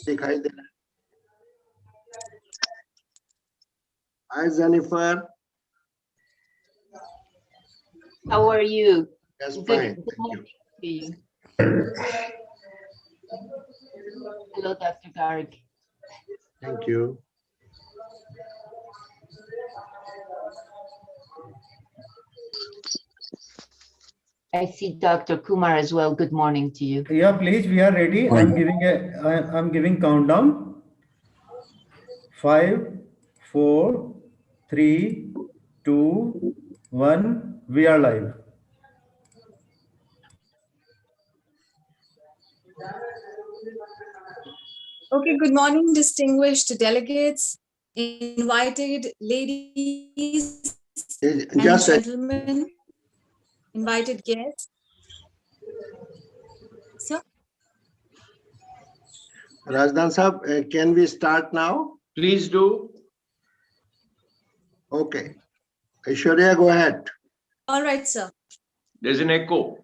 दिखाई दे रहा है. Hi Jennifer. How are you? Yes, Good fine. morning to you. Hello, Dr. Garg. Thank you. I see Dr. Kumar as well. Good morning to you. Yeah, please, we are ready. I'm giving countdown. 5, 4, 3, 2, 1. We are live. Okay, good morning, distinguished delegates, invited ladies and Just a gentlemen, invited guests. Sir, Rajdan Sahab, can we start now? Please do. Okay. Aishwarya, go ahead. all right, sir. There's an echo.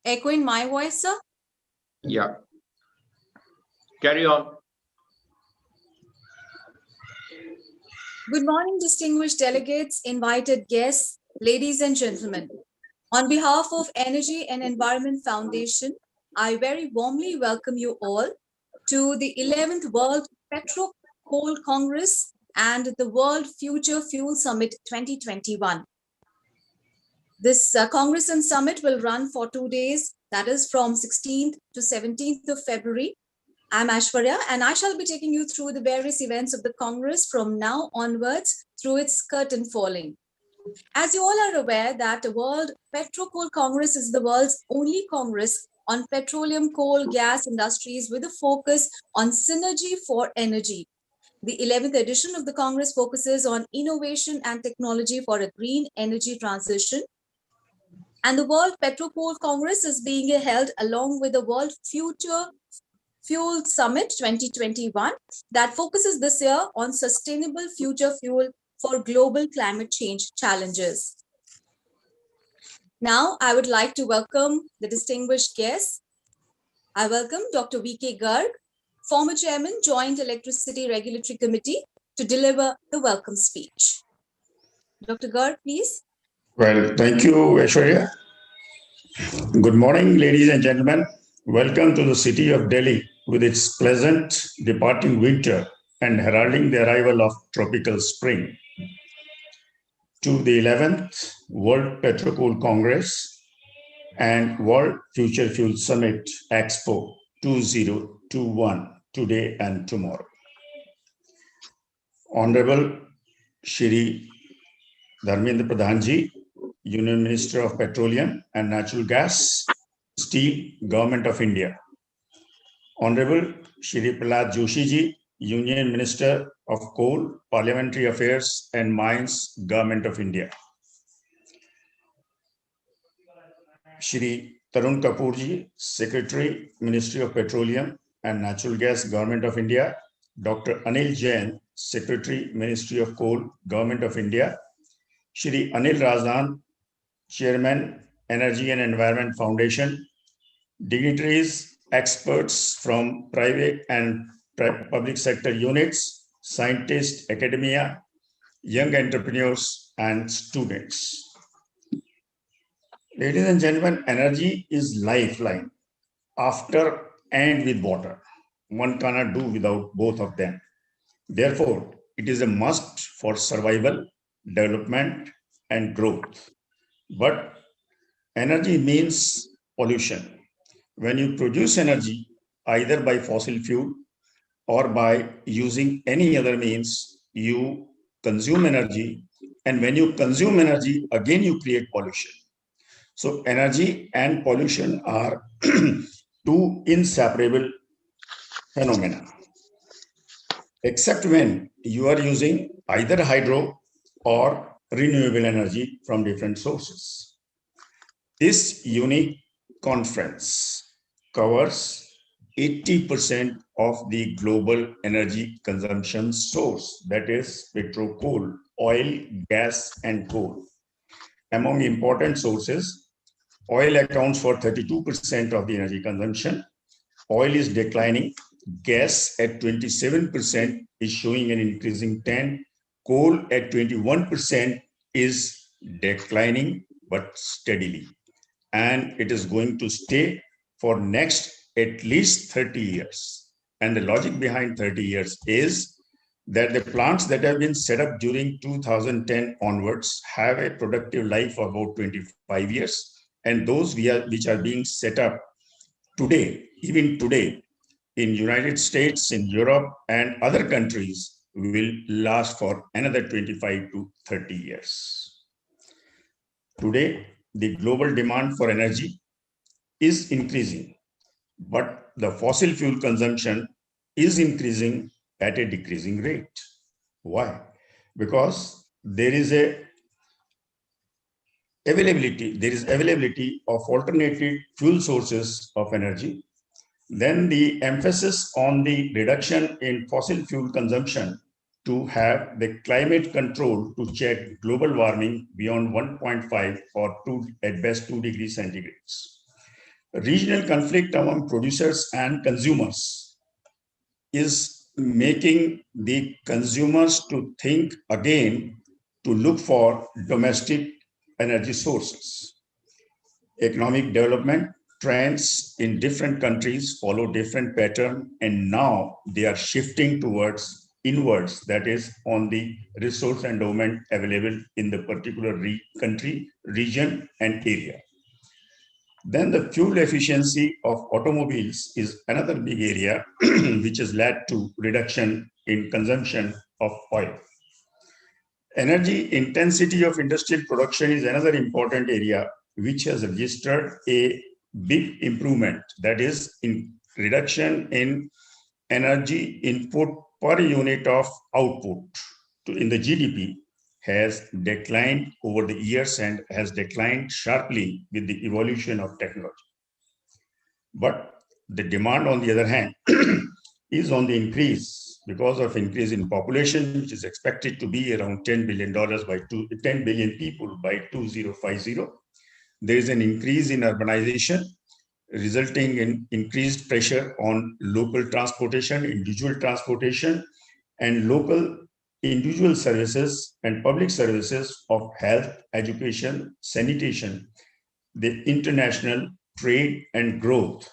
Echo in my voice, sir. Yeah. Carry on. Good morning, distinguished delegates, invited guests, ladies and gentlemen. On behalf of Energy and Environment Foundation, I very warmly welcome you all to the 11th World PetroCoal Congress and the World Future Fuel Summit 2021. This Congress and Summit will run for 2 days, that is from 16th to 17th of February. I'm Aishwarya, and I shall be taking you through the various events of the Congress from now onwards through its curtain falling. As you all are aware that the World PetroCoal Congress is the world's only Congress on petroleum, coal, gas industries with a focus on synergy for energy. The 11th edition of the Congress focuses on innovation and technology for a green energy transition. And the World PetroCoal Congress is being held along with the World Future Fuel Summit 2021 that focuses this year on sustainable future fuel for global climate change challenges. Now, I would like to welcome the distinguished guests. I welcome Dr. V.K. Garg, former chairman, Joint Electricity Regulatory Committee, to deliver the welcome speech. Dr. Garg, please. Well, thank you, Aishwarya. Good morning, ladies and gentlemen. Welcome to the city of Delhi with its pleasant departing winter and heralding the arrival of tropical spring. To the 11th World PetroCoal Congress and World Future Fuel Summit Expo 2021, today and tomorrow. Honorable Shri Dharmendra Pradhan Ji, Union Minister of Petroleum and Natural Gas, Steel, Government of India. Honorable Shri Prahlad Joshi Ji, Union Minister of Coal, Parliamentary Affairs and Mines, Government of India. Shri Tarun Kapoor Ji, Secretary, Ministry of Petroleum and Natural Gas, Government of India. Dr. Anil Jain, Secretary, Ministry of Coal, Government of India. Shri Anil Rajdan, Chairman, Energy and Environment Foundation. Dignitaries, experts from private and public sector units, scientists, academia, young entrepreneurs, and students. Ladies and gentlemen, energy is lifeline. After and with water, one cannot do without both of them. Therefore, it is a must for survival, development, and growth. But energy means pollution. When you produce energy, either by fossil fuel or by using any other means, you consume energy. And when you consume energy, again, you create pollution. So energy and pollution are two inseparable phenomena, except when you are using either hydro or renewable energy from different sources. This unique conference covers 80% of the global energy consumption source, that is PetroCoal, oil, gas, and coal. Among important sources, oil accounts for 32% of the energy consumption. Oil is declining. Gas at 27% is showing an increasing trend. Coal at 21% is declining, but steadily. And it is going to stay for next at least 30 years. And the logic behind 30 years is that the plants that have been set up during 2010 onwards have a productive life of about 25 years. And those which are being set up today, even today, in United States, in Europe, and other countries will last for another 25 to 30 years. Today, the global demand for energy is increasing, but the fossil fuel consumption is increasing at a decreasing rate. Why? Because there is availability of alternative fuel sources of energy. Then the emphasis on the reduction in fossil fuel consumption to have the climate control to check global warming beyond 1.5 or 2, at best 2 degrees centigrades. Regional conflict among producers and consumers is making the consumers to think again to look for domestic energy sources. Economic development trends in different countries follow different pattern, and now they are shifting towards inwards, that is on the resource endowment available in the particular country, region, and area. Then the fuel efficiency of automobiles is another big area which has led to reduction in consumption of oil. Energy intensity of industrial production is another important area which has registered a big improvement, that is in reduction in energy input per unit of output in the GDP has declined over the years and has declined sharply with the evolution of technology. But the demand, on the other hand, is on the increase because of increase in population, which is expected to be around $10 billion by 10 billion people by 2050. There is an increase in urbanization, resulting in increased pressure on local transportation, individual transportation, and local individual services and public services of health, education, sanitation, the international trade and growth.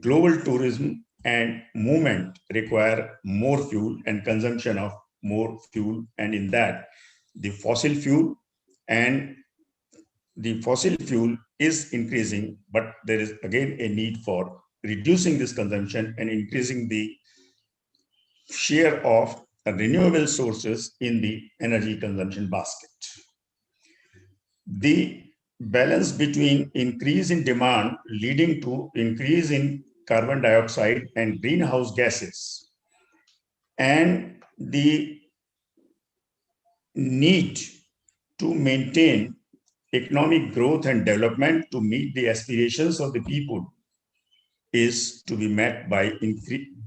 Global tourism and movement require more fuel and consumption of more fuel, and in that the fossil fuel is increasing, but there is again a need for reducing this consumption and increasing the share of renewable sources in the energy consumption basket. The balance between increase in demand leading to increase in carbon dioxide and greenhouse gases and the need to maintain economic growth and development to meet the aspirations of the people is to be met by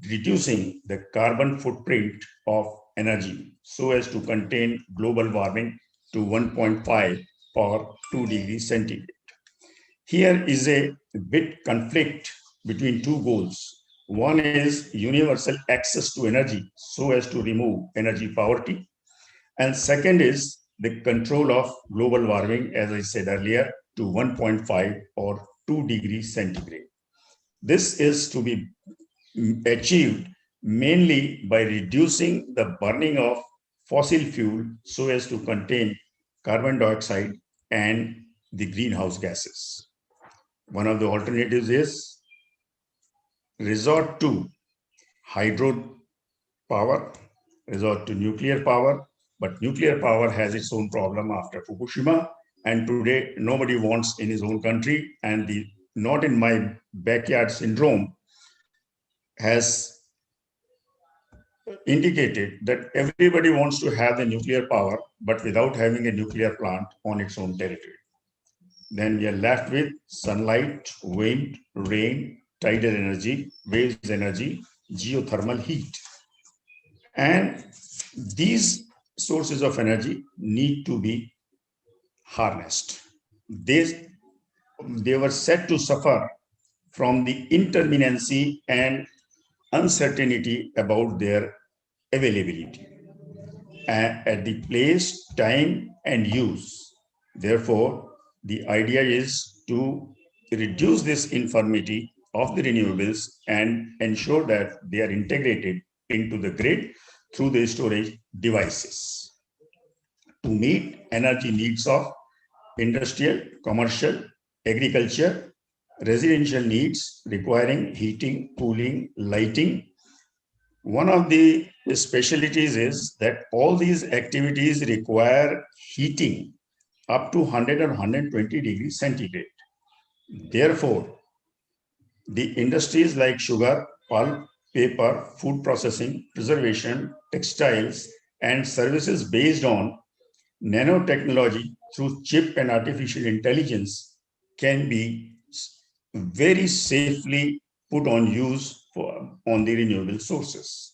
reducing the carbon footprint of energy so as to contain global warming to 1.5 or 2 degrees centigrade. Here is a bit conflict between two goals. One is universal access to energy so as to remove energy poverty. And second is the control of global warming, as I said earlier, to 1.5 or 2 degrees centigrade. This is to be achieved mainly by reducing the burning of fossil fuel so as to contain carbon dioxide and the greenhouse gases. One of the alternatives is resort to hydro power, resort to nuclear power, but nuclear power has its own problem after Fukushima, and today nobody wants in his own country, and the not in my backyard syndrome has indicated that everybody wants to have the nuclear power, but without having a nuclear plant on its own territory. Then we are left with sunlight, wind, rain, tidal energy, waves energy, geothermal heat. And these sources of energy need to be harnessed. They were said to suffer from the intermittency and uncertainty about their availability at the place, time, and use. Therefore, the idea is to reduce this infirmity of the renewables and ensure that they are integrated into the grid through the storage devices to meet energy needs of industrial, commercial, agriculture, residential needs requiring heating, cooling, lighting. One of the specialties is that all these activities require heating up to 100 or 120 degrees centigrade. Therefore, the industries like sugar, pulp, paper, food processing, preservation, textiles, and services based on nanotechnology through chip and artificial intelligence can be very safely put on use on the renewable sources,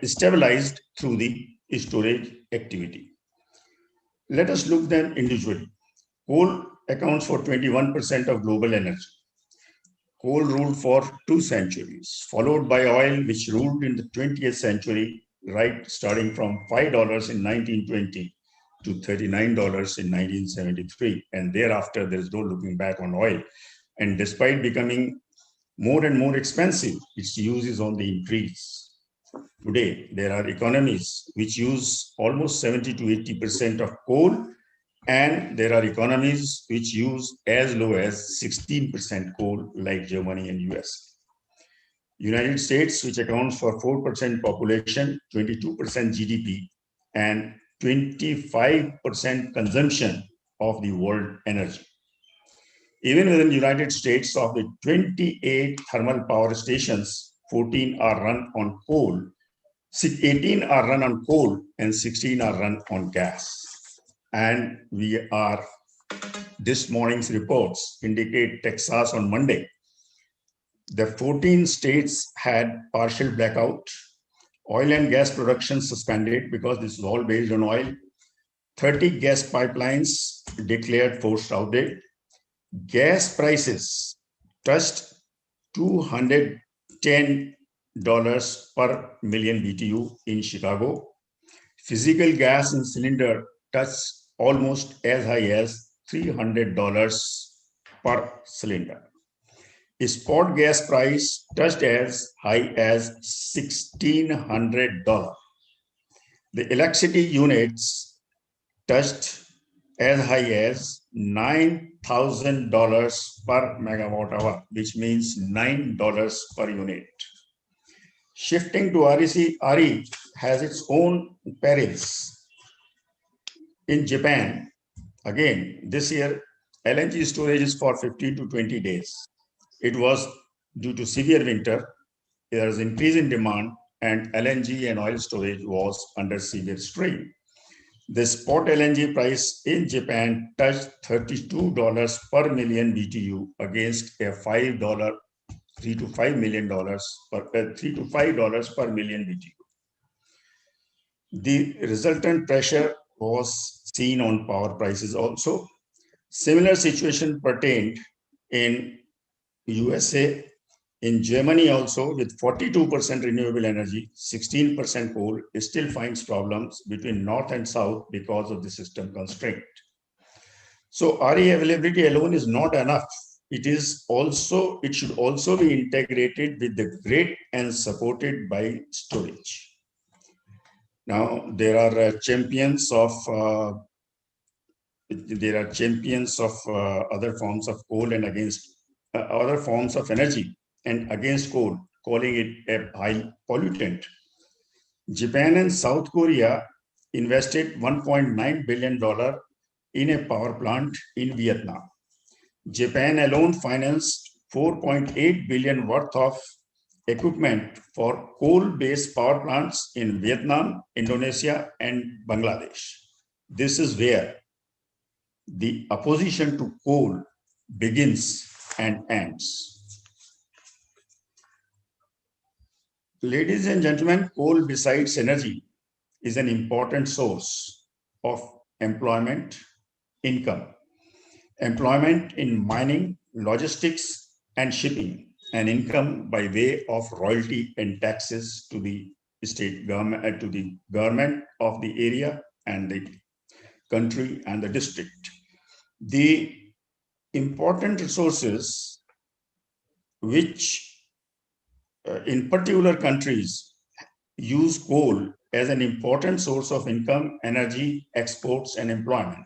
stabilized through the storage activity. Let us look them individually. Coal accounts for 21% of global energy. Coal ruled for 2 centuries, followed by oil, which ruled in the 20th century, right, starting from $5 in 1920 to $39 in 1973. And thereafter, there is no looking back on oil. And despite becoming more and more expensive, its use is on the increase. Today, there are economies which use almost 70 to 80% of coal, and there are economies which use as low as 16% coal, like Germany and US. United States, which accounts for 4% population, 22% GDP, and 25% consumption of the world energy. Even within the United States, of the 28 thermal power stations, 14 are run on coal, 18 are run on coal, and 16 are run on gas. And this morning's reports indicate Texas on Monday, the 14 states had partial blackout, oil and gas production suspended because this is all based on oil, 30 gas pipelines declared forced outage, gas prices touched $210 per million BTU in Chicago. Physical gas in cylinder touched almost as high as $300 per cylinder. Spot gas price touched as high as $1,600. The electricity units touched as high as $9,000 per megawatt hour, which means $9 per unit. Shifting to RE has its own perils. In Japan, again, this year, LNG storage is for 15 to 20 days. It was due to severe winter, there was increase in demand, and LNG and oil storage was under severe strain. The spot LNG price in Japan touched $32 per million BTU against a $3 to $5 per million BTU. The resultant pressure was seen on power prices also. Similar situation pertained in USA, in Germany also, with 42% renewable energy, 16% coal, it still finds problems between north and south because of the system constraint. So RE availability alone is not enough. It should also be integrated with the grid and supported by storage. Now, there are champions of other forms of coal and against other forms of energy and against coal, calling it a high pollutant. Japan and South Korea invested $1.9 billion in a power plant in Vietnam. Japan alone financed $4.8 billion worth of equipment for coal-based power plants in Vietnam, Indonesia, and Bangladesh. This is where the opposition to coal begins and ends. Ladies and gentlemen, coal besides energy is an important source of employment, income. Employment in mining, logistics, and shipping, and income by way of royalty and taxes to the state government, to the government of the area and the country and the district. The important resources which in particular countries use coal as an important source of income, energy, exports, and employment.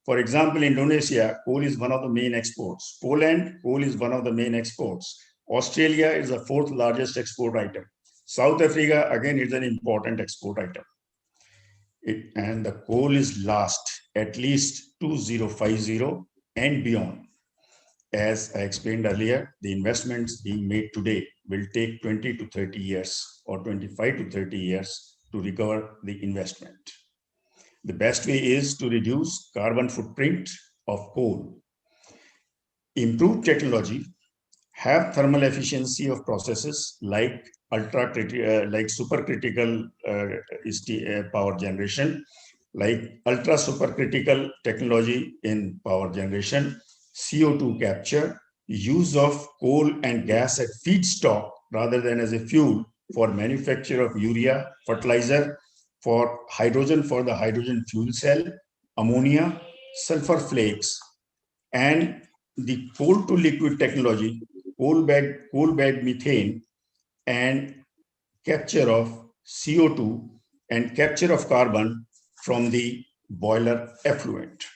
For example, Indonesia, coal is one of the main exports. Poland, coal is one of the main exports. Australia is the fourth largest export item. South Africa, again, is an important export item. And the coal is last at least 2050 and beyond. As I explained earlier, the investments being made today will take 20 to 30 years or 25 to 30 years to recover the investment. The best way is to reduce carbon footprint of coal, improve technology, have thermal efficiency of processes like supercritical power generation, like ultra supercritical technology in power generation, CO2 capture, use of coal and gas as feedstock rather than as a fuel for manufacture of urea, fertilizer, for hydrogen for the hydrogen fuel cell, ammonia, sulfur flakes, and the coal to liquid technology, coal bed methane, and capture of CO2 and capture of carbon from the boiler effluent.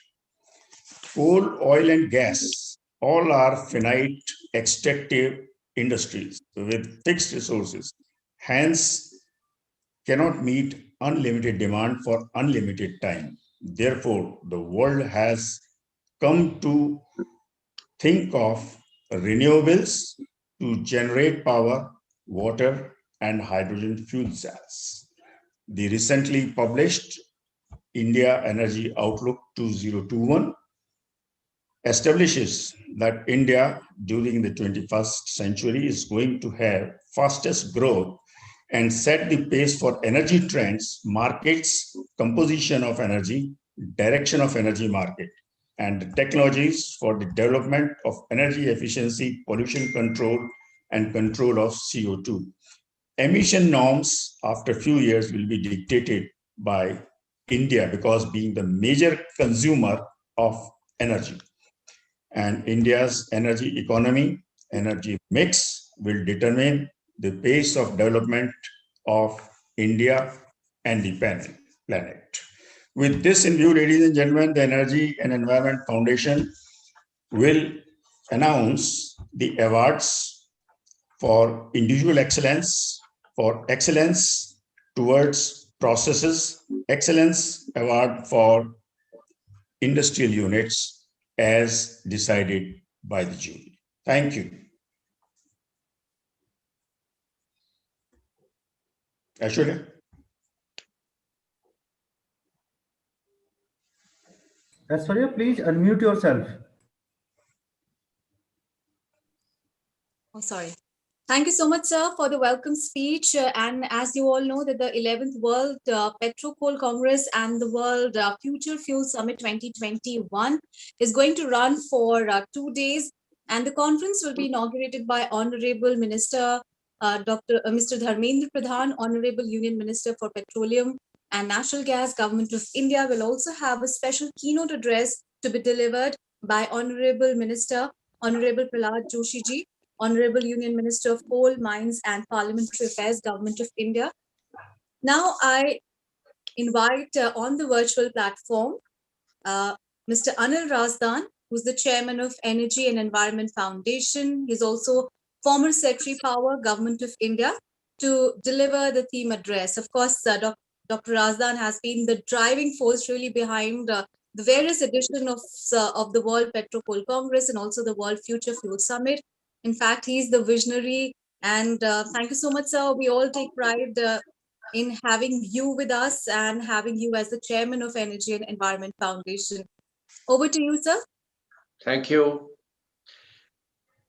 Coal, oil, and gas all are finite extractive industries with fixed resources, hence cannot meet unlimited demand for unlimited time. Therefore, the world has come to think of renewables to generate power, water, and hydrogen fuel cells. The recently published India Energy Outlook 2021 establishes that India during the 21st century is going to have fastest growth and set the pace for energy trends, markets, composition of energy, direction of energy market, and technologies for the development of energy efficiency, pollution control, and control of CO2. Emission norms after a few years will be dictated by India because being the major consumer of energy. And India's energy economy, energy mix will determine the pace of development of India and the planet. With this in view, ladies and gentlemen, the Energy and Environment Foundation will announce the awards for individual excellence, for excellence towards processes, excellence award for industrial units as decided by the jury. Thank you. Ashwini? Aishwarya, please unmute yourself. Oh, sorry. Thank you so much, sir, for the welcome speech. And as you all know, that the 11th World PetroCoal Congress and the World Future Fuel Summit 2021 is going to run for 2 days. And the conference will be inaugurated by Honorable Minister Mr. Dharmendra Pradhan, Honorable Union Minister for Petroleum and Natural Gas, Government of India will also have a special keynote address to be delivered by Honorable Minister, Honorable Prahlad Joshi ji, Honorable Union Minister of Coal, Mines and Parliamentary Affairs, Government of India. Now I invite on the virtual platform Mr. Anil Razdan, who's the Chairman of Energy and Environment Foundation. He's also former Secretary Power, Government of India, to deliver the theme address. Of course, Dr. Razdan has been the driving force really behind the various editions of the World PetroCoal Congress and also the World Future Fuel Summit. In fact, he's the visionary. And thank you so much, sir. We all take pride in having you with us and having you as the Chairman of Energy and Environment Foundation. Over to you, sir. Thank you.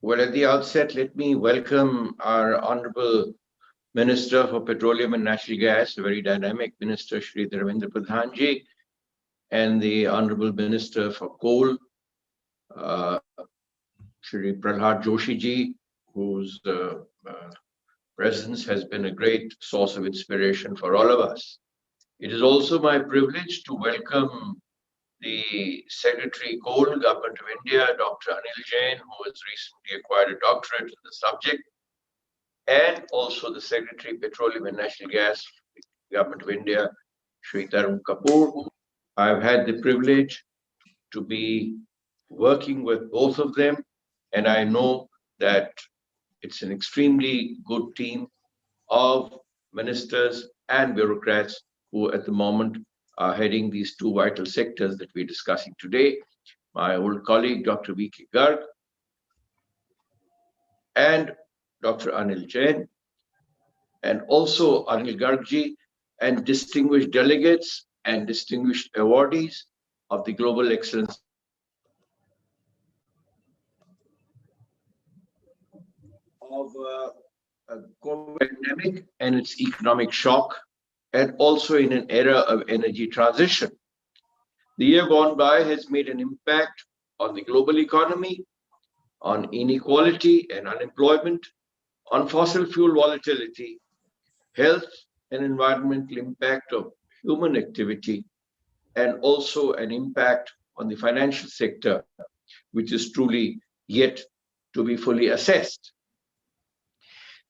Well, at the outset, let me welcome our Honorable Minister for Petroleum and Natural Gas, a very dynamic Minister, Shri Dharmendra Pradhanji, and the Honorable Minister for Coal, Shri Prahlad Joshi ji, whose presence has been a great source of inspiration for all of us. It is also my privilege to welcome the Secretary Coal, Government of India, Dr. Anil Jain, who has recently acquired a doctorate in the subject, and also the Secretary Petroleum and Natural Gas, Government of India, Shri Tarun Kapoor. I've had the privilege to be working with both of them, and I know that it's an extremely good team of ministers and bureaucrats who at the moment are heading these two vital sectors that we're discussing today. My old colleague, Dr. V.K. Garg, and Dr. Anil Jain, and also Anil Gargji, and distinguished delegates and distinguished awardees of the Global Excellence of a COVID pandemic and its economic shock, and also in an era of energy transition. The year gone by has made an impact on the global economy, on inequality and unemployment, on fossil fuel volatility, health and environmental impact of human activity, and also an impact on the financial sector, which is truly yet to be fully assessed.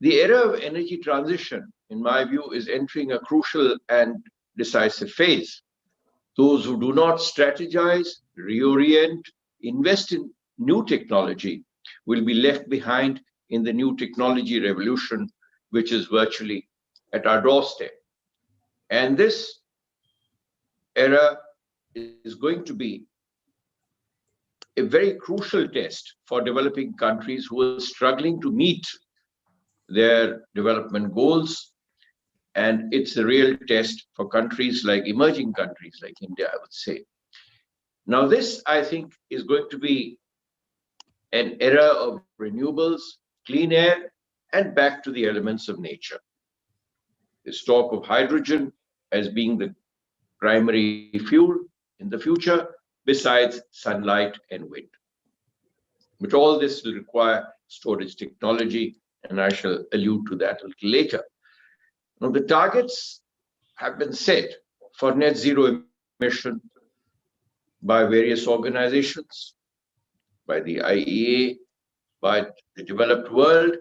The era of energy transition, in my view, is entering a crucial and decisive phase. Those who do not strategize, reorient, invest in new technology will be left behind in the new technology revolution, which is virtually at our doorstep. And this era is going to be a very crucial test for developing countries who are struggling to meet their development goals. And it's a real test for countries like emerging countries like India, I would say. Now, this, I think, is going to be an era of renewables, clean air, and back to the elements of nature. This talk of hydrogen as being the primary fuel in the future, besides sunlight and wind. But all this will require storage technology, and I shall allude to that a little later. Now, the targets have been set for net zero emission by various organizations, by the IEA, by the developed world,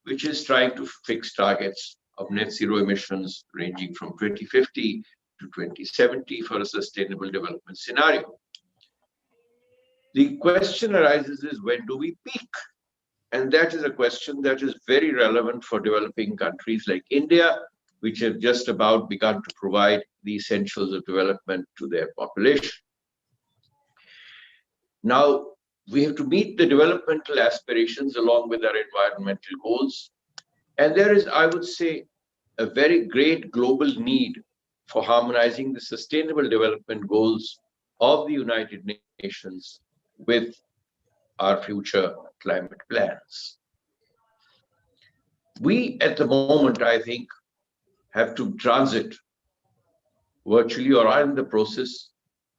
which is trying to fix targets of net zero emissions ranging from 2050 to 2070 for a sustainable development scenario. The question arises is, when do we peak? And that is a question that is very relevant for developing countries like India, which have just about begun to provide the essentials of development to their population. Now, we have to meet the developmental aspirations along with our environmental goals. And there is, I would say, a very great global need for harmonizing the sustainable development goals of the United Nations with our future climate plans. We, at the moment, I think, have to transit virtually or are in the process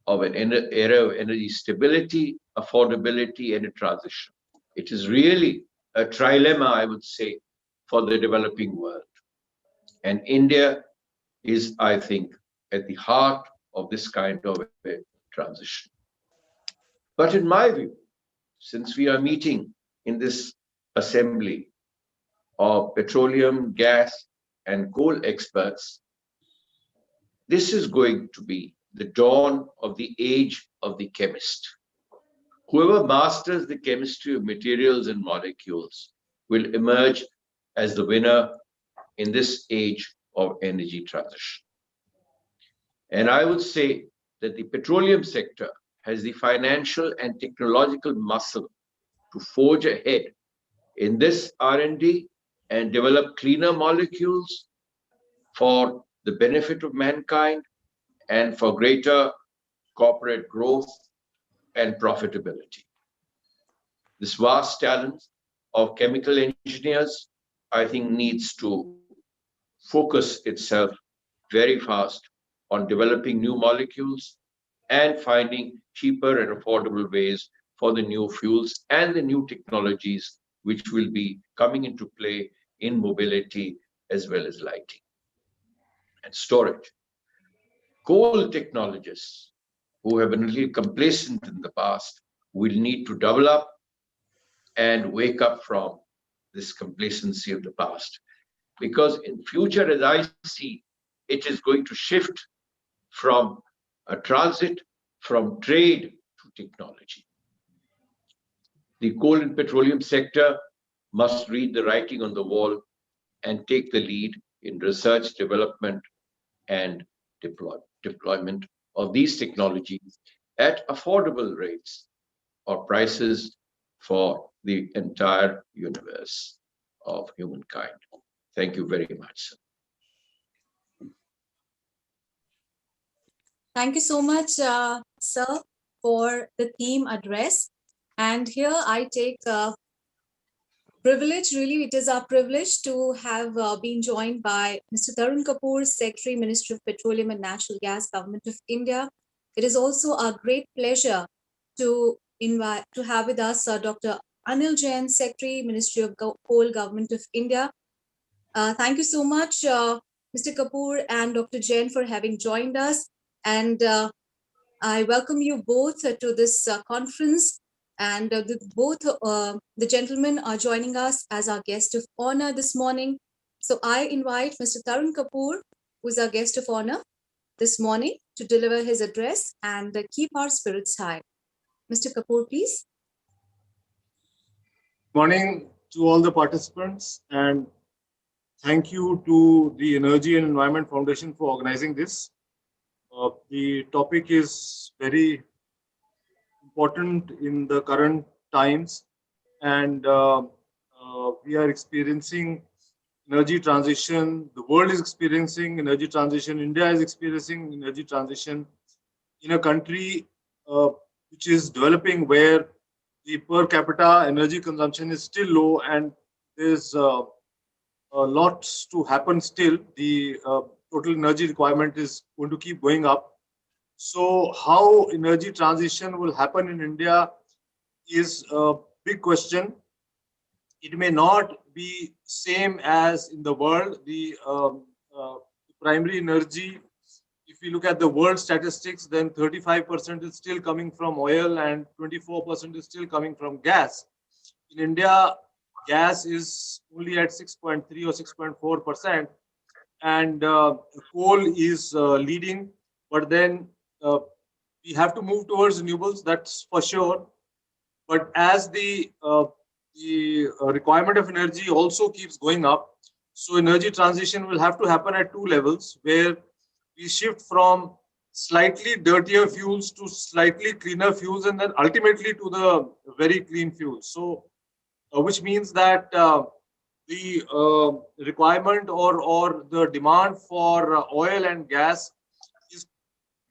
of an era of energy stability, affordability, and a transition. It is really a trilemma, I would say, for the developing world. And India is, I think, at the heart of this kind of a transition. But in my view, since we are meeting in this assembly of petroleum, gas, and coal experts, this is going to be the dawn of the age of the chemist. Whoever masters the chemistry of materials and molecules will emerge as the winner in this age of energy transition. And I would say that the petroleum sector has the financial and technological muscle to forge ahead in this R&D and develop cleaner molecules for the benefit of mankind and for greater corporate growth and profitability. This vast talent of chemical engineers, I think, needs to focus itself very fast on developing new molecules and finding cheaper and affordable ways for the new fuels and the new technologies which will be coming into play in mobility as well as lighting and storage. Coal technologists who have been a little complacent in the past will need to double up and wake up from this complacency of the past. Because in future, as I see, it is going to shift from a transit, from trade to technology. The coal and petroleum sector must read the writing on the wall and take the lead in research, development, and deployment of these technologies at affordable rates or prices for the entire universe of humankind. Thank you very much, sir. Thank you so much, sir, for the theme address. And here I take privilege, really, it is our privilege to have been joined by Mr. Tarun Kapoor, Secretary, Ministry of Petroleum and Natural Gas, Government of India. It is also a great pleasure to have with us Dr. Anil Jain, Secretary, Ministry of Coal, Government of India. Thank you so much, Mr. Kapoor and Dr. Jain, for having joined us. And I welcome you both to this conference. And the gentlemen are joining us as our guest of honor this morning. So I invite Mr. Tarun Kapoor, who is our guest of honor this morning, to deliver his address and keep our spirits high. Mr. Kapoor, please. Morning to all the participants, and thank you to the Energy and Environment Foundation for organizing this. The topic is very important in the current times, and we are experiencing energy transition. The world is experiencing energy transition. India is experiencing energy transition in a country which is developing, where the per capita energy consumption is still low, and there's lots to happen still. The total energy requirement is going to keep going up. So how energy transition will happen in India is a big question. It may not be same as in the world. The primary energy, if you look at the world statistics, then 35% is still coming from oil and 24% is still coming from gas. In India, gas is only at 6.3 or 6.4%, and coal is leading. But then we have to move towards renewables, that's for sure. But as the requirement of energy also keeps going up, so energy transition will have to happen at two levels, where we shift from slightly dirtier fuels to slightly cleaner fuels, and then ultimately to the very clean fuels. So, which means that the requirement or the demand for oil and gas is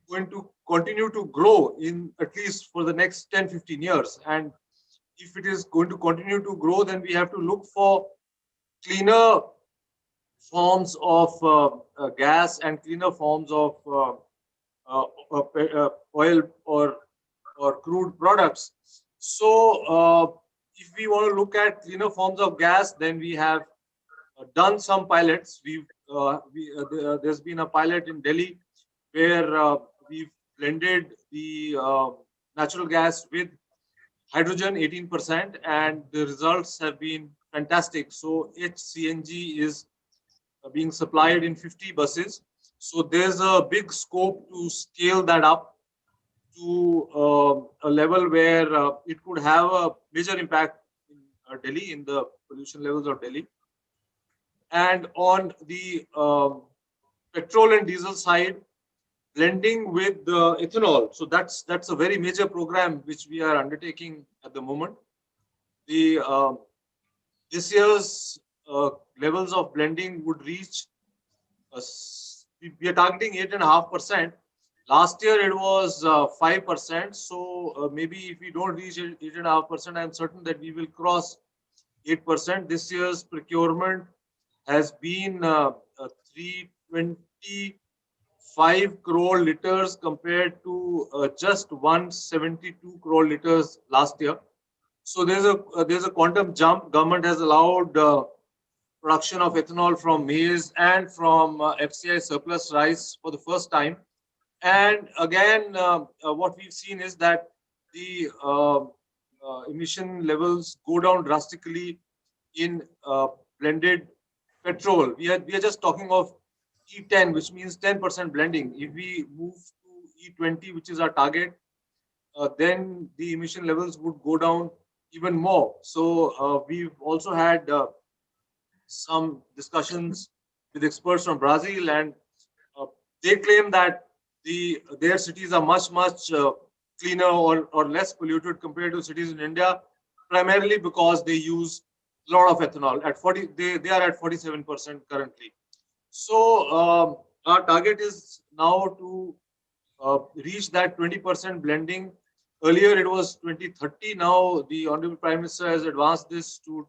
going to continue to grow in at least for the next 10-15 years. And if it is going to continue to grow, then we have to look for cleaner forms of gas and cleaner forms of oil or crude products. So if we want to look at cleaner forms of gas, then we have done some pilots. There's been a pilot in Delhi where we've blended the natural gas with hydrogen 18%, and the results have been fantastic. So HCNG is being supplied in 50 buses. So there's a big scope to scale that up to a level where it could have a major impact in Delhi, in the pollution levels of Delhi. And on the petrol and diesel side, blending with the ethanol. So that's a very major program which we are undertaking at the moment. The this year's levels of blending would reach, we are targeting 8.5%. Last year it was 5%. So maybe if we don't reach 8.5%, I'm certain that we will cross 8%. This year's procurement has been 325 crore liters compared to just 172 crore liters last year. So there's a quantum jump. Government has allowed production of ethanol from maize and from FCI surplus rice for the first time. And again, what we've seen is that the emission levels go down drastically in blended petrol. We are just talking of E10, which means 10% blending. If we move to E20, which is our target, then the emission levels would go down even more. So we've also had some discussions with experts from Brazil, and they claim that their cities are much cleaner or less polluted compared to cities in India, primarily because they use a lot of ethanol. At 40, they are at 47% currently. So our target is now to reach that 20% blending. Earlier it was 2030. Now the Honorable Prime Minister has advanced this to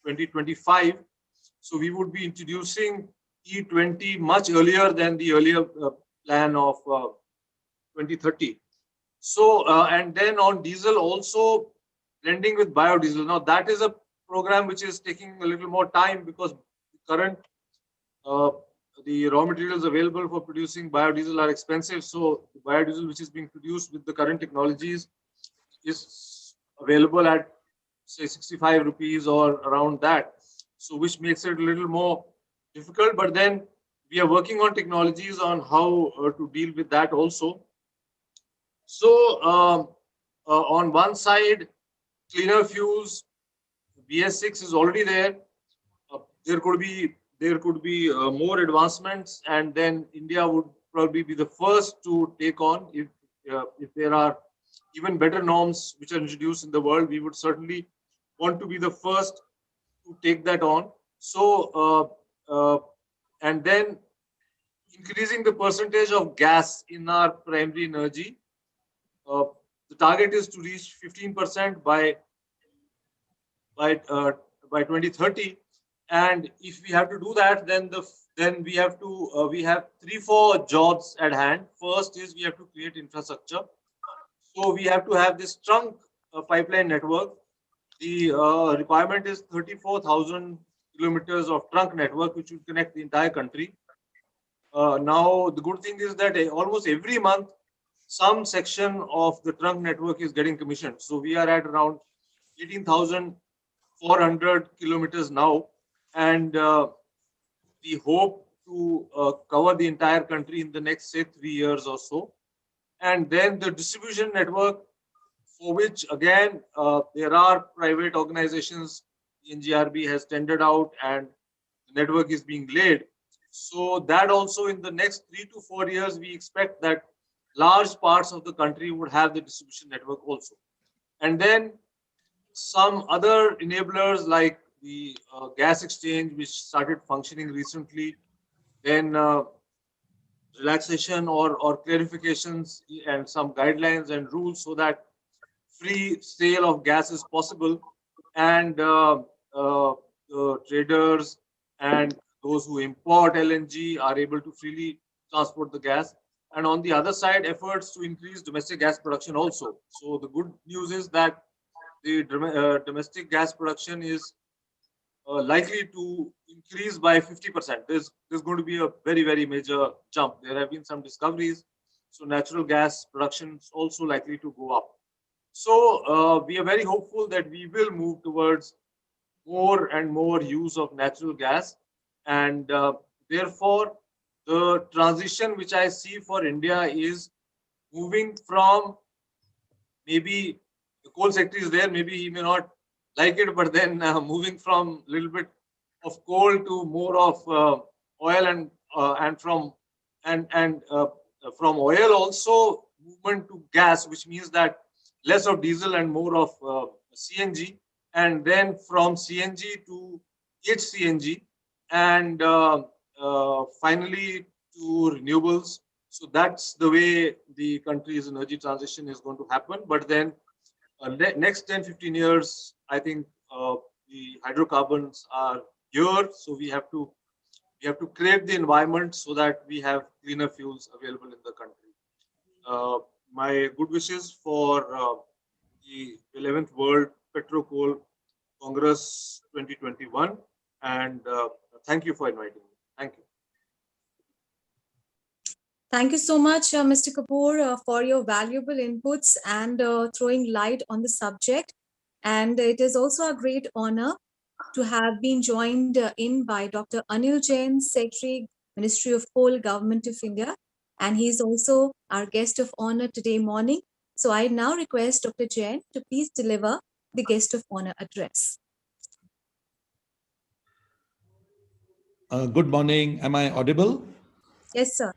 2025. So we would be introducing E20 much earlier than the earlier plan of 2030. So, and then on diesel also blending with biodiesel. Now that is a program which is taking a little more time because current the raw materials available for producing biodiesel are expensive. So the biodiesel which is being produced with the current technologies is available at say 65 rupees or around that. So which makes it a little more difficult. But then we are working on technologies on how to deal with that also. So on one side, cleaner fuels, BS6 is already there. There could be more advancements, and then India would probably be the first to take on. If there are even better norms which are introduced in the world, we would certainly want to be the first to take that on. So and then increasing the percentage of gas in our primary energy. The target is to reach 15% by 2030, and if we have to do that, then we have to we have 3-4 jobs at hand. First is we have to create infrastructure. So we have to have this trunk pipeline network. The requirement is 34,000 kilometers of trunk network, which will connect the entire country. Now the good thing is that almost every month some section of the trunk network is getting commissioned. So we are at around 18,400 kilometers now, and we hope to cover the entire country in the next, say, 3 years or so. And then the distribution network, for which again there are private organizations. NGRB has tendered out, and the network is being laid. So that also in the next 3 to 4 years, we expect that large parts of the country would have the distribution network also. And then some other enablers like the gas exchange, which started functioning recently, then relaxation or clarifications and some guidelines and rules so that free sale of gas is possible, and traders and those who import LNG are able to freely transport the gas. And on the other side, efforts to increase domestic gas production also. So the good news is that the domestic gas production is likely to increase by 50%. There's going to be a very major jump. There have been some discoveries. So natural gas production is also likely to go up. So we are very hopeful that we will move towards more and more use of natural gas. And therefore, the transition which I see for India is moving from, maybe the coal sector is there, maybe he may not like it, but then moving from a little bit of coal to more of oil, and from oil also movement to gas, which means that less of diesel and more of CNG, and then from CNG to HCNG, and finally to renewables. So that's the way the country's energy transition is going to happen. But then next 10-15 years, I think the hydrocarbons are here. So we have to We have to create the environment so that we have cleaner fuels available in the country. My good wishes for the 11th World PetroCoal Congress 2021, and thank you for inviting me. Thank you. Thank you so much, Mr. Kapoor, for your valuable inputs and throwing light on the subject. And it is also a great honor to have been joined in by Dr. Anil Jain, Secretary, Ministry of Coal, Government of India. And he is also our guest of honor today morning. So I now request Dr. Jain to please deliver the guest of honor address. Good morning. Am I audible? Yes, sir.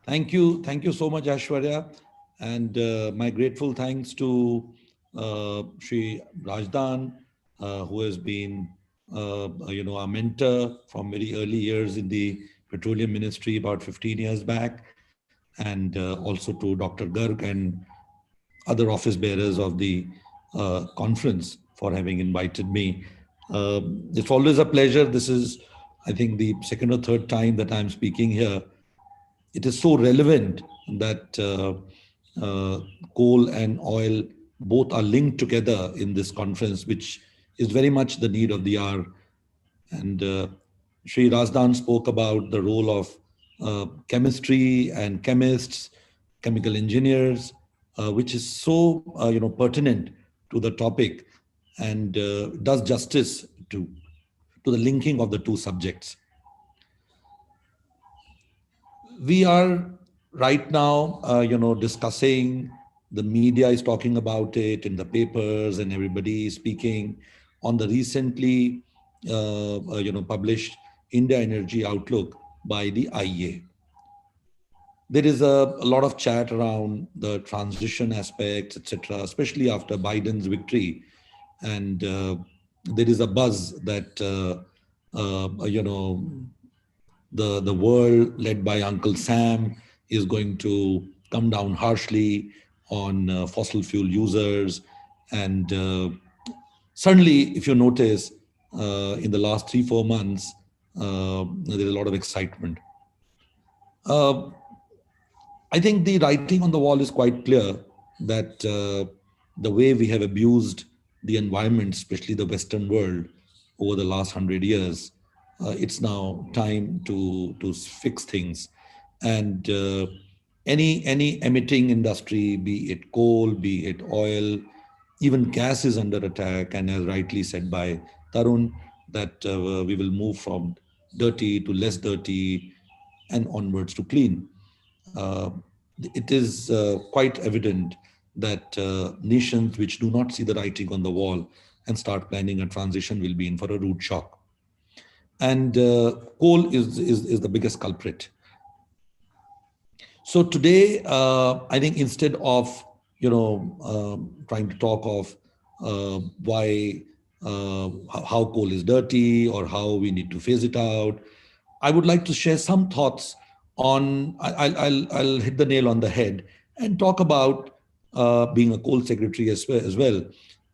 Thank you. Thank you so much, Aishwarya. And my grateful thanks to Shri Rajdan, who has been, a mentor from very early years in the Petroleum Ministry about 15 years back, and also to Dr. Garg and other office bearers of the conference for having invited me. It's always a pleasure. This is, I think, the second or third time that I'm speaking here. It is so relevant that coal and oil both are linked together in this conference, which is very much the need of the hour. And Sri Razdan spoke about the role of chemistry and chemists, chemical engineers, which is so pertinent to the topic and does justice to the linking of the two subjects. We are right now, discussing, the media is talking about it in the papers and everybody is speaking on the recently, published India Energy Outlook by the IEA. There is a lot of chat around the transition aspects, etc., especially after Biden's victory. And there is a buzz that, the world led by Uncle Sam is going to come down harshly on fossil fuel users. And certainly, if you notice, in the last 3-4 months, there's a lot of excitement. I think the writing on the wall is quite clear that the way we have abused the environment, especially the Western world, over the last 100 years, it's now time to fix things. And any emitting industry, be it coal, be it oil, even gas is under attack. And as rightly said by Tarun, that we will move from dirty to less dirty and onwards to clean. It is quite evident that nations which do not see the writing on the wall and start planning a transition will be in for a rude shock. And coal is the biggest culprit. So today, I think instead of trying to talk of why how coal is dirty or how we need to phase it out, I would like to share some thoughts on. I'll hit the nail on the head and talk about being a coal secretary as well.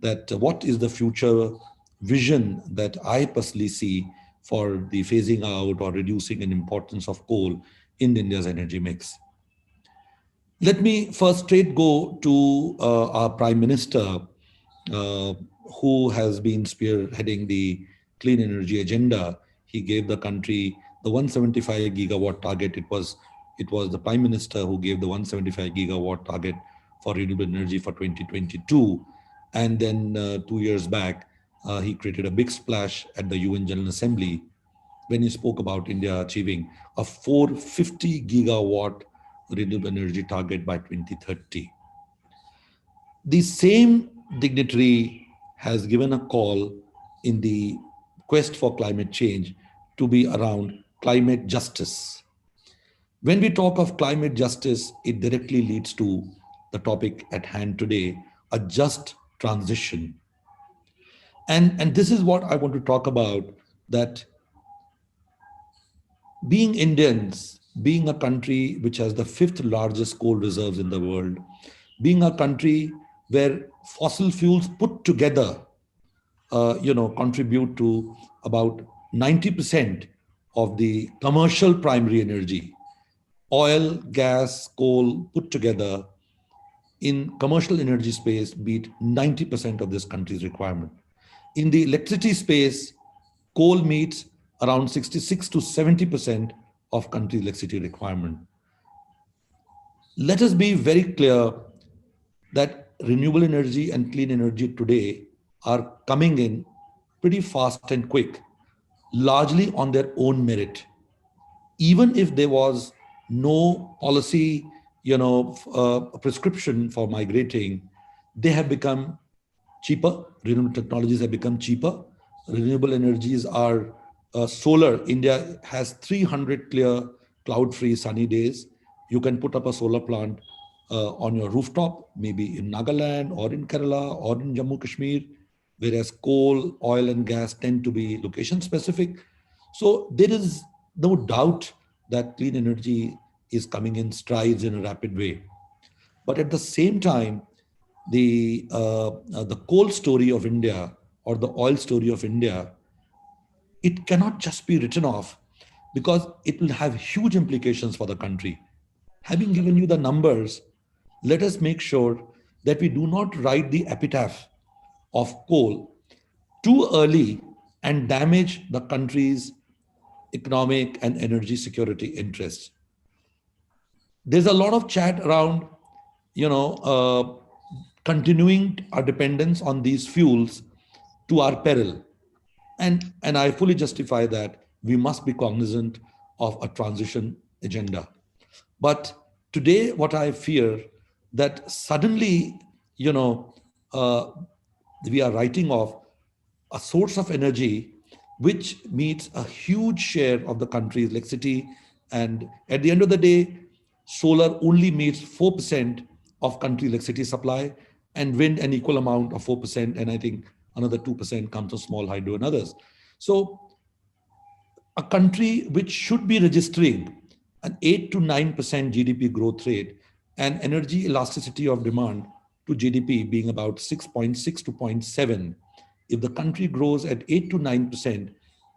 That what is the future vision that I personally see for the phasing out or reducing an importance of coal in India's energy mix. Let me first straight go to our Prime Minister, who has been spearheading the clean energy agenda. He gave the country the 175 gigawatt target. It was the Prime Minister who gave the 175 gigawatt target for renewable energy for 2022. And then 2 years back, he created a big splash at the UN General Assembly when he spoke about India achieving a 450 gigawatt renewable energy target by 2030. The same dignitary has given a call in the quest for climate change to be around climate justice. When we talk of climate justice, it directly leads to the topic at hand today, a just transition. And this is what I want to talk about, that being Indians, being a country which has the 5th largest coal reserves in the world, being a country where fossil fuels put together, contribute to about 90% of the commercial primary energy, oil, gas, coal put together in commercial energy space meet 90% of this country's requirement. In the electricity space, coal meets around 66 to 70% of country's electricity requirement. Let us be very clear that renewable energy and clean energy today are coming in pretty fast and quick, largely on their own merit. Even if there was no policy, prescription for migrating, they have become cheaper. Renewable technologies have become cheaper. Renewable energies are solar. India has 300 clear, cloud-free sunny days. You can put up a solar plant on your rooftop, maybe in Nagaland or in Kerala or in Jammu Kashmir, whereas coal, oil, and gas tend to be location specific. So there is no doubt that clean energy is coming in strides in a rapid way. But at the same time, the coal story of India or the oil story of India, it cannot just be written off because it will have huge implications for the country. Having given you the numbers, let us make sure that we do not write the epitaph of coal too early and damage the country's economic and energy security interests. There's a lot of chat around, continuing our dependence on these fuels to our peril. And I fully justify that we must be cognizant of a transition agenda. But today, what I fear that suddenly, we are writing off a source of energy which meets a huge share of the country's electricity. And at the end of the day, solar only meets 4% of country electricity supply, and wind an equal amount of 4%. And I think another 2% comes from small hydro and others. So a country which should be registering an 8 to 9% GDP growth rate and energy elasticity of demand to GDP being about 6.6 to 0.7, if the country grows at 8 to 9%,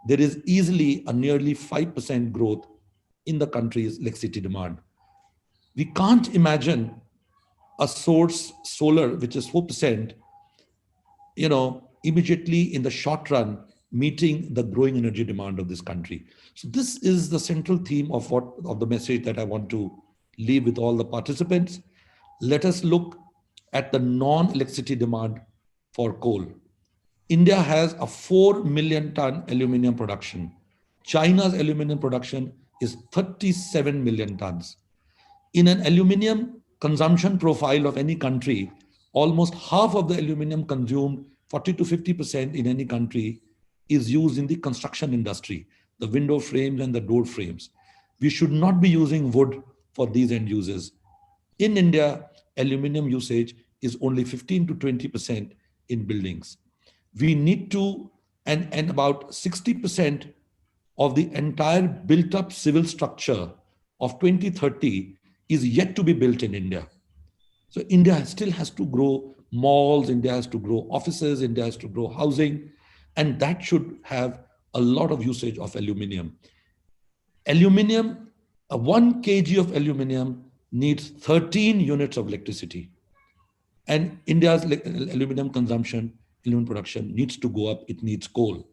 there is easily a nearly 5% growth in the country's electricity demand. We can't imagine a source solar, which is 4%, immediately in the short run, meeting the growing energy demand of this country. So this is the central theme of the message that I want to leave with all the participants. Let us look at the non-electricity demand for coal. India has a 4 million ton aluminum production. China's aluminum production is 37 million tons. In an aluminum consumption profile of any country, almost half of the aluminum consumed, 40 to 50% in any country, is used in the construction industry, the window frames and the door frames. We should not be using wood for these end users. In India, aluminum usage is only 15 to 20% in buildings. We need to, and about 60% of the entire built up civil structure of 2030 is yet to be built in India. So India still has to grow malls, India has to grow offices, India has to grow housing, and that should have a lot of usage of aluminum. Aluminum, 1 kg of aluminum needs 13 units of electricity. And India's aluminum consumption, aluminum production needs to go up. It needs coal.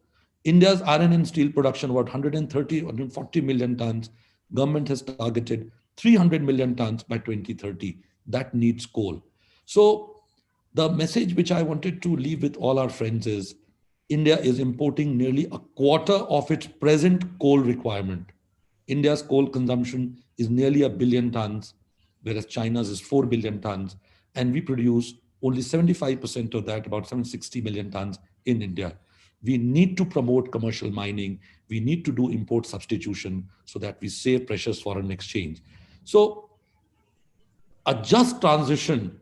India's iron and steel production, about 130, 140 million tons. Government has targeted 300 million tons by 2030. That needs coal. So the message which I wanted to leave with all our friends is India is importing nearly a quarter of its present coal requirement. India's coal consumption is nearly 1 billion tons, whereas China's is 4 billion tons. And we produce only 75% of that, about 760 million tons in India. We need to promote commercial mining. We need to do import substitution so that we save precious foreign exchange. So a just transition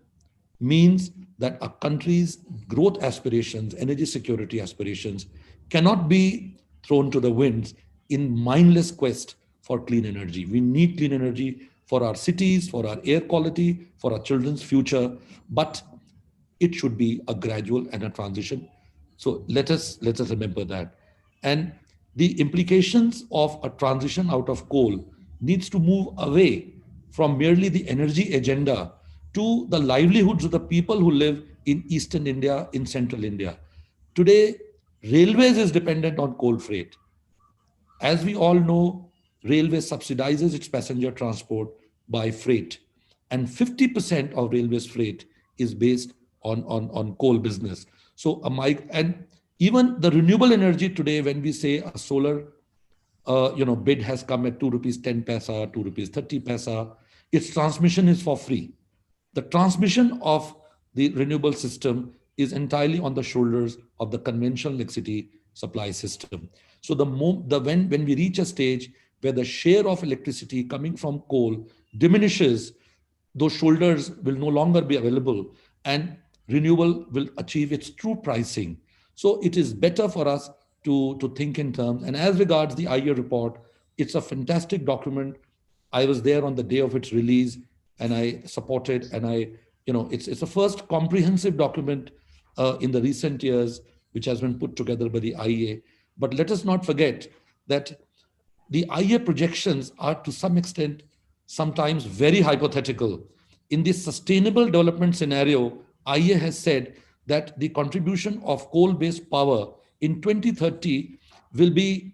means that a country's growth aspirations, energy security aspirations cannot be thrown to the winds in mindless quest for clean energy. We need clean energy for our cities, for our air quality, for our children's future, but it should be a gradual and a transition. So let us remember that. And the implications of a transition out of coal needs to move away from merely the energy agenda to the livelihoods of the people who live in Eastern India, in Central India. Today, railways is dependent on coal freight. As we all know, railway subsidizes its passenger transport by freight, and 50% of railways freight is based on coal business. So, and even the renewable energy today, when we say a solar bid has come at 2 rupees 10 paisa, 2 rupees 30 paisa, its transmission is for free. The transmission of the renewable system is entirely on the shoulders of the conventional electricity supply system. So when we reach a stage where the share of electricity coming from coal diminishes, those shoulders will no longer be available and renewable will achieve its true pricing. So it is better for us to think in terms. And as regards the IEA report, it's a fantastic document. I was there on the day of its release and I supported, and it's the first comprehensive document in the recent years which has been put together by the IEA. But let us not forget that the IEA projections are to some extent sometimes very hypothetical. In this sustainable development scenario, IEA has said that the contribution of coal-based power in 2030 will be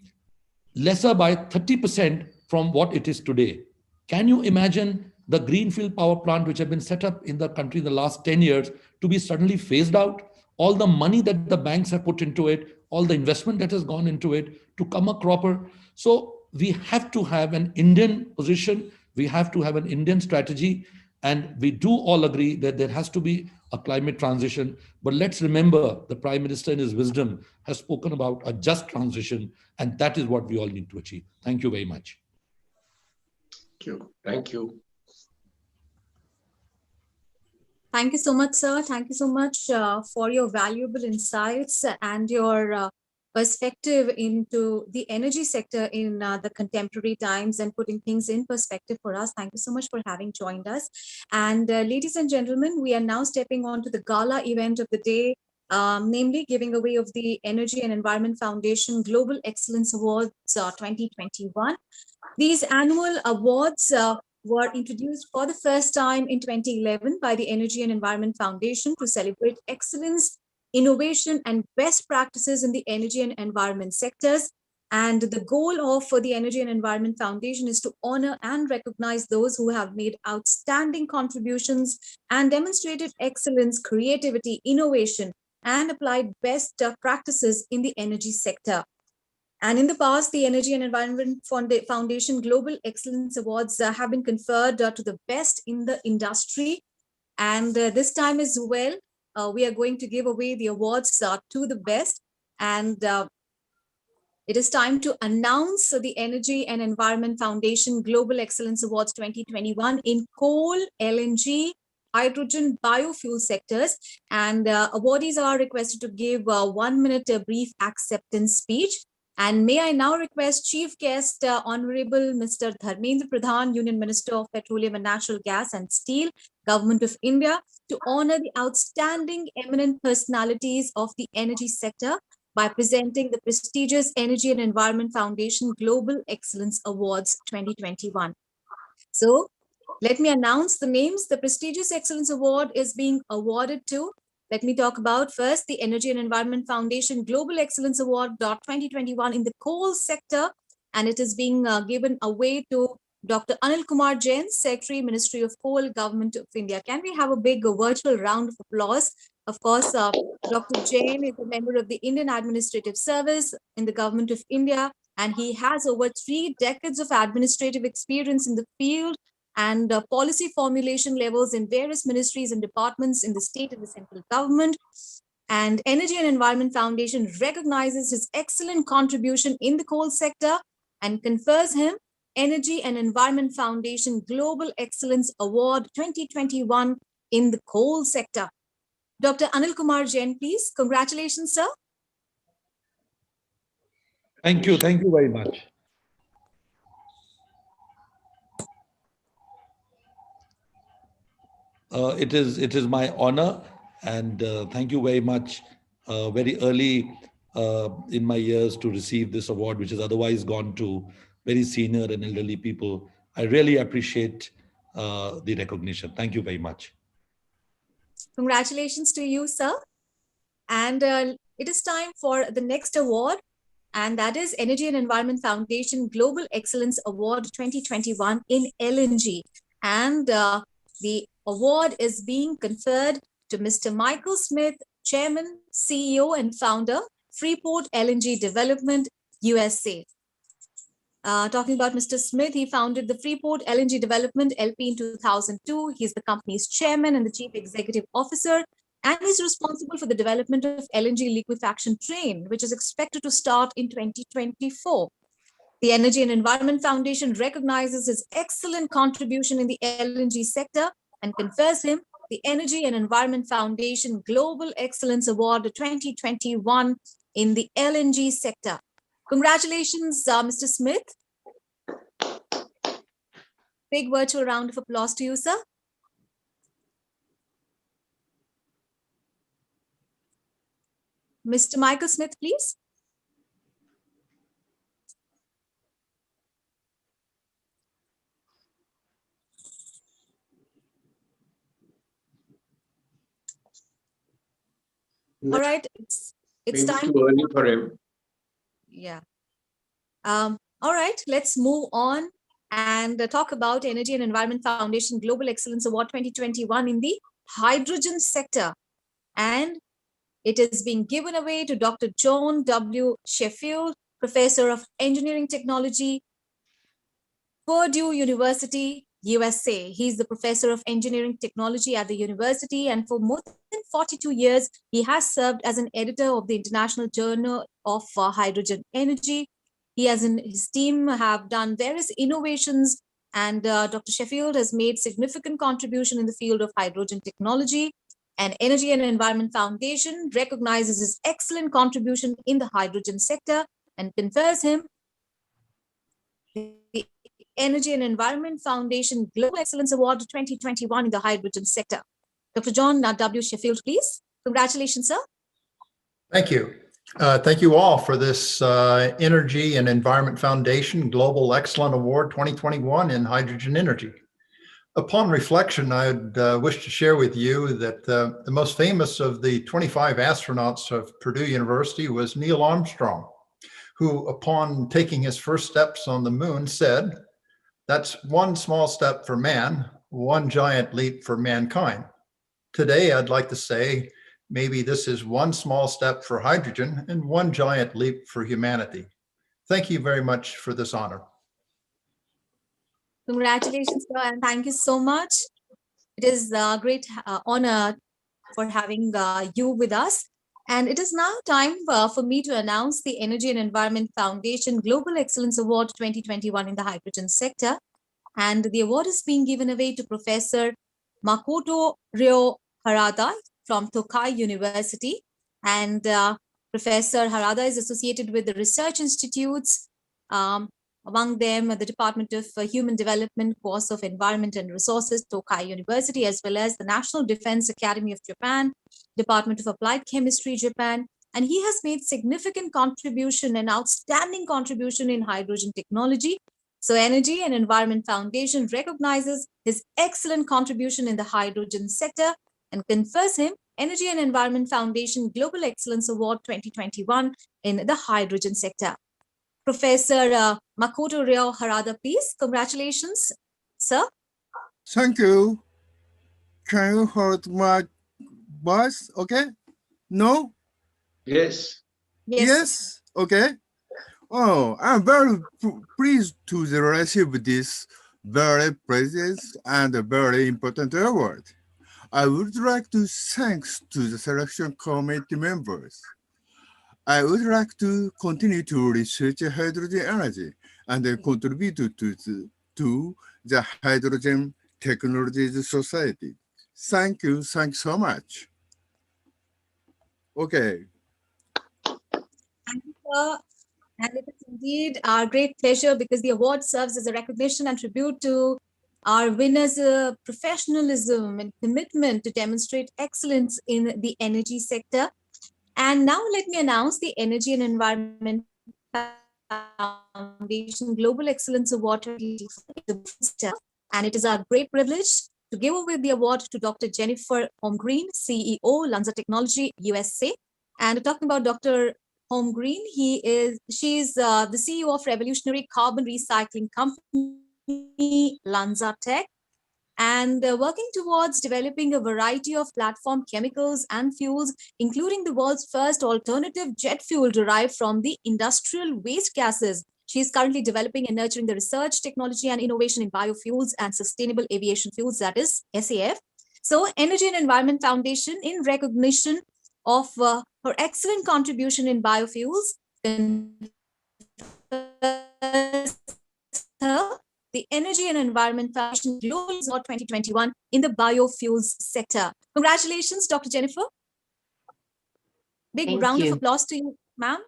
lesser by 30% from what it is today. Can you imagine the greenfield power plant which have been set up in the country in the last 10 years to be suddenly phased out? All the money that the banks have put into it, all the investment that has gone into it to come a cropper. So we have to have an Indian position. We have to have an Indian strategy. And we do all agree that there has to be a climate transition. But let's remember, the Prime Minister in his wisdom has spoken about a just transition. And that is what we all need to achieve. Thank you very much. Thank you. Thank you. Thank you so much, sir. Thank you so much for your valuable insights and your perspective into the energy sector in the contemporary times and putting things in perspective for us. Thank you so much for having joined us. And ladies and gentlemen, we are now stepping on to the gala event of the day, namely giving away of the Energy and Environment Foundation Global Excellence Awards 2021. These annual awards were introduced for the first time in 2011 by the Energy and Environment Foundation to celebrate excellence, innovation, and best practices in the energy and environment sectors. And the goal of the Energy and Environment Foundation is to honor and recognize those who have made outstanding contributions and demonstrated excellence, creativity, innovation, and applied best practices in the energy sector. And in the past, the Energy and Environment Foundation Global Excellence Awards have been conferred to the best in the industry. And this time as well, we are going to give away the awards to the best. And it is time to announce the Energy and Environment Foundation Global Excellence Awards 2021 in coal, LNG, hydrogen, biofuel sectors. And awardees are requested to give 1 minute brief acceptance speech. And may I now request Chief Guest, Honorable Mr. Dharmendra Pradhan, Union Minister of Petroleum and Natural Gas and Steel, Government of India, to honor the outstanding eminent personalities of the energy sector by presenting the prestigious Energy and Environment Foundation Global Excellence Awards 2021. So let me announce the names. The prestigious Excellence Award is being awarded to, let me talk about first the Energy and Environment Foundation Global Excellence Award 2021 in the coal sector, and it is being given away to Dr. Anil Kumar Jain, Secretary, Ministry of Coal, Government of India. Can we have a big virtual round of applause? Of course, Dr. Jain is a member of the Indian Administrative Service in the Government of India, and he has over 3 decades of administrative experience in the field and policy formulation levels in various ministries and departments in the state and the central government. And Energy and Environment Foundation recognizes his excellent contribution in the coal sector and confers him Energy and Environment Foundation Global Excellence Award 2021 in the coal sector. Dr. Anil Kumar Jain, please. Congratulations, sir. Thank you. Thank you very much. It is my honor, and thank you very much. Very early in my years to receive this award, which has otherwise gone to very senior and elderly people. I really appreciate the recognition. Thank you very much. Congratulations to you, sir. And it is time for the next award, and that is Energy and Environment Foundation Global Excellence Award 2021 in LNG. And the award is being conferred to Mr. Michael Smith, Chairman, CEO, and Founder, Freeport LNG Development, USA. Talking about Mr. Smith, he founded the Freeport LNG Development LP in 2002. He's the company's chairman and the chief executive officer, and is responsible for the development of LNG liquefaction train, which is expected to start in 2024. The Energy and Environment Foundation recognizes his excellent contribution in the LNG sector and confers him the Energy and Environment Foundation Global Excellence Award 2021 in the LNG sector. Congratulations, Mr. Smith. Big virtual round of applause to you, sir. Mr. Michael Smith, please. All right, it's Maybe time. too early for him. Yeah. All right, let's move on and talk about Energy and Environment Foundation Global Excellence Award 2021 in the hydrogen sector. And it is being given away to Dr. John W. Sheffield, Professor of Engineering Technology, Purdue University, USA. He's the Professor of Engineering Technology at the university, and for more than 42 years, he has served as an editor of the International Journal of Hydrogen Energy. He and his team have done various innovations, and Dr. Sheffield has made significant contribution in the field of hydrogen technology. And Energy and Environment Foundation recognizes his excellent contribution in the hydrogen sector and confers him the Energy and Environment Foundation Global Excellence Award 2021 in the hydrogen sector. Dr. John W. Sheffield, please. Congratulations, sir. Thank you. Thank you all for this Energy and Environment Foundation Global Excellence Award 2021 in hydrogen energy. Upon reflection, I'd wish to share with you that the most famous of the 25 astronauts of Purdue University was Neil Armstrong, who, upon taking his first steps on the moon, said, "That's one small step for man, one giant leap for mankind." Today, I'd like to say, maybe this is one small step for hydrogen and one giant leap for humanity. Thank you very much for this honor. Congratulations, sir, and thank you so much. It is a great honor for having you with us. And it is now time for me to announce the Energy and Environment Foundation Global Excellence Award 2021 in the hydrogen sector. And the award is being given away to Professor Makoto Ryo Harada from Tokai University. And Professor Harada is associated with the research institutes, among them the Department of Human Development, Course of Environment and Resources, Tokai University, as well as the National Defense Academy of Japan, Department of Applied Chemistry, Japan. And he has made significant contribution and outstanding contribution in hydrogen technology. So Energy and Environment Foundation recognizes his excellent contribution in the hydrogen sector and confers him Energy and Environment Foundation Global Excellence Award 2021 in the hydrogen sector. Professor Makoto Ryo Harada, please. Congratulations, sir. Thank you. Can you hold my voice? Okay? No? Yes. Yes? Okay. Oh, I'm very pleased to receive this very precious and very important award. I would like to thank to the selection committee members. I would like to continue to research hydrogen energy and contribute to the Hydrogen Technologies Society. Thank you so much. Okay. Thank you, sir. And it is indeed our great pleasure because the award serves as a recognition and tribute to our winners' professionalism and commitment to demonstrate excellence in the energy sector. And now let me announce the Energy and Environment Foundation Global Excellence Award 2024. And it is our great privilege to give away the award to Dr. Jennifer Holmgreen, CEO, Lanza Technology, USA. And talking about Dr. Holmgreen, she's the CEO of revolutionary carbon recycling company, Lanza Tech, and working towards developing a variety of platform chemicals and fuels, including the world's first alternative jet fuel derived from the industrial waste gases. She is currently developing and nurturing the research, technology, and innovation in biofuels and sustainable aviation fuels, that is SAF. So, Energy and Environment Foundation, in recognition of her excellent contribution in biofuels, her the Energy and Environment Foundation Global Award 2021 in the biofuels sector. Congratulations, Dr. Jennifer. Big Thank round you. of applause to you, ma'am.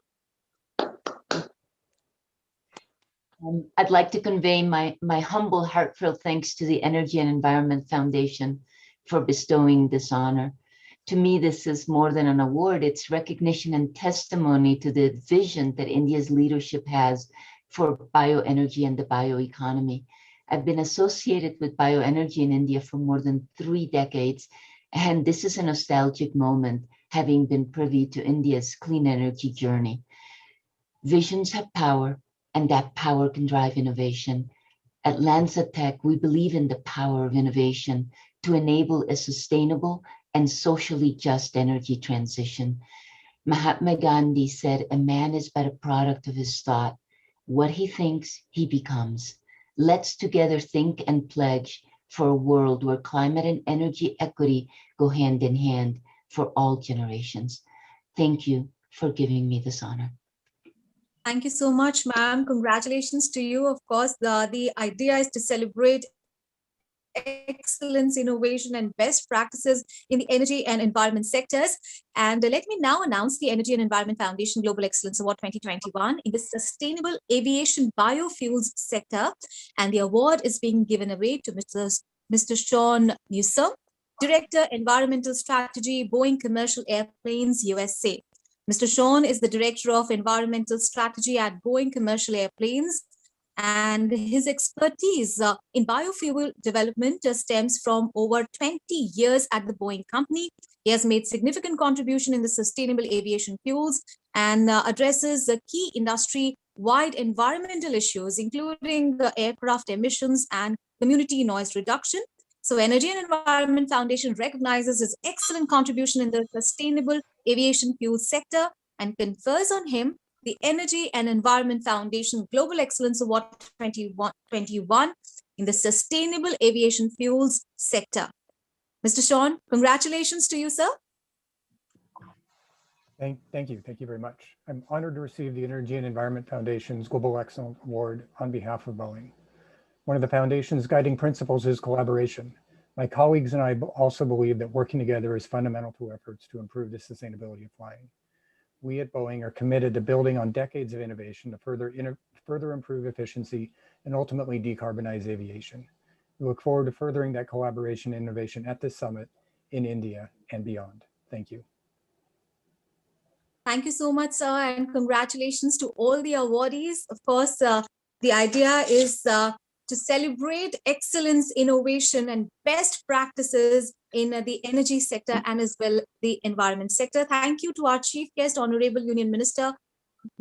I'd like to convey my humble, heartfelt thanks to the Energy and Environment Foundation for bestowing this honor. To me, this is more than an award. It's recognition and testimony to the vision that India's leadership has for bioenergy and the bioeconomy. I've been associated with bioenergy in India for more than 3 decades, and this is a nostalgic moment, having been privy to India's clean energy journey. Visions have power, and that power can drive innovation. At Lanza Tech, we believe in the power of innovation to enable a sustainable and socially just energy transition. Mahatma Gandhi said, "A man is but a product of his thought. What he thinks, he becomes." Let's together think and pledge for a world where climate and energy equity go hand in hand for all generations. Thank you for giving me this honor. Thank you so much, ma'am. Congratulations to you. Of course, the idea is to celebrate excellence, innovation, and best practices in the energy and environment sectors. And let me now announce the Energy and Environment Foundation Global Excellence Award 2021 in the Sustainable Aviation Biofuels sector. And the award is being given away to Mr. Sean Newsom, Director, Environmental Strategy, Boeing Commercial Airplanes, USA. Mr. Sean is the Director of Environmental Strategy at Boeing Commercial Airplanes, and his expertise in biofuel development stems from over 20 years at the Boeing company. He has made significant contribution in the sustainable aviation fuels and addresses the key industry-wide environmental issues, including the aircraft emissions and community noise reduction. So Energy and Environment Foundation recognizes his excellent contribution in the sustainable aviation fuel sector and confers on him the Energy and Environment Foundation Global Excellence Award 2021 in the Sustainable Aviation Fuels sector. Mr. Sean, congratulations to you, sir. Thank you very much. I'm honored to receive the Energy and Environment Foundation's Global Excellence Award on behalf of Boeing. One of the foundation's guiding principles is collaboration. My colleagues and I also believe that working together is fundamental to efforts to improve the sustainability of flying. We at Boeing are committed to building on decades of innovation to further improve efficiency and ultimately decarbonize aviation. We look forward to furthering that collaboration and innovation at this summit in India and beyond. Thank you. Thank you so much, sir, and congratulations to all the awardees. Of course, the idea is to celebrate excellence, innovation, and best practices in the energy sector and as well the environment sector. Thank you to our chief guest, Honorable Union Minister,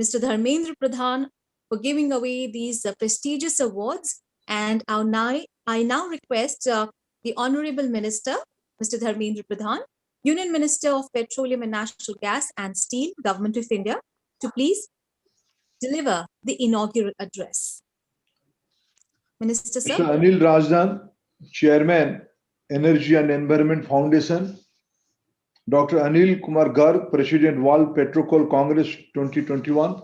Mr. Dharmendra Pradhan, for giving away these prestigious awards. And I now request the Honorable Minister, Mr. Dharmendra Pradhan, Union Minister of Petroleum and Natural Gas and Steel, Government of India, to please deliver the inaugural address. Minister, sir. Mr. Anil Rajdan, Chairman, Energy and Environment Foundation. Dr. Anil Kumar Garg, President, World PetroCoal Congress 2021.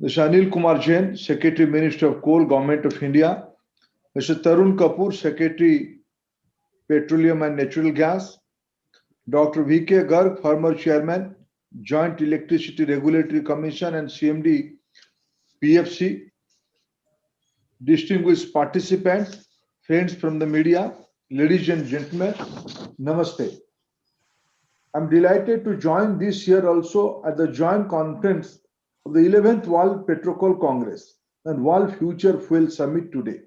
Mr. Anil Kumar Jain, Secretary, Minister of Coal, Government of India. Mr. Tarun Kapoor, Secretary, Petroleum and Natural Gas. Dr. V.K. Garg, former Chairman, Joint Electricity Regulatory Commission and CMD, PFC. Distinguished participants, friends from the media, ladies and gentlemen, Namaste. I'm delighted to join this year also at the joint conference of the 11th World PetroCoal Congress and World Future Fuel Summit today.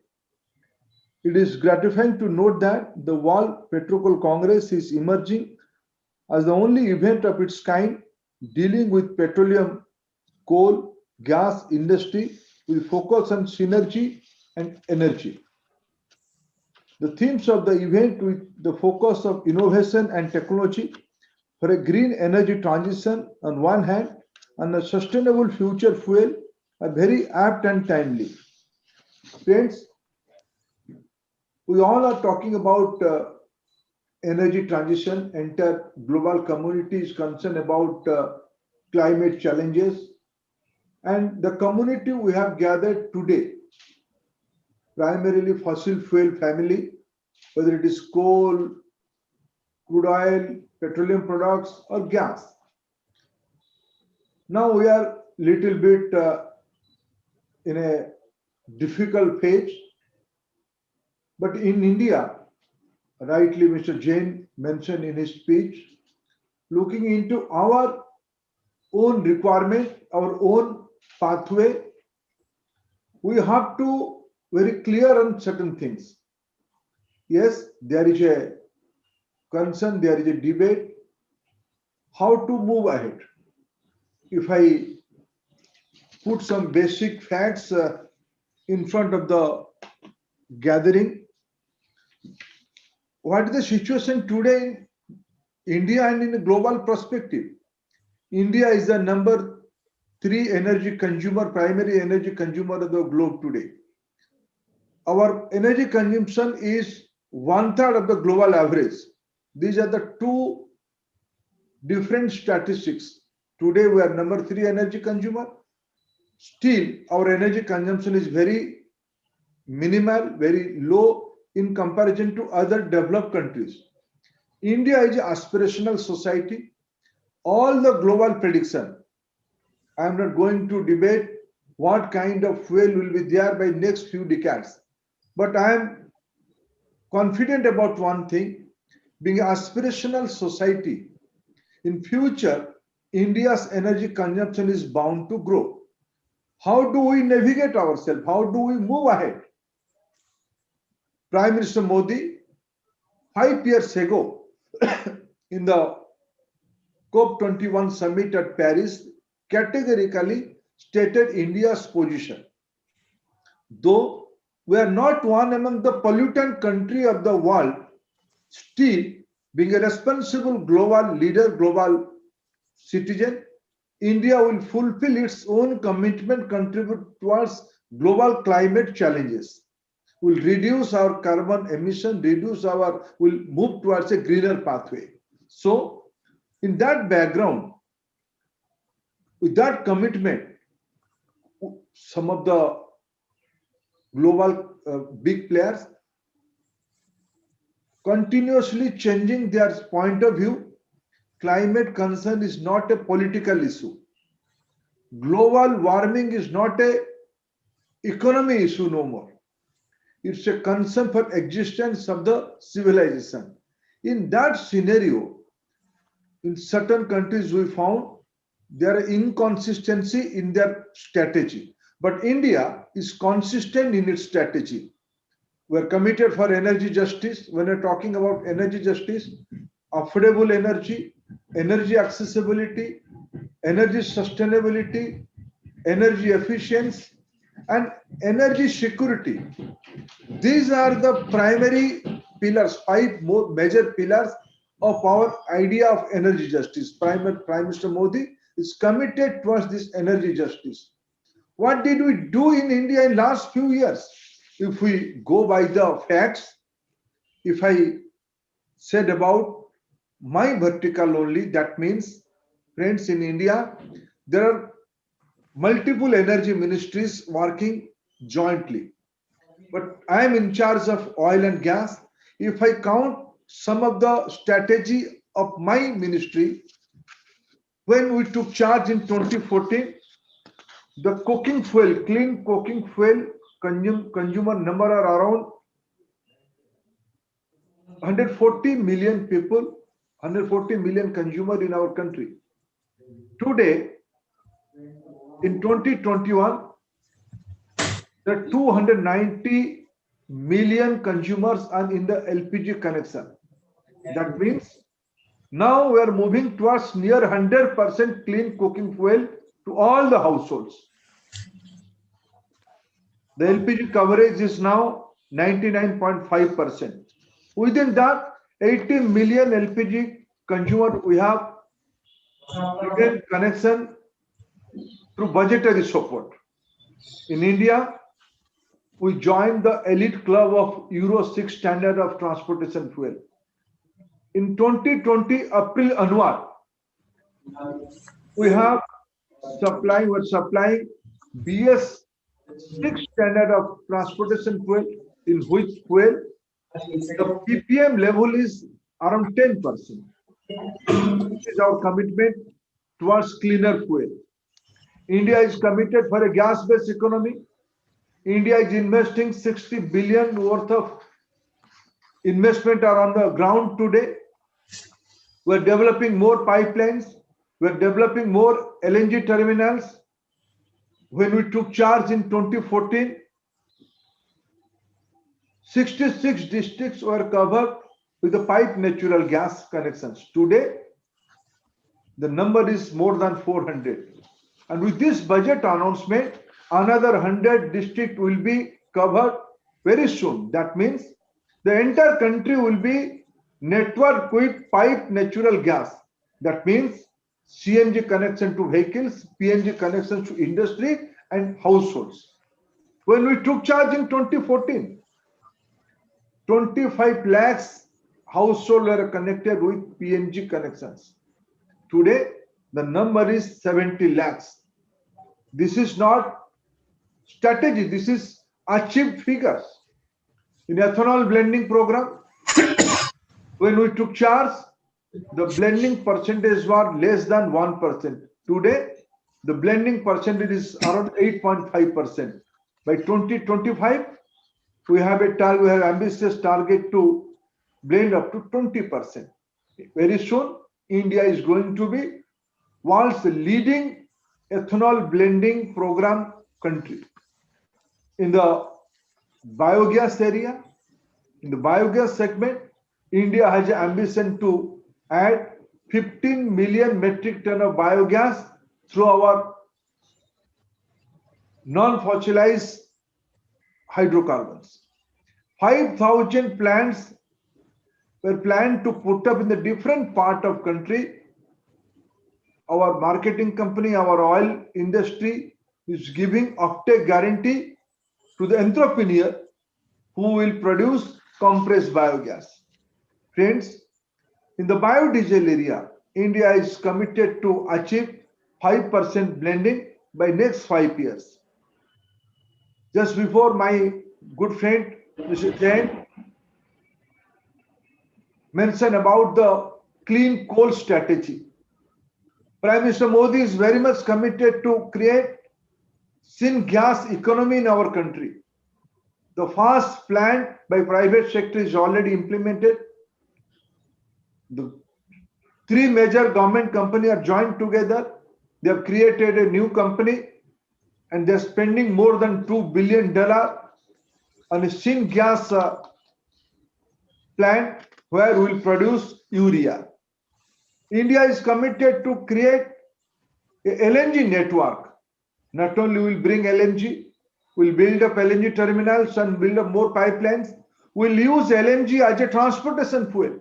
It is gratifying to note that the World PetroCoal Congress is emerging as the only event of its kind dealing with petroleum, coal, gas industry with focus on synergy and energy. The themes of the event with the focus of innovation and technology for a green energy transition on one hand and a sustainable future fuel are very apt and timely. Friends, we all are talking about energy transition. Entire global community is concerned about climate challenges, and the community we have gathered today, primarily fossil fuel family, whether it is coal, crude oil, petroleum products, or gas. Now we are little bit in a difficult phase, but in India, rightly Mr. Jain mentioned in his speech, looking into our own requirement, our own pathway, we have to very clear on certain things. Yes, there is a concern, there is a debate, how to move ahead. If I put some basic facts in front of the gathering, what is the situation today in India and in a global perspective? India is the number 3 energy consumer, primary energy consumer of the globe today. Our energy consumption is 1/3 of the global average. These are the two different statistics. Today we are number 3 energy consumer. Still, our energy consumption is very minimal, very low in comparison to other developed countries. India is an aspirational society. All the global prediction, I am not going to debate what kind of fuel will be there by next few decades. But I am confident about one thing, being an aspirational society, in future, India's energy consumption is bound to grow. How do we navigate ourselves? How do we move ahead? Prime Minister Modi, 5 years ago, in the COP21 summit at Paris, categorically stated India's position. Though we are not one among the pollutant country of the world, still being a responsible global leader, global citizen, India will fulfill its own commitment, contribute towards global climate challenges. Will reduce our carbon emission, will move towards a greener pathway. So, in that background, with that commitment, some of the global big players continuously changing their point of view. Climate concern is not a political issue. Global warming is not a economy issue no more. It's a concern for existence of the civilization. In that scenario, in certain countries we found there are inconsistency in their strategy. But India is consistent in its strategy. We're committed for energy justice. When we're talking about energy justice, affordable energy, energy accessibility, energy sustainability, energy efficiency, and energy security. These are the primary pillars, 5 major pillars of our idea of energy justice. Prime Minister Modi is committed towards this energy justice. What did we do in India in last few years? If we go by the facts, if I said about my vertical only, that means, friends, in India, there are multiple energy ministries working jointly. But I am in charge of oil and gas. If I count some of the strategy of my ministry, when we took charge in 2014, the cooking fuel, clean cooking fuel consumer number are around 140 million people, 140 million consumer in our country. Today, in 2021, there are 290 million consumers are in the LPG connection. That means now we are moving towards near 100% clean cooking fuel to all the households. The LPG coverage is now 99.5%. Within that, 80 million LPG consumer we have given connection through budgetary support. In India, we joined the elite club of Euro 6 standard of transportation fuel. In 2020, April onward, we're supplying BS 6 standard of transportation fuel, in which fuel the ppm level is around 10%. This is our commitment towards cleaner fuel. India is committed for a gas-based economy. India is investing 60 billion worth of investment are on the ground today. We're developing more pipelines. We're developing more LNG terminals. When we took charge in 2014, 66 districts were covered with the pipe natural gas connections. Today, the number is more than 400. And with this budget announcement, another 100 districts will be covered very soon. That means the entire country will be networked with pipe natural gas. That means CNG connection to vehicles, PNG connection to industry and households. When we took charge in 2014, 25 lakhs households were connected with PNG connections. Today, the number is 70 lakhs. This is not strategy, this is achieved figures. In ethanol blending program, when we took charge, the blending percentage was less than 1%. Today, the blending percentage is around 8.5%. By 2025, we have ambitious target to blend up to 20%. Very soon, India is going to be world's leading ethanol blending program country. In the biogas area, in the biogas segment, India has an ambition to add 15 million metric ton of biogas through our non-fossilized hydrocarbons. 5,000 plants were planned to put up in the different part of country. Our marketing company, our oil industry is giving offtake guarantee to the entrepreneur who will produce compressed biogas. Friends, in the biodiesel area, India is committed to achieve 5% blending by next 5 years. Just before, my good friend, Mr. Jain, mentioned about the clean coal strategy. Prime Minister Modi is very much committed to create syngas economy in our country. The first plant by private sector is already implemented. The 3 major government companies are joined together. They have created a new company and they're spending more than $2 billion on a syngas plant where we'll produce urea. India is committed to create a LNG network. Not only will bring LNG, we'll build up LNG terminals and build up more pipelines. We'll use LNG as a transportation fuel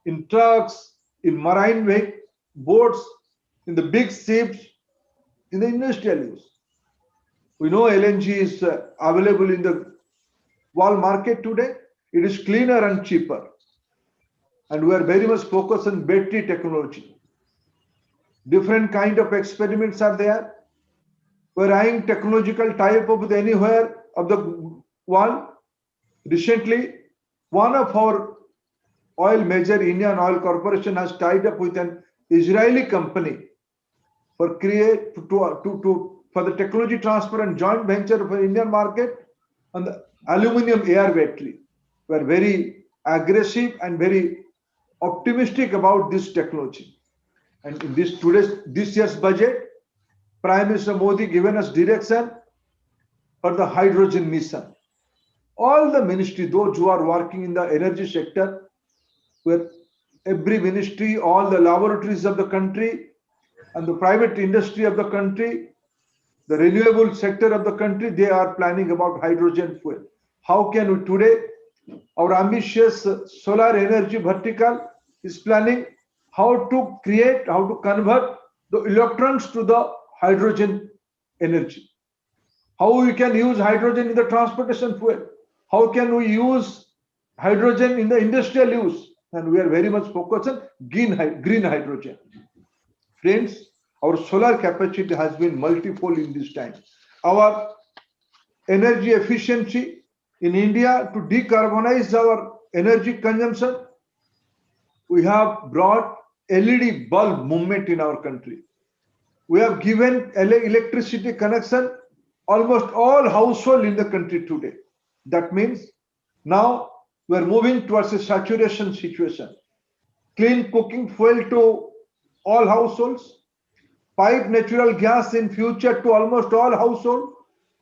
in trucks, in marine boats, in the big ships, in the industrial use. We know LNG is available in the world market today. It is cleaner and cheaper. And we are very much focused on battery technology. Different kind of experiments are there. We're eyeing technological tie-up with anywhere of the world. Recently, one of our major Indian Oil Corporation has tied up with an Israeli company for the technology transfer and joint venture for Indian market on the aluminum air battery. We're very aggressive and very optimistic about this technology. And in this year's budget, Prime Minister Modi given us direction for the hydrogen mission. All the ministry, those who are working in the energy sector, where every ministry, all the laboratories of the country, and the private industry of the country, the renewable sector of the country, they are planning about hydrogen fuel. How can we today, our ambitious solar energy vertical is planning how to create, how to convert the electrons to the hydrogen energy. How we can use hydrogen in the transportation fuel. How can we use hydrogen in the industrial use? And we are very much focused on green hydrogen. Friends, our solar capacity has been multifold in this time. Our energy efficiency in India to decarbonize our energy consumption, we have brought LED bulb movement in our country. We have given electricity connection almost all households in the country today. That means now we are moving towards a saturation situation. Clean cooking fuel to all households, pipe natural gas in future to almost all households,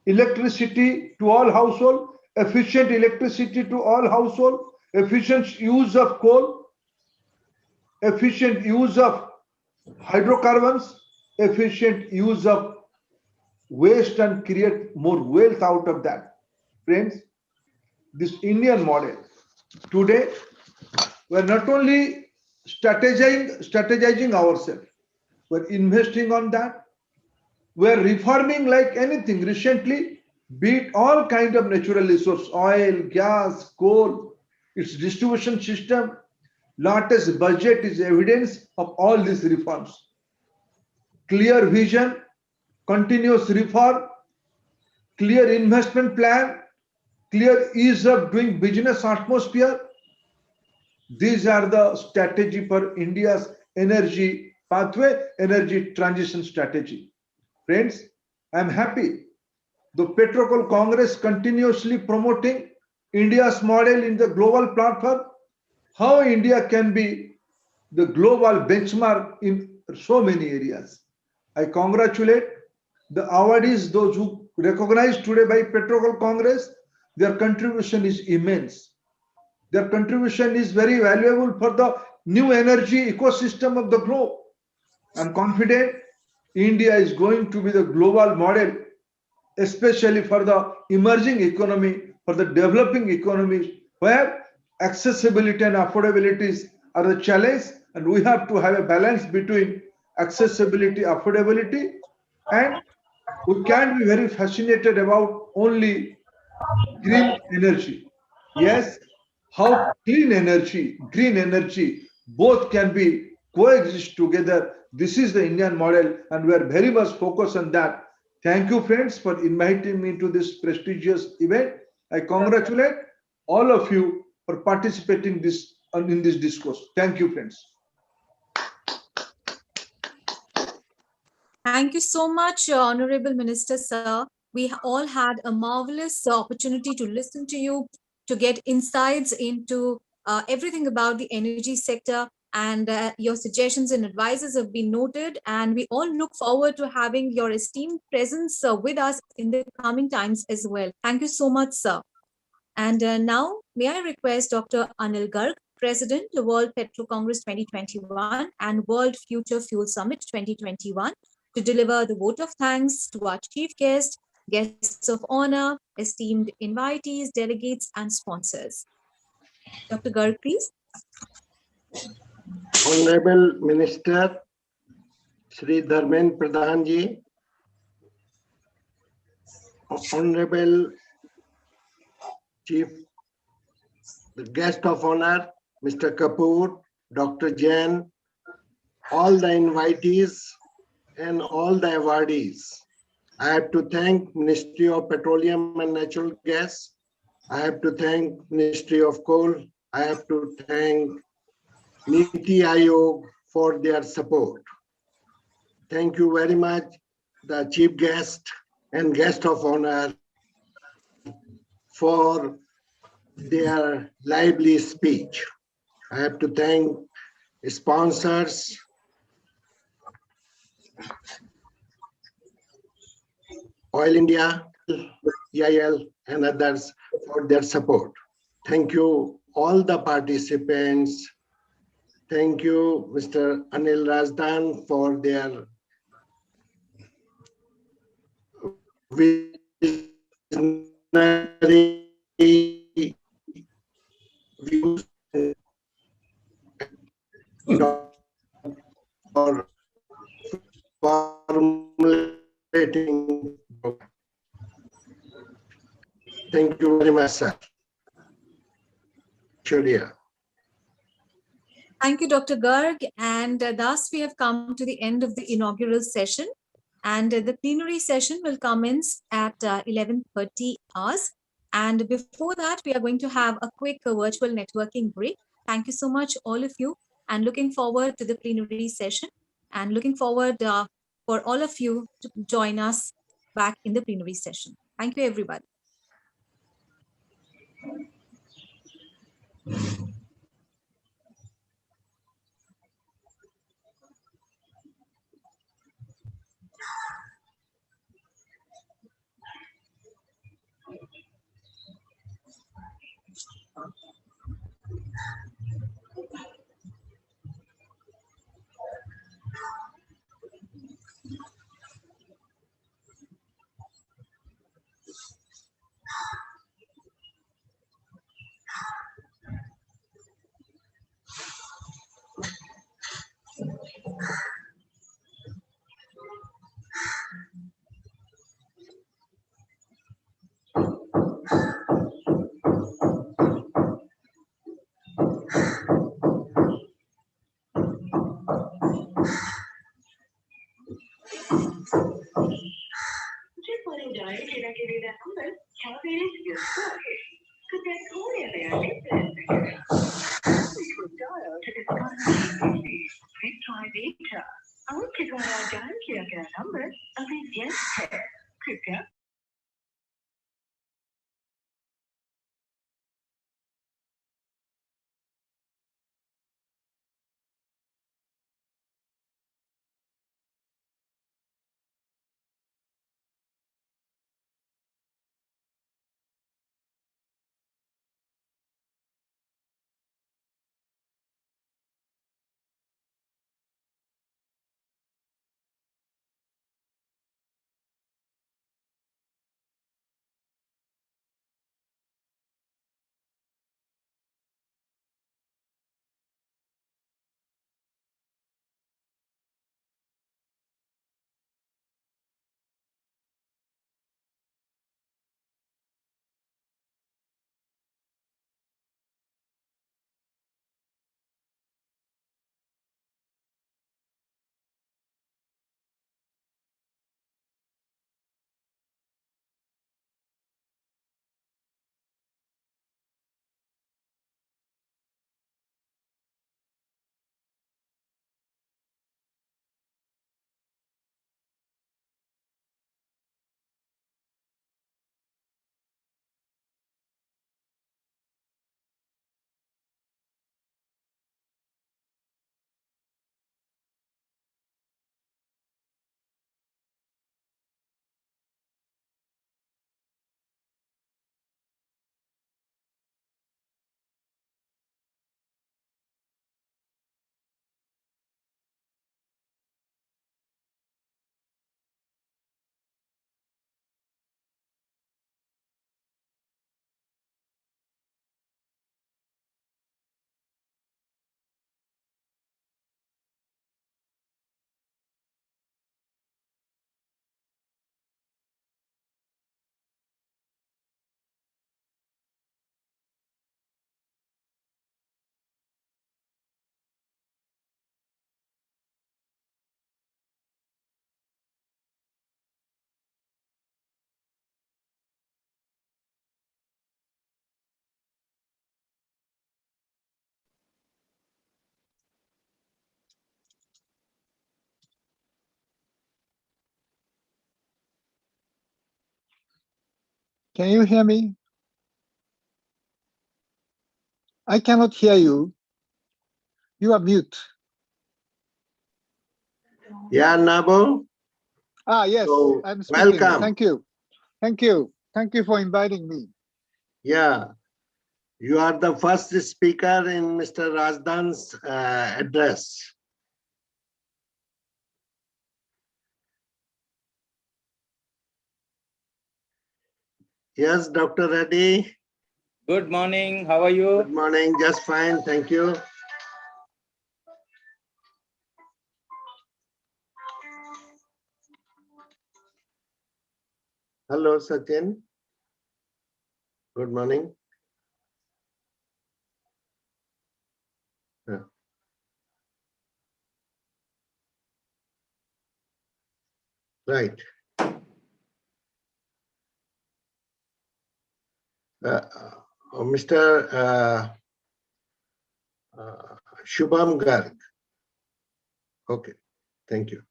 electricity to all households, efficient electricity to all households, efficient use of coal, efficient use of hydrocarbons, efficient use of waste and create more wealth out of that. Friends, this Indian model, today we are not only strategizing ourselves, we're investing on that. We're reforming like anything. Recently, beat all kind of natural resources, oil, gas, coal, its distribution system, latest budget is evidence of all these reforms. Clear vision, continuous reform, clear investment plan, clear ease of doing business atmosphere. These are the strategy for India's energy pathway, energy transition strategy. Friends, I am happy the PetroCoal Congress continuously promoting India's model in the global platform, how India can be the global benchmark in so many areas. I congratulate the awardees, those who recognized today by PetroCoal Congress. Their contribution is immense. Their contribution is very valuable for the new energy ecosystem of the globe. I'm confident India is going to be the global model, especially for the emerging economy, for the developing economies, where accessibility and affordability are the challenge, and we have to have a balance between accessibility, affordability, and we can't be very fascinated about only green energy. Yes, how clean energy, green energy, both can be coexist together. This is the Indian model, and we are very much focused on that. Thank you, friends, for inviting me to this prestigious event. I congratulate all of you for participating in this discourse. Thank you, friends. Thank you so much, Honorable Minister, sir. We all had a marvelous opportunity to listen to you, to get insights into everything about the energy sector, and your suggestions and advices have been noted. And we all look forward to having your esteemed presence with us in the coming times as well. Thank you so much, sir. And now, may I request Dr. Anil Garg, President, the World Petro Congress 2021 and World Future Fuel Summit 2021, to deliver the vote of thanks to our chief guest, guests of honor, esteemed invitees, delegates, and sponsors. Dr. Garg, please. Honorable Minister Shri Dharmendra Pradhan Ji, Honorable Chief, the guest of honor, Mr. Kapoor, Dr. Jain, all the invitees and all the awardees. I have to thank Ministry of Petroleum and Natural Gas. I have to thank Ministry of Coal. I have to thank Niti Aayog for their support. Thank you very much, the chief guest and guest of honor, for their lively speech. I have to thank sponsors, Oil India, EIL, and others for their support. Thank you, all the participants. Thank you, Mr. Anil Razdan, for their visionary views for formulating. Thank you very much, sir. Shuriya. Thank you, Dr. Garg. And thus we have come to the end of the inaugural session. And the plenary session will commence at 11:30 hours. And before that, we are going to have a quick virtual networking break. Thank you so much, all of you, and looking forward to the plenary session and looking forward for all of you to join us back in the plenary session. Thank you, everybody. Kira kira number, calculated your score. Could that call area which will dial to discuss please try later. आपके द्वारा dial किया गया number अभी व्यस्त है कृपया Can you hear me? I cannot hear you. You are mute. Yeah, Nabo. Ah, yes, So, I'm speaking. welcome. Thank you. Thank you. Thank you for inviting me. Yeah, you are the first speaker in Mr. Razdan's address. Yes, Dr. Reddy. Good morning. How are you? Good morning. Just fine. Thank you. Hello, Sachin. Good morning. Yeah. Right. Mr. Shubham Garg. Okay. Thank you.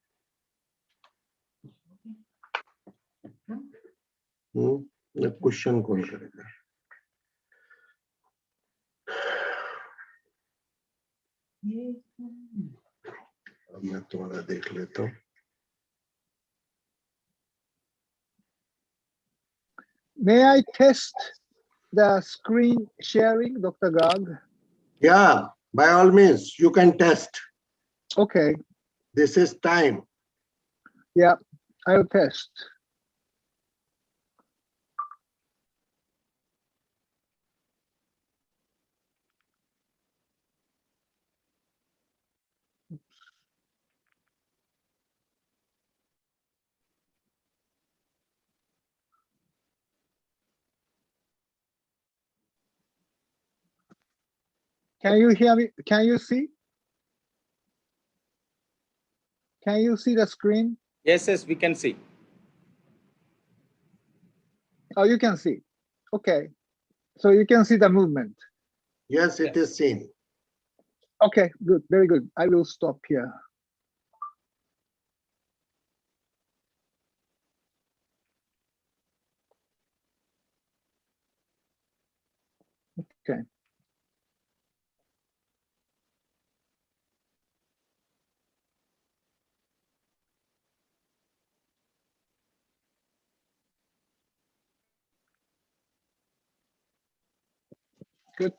Question कौन करेगा? अब मैं तुम्हारा देख लेता हूँ. May I test the screen sharing, Dr. Garg? Yeah, by all means, you can test. Okay. This is time. Yeah, I'll test. Can you hear me? Can you see? Can you see the screen? Yes, yes, we can see. Oh, you can see. Okay. So you can see the movement. Yes, it is seen. Okay, good. Very good. I will stop here. Okay. Good.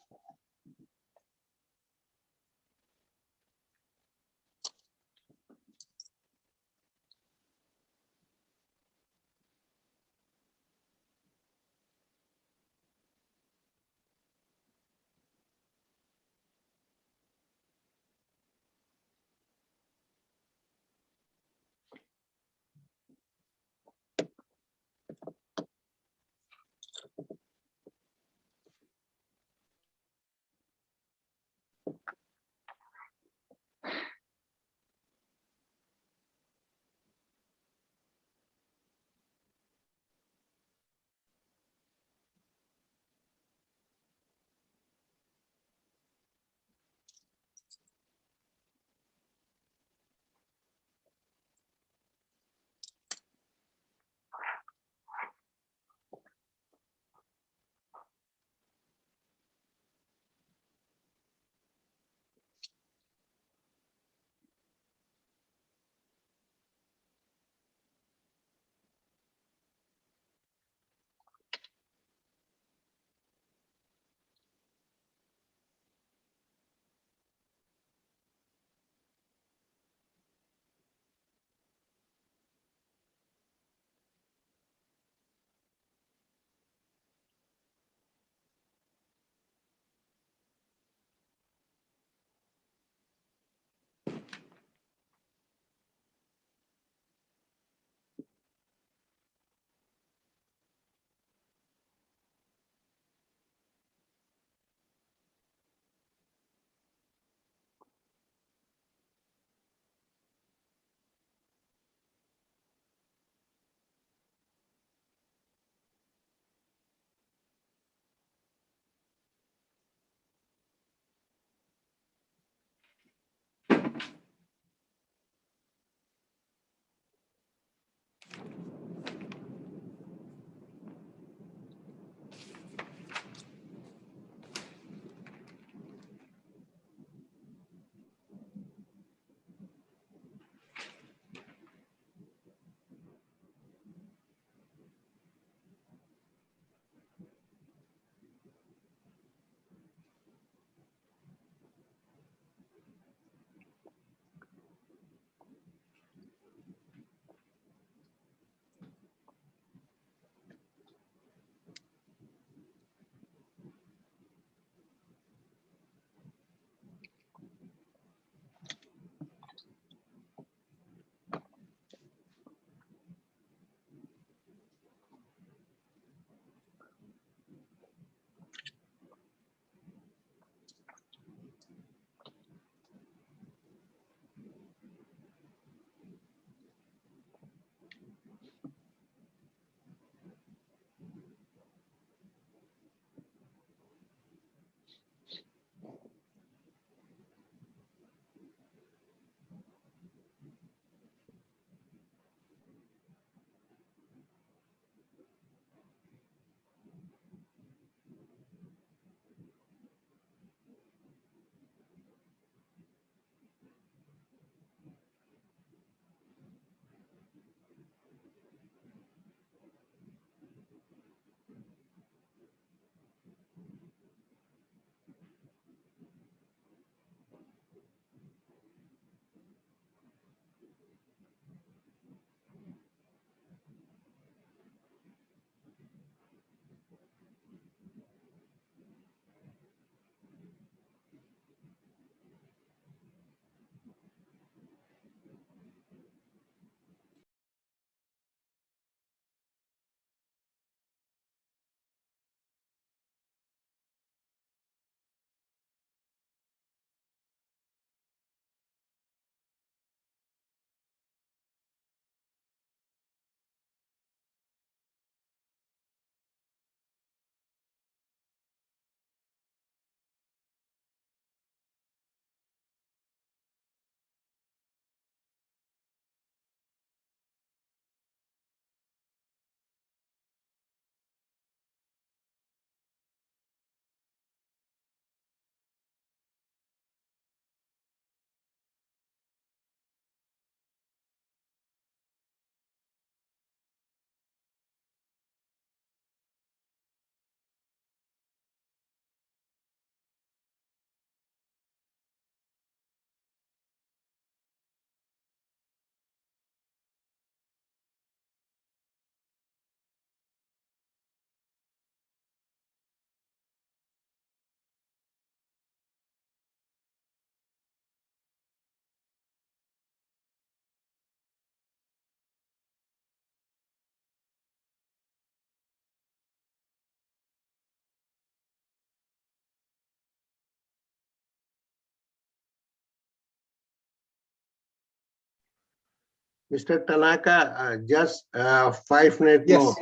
Mr. Tanaka, just 5 minutes Yes. more.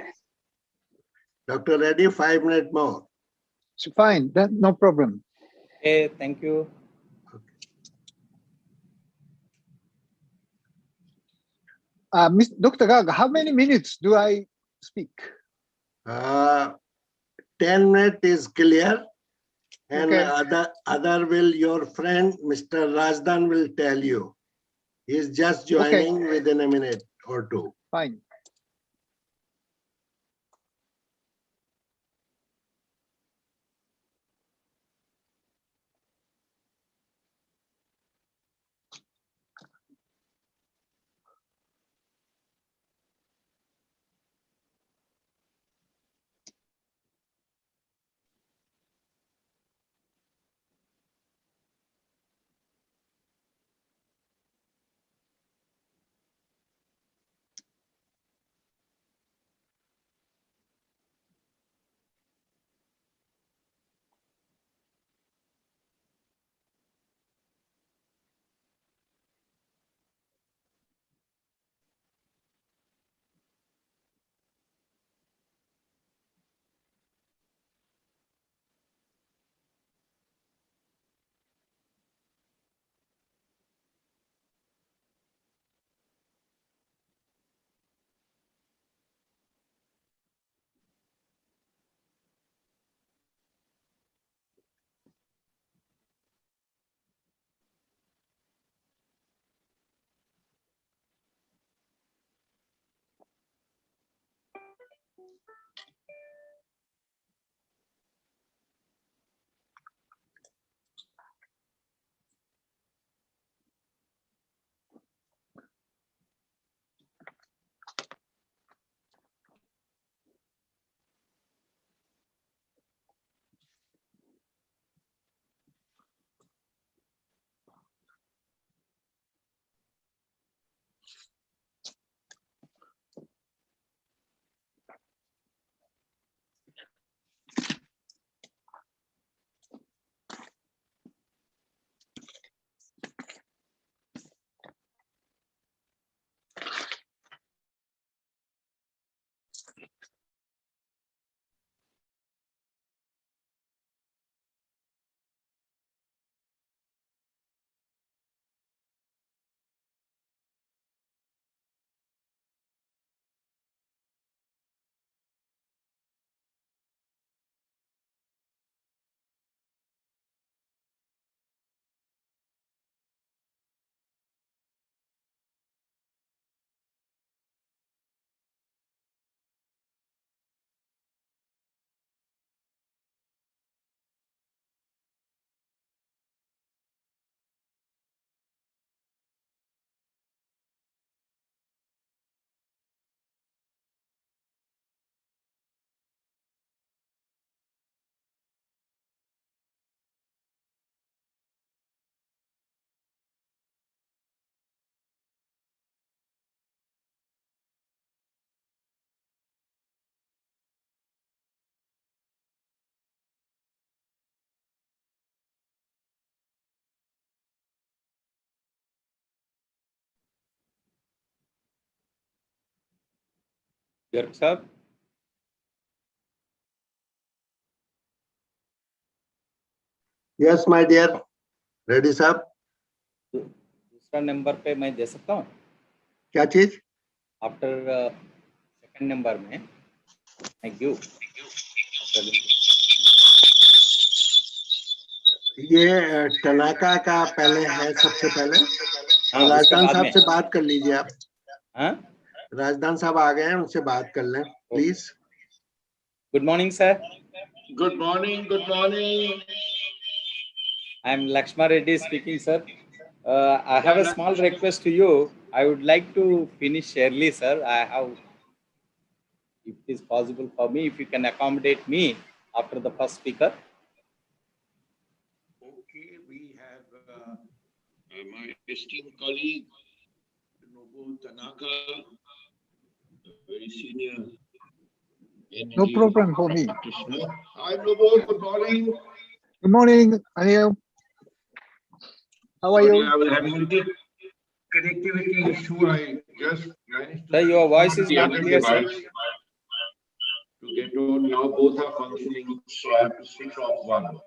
Dr. Reddy, 5 minutes more. It's fine. That no problem. Okay, thank you. Dr. Garg, how many minutes do I speak? 10 minutes is clear. And Okay. other will, your friend, Mr. Rajdan will tell you. He's just Okay. joining within a minute or two. Fine. Garg sir. Yes, my dear. Ready, sir? दूसरा number पे मैं दे सकता हूँ क्या चीज? After second number में I give ये टनाका का पहले है सबसे पहले। हाँ, राजदान उसके बाद साहब में। से बात कर लीजिए आप। हाँ? राजदान साहब आ गए हैं, उनसे बात कर लें please. Good morning sir. Good morning, good morning. I am Lakshma Reddy speaking, sir. I have a small request to you. I would like to finish early, sir. I have, if it is possible for me, if you can accommodate me after the first speaker. Okay, we have my esteemed colleague, Nobu Tanaka, a very senior No energy problem for me. practitioner. Hi, Nobu, good morning. Good morning, Anil. How are Sorry, you? I was having a little connectivity issue. I just managed Sir, your voice is the not other clear, sir. device to get on. Now both are functioning, so I have to switch off one.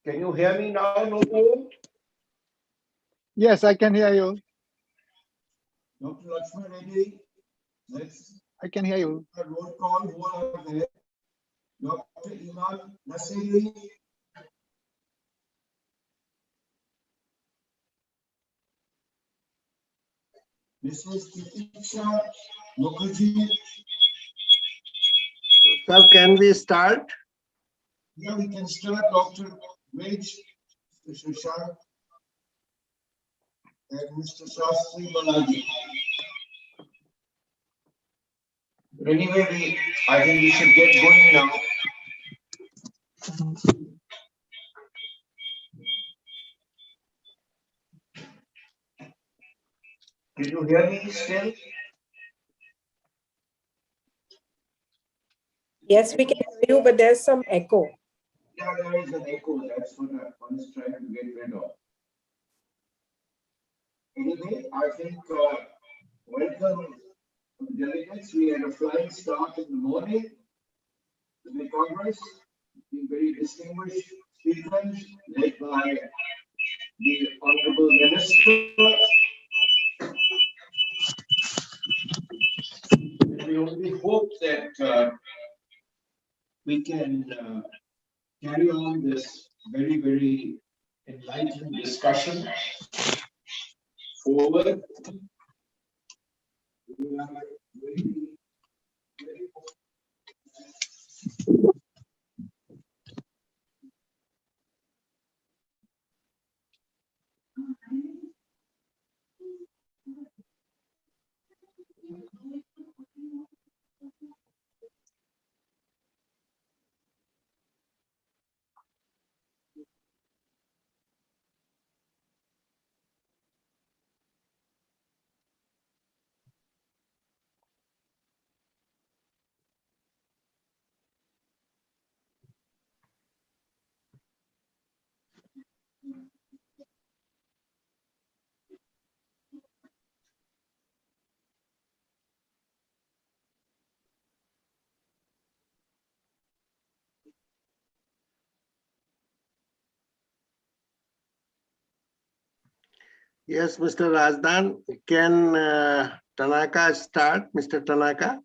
Can you hear me now, Nobu? Yes, I can hear you. Dr. Lakshman Reddy, let's I can hear you. a roll call. Who are there? Dr. Iman Nasiri, Mrs. Titisha Mukherjee. Sir, can we start? Yeah, we can start. Dr. Raj, Mr. Shashank, and Mr. Shastri Balaji. But anyway, I think we should get going now. Did you hear me still? Yes, we can hear you, but there's some echo. Yeah, there is an echo. That's what I was trying to get rid of. Anyway, I think welcome delegates. We had a flying start in the morning to the Congress, being very distinguished speakers led by the Honorable Minister. We only hope that we can carry on this very, very enlightening discussion forward. We are very, very Yes, Mr. Razdan. Can Tanaka start? Mr. Tanaka?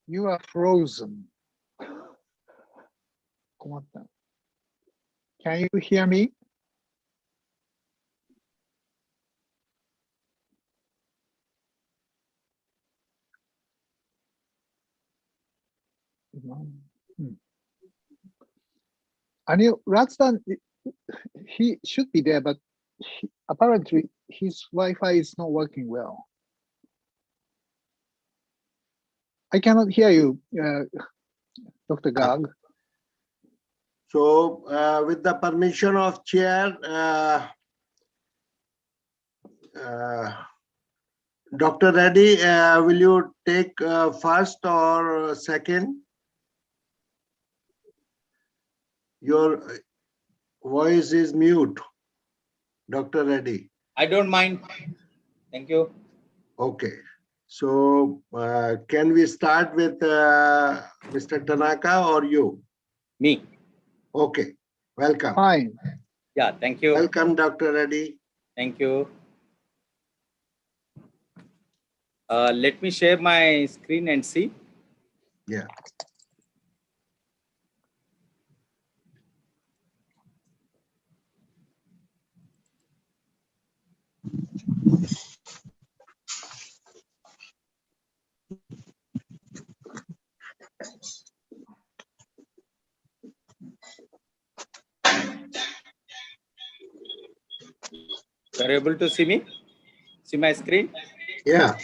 You are frozen. Can you hear me? Anil Ratsdan, he should be there, but apparently his Wi-Fi is not working well. I cannot hear you, Dr. Garg. So with the permission of chair, Dr. Reddy, will you take first or second? Your voice is mute, Dr. Reddy. I don't mind. Thank you. Okay. So can we start with Mr. Tanaka or you? Me. Okay. Welcome. Fine. Yeah, thank you. Welcome, Dr. Reddy. Thank you. Let me share my screen and see. Yeah. You are able to see me? See my screen? Yeah.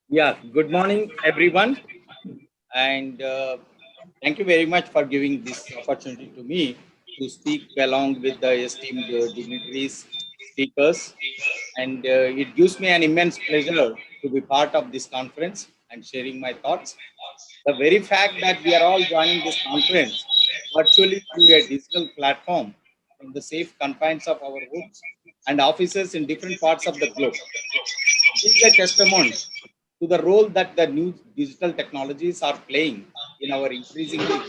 Yeah. Good morning, everyone. And thank you very much for giving this opportunity to me to speak along with the esteemed dignitaries, speakers. And it gives me an immense pleasure to be part of this conference and sharing my thoughts. The very fact that we are all joining this conference virtually through a digital platform from the safe confines of our homes and offices in different parts of the globe is a testament to the role that the new digital technologies are playing in our increasingly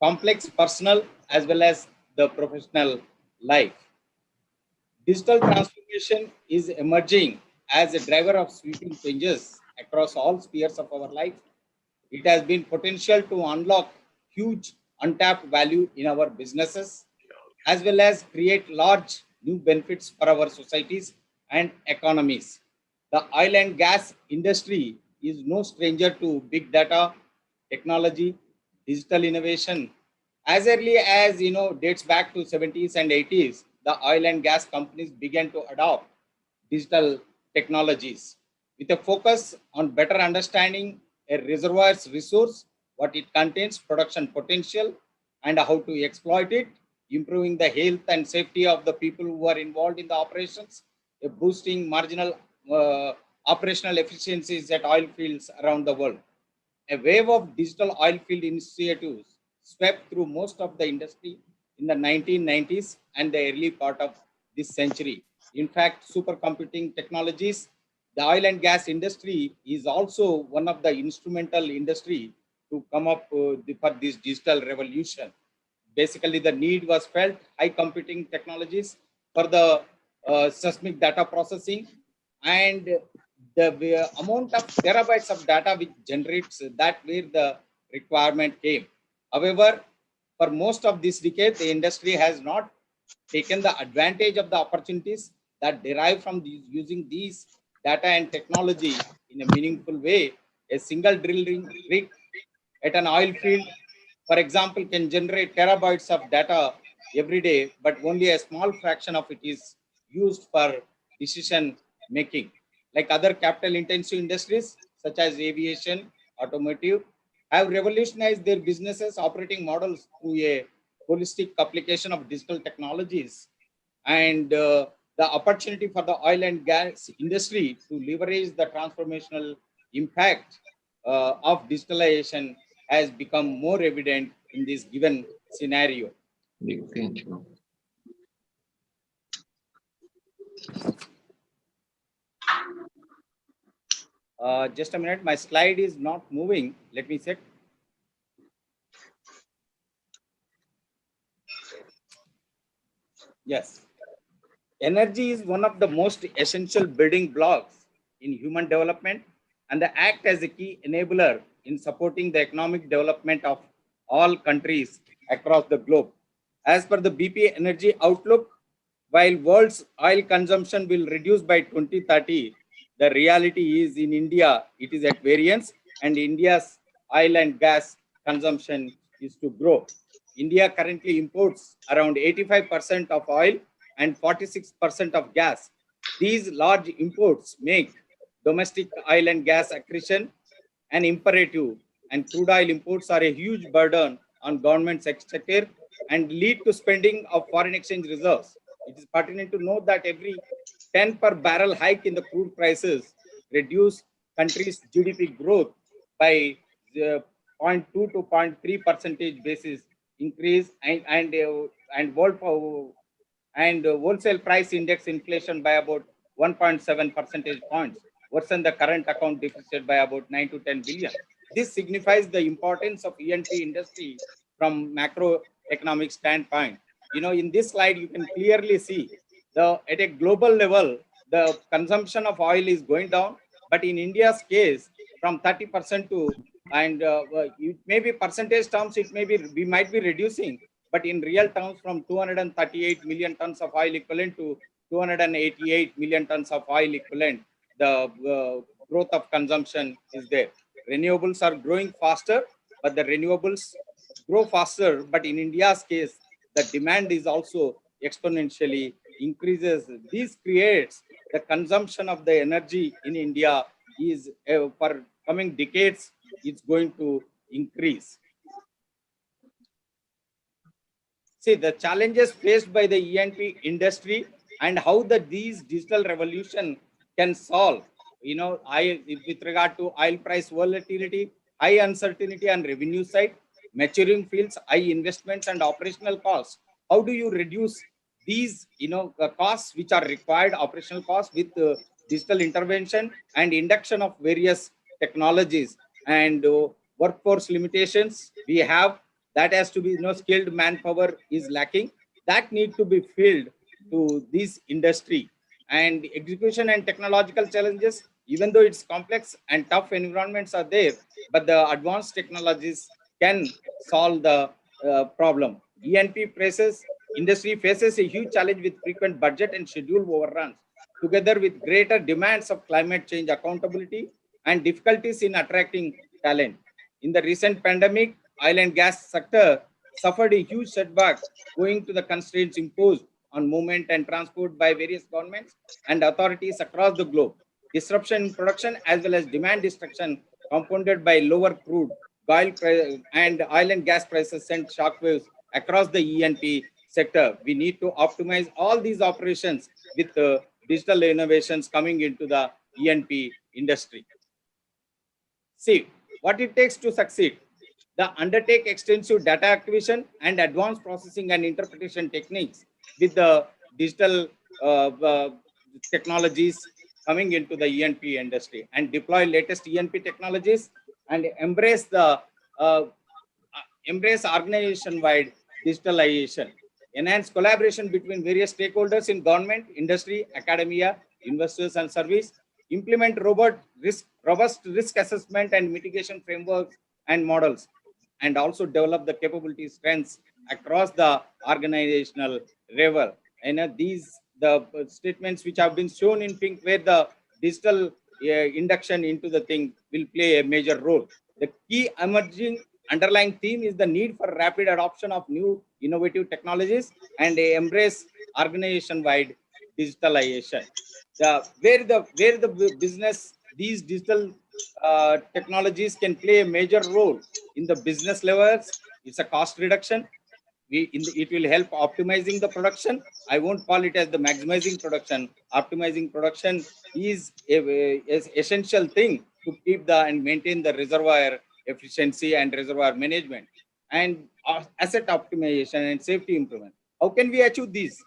complex personal as well as the professional life. Digital transformation is emerging as a driver of sweeping changes across all spheres of our life. It has been potential to unlock huge untapped value in our businesses, as well as create large new benefits for our societies and economies. The oil and gas industry is no stranger to big data, technology, digital innovation. As early as dates back to 70s and 80s, the oil and gas companies began to adopt digital technologies with a focus on better understanding a reservoir's resource, what it contains, production potential, and how to exploit it, improving the health and safety of the people who are involved in the operations, boosting marginal operational efficiencies at oil fields around the world. A wave of digital oil field initiatives swept through most of the industry in the 1990s and the early part of this century. In fact, supercomputing technologies, the oil and gas industry is also one of the instrumental industry to come up for this digital revolution. Basically, the need was felt high computing technologies for the seismic data processing, and the amount of terabytes of data which generates, that where the requirement came. However, for most of this decade, the industry has not taken the advantage of the opportunities that derive from using these data and technology in a meaningful way. A single drilling rig at an oil field, for example, can generate terabytes of data every day, but only a small fraction of it is used for decision making. Like other capital intensive industries, such as aviation, automotive, have revolutionized their businesses operating models through a holistic application of digital technologies. And the opportunity for the oil and gas industry to leverage the transformational impact of digitalization has become more evident in this given scenario. Just a minute, my slide is not moving. Let me check. Yes. Energy is one of the most essential building blocks in human development and they act as a key enabler in supporting the economic development of all countries across the globe. As per the BP Energy Outlook, while world's oil consumption will reduce by 2030, the reality is in India, it is at variance and India's oil and gas consumption is to grow. India currently imports around 85% of oil and 46% of gas. These large imports make domestic oil and gas accretion an imperative, and crude oil imports are a huge burden on government's exchequer and lead to spending of foreign exchange reserves. It is pertinent to note that every 10 per barrel hike in the crude prices reduce country's GDP growth by 0.2 to 0.3 percentage basis increase and wholesale price index inflation by about 1.7 percentage points, worsen the current account deficit by about 9 to 10 billion. This signifies the importance of E&P industry from macroeconomic standpoint. In this slide, you can clearly see at a global level, the consumption of oil is going down, but in India's case, from 30% to, and it may be percentage terms, we might be reducing, but in real terms, from 238 million tons of oil equivalent to 288 million tons of oil equivalent, the growth of consumption is there. Renewables are growing faster, but the renewables grow faster. But in India's case, the demand is also exponentially increases. This creates the consumption of the energy in India is for coming decades, it's going to increase. See the challenges faced by the E&P industry and how these digital revolution can solve. With regard to oil price volatility, high uncertainty on revenue side, maturing fields, high investments and operational costs. How do you reduce these, costs which are required, operational costs with digital intervention and induction of various technologies and workforce limitations we have? That has to be, skilled manpower is lacking. That need to be filled to this industry. And execution and technological challenges, even though it's complex and tough environments are there, but the advanced technologies can solve the problem. Industry faces a huge challenge with frequent budget and schedule overruns, together with greater demands of climate change accountability and difficulties in attracting talent. In the recent pandemic, oil and gas sector suffered a huge setback owing to the constraints imposed on movement and transport by various governments and authorities across the globe. Disruption in production as well as demand destruction compounded by lower crude oil and oil and gas prices sent shockwaves across the E&P sector. We need to optimize all these operations with digital innovations coming into the E&P industry. See, what it takes to succeed. The undertake extensive data acquisition and advanced processing and interpretation techniques with the digital technologies coming into the E&P industry and deploy latest E&P technologies and embrace organization-wide digitalization. Enhance collaboration between various stakeholders in government, industry, academia, investors, and service. Implement robust risk assessment and mitigation frameworks and models, and also develop the capability strengths across the organizational level. And the statements which have been shown in pink, where the digital induction into the thing will play a major role. The key emerging underlying theme is the need for rapid adoption of new innovative technologies and embrace organization-wide digitalization. Where the business, these digital technologies can play a major role in the business levels. It's a cost reduction. It will help optimizing the production. I won't call it as the maximizing production. Optimizing production is a essential thing to keep and maintain the reservoir efficiency and reservoir management and asset optimization and safety improvement. How can we achieve these?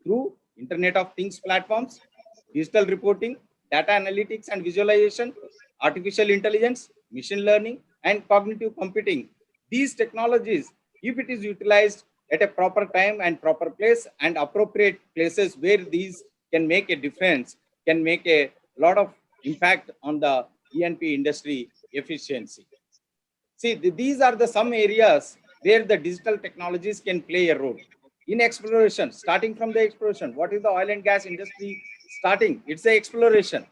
Through Internet of Things platforms, digital reporting, data analytics and visualization, artificial intelligence, machine learning, and cognitive computing. These technologies, if it is utilized at a proper time and proper place and appropriate places where these can make a difference, can make a lot of impact on the E&P industry efficiency. See, these are some areas where the digital technologies can play a role. In exploration, starting from the exploration, what is the oil and gas industry starting? It's the exploration.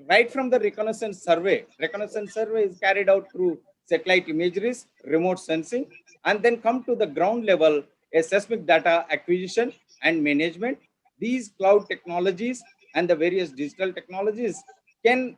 Right from the reconnaissance survey is carried out through satellite imageries, remote sensing, and then come to the ground level, a seismic data acquisition and management. These cloud technologies and the various digital technologies can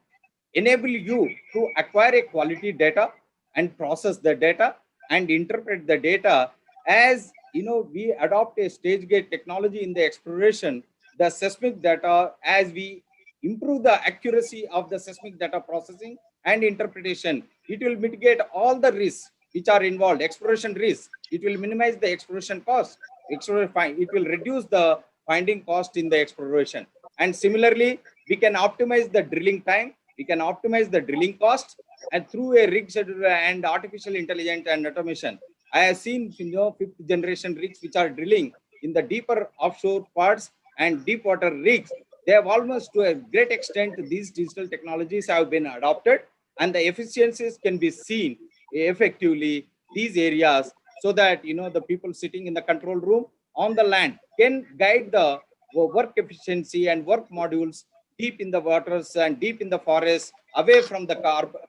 enable you to acquire a quality data and process the data and interpret the data. As you know, we adopt a stage gate technology in the exploration, the seismic data, as we improve the accuracy of the seismic data processing and interpretation, it will mitigate all the risks which are involved, exploration risks. It will minimize the exploration cost. It will reduce the finding cost in the exploration. And similarly, we can optimize the drilling time, we can optimize the drilling cost, and through a rig scheduler and artificial intelligence and automation. I have seen, you know, fifth generation rigs which are drilling in the deeper offshore parts and deep water rigs. They have almost, to a great extent, these digital technologies have been adopted, and the efficiencies can be seen effectively these areas, so that, you know, the people sitting in the control room on the land can guide the work efficiency and work modules deep in the waters and deep in the forests, away from the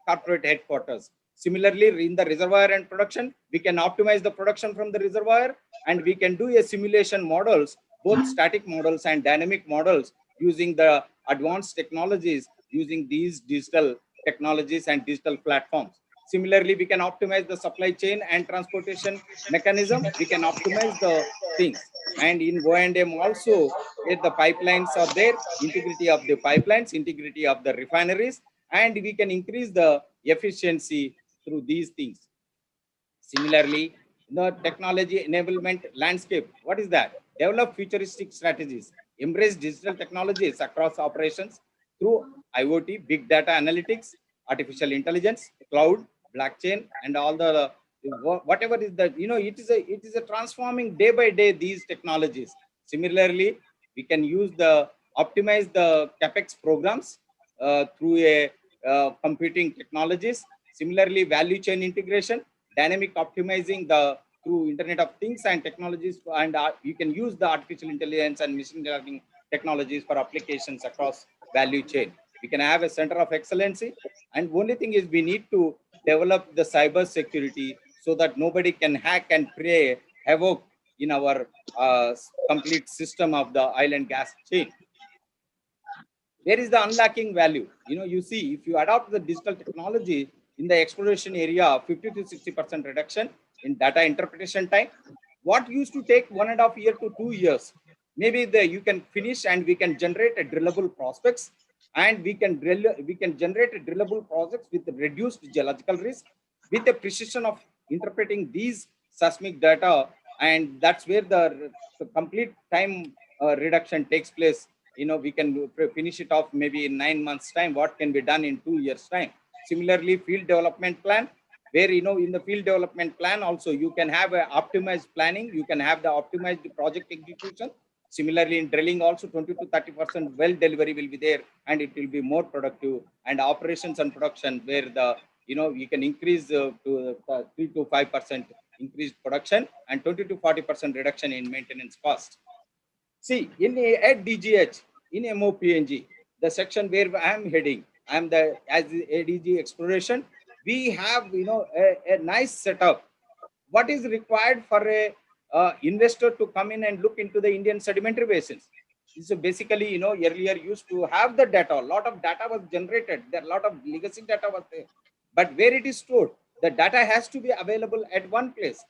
corporate headquarters. Similarly, in the reservoir and production, we can optimize the production from the reservoir, and we can do a simulation models, both static models and dynamic models, using the advanced technologies, using these digital technologies and digital platforms. Similarly, we can optimize the supply chain and transportation mechanism. We can optimize the things. And in O&M also, where the pipelines are there, integrity of the pipelines, integrity of the refineries, and we can increase the efficiency through these things. Similarly, the technology enablement landscape, what is that? Develop futuristic strategies, embrace digital technologies across operations through IoT, big data analytics, artificial intelligence, cloud, blockchain, and all the whatever is that, you know, it is a transforming day by day these technologies. Similarly, we can use the optimize the capex programs through a computing technologies. Similarly, value chain integration, dynamic optimizing the through Internet of Things and technologies, and you can use the artificial intelligence and machine learning technologies for applications across value chain. We can have a center of excellency, and only thing is we need to develop the cyber security so that nobody can hack and create havoc in our complete system of the oil and gas chain. Where is the unlocking value? You know, you see, if you adopt the digital technology in the exploration area, 50 to 60% reduction in data interpretation time. What used to take 1.5 years to 2 years, maybe you can finish, and we can generate a drillable prospects, and we can generate a drillable projects with reduced geological risk, with the precision of interpreting these seismic data, and that's where the complete time reduction takes place. You know, we can finish it off maybe in 9 months time, what can be done in 2 years time. Similarly, field development plan, where, you know, in the field development plan also you can have a optimized planning, you can have the optimized project execution. Similarly, in drilling also 20 to 30% well delivery will be there, and it will be more productive. And operations and production, where the, you know, you can increase to 3 to 5% increased production and 20 to 40% reduction in maintenance cost. See, at DGH, in MOPNG, the section where I am heading, I am the as the ADG exploration. We have, you know, a nice setup. What is required for a investor to come in and look into the Indian sedimentary basins? So basically, you know, earlier used to have the data. A lot of data was generated. There a lot of legacy data was there, but where it is stored, the data has to be available at one place.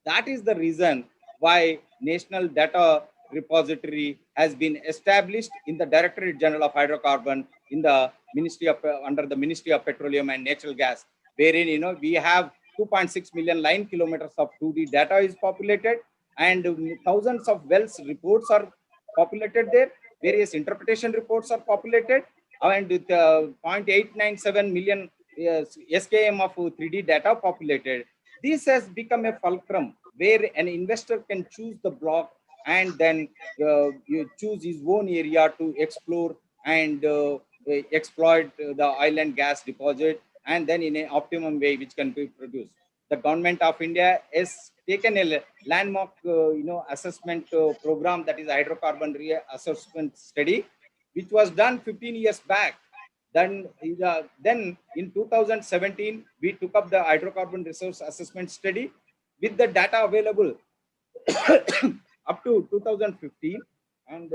That is the reason why National Data Repository has been established in the Directorate General of Hydrocarbon in the Ministry of under the Ministry of Petroleum and Natural Gas, wherein, you know, we have 2.6 million line kilometers of 2D data is populated, and thousands of wells reports are populated there. Various interpretation reports are populated, and with 0.897 million SKM of 3D data populated. This has become a fulcrum where an investor can choose the block, and then you choose his own area to explore and exploit the oil and gas deposit, and then in an optimum way which can be produced. The government of India has taken a landmark you know, assessment program, that is hydrocarbon assessment study, which was done 15 years back. Then in 2017, we took up the hydrocarbon resource assessment study with the data available up to 2015. And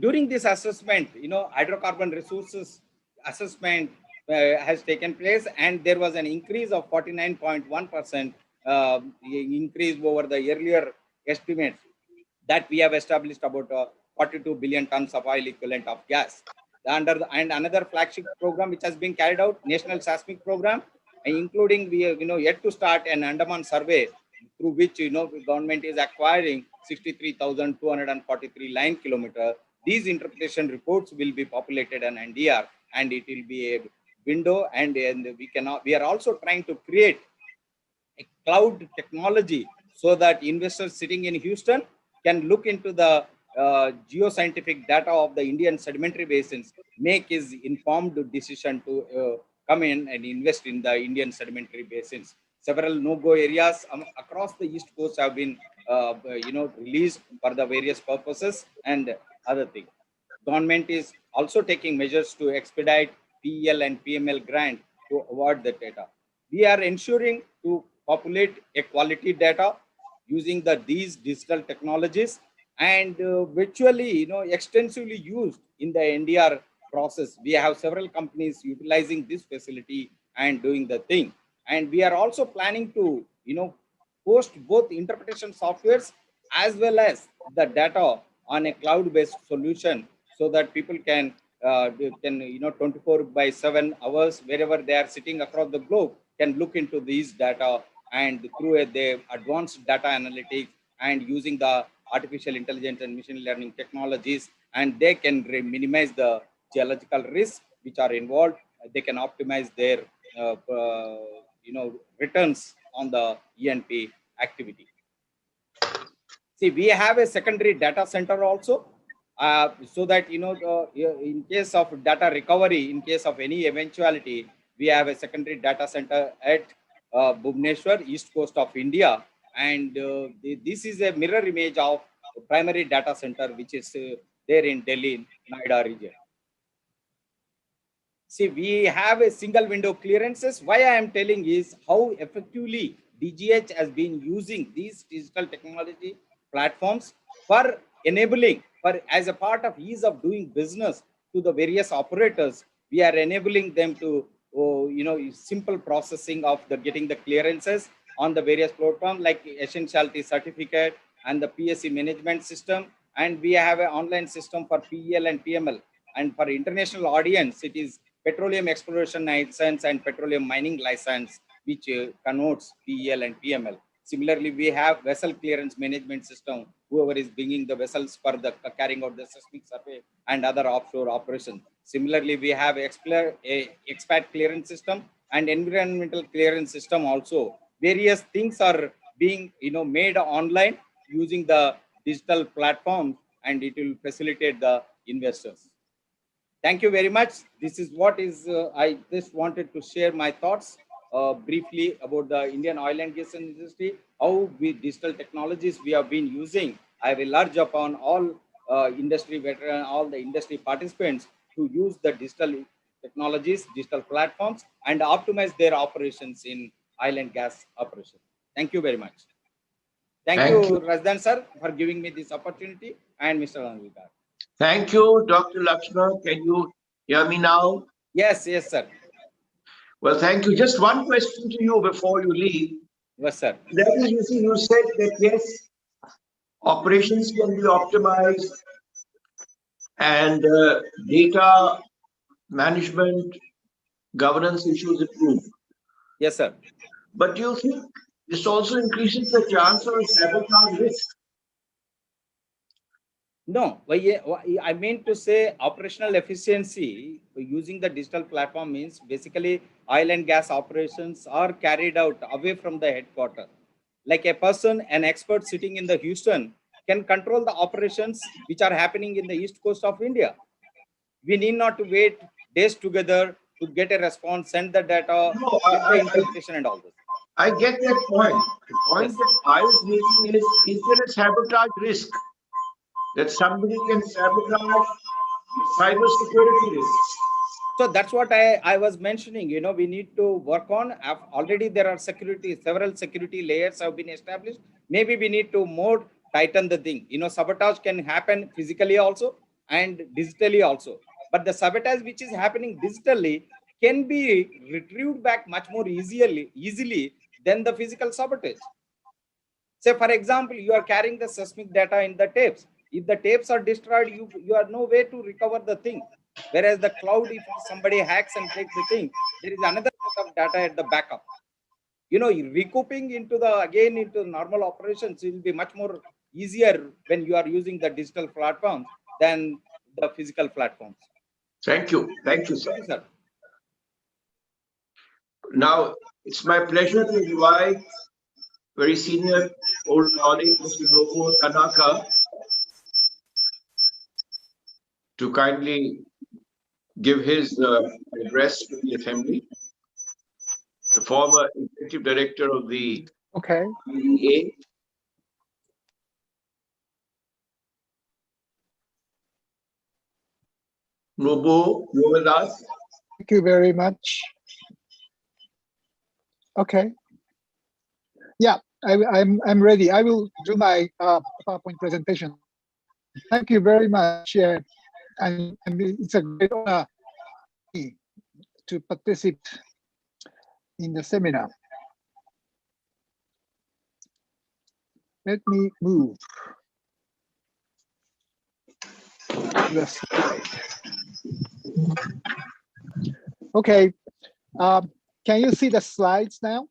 during this assessment, hydrocarbon resources assessment has taken place, and there was an increase of 49.1% increase over the earlier estimates that we have established about 42 billion tons of oil equivalent of gas. And another flagship program which has been carried out, National Seismic Program, including we yet to start an Andaman survey through which the government is acquiring 63,243 line kilometer. These interpretation reports will be populated on NDR, and it will be a window, and we are also trying to create a cloud technology so that investors sitting in Houston can look into the geoscientific data of the Indian sedimentary basins, make his informed decision to come in and invest in the Indian sedimentary basins. Several no-go areas across the East Coast have been released for the various purposes and other things. Government is also taking measures to expedite PEL and PML grant to award the data. We are ensuring to populate a quality data using these digital technologies, and virtually extensively used in the NDR process. We have several companies utilizing this facility and doing the thing. And we are also planning to host both interpretation softwares as well as the data on a cloud-based solution, so that people can 24/7 hours, wherever they are sitting across the globe, can look into these data, and through the advanced data analytics and using the artificial intelligence and machine learning technologies, and they can minimize the geological risks which are involved. They can optimize their returns on the E&P activity. See, we have a secondary data center also, so that in case of data recovery, in case of any eventuality, we have a secondary data center at Bhubaneswar, east coast of India, and this is a mirror image of the primary data center which is there in Delhi, Noida region. See, we have a single window clearances. Why I am telling is how effectively DGH has been using these digital technology platforms for enabling, as a part of ease of doing business to the various operators. We are enabling them to simple processing of getting the clearances on the various platforms like essentiality certificate and the PSC management system. And we have an online system for PEL and PML. And for international audience, it is petroleum exploration license and petroleum mining license, which connotes PEL and PML. Similarly, we have vessel clearance management system, whoever is bringing the vessels for the carrying out the seismic survey and other offshore operations. Similarly, we have expat clearance system and environmental clearance system also. Various things are being made online using the digital platform, and it will facilitate the investors. Thank you very much. This is what is I just wanted to share my thoughts briefly about the Indian oil and gas industry, how digital technologies we have been using. I will urge upon all industry veterans, all the industry participants to use the digital technologies, digital platforms, and optimize their operations in oil and gas operations. Thank you very much. Thank you, Razdan sir, for giving me this opportunity, and Mr. Anvilkar. Thank you, Dr. Lakshman. Can you hear me now? Yes, sir. Well, thank you. Just one question to you before you leave. Yes, sir. That is, you said that yes, operations can be optimized and data management governance issues improved. Yes, sir. But do you think this also increases the chance of sabotage risk? No, I mean to say operational efficiency using the digital platform means basically oil and gas operations are carried out away from the headquarters. Like a person, an expert sitting in the Houston can control the operations which are happening in the east coast of India. We need not to wait days together to get a response, send the data, get the interpretation and all this. I get that point. The point that I was making is there a sabotage risk? That somebody can sabotage cybersecurity risk. So that's what I was mentioning. We need to work on. Already there are several security layers have been established. Maybe we need to more tighten the thing. Sabotage can happen physically also and digitally also. But the sabotage which is happening digitally can be retrieved back much more easily than the physical sabotage. Say, for example, you are carrying the seismic data in the tapes. If the tapes are destroyed, you are no way to recover the thing. Whereas the cloud, if somebody hacks and takes the thing, there is another set of data at the backup. Recouping into normal operations will be much more easier when you are using the digital platforms than the physical platforms. Thank you. Thank you, sir. Thank you, sir. Now, it's my pleasure to invite very senior old colleague, Mr. Nobuo Tanaka, to kindly give his address to the assembly. The former executive director of the Okay. EEA. Nobuo, you with us? Thank you very much. Okay. Yeah, I'm ready. I will do my PowerPoint presentation. Thank you very much. And it's a great honor to participate in the seminar. Let me move the slide. Okay. Can you see the slides now?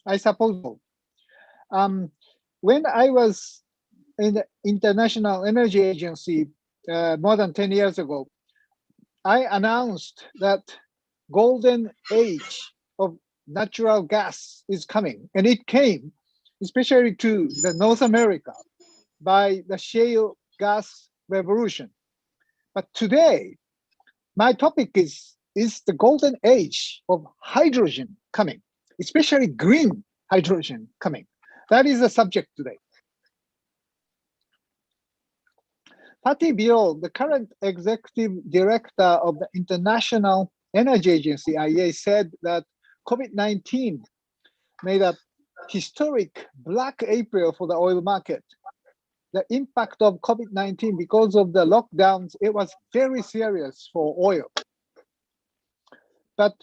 I suppose so. When I was in the International Energy Agency more than 10 years ago, I announced that golden age of natural gas is coming, and it came especially to the North America by the shale gas revolution. But today, my topic is the golden age of hydrogen coming, especially green hydrogen coming. That is the subject today. Fatih Birol, the current executive director of the International Energy Agency, IEA, said that COVID-19 made a historic black April for the oil market. The impact of COVID-19 because of the lockdowns, it was very serious for oil. But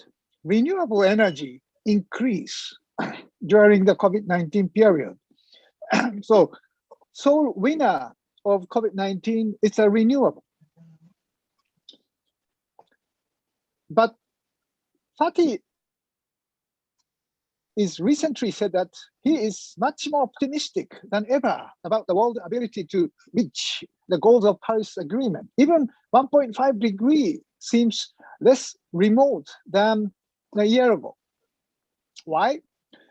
renewable energy increased during the COVID-19 period. So sole winner of COVID-19 is a renewable. But Fatih is recently said that he is much more optimistic than ever about the world's ability to reach the goals of Paris Agreement. Even 1.5 degree seems less remote than a year ago. Why?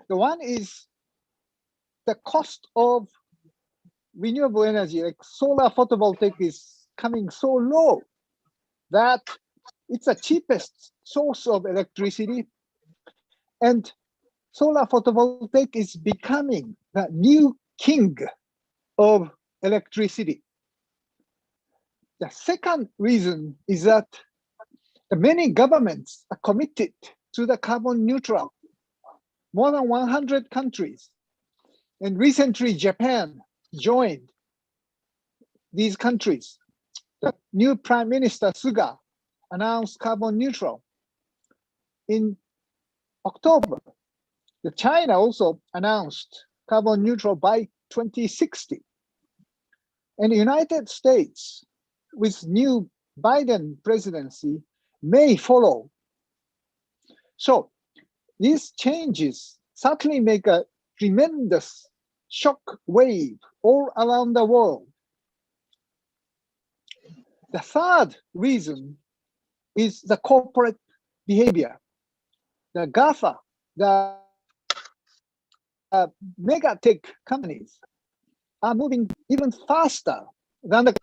The one is the cost of renewable energy, like solar photovoltaic, is coming so low that it's the cheapest source of electricity, and solar photovoltaic is becoming the new king of electricity. The second reason is that many governments are committed to the carbon neutral. More than 100 countries, and recently Japan joined these countries. The new Prime Minister Suga announced carbon neutral in October. China also announced carbon neutral by 2060. And the United States, with new Biden presidency, may follow. So these changes certainly make a tremendous shock wave all around the world. The third reason is the corporate behavior. The GAFA, the mega tech companies are moving even faster than the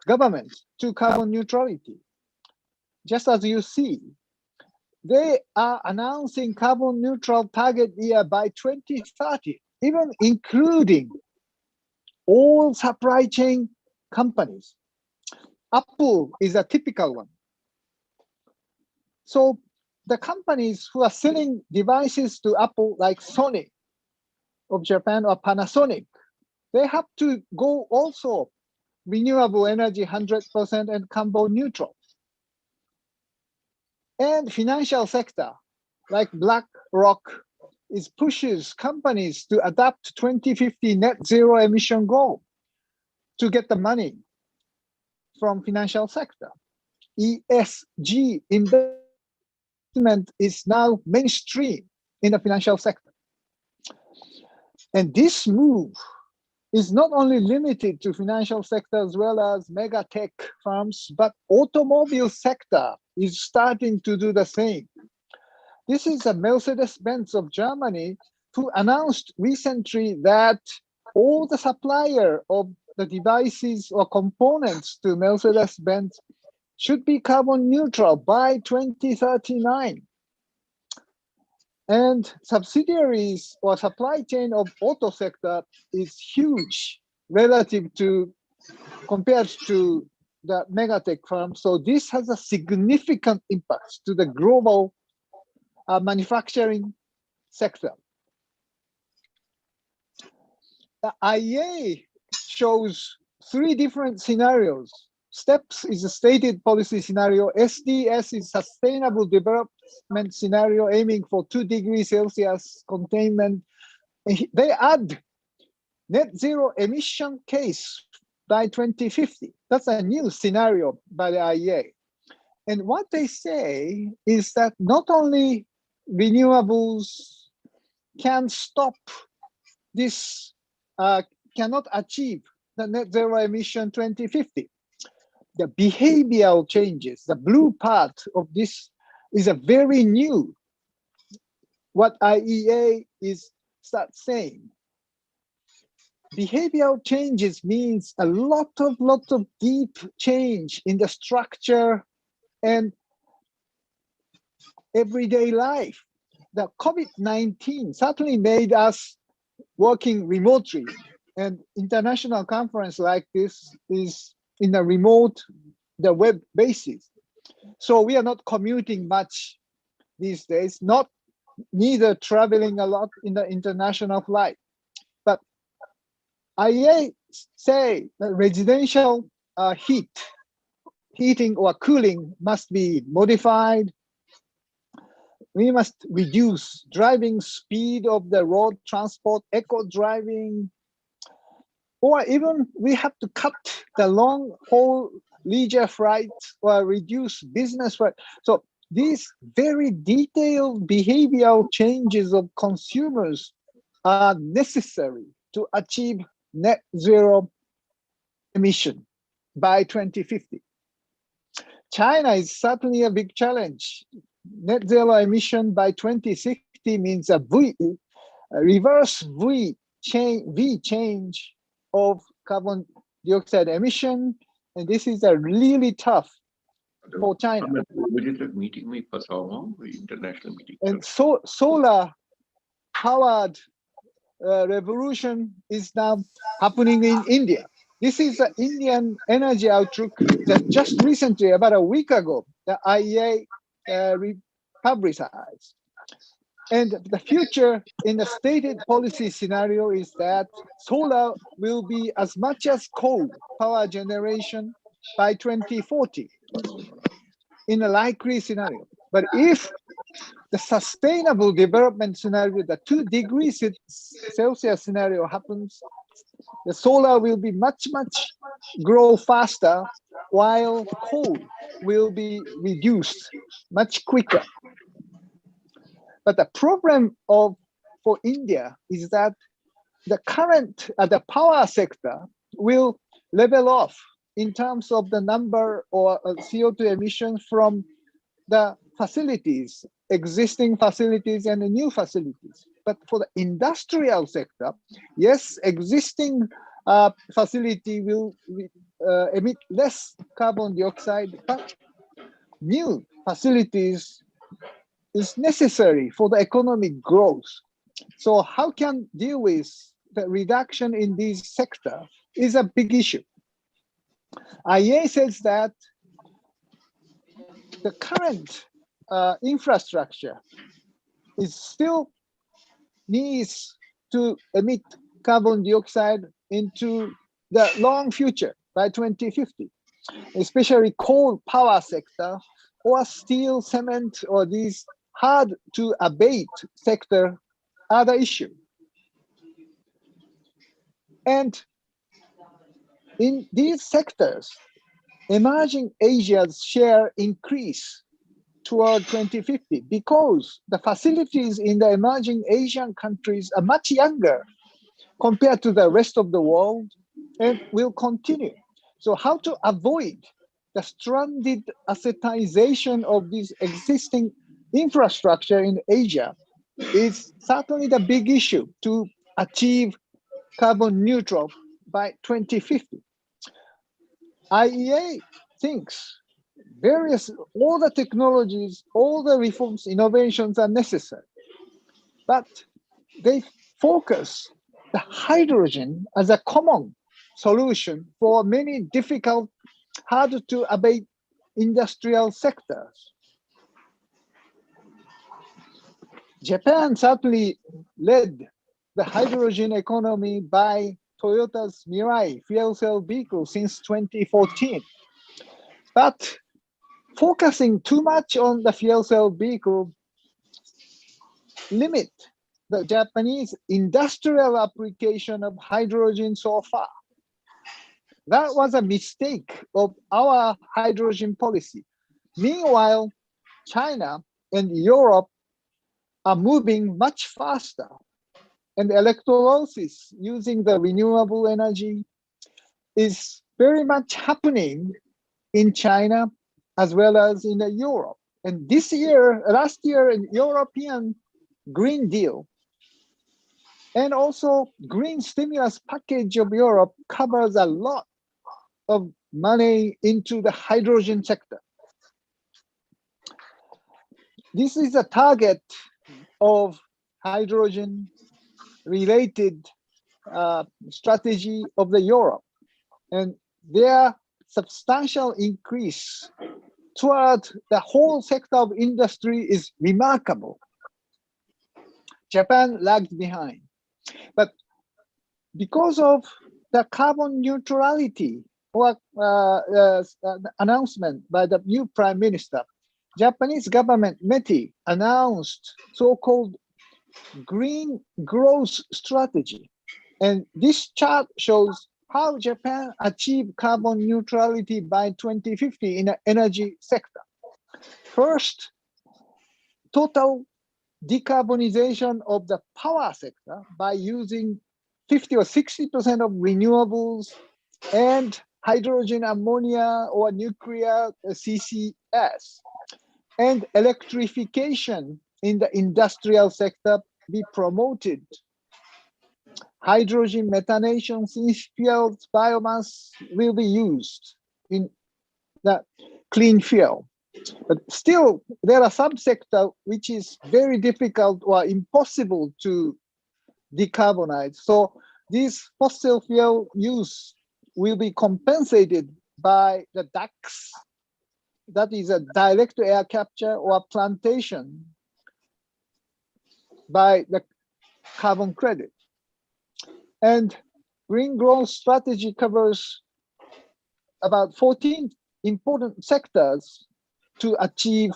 government to carbon neutrality. Just as you see, they are announcing carbon neutral target year by 2030, even including all supply chain companies. Apple is a typical one. So the companies who are selling devices to Apple, like Sony of Japan or Panasonic, they have to go also renewable energy 100% and carbon neutral. And financial sector, like BlackRock, pushes companies to adapt 2050 net zero emission goal to get the money from financial sector. ESG investment is now mainstream in the financial sector. And this move is not only limited to financial sector as well as mega tech firms, but automobile sector is starting to do the same. This is a Mercedes-Benz of Germany who announced recently that all the supplier of the devices or components to Mercedes-Benz should be carbon neutral by 2039. And subsidiaries or supply chain of auto sector is huge relative to compared to the megatech firms. So this has a significant impact to the global manufacturing sector. The IEA shows 3 different scenarios. STEPS is a stated policy scenario. SDS is sustainable development scenario aiming for 2 degrees Celsius containment. They add net zero emission case by 2050. That's a new scenario by the IEA. And what they say is that not only renewables can stop this, cannot achieve the net zero emission 2050. The behavioral changes, the blue part of this is a very new, what IEA is start saying. Behavioral changes means a lot of deep change in the structure and everyday life. The COVID-19 certainly made us working remotely, and international conference like this is in a remote, the web basis. So we are not commuting much these days, neither traveling a lot in the international flight. But IEA say that residential heating or cooling must be modified. We must reduce driving speed of the road transport, eco driving, or even we have to cut the long haul leisure flights or reduce business flight. So these very detailed behavioral changes of consumers are necessary to achieve net zero emission by 2050. China is certainly a big challenge. Net zero emission by 2060 means a reverse V change of carbon dioxide emission, and this is a really tough for China. And so solar powered revolution is now happening in India. This is the Indian energy outlook that just recently, about a week ago, the IEA publicized. And the future in the stated policy scenario is that solar will be as much as coal power generation by 2040 in a likely scenario. But if the sustainable development scenario, the 2 degrees Celsius scenario happens, the solar will be much grow faster, while coal will be reduced much quicker. But the problem for India is that the current the power sector will level off in terms of the number or CO2 emissions from the facilities, existing facilities and the new facilities. But for the industrial sector, yes, existing facility will emit less carbon dioxide, but new facilities is necessary for the economic growth. So how can deal with the reduction in these sector is a big issue. IEA says that the current infrastructure is still needs to emit carbon dioxide into the long future by 2050, especially coal power sector or steel, cement, or these hard to abate sector are the issue. And in these sectors, emerging Asia's share increase toward 2050 because the facilities in the emerging Asian countries are much younger compared to the rest of the world and will continue. So how to avoid the stranded assetization of this existing infrastructure in Asia is certainly the big issue to achieve carbon neutral by 2050. IEA thinks all the technologies, all the reforms, innovations are necessary, but they focus the hydrogen as a common solution for many difficult, hard to abate industrial sectors. Japan certainly led the hydrogen economy by Toyota's Mirai fuel cell vehicle since 2014. But focusing too much on the fuel cell vehicle limit the Japanese industrial application of hydrogen so far. That was a mistake of our hydrogen policy. Meanwhile, China and Europe are moving much faster, and electrolysis using the renewable energy is very much happening in China as well as in Europe. And this year, last year, in European Green Deal and also green stimulus package of Europe covers a lot of money into the hydrogen sector. This is a target of hydrogen related strategy of the Europe, and their substantial increase toward the whole sector of industry is remarkable. Japan lagged behind, but because of the carbon neutrality or announcement by the new prime minister, Japanese government METI announced so-called green growth strategy. And this chart shows how Japan achieved carbon neutrality by 2050 in the energy sector. First, total decarbonization of the power sector by using 50 or 60% of renewables and hydrogen, ammonia, or nuclear CCS. And electrification in the industrial sector be promoted. Hydrogen methanation since fuel biomass will be used in the clean fuel. But still, there are some sectors which is very difficult or impossible to decarbonize. So this fossil fuel use will be compensated by the DACs, that is a direct air capture or plantation by the carbon credit. And green growth strategy covers about 14 important sectors to achieve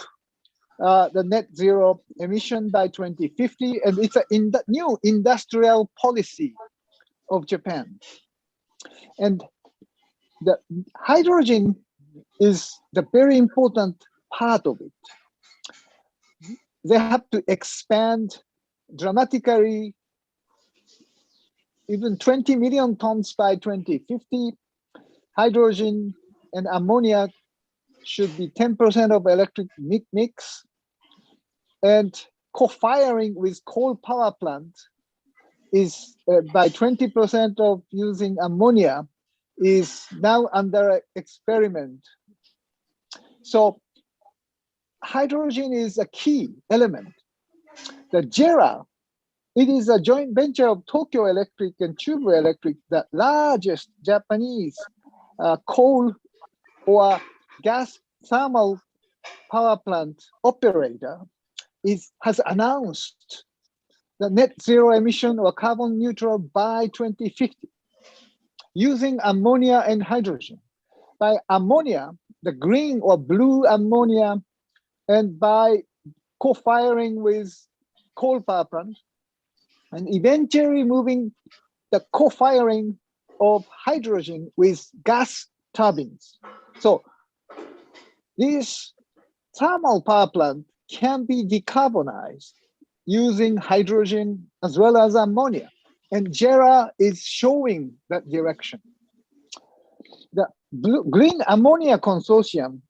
the net zero emission by 2050. And it's a new industrial policy of Japan. And the hydrogen is the very important part of it. They have to expand dramatically, even 20 million tons by 2050. Hydrogen and ammonia should be 10% of electric mix. And co-firing with coal power plant is by 20% of using ammonia is now under experiment. So hydrogen is a key element. The JERA, it is a joint venture of Tokyo Electric and Chubu Electric, the largest Japanese coal or gas thermal power plant operator has announced the net zero emission or carbon neutral by 2050 using ammonia and hydrogen. By ammonia, the green or blue ammonia, and by co-firing with coal power plant, and eventually moving the co-firing of hydrogen with gas turbines. So this thermal power plant can be decarbonized using hydrogen as well as ammonia. And JERA is showing that direction. The Green Ammonia Consortium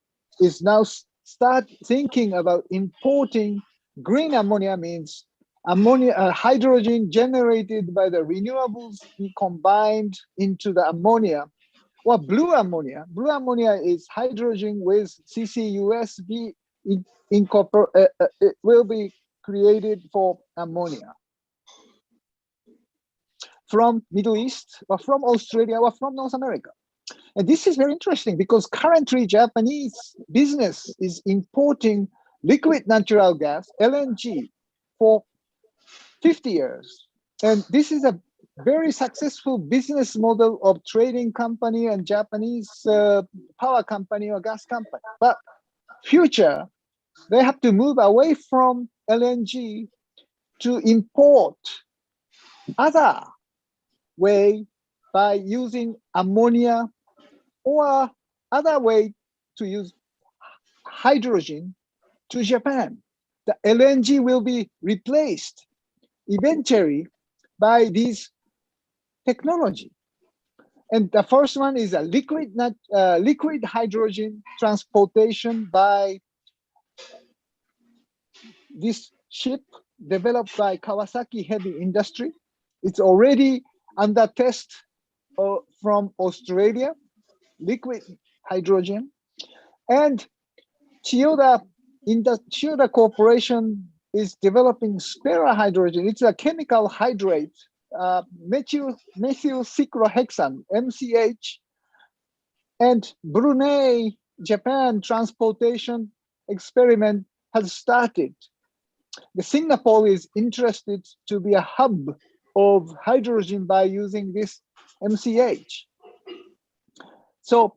is now start thinking about importing green ammonia, means ammonia, hydrogen generated by the renewables be combined into the ammonia, or blue ammonia. Blue ammonia is hydrogen with CCUS it will be created for ammonia from Middle East or from Australia or from North America. And this is very interesting because currently Japanese business is importing liquid natural gas, LNG, for 50 years. And this is a very successful business model of trading company and Japanese power company or gas company. But future, they have to move away from LNG to import other way by using ammonia or other way to use hydrogen to Japan. The LNG will be replaced eventually by this technology. And the first one is a liquid hydrogen transportation by this ship developed by Kawasaki Heavy Industry. It's already under test from Australia, liquid hydrogen. And Chiyoda Corporation is developing spera hydrogen. It's a chemical hydrate, methyl cyclohexane, MCH. And Brunei, Japan transportation experiment has started. The Singapore is interested to be a hub of hydrogen by using this MCH. So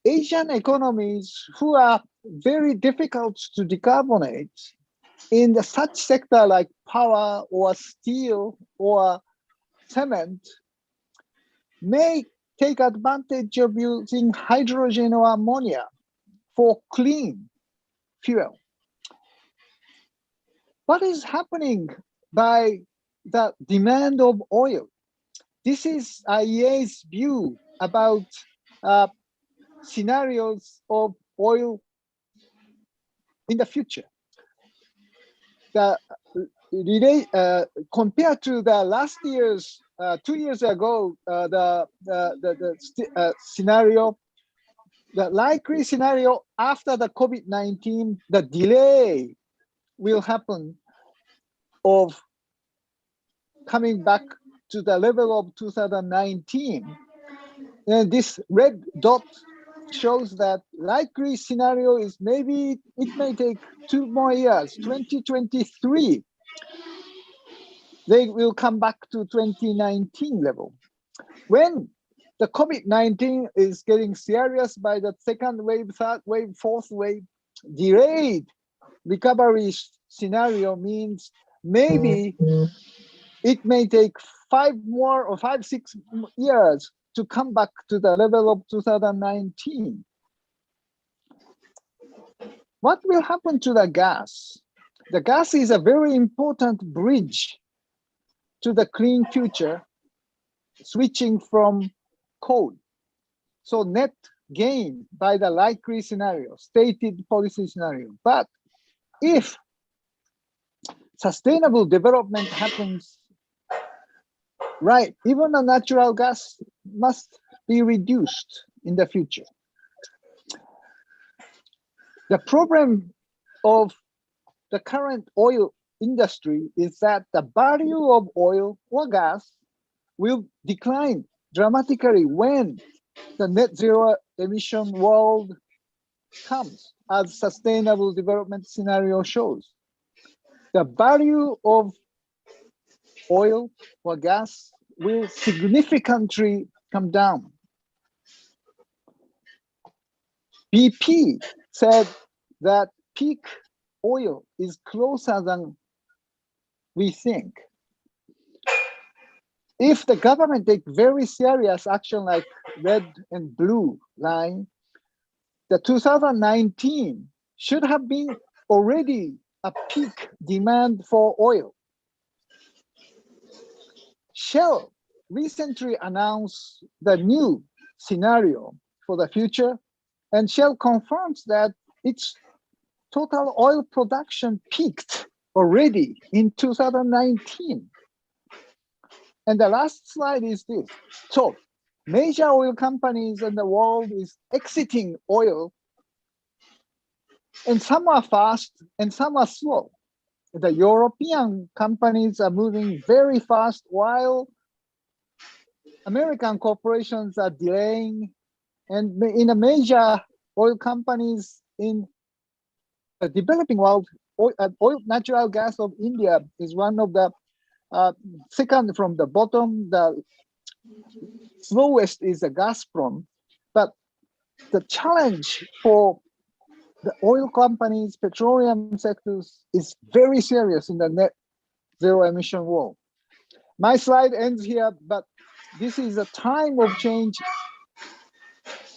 Asian economies who are very difficult to decarbonate in the such sector like power or steel or cement may take advantage of using hydrogen or ammonia for clean fuel. What is happening by the demand of oil? This is IEA's view about scenarios of oil in the future. Compared to the last year's, 2 years ago, the scenario, the likely scenario after the COVID-19, the delay will happen of coming back to the level of 2019. And this red dot shows that likely scenario is maybe it may take 2 more years, 2023. They will come back to 2019 level. When the COVID-19 is getting serious by the second wave, third wave, fourth wave, delayed recovery scenario means maybe it may take 5, 6 years to come back to the level of 2019. What will happen to the gas? The gas is a very important bridge to the clean future, switching from coal. So net gain by the likely scenario, stated policy scenario. But if sustainable development happens, right, even the natural gas must be reduced in the future. The problem of the current oil industry is that the value of oil or gas will decline dramatically when the net zero emission world comes, as sustainable development scenario shows. The value of oil or gas will significantly come down. BP said that peak oil is closer than we think. If the government take very serious action like red and blue line, the 2019 should have been already a peak demand for oil. Shell recently announced the new scenario for the future, and Shell confirms that its total oil production peaked already in 2019. And the last slide is this. So major oil companies in the world is exiting oil, and some are fast and some are slow. The European companies are moving very fast while American corporations are delaying, and in the major oil companies in the developing world, natural gas of India is one of the second from the bottom. The slowest is the Gazprom, but the challenge for the oil companies, petroleum sectors is very serious in the net zero emission world. My slide ends here, but this is a time of change,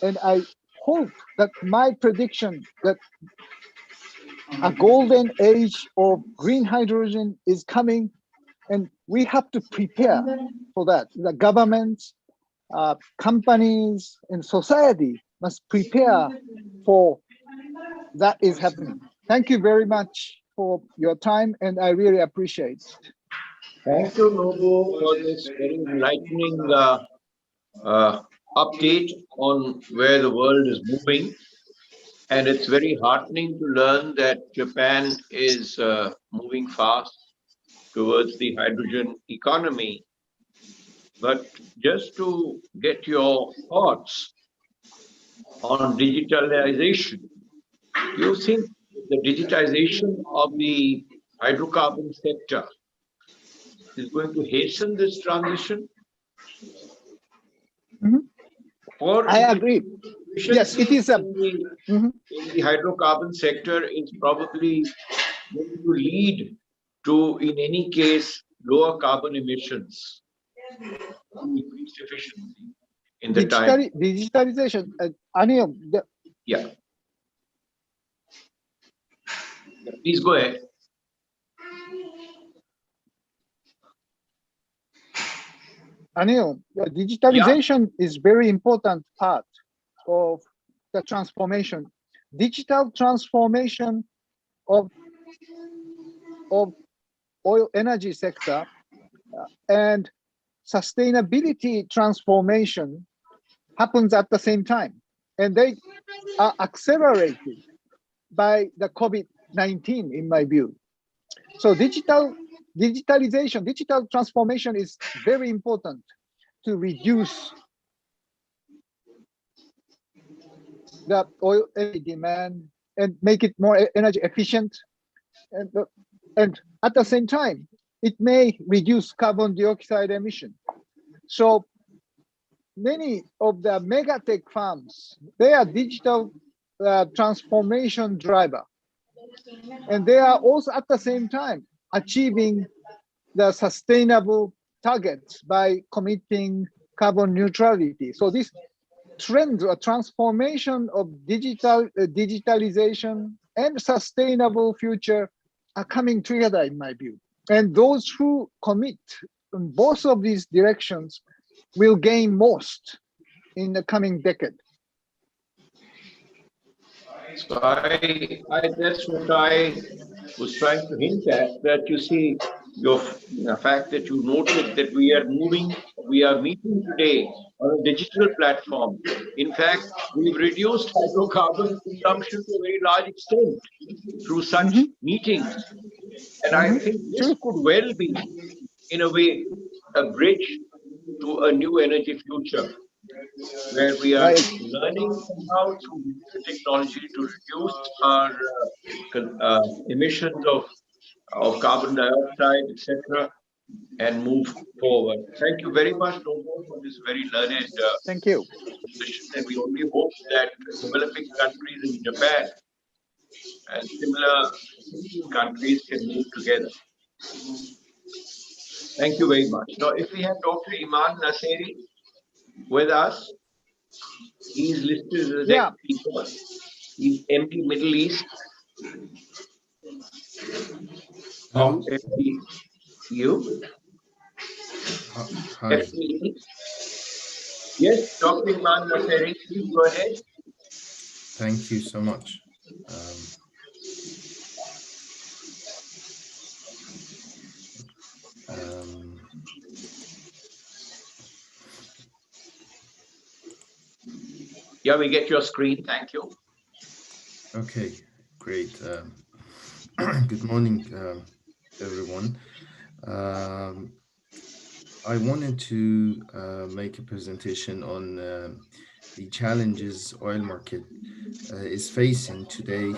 and I hope that my prediction that a golden age of green hydrogen is coming, and we have to prepare for that. The governments, companies, and society must prepare for that is happening. Thank you very much for your time, and I really appreciate it. Thank you, Nobu, for this very enlightening update on where the world is moving. And it's very heartening to learn that Japan is moving fast towards the hydrogen economy. But just to get your thoughts on digitalization, do you think the digitization of the hydrocarbon sector is going to hasten this transition? Or I agree. Yes, it is in the hydrocarbon sector is probably going to lead to, in any case, lower carbon emissions, increased efficiency in the time. Digitalization, Anil, Yeah. Please go ahead. Anil, digitalization is very important part of the transformation. Digital transformation of oil energy sector and sustainability transformation happens at the same time, and they are accelerated by the COVID-19, in my view. So digitalization, digital transformation is very important to reduce the oil energy demand and make it more energy efficient. And at the same time, it may reduce carbon dioxide emission. So many of the megatech firms, they are digital transformation driver. And they are also at the same time achieving the sustainable targets by committing carbon neutrality. So this trend or transformation of digitalization and sustainable future are coming together, in my view. And those who commit in both of these directions will gain most in the coming decade. So that's what I was trying to hint at, that you see the fact that you noted that we are meeting today on a digital platform. In fact, we've reduced hydrocarbon consumption to a very large extent through such meetings. And I think this could well be, in a way, a bridge to a new energy future. where we are Right. learning somehow through digital technology to reduce our emissions of carbon dioxide, etc., and move forward. Thank you very much, Novo, for this very learned Thank you. discussion, and we only hope that developing countries in Japan and similar countries can move together. Thank you very much. Now, if we have Dr. Iman Naseri with us, he is listed as Yeah. ex-speaker. He's MD Middle East of Hello. FPU. Hi. FPE. Yes, Dr. Iman Naseri, please go ahead. Thank you so much. Um, Yeah, we get your screen. Thank you. okay, great. Good morning, everyone. I wanted to make a presentation on the challenges oil market is facing today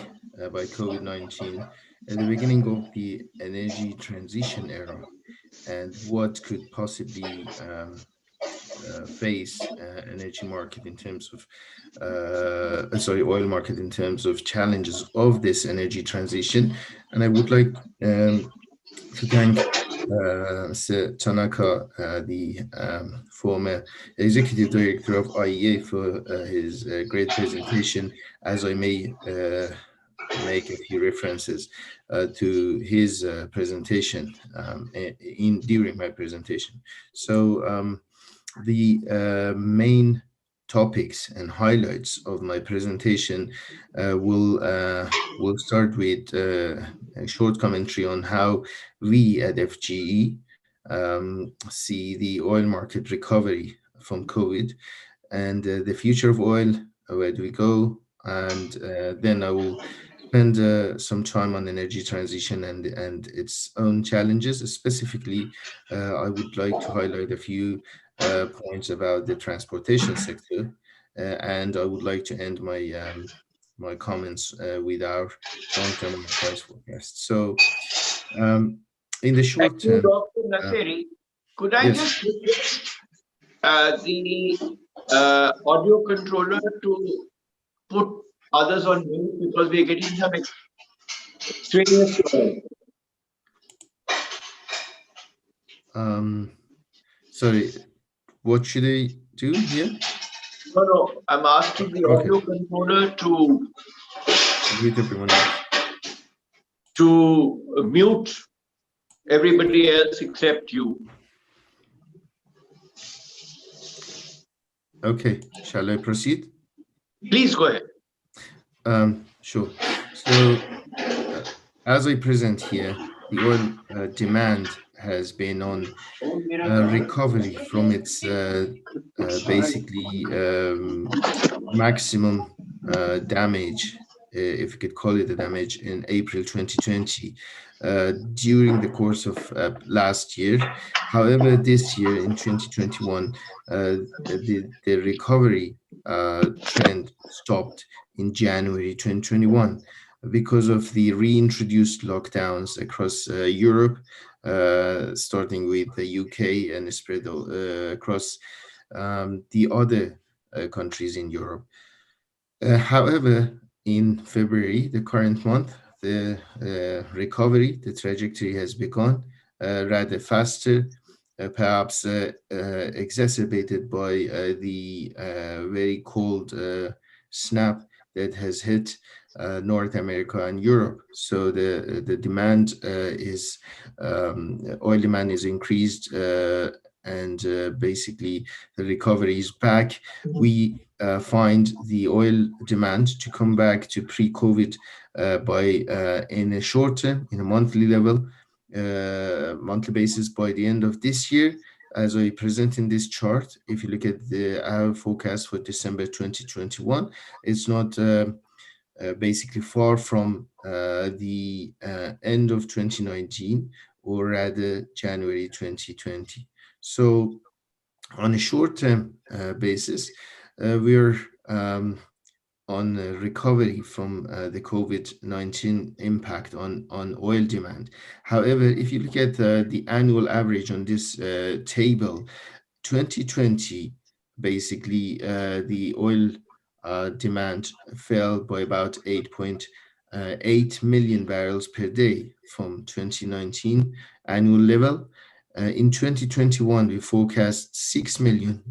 by COVID-19 at the beginning of the energy transition era, and what could possibly face energy market in terms of oil market in terms of challenges of this energy transition. And I would like to thank Mr. Tanaka, the former executive director of IEA, for his great presentation, as I may make a few references to his presentation during my presentation. So the main topics and highlights of my presentation will start with a short commentary on how we at FGE see the oil market recovery from COVID, and the future of oil, where do we go, and then I will spend some time on energy transition and its own challenges. Specifically, I would like to highlight a few points about the transportation sector, and I would like to end my comments with our long-term oil price forecast. So, in the Thank short you, term, Dr. Naseri. Could I yes, just request the audio controller to put others on mute, because we are getting some extraneous noise. sorry, what should I do here? No, I'm asking the Okay, audio controller to wait everyone else. mute everybody else except you. Okay, shall I proceed? Please go ahead. Sure. So, as I present here, the oil demand has been on recovery from its basically maximum damage, if you could call it a damage, in April 2020 during the course of last year. However, this year in 2021, the recovery trend stopped in January 2021 because of the reintroduced lockdowns across Europe, starting with the UK and spread across the other countries in Europe. However, in February, the current month, the recovery, the trajectory has begun rather faster, perhaps exacerbated by the very cold snap that has hit North America and Europe. So the demand oil demand is increased, and basically the recovery is back. We find the oil demand to come back to pre-COVID in a short term, in a monthly level, monthly basis by the end of this year. As I present in this chart, if you look at our forecast for December 2021, it's not basically far from the end of 2019, or rather January 2020. So On a short-term basis, we're on recovery from the COVID-19 impact on oil demand. However, if you look at the annual average on this table, 2020, basically, the oil demand fell by about 8.8 million barrels per day from 2019 annual level. In 2021, we forecast 6 million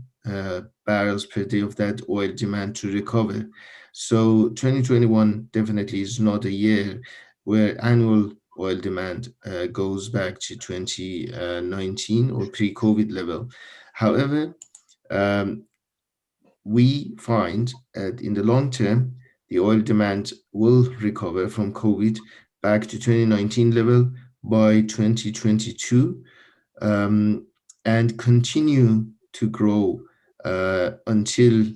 barrels per day of that oil demand to recover. So 2021 definitely is not a year where annual oil demand goes back to 2019 or pre-COVID level. However, we find in the long term, the oil demand will recover from COVID back to 2019 level by 2022, and continue to grow until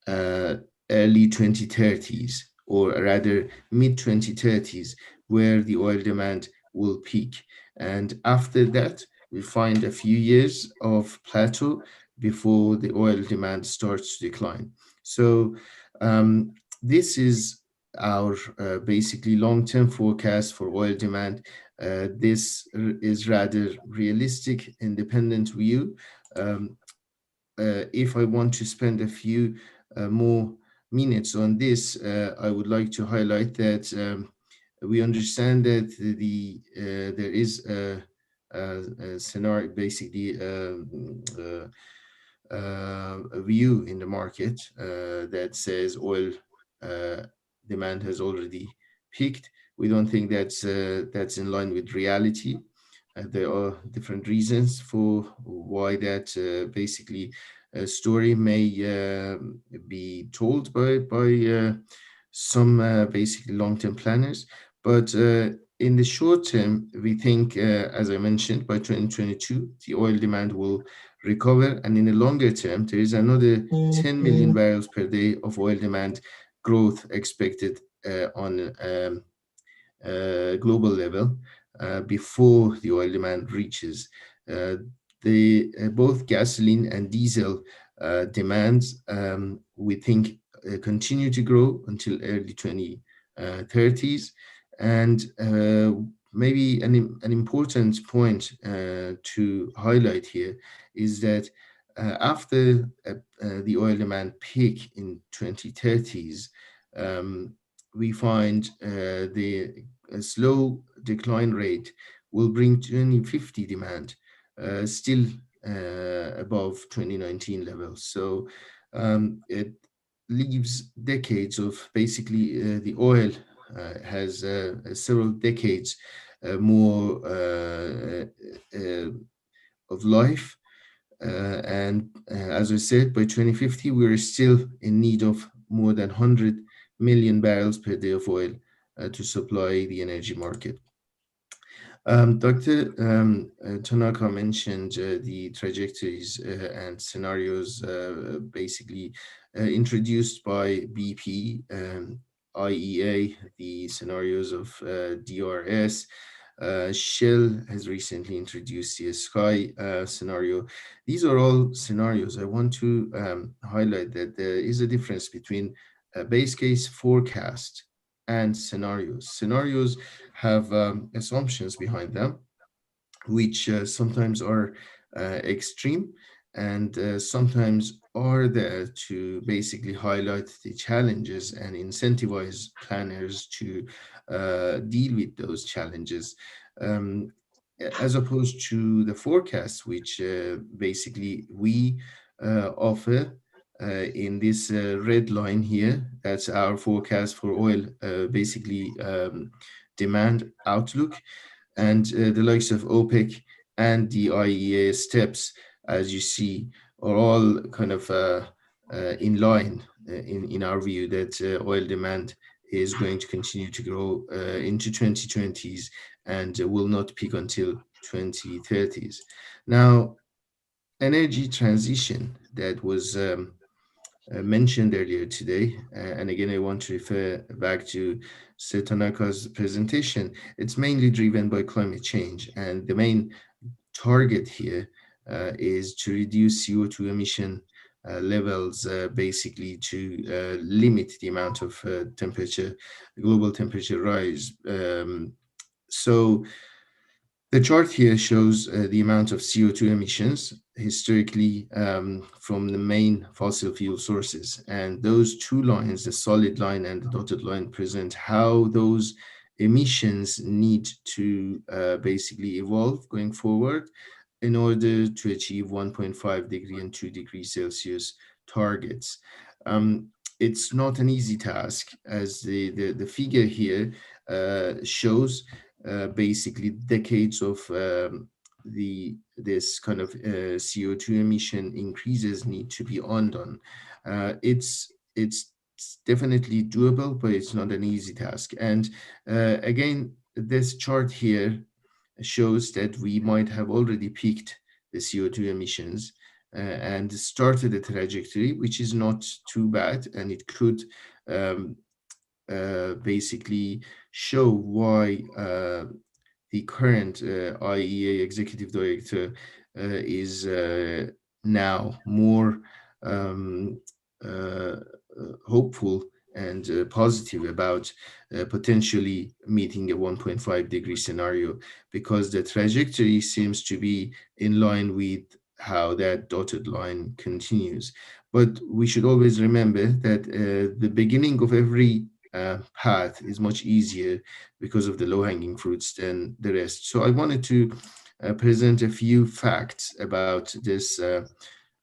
early 2030s, or rather mid 2030s, where the oil demand will peak. And after that, we find a few years of plateau before the oil demand starts to decline. So this is our basically long-term forecast for oil demand. This is rather realistic, independent view. If I want to spend a few more minutes on this, I would like to highlight that we understand that there is a scenario, basically a view in the market that says oil demand has already peaked. We don't think that's in line with reality. There are different reasons for why that basically story may be told by some basically long-term planners. But in the short term, we think, as I mentioned, by 2022, the oil demand will recover. And in the longer term, there is another 10 million barrels per day of oil demand growth expected on global level before the oil demand reaches the both gasoline and diesel demands. We think continue to grow until early 2030s. And maybe an important point to highlight here is that after the oil demand peak in 2030s, we find the slow decline rate will bring 2050 demand still above 2019 levels. So it leaves decades of basically the oil has several decades more of life. And as I said, by 2050, we're still in need of more than 100 million barrels per day of oil to supply the energy market. Dr. Tanaka mentioned the trajectories and scenarios basically introduced by BP, IEA, the scenarios of DRS. Shell has recently introduced the Sky scenario. These are all scenarios. I want to highlight that there is a difference between a base case forecast and scenarios. Scenarios have assumptions behind them, which sometimes are extreme and sometimes are there to basically highlight the challenges and incentivize planners to deal with those challenges, as opposed to the forecast, which basically we offer in this red line here. That's our forecast for oil, basically demand outlook. And the likes of OPEC and the IEA steps, as you see, are all kind of in line in our view that oil demand is going to continue to grow into 2020s and will not peak until 2030s. Now, energy transition that was mentioned earlier today, and again, I want to refer back to Sir Tanaka's presentation. It's mainly driven by climate change, and the main target here is to reduce CO2 emission levels, basically to limit the amount of global temperature rise. So the chart here shows the amount of CO2 emissions historically from the main fossil fuel sources. And those two lines, the solid line and the dotted line, present how those emissions need to basically evolve going forward in order to achieve 1.5 degree and 2 degrees Celsius targets. It's not an easy task, as the figure here shows basically decades of this kind of CO2 emission increases need to be undone. It's definitely doable, but it's not an easy task. And again, this chart here shows that we might have already peaked the CO2 emissions and started a trajectory, which is not too bad, and it could basically show why the current IEA executive director is now more hopeful and positive about potentially meeting a 1.5 degree scenario, because the trajectory seems to be in line with how that dotted line continues. But we should always remember that the beginning of every path is much easier because of the low-hanging fruits than the rest. So I wanted to present a few facts about this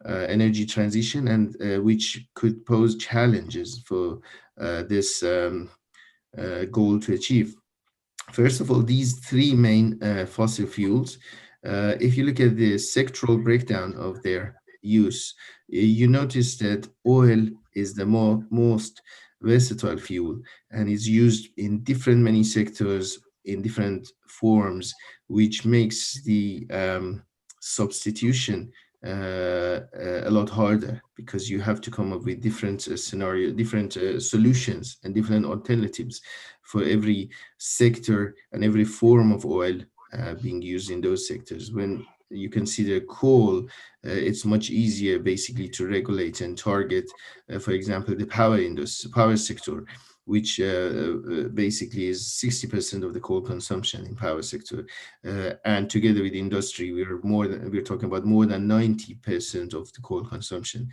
energy transition, and which could pose challenges for this goal to achieve. First of all, these three main fossil fuels, if you look at the sectoral breakdown of their use, you notice that oil is the most versatile fuel and is used in many sectors in different forms, which makes the substitution a lot harder, because you have to come up with different solutions and different alternatives for every sector and every form of oil being used in those sectors. When you consider coal, it's much easier basically to regulate and target, for example, the power sector, which basically is 60% of the coal consumption in power sector. And together with industry, we're talking about more than 90% of the coal consumption.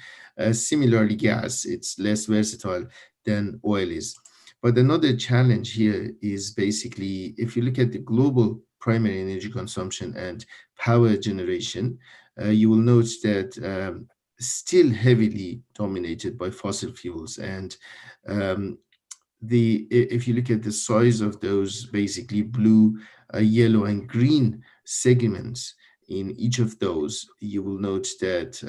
Similarly, gas, it's less versatile than oil is. But another challenge here is basically, if you look at the global primary energy consumption and power generation, you will note that still heavily dominated by fossil fuels. And if you look at the size of those basically blue, yellow, and green segments in each of those, you will note that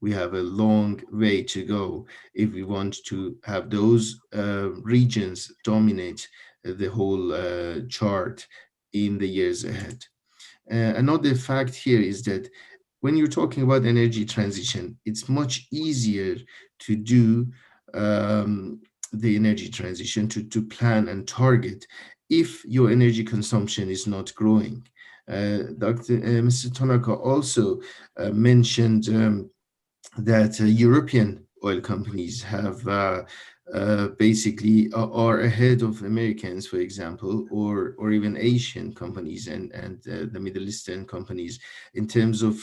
we have a long way to go if we want to have those regions dominate the whole chart in the years ahead. Another fact here is that when you're talking about energy transition, it's much easier to do the energy transition, to plan and target, if your energy consumption is not growing. Mr. Tanaka also mentioned that European oil companies have basically are ahead of Americans, for example, or even Asian companies and the Middle Eastern companies in terms of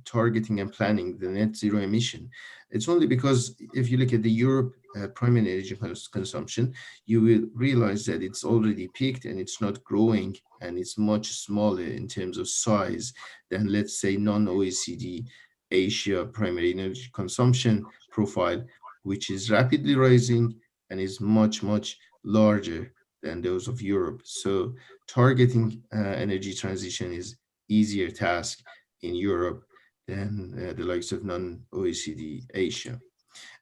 targeting and planning the net zero emission. It's only because if you look at the Europe primary energy consumption, you will realize that it's already peaked and it's not growing, and it's much smaller in terms of size than, let's say, non-OECD Asia primary energy consumption profile, which is rapidly rising and is much, much larger than those of Europe. So targeting energy transition is easier task in Europe than the likes of non-OECD Asia.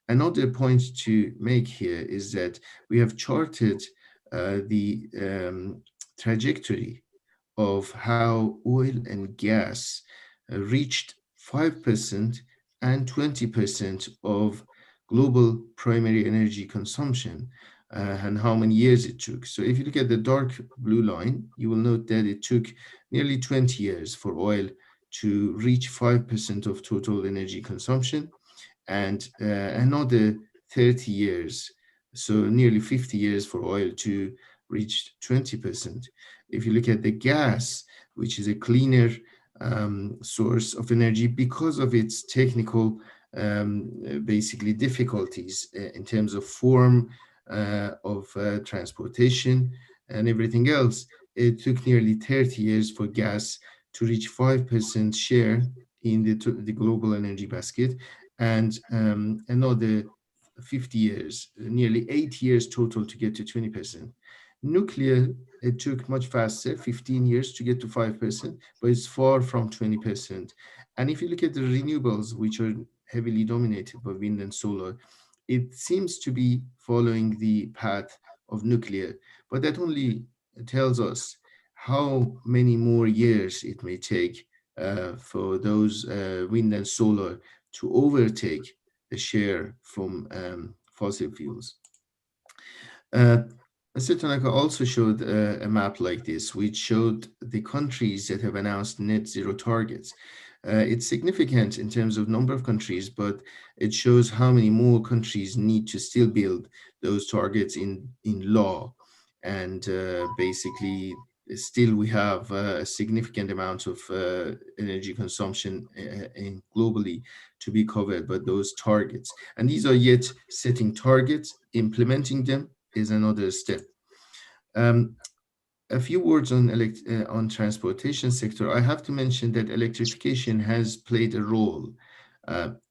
Another point to make here is that we have charted the trajectory of how oil and gas reached 5% and 20% of global primary energy consumption, and how many years it took. So if you look at the dark blue line, you will note that it took nearly 20 years for oil to reach 5% of total energy consumption, and another 30 years, so nearly 50 years for oil to reach 20%. If you look at the gas, which is a cleaner source of energy because of its technical basically difficulties in terms of form of transportation and everything else, it took nearly 30 years for gas to reach 5% share in the global energy basket, and another 50 years, nearly 8 years total to get to 20%. Nuclear, it took much faster, 15 years to get to 5%, but it's far from 20%. And if you look at the renewables, which are heavily dominated by wind and solar, it seems to be following the path of nuclear, but that only tells us how many more years it may take for those wind and solar to overtake the share from fossil fuels. Mr. Tanaka also showed a map like this, which showed the countries that have announced net zero targets. It's significant in terms of number of countries, but it shows how many more countries need to still build those targets in law. And basically, still we have a significant amount of energy consumption in globally to be covered by those targets. And these are yet setting targets, implementing them is another step. A few words on transportation sector. I have to mention that electrification has played a role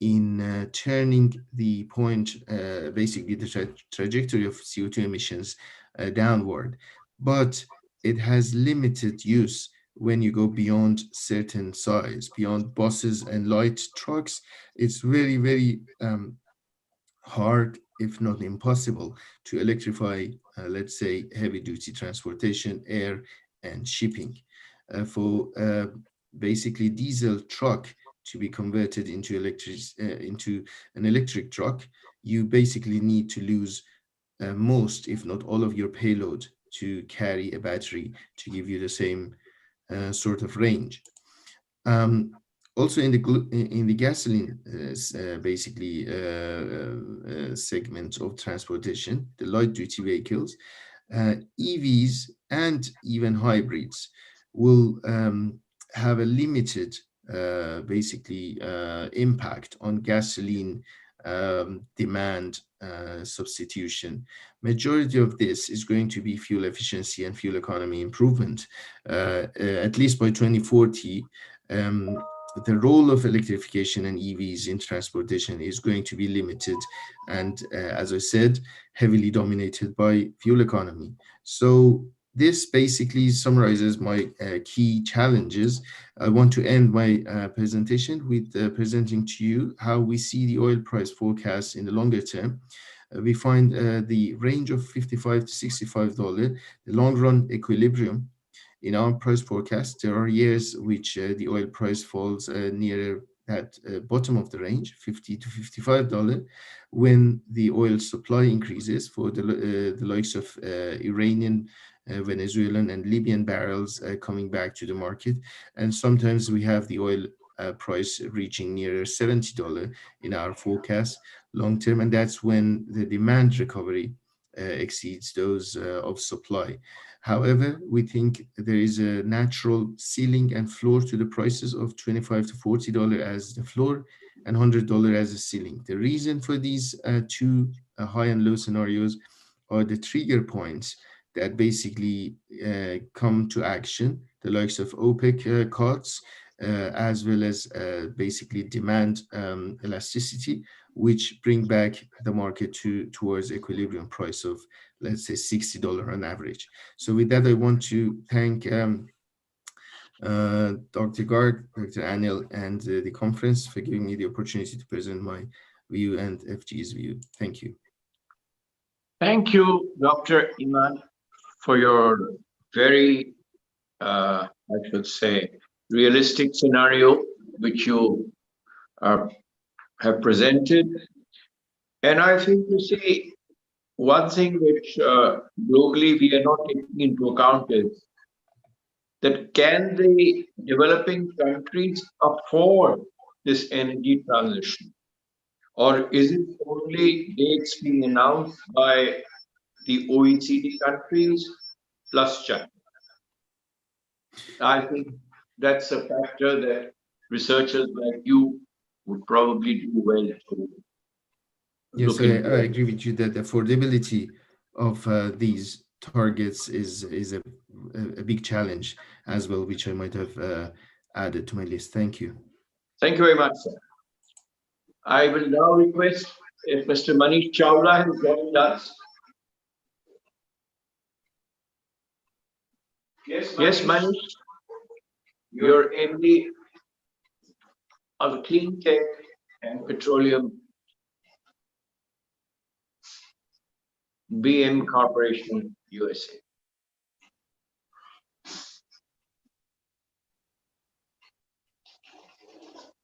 in turning the point, basically the trajectory of CO2 emissions downward, but it has limited use when you go beyond certain size, beyond buses and light trucks. It's very, very hard, if not impossible, to electrify, let's say, heavy-duty transportation, air, and shipping. For basically diesel truck to be converted into an electric truck, you basically need to lose most, if not all, of your payload to carry a battery to give you the same sort of range. Also in the gasoline basically segment of transportation, the light duty vehicles, EVs and even hybrids will have a limited basically impact on gasoline demand substitution. Majority of this is going to be fuel efficiency and fuel economy improvement. At least by 2040, the role of electrification and EVs in transportation is going to be limited and, as I said, heavily dominated by fuel economy. So this basically summarizes my key challenges. I want to end my presentation with presenting to you how we see the oil price forecast in the longer term. We find the range of $55 to $65, the long run equilibrium. In our price forecast, there are years which the oil price falls near that bottom of the range, $50 to $55, when the oil supply increases for the likes of Iranian, Venezuelan, and Libyan barrels coming back to the market. And sometimes we have the oil price reaching near $70 in our forecast long term, and that's when the demand recovery exceeds those of supply. However, we think there is a natural ceiling and floor to the prices of $25 to $40 as the floor and $100 as a ceiling. The reason for these two high and low scenarios are the trigger points that basically come to action, the likes of OPEC cuts, as well as basically demand elasticity, which bring back the market towards equilibrium price of, let's say, $60 on average. So with that, I want to thank Dr. Garg, Dr. Anil, and the conference for giving me the opportunity to present my view and FG's view. Thank you. Thank you, Dr. Iman, for your very, I should say, realistic scenario, which you have presented. And I think you see one thing which globally we are not taking into account is that can the developing countries afford this energy transition? Or is it only dates being announced by the OECD countries plus China? I think that's a factor that researchers like you would probably do well to Yes, look I into. agree with you that affordability of these targets is a big challenge as well, which I might have added to my list. Thank you. Thank you very much, sir. I will now request if Mr. Manish Chawla has joined us. Yes, Manish, you're MD of Clean Tech and Petroleum BM Corporation, USA.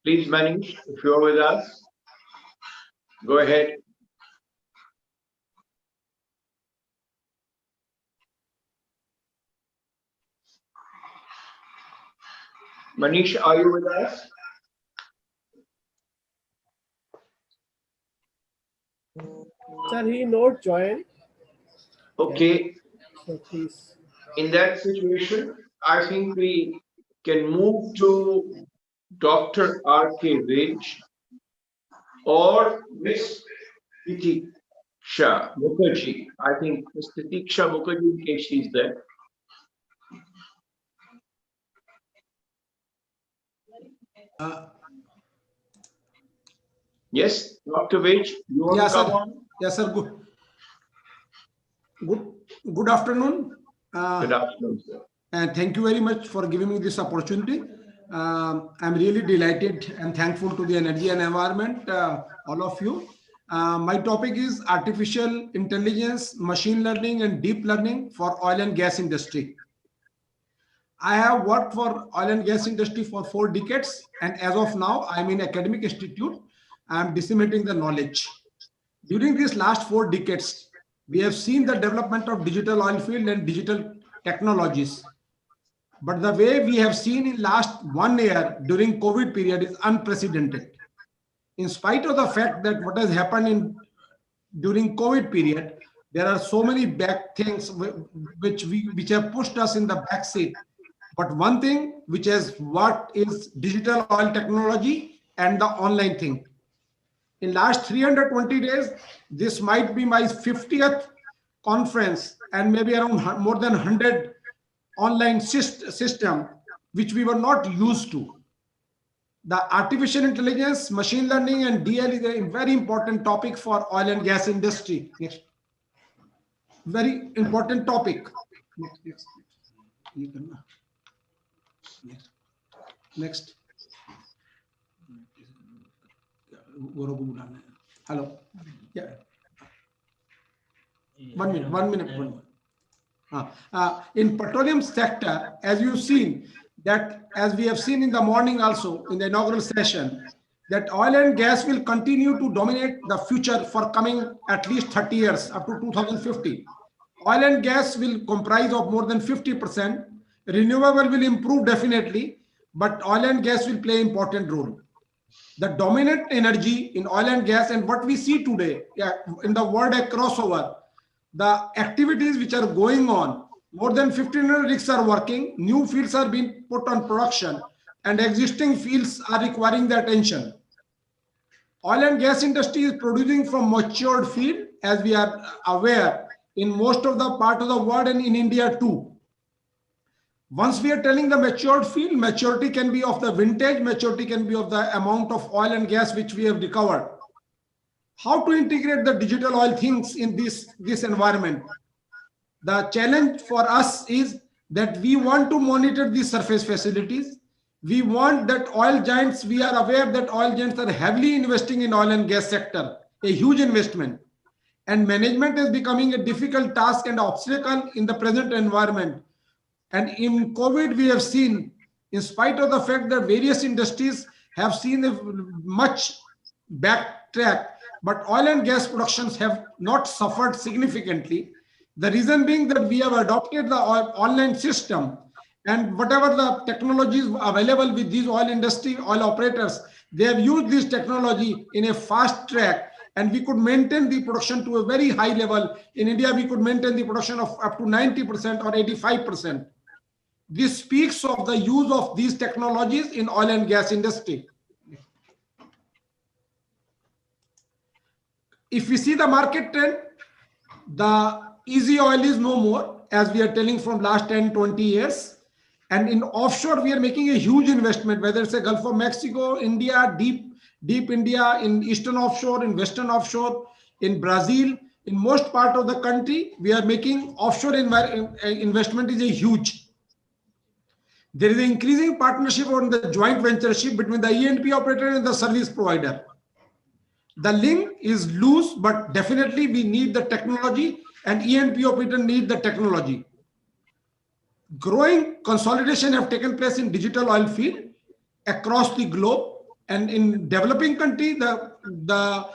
Please, Manish, if you're with us, go ahead. Manish, are you with us? Sir, he not join. Okay. So please. In that situation, I think we can move to Dr. R.K. Vij or Miss Titiksha Mukherjee. I think Miss Titiksha Mukherjee, in case she's there. Yes, Dr. Vij, you want to come on? Yes, sir. Good afternoon. Good afternoon, sir. And thank you very much for giving me this opportunity. I'm really delighted and thankful to the energy and environment, all of you. My topic is artificial intelligence, machine learning, and deep learning for oil and gas industry. I have worked for oil and gas industry for 4 decades, and as of now, I'm in academic institute. I'm disseminating the knowledge. During these last 4 decades, we have seen the development of digital oil field and digital technologies. But the way we have seen in last 1 year during COVID period is unprecedented. In spite of the fact that what has happened during COVID period, there are so many back things which have pushed us in the back seat. But one thing which has worked is digital oil technology and the online thing. In last 320 days, this might be my 50th conference and maybe around more than 100 online system, which we were not used to. The artificial intelligence, machine learning, and DL is a very important topic for oil and gas industry. Next. Very important topic. Next. Next. Hello. Yeah. 1 minute. In petroleum sector, as you've seen, that as we have seen in the morning also in the inaugural session, that oil and gas will continue to dominate the future for coming at least 30 years up to 2050. Oil and gas will comprise of more than 50%. Renewable will improve definitely, but oil and gas will play an important role. The dominant energy in oil and gas and what we see today in the world across over, the activities which are going on, more than 1,500 rigs are working, new fields are being put on production, and existing fields are requiring the attention. Oil and gas industry is producing from matured field, as we are aware, in most of the part of the world and in India too. Once we are telling the matured field, maturity can be of the vintage, maturity can be of the amount of oil and gas which we have recovered. How to integrate the digital oil things in this environment? The challenge for us is that we want to monitor these surface facilities. We want that oil giants, we are aware that oil giants are heavily investing in oil and gas sector, a huge investment. And management is becoming a difficult task and obstacle in the present environment. And in COVID, we have seen, in spite of the fact that various industries have seen a much backtrack, but oil and gas productions have not suffered significantly. The reason being that we have adopted the online system, And whatever the technologies available with these oil industry, oil operators, they have used this technology in a fast track, and we could maintain the production to a very high level. In India, we could maintain the production of up to 90% or 85%. This speaks of the use of these technologies in oil and gas industry. If we see the market trend, the easy oil is no more, as we are telling from last 10-20 years. And in offshore, we are making a huge investment, whether it's a Gulf of Mexico, India, deep India, in eastern offshore, in western offshore, in Brazil, in most part of the country, we are making offshore investment is a huge. There is an increasing partnership on the joint ventureship between the E&P operator and the service provider. The link is loose, but definitely we need the technology, and E&P operator need the technology. Growing consolidation have taken place in digital oil field across the globe, and in developing country, the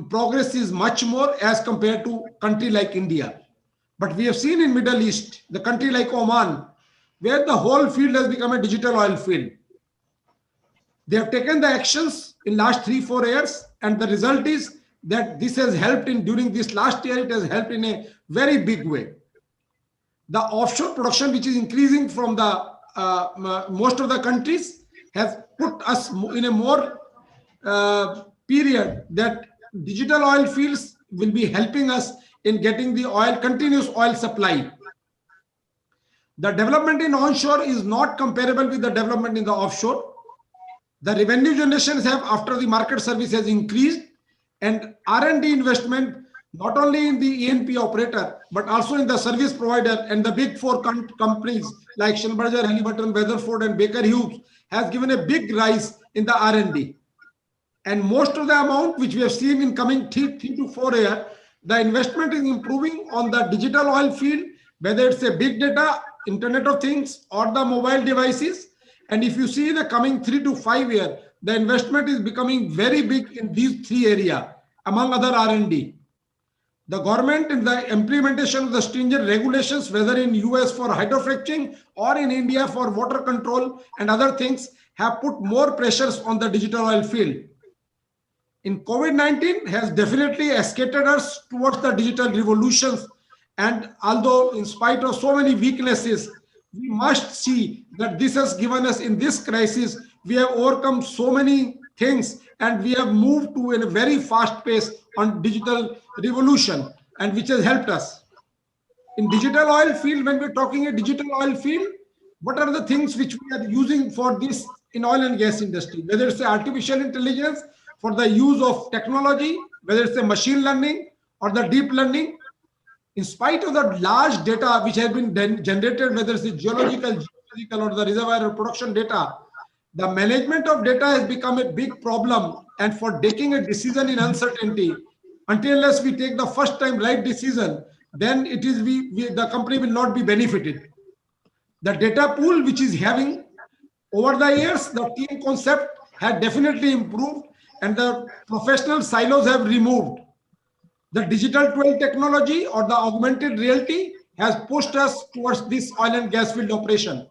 progress is much more as compared to country like India. But we have seen in Middle East, the country like Oman, where the whole field has become a digital oil field. They have taken the actions in last 3-4 years, and the result is that this has helped in during this last year, it has helped in a very big way. The offshore production, which is increasing from the most of the countries, has put us in a more period that digital oil fields will be helping us in getting the oil, continuous oil supply. The development in onshore is not comparable with the development in the offshore. The revenue generations have, after the market service has increased, and R&D investment, not only in the E&P operator, but also in the service provider and the big four companies like Schlumberger, Halliburton, Weatherford, and Baker Hughes, has given a big rise in the R&D. And most of the amount which we have seen in coming 3 to 4 years, the investment is improving on the digital oil field, whether it's a big data, Internet of Things, or the mobile devices. And if you see in the coming 3 to 5 years, the investment is becoming very big in these 3 areas, among other R&D. The government in the implementation of the stringent regulations, whether in US for hydrofracturing or in India for water control and other things, have put more pressures on the digital oil field. In COVID-19 has definitely escalated us towards the digital revolutions. And although in spite of so many weaknesses, we must see that this has given us, in this crisis, we have overcome so many things, and we have moved to a very fast pace on digital revolution, and which has helped us. In digital oil field, when we're talking a digital oil field, what are the things which we are using for this in oil and gas industry? Whether it's artificial intelligence for the use of technology, whether it's a machine learning or the deep learning. In spite of the large data which has been generated, whether it's the geological, geophysical, or the reservoir or production data, the management of data has become a big problem. And for taking a decision in uncertainty, until unless we take the first time right decision, then it is the company will not be benefited. The data pool which is having over the years, the team concept had definitely improved, and the professional silos have removed. The digital twin technology or the augmented reality has pushed us towards this oil and gas field operation.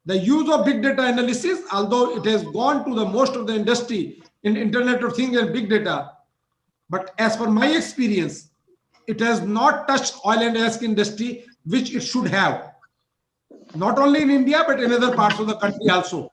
The use of big data analysis, although it has gone to the most of the industry in Internet of Things and big data, but as per my experience, it has not touched oil and gas industry, which it should have. Not only in India, but in other parts of the country also.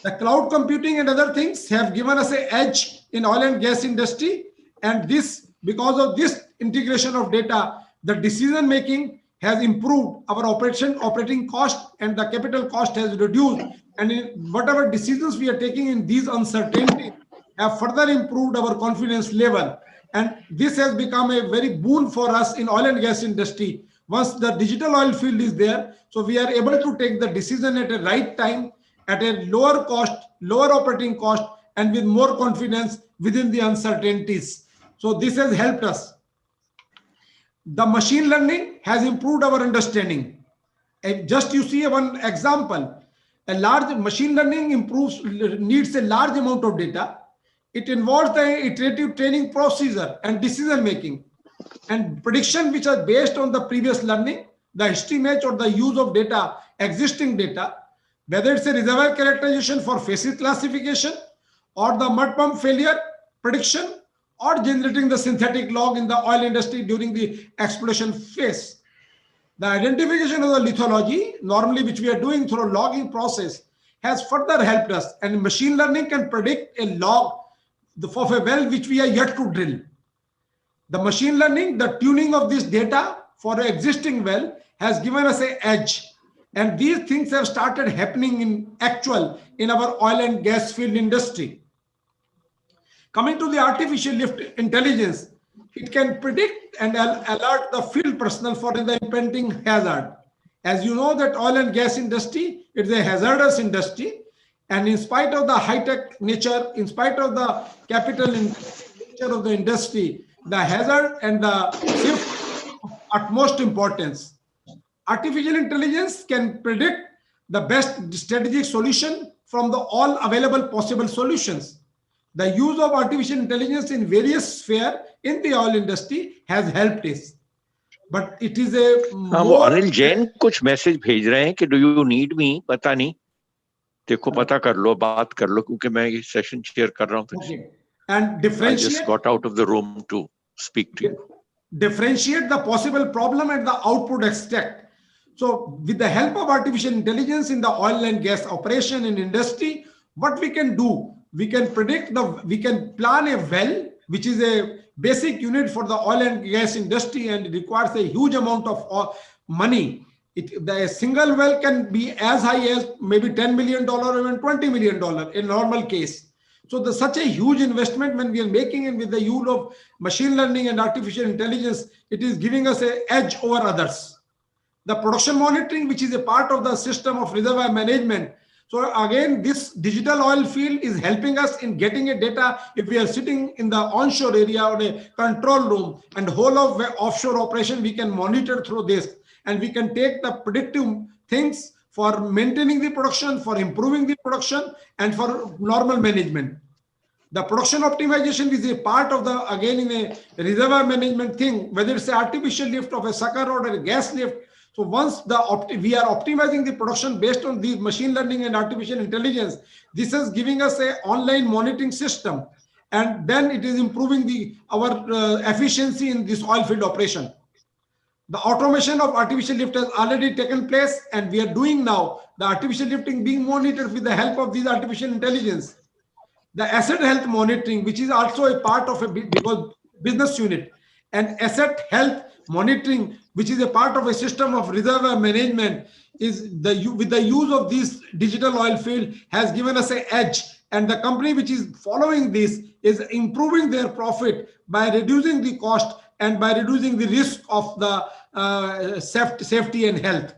The cloud computing and other things have given us an edge in oil and gas industry, and this, because of this integration of data, the decision making has improved. Our operating cost and the capital cost has reduced, and in whatever decisions we are taking in these uncertainties have further improved our confidence level. And this has become a very boon for us in oil and gas industry. Once the digital oil field is there, so we are able to take the decision at a right time, at a lower cost, lower operating cost, and with more confidence within the uncertainties. So this has helped us. The machine learning has improved our understanding. And just you see one example, a large machine learning needs a large amount of data. It involves the iterative training procedure and decision making and prediction which are based on the previous learning, the history match or the use of data existing data, whether it's a reservoir characterization for facies classification, or the mud pump failure prediction, or generating the synthetic log in the oil industry during the exploration phase. The identification of the lithology, normally which we are doing through logging process, has further helped us, and machine learning can predict a log of a well which we are yet to drill. The machine learning, the tuning of this data for an existing well has given us an edge. And these things have started happening in actual in our oil and gas field industry. Coming to the artificial lift intelligence, it can predict and alert the field personnel for the impending hazard. As you know that oil and gas industry, it's a hazardous industry. And in spite of the high-tech nature, in spite of the capital nature of the industry, the hazard and the safety of utmost importance. Artificial intelligence can predict the best strategic solution from the all available possible solutions. The use of artificial intelligence in various spheres in the oil industry has helped us. But it is a हाँ वो अनिल जैन कुछ message भेज रहे हैं कि do you need me, पता नहीं, देखो पता कर लो, बात कर लो, क्योंकि मैं ये सेशन शेयर कर रहा हूँ. And I just got out of the room to speak to you. Differentiate the possible problem and the output extract. So with the help of artificial intelligence in the oil and gas operation in industry, what we can do, we can predict we can plan a well, which is a basic unit for the oil and gas industry, and it requires a huge amount of money. The single well can be as high as maybe $10 million or even $20 million in normal case. So such a huge investment when we are making it with the use of machine learning and artificial intelligence, it is giving us an edge over others. The production monitoring, which is a part of the system of reservoir management. So again, this digital oil field is helping us in getting a data. If we are sitting in the onshore area or a control room and whole of offshore operation, we can monitor through this, and we can take the predictive things for maintaining the production, for improving the production, and for normal management. The production optimization is a part of the, again, in a reservoir management thing, whether it's an artificial lift of a sucker or a gas lift. So once we are optimizing the production based on these machine learning and artificial intelligence, this is giving us an online monitoring system, and then it is improving our efficiency in this oil field operation. The automation of artificial lift has already taken place, and we are doing now the artificial lifting being monitored with the help of these artificial intelligence. The asset health monitoring, which is also a part of a business unit, and asset health monitoring, which is a part of a system of reservoir management, is with the use of this digital oil field has given us an edge. And the company which is following this is improving their profit by reducing the cost and by reducing the risk of the safety and health.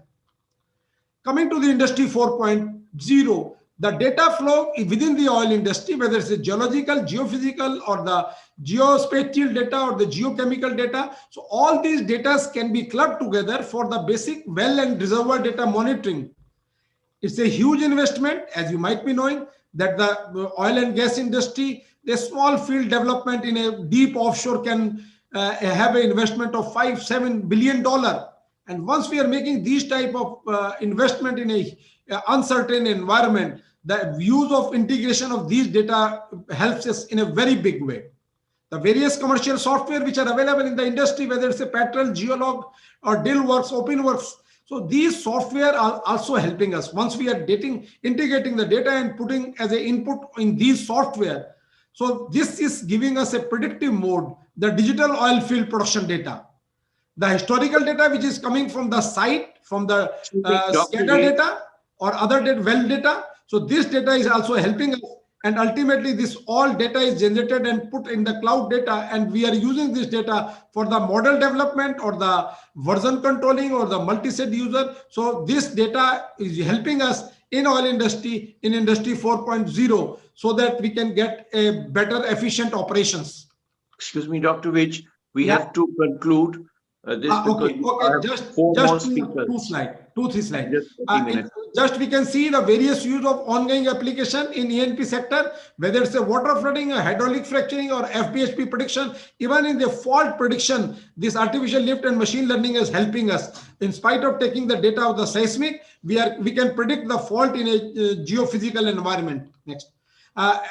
Coming to the industry 4.0, the data flow within the oil industry, whether it's a geological, geophysical, or the geospatial data or the geochemical data. So all these data can be clubbed together for the basic well and reservoir data monitoring. It's a huge investment, as you might be knowing, that the oil and gas industry, the small field development in a deep offshore can have an investment of $5-7 billion. And once we are making these type of investment in a uncertain environment, the use of integration of these data helps us in a very big way. The various commercial software which are available in the industry, whether it's a Petrol, Geolog, or DillWorks, OpenWorks, so these software are also helping us. Once we are integrating the data and putting as an input in these software, so this is giving us a predictive mode, the digital oil field production data. The historical data which is coming from the site, from the SCADA data or other well data. So this data is also helping us, and ultimately this all data is generated and put in the cloud data, and we are using this data for the model development or the version controlling or the multi-set user. So this data is helping us in oil industry, in industry 4.0, so that we can get a better efficient operations. Excuse me, Dr. Vij, we have to conclude. this because Okay, I have just four more just speakers. two, three slides. Just 30 minutes. Just we can see the various use of ongoing application in ENP sector, whether it's a water flooding, a hydraulic fracturing, or FBHP prediction. Even in the fault prediction, this artificial lift and machine learning is helping us. In spite of taking the data of the seismic, we can predict the fault in a geophysical environment. Next.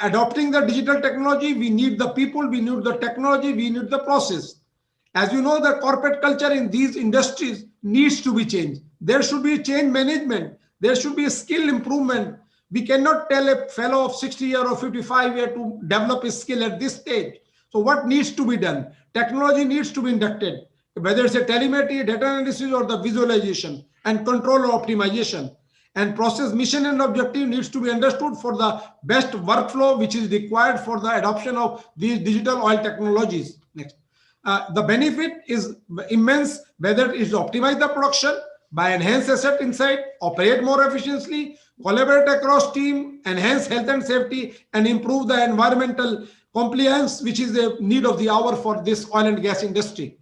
Adopting the digital technology, we need the people, we need the technology, we need the process. As you know, the corporate culture in these industries needs to be changed. There should be change management. There should be a skill improvement. We cannot tell a fellow of 60 year or 55 year to develop his skill at this stage. So what needs to be done? Technology needs to be inducted, whether it's a telemetry, data analysis, or the visualization and control or optimization. And process mission and objective needs to be understood for the best workflow which is required for the adoption of these digital oil technologies. Next. The benefit is immense, whether it is optimize the production by enhance asset insight, operate more efficiently, collaborate across team, enhance health and safety, and improve the environmental compliance, which is the need of the hour for this oil and gas industry.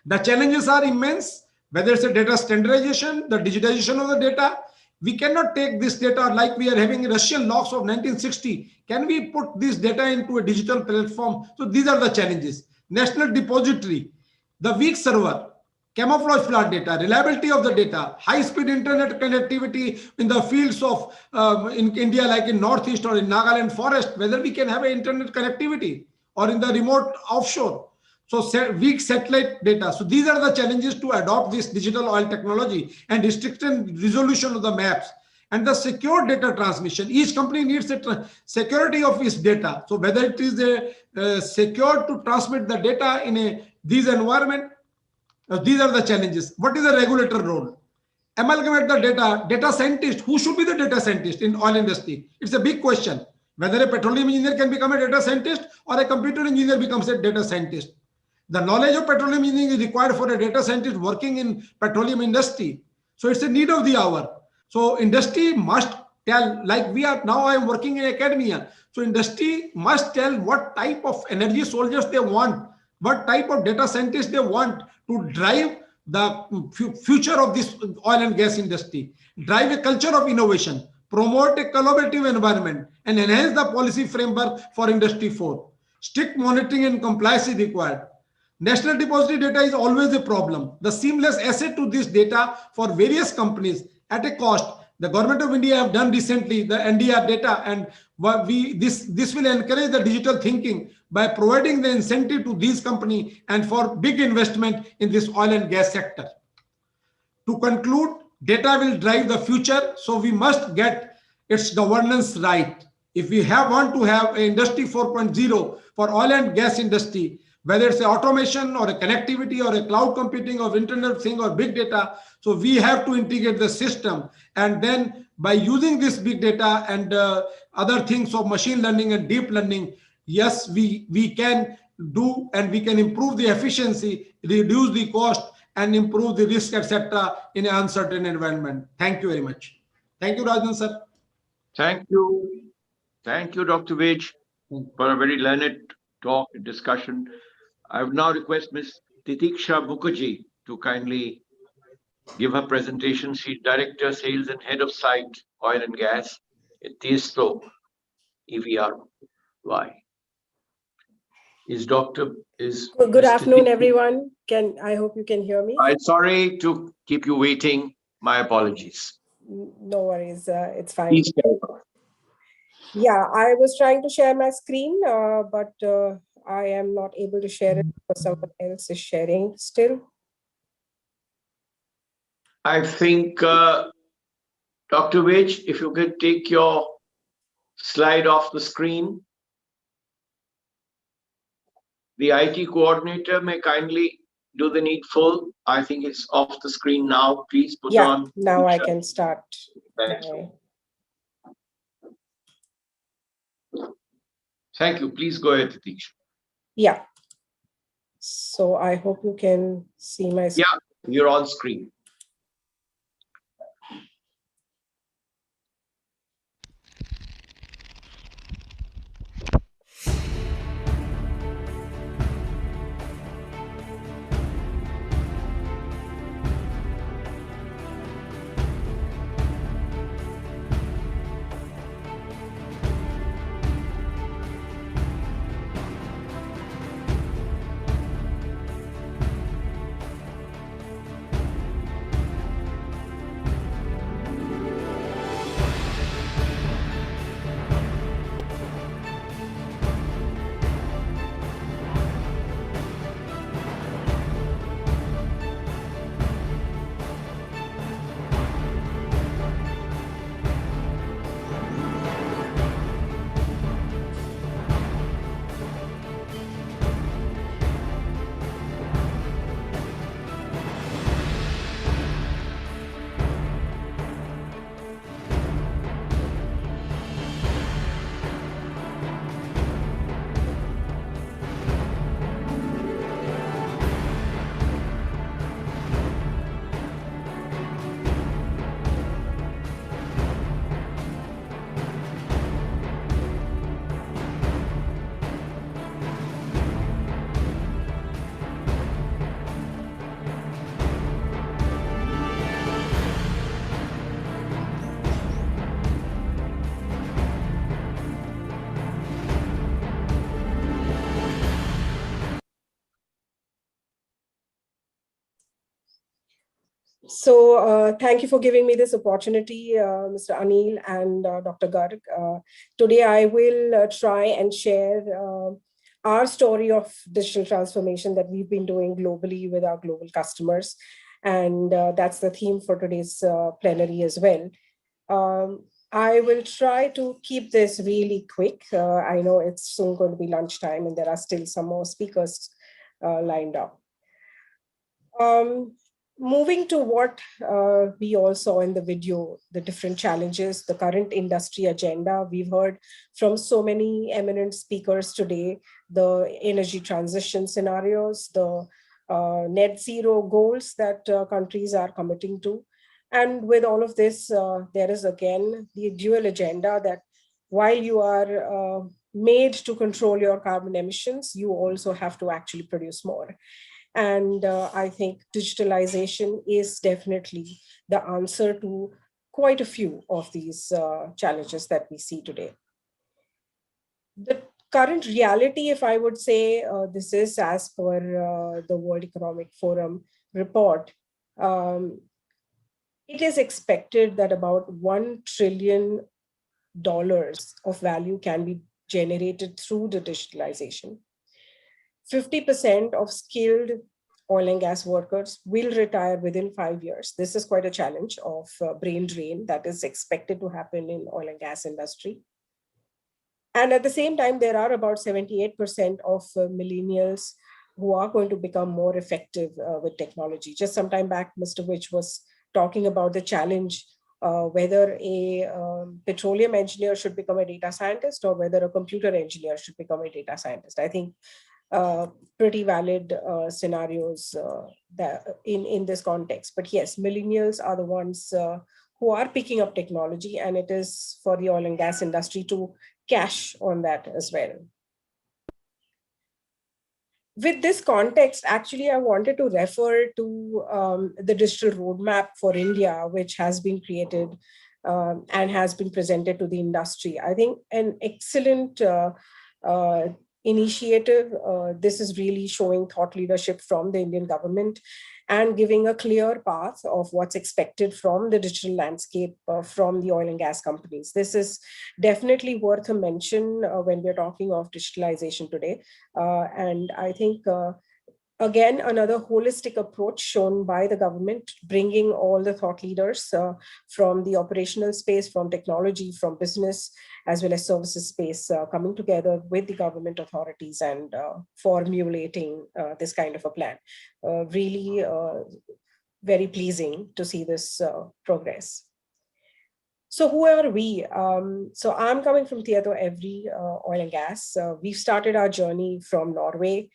The challenges are immense, whether it's a data standardization, the digitization of the data. We cannot take this data like we are having Russian logs of 1960. Can we put this data into a digital platform? So these are the challenges. National depository, the weak server, camouflage flood data, reliability of the data, high-speed internet connectivity in the fields of in India, like in Northeast or in Nagaland forest, whether we can have an internet connectivity or in the remote offshore. So weak satellite data. So these are the challenges to adopt this digital oil technology and restricted resolution of the maps. And the secure data transmission. Each company needs a security of its data. So whether it is secure to transmit the data in these environment, these are the challenges. What is the regulator role? Amalgamate the data scientist. Who should be the data scientist in oil industry? It's a big question. Whether a petroleum engineer can become a data scientist or a computer engineer becomes a data scientist. The knowledge of petroleum engineering is required for a data scientist working in petroleum industry. So it's a need of the hour. So industry must tell, like we are now, I am working in academia. So industry must tell what type of energy soldiers they want, what type of data scientists they want to drive the future of this oil and gas industry, drive a culture of innovation, promote a collaborative environment, and enhance the policy framework for Industry 4. Strict monitoring and compliance is required. National depository data is always a problem. The seamless access to this data for various companies at a cost. The government of India have done recently the NDR data, and this will encourage the digital thinking by providing the incentive to these companies and for big investment in this oil and gas sector. To conclude, data will drive the future, so we must get its governance right. If we want to have an industry 4.0 for oil and gas industry, whether it's automation or a connectivity or a cloud computing or Internet of Things or big data. So we have to integrate the system. And then by using this big data and other things of machine learning and deep learning, yes, we can do and we can improve the efficiency, reduce the cost and improve the risk, etc. in an uncertain environment. Thank you very much. Thank you, Rajan sir. Thank you. Thank you, Dr. Vij, for a very learned talk and discussion. I would now request Ms. Titiksha Mukherjee to kindly give her presentation. She's Director, Sales and Head of Site, Oil and Gas at Tiesto, EVRY. Good afternoon, everyone. I hope you can hear me. I'm sorry to keep you waiting. My apologies. No worries. It's fine. Please carry on. Yeah, I was trying to share my screen, but I am not able to share it because someone else is sharing still. I think, Dr. Vij, if you could take your slide off the screen. The IT coordinator may kindly do the needful. I think it's off the screen now. Please put on. Now I can start. Thank you. Please go ahead, Titiksha. Yeah. So I hope you can see my screen. Yeah, you're on screen. So thank you for giving me this opportunity, Mr. Anil and Dr. Garg. Today I will try and share our story of digital transformation that we've been doing globally with our global customers. And that's the theme for today's plenary as well. I will try to keep this really quick. I know it's soon going to be lunchtime and there are still some more speakers lined up. Moving to what we all saw in the video, the different challenges, the current industry agenda. We've heard from so many eminent speakers today, the energy transition scenarios, the net zero goals that countries are committing to. And with all of this, there is again the dual agenda that while you are made to control your carbon emissions, you also have to actually produce more. And I think digitalization is definitely the answer to quite a few of these challenges that we see today. The current reality, if I would say, this is as per the World Economic Forum report, it is expected that about $1 trillion of value can be generated through the digitalization. 50% of skilled oil and gas workers will retire within 5 years. This is quite a challenge of brain drain that is expected to happen in oil and gas industry. And at the same time, there are about 78% of millennials who are going to become more effective with technology. Just some time back, Mr. Wich was talking about the challenge whether a petroleum engineer should become a data scientist or whether a computer engineer should become a data scientist. I think pretty valid scenarios that in this context. But yes, millennials are the ones who are picking up technology, and it is for the oil and gas industry to cash on that as well. With this context, actually, I wanted to refer to the digital roadmap for India, which has been created and has been presented to the industry. I think an excellent initiative. This is really showing thought leadership from the Indian government and giving a clear path of what's expected from the digital landscape from the oil and gas companies. This is definitely worth a mention when we're talking of digitalization today. And I think again, another holistic approach shown by the government, bringing all the thought leaders from the operational space, from technology, from business, as well as services space, coming together with the government authorities and formulating this kind of a plan. Really very pleasing to see this progress. So who are we? So I'm coming from Tieto Evry Oil and Gas. We've started our journey from Norway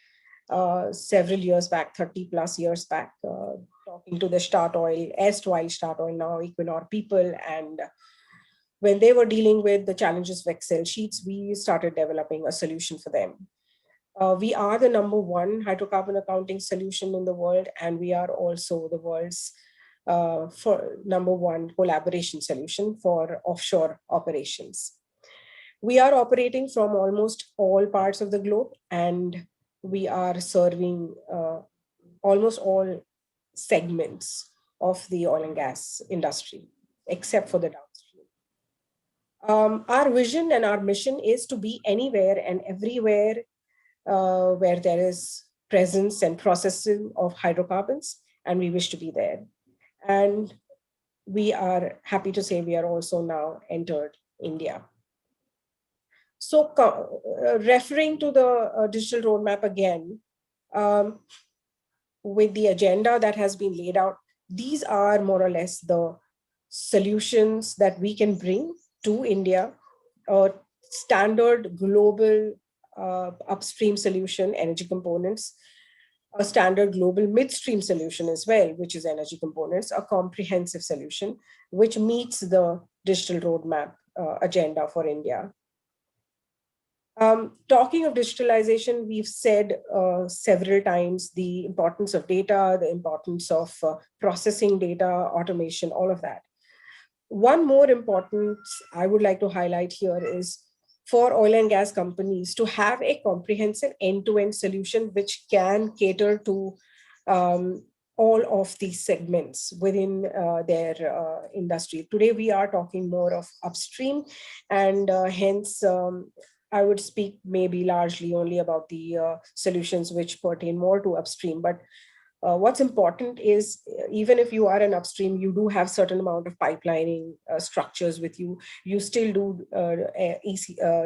several years back, 30 plus years back, talking to the Statoil, erstwhile Statoil, now Equinor people. And when they were dealing with the challenges of Excel sheets, we started developing a solution for them. We are the #1 hydrocarbon accounting solution in the world, and we are also the world's for #1 collaboration solution for offshore operations. We are operating from almost all parts of the globe, and we are serving almost all segments of the oil and gas industry, except for the downstream. Our vision and our mission is to be anywhere and everywhere where there is presence and processing of hydrocarbons, and we wish to be there. And we are happy to say we are also now entered India. So referring to the digital roadmap again, with the agenda that has been laid out, these are more or less the solutions that we can bring to India. Standard global upstream solution, energy components, a standard global midstream solution as well, which is energy components, a comprehensive solution, which meets the digital roadmap agenda for India. Talking of digitalization, we've said several times the importance of data, the importance of processing data, automation, all of that. One more important I would like to highlight here is for oil and gas companies to have a comprehensive end-to-end solution which can cater to all of these segments within their industry. Today, we are talking more of upstream, and hence I would speak maybe largely only about the solutions which pertain more to upstream. But what's important is even if you are an upstream, you do have certain amount of pipelining structures with you. You still do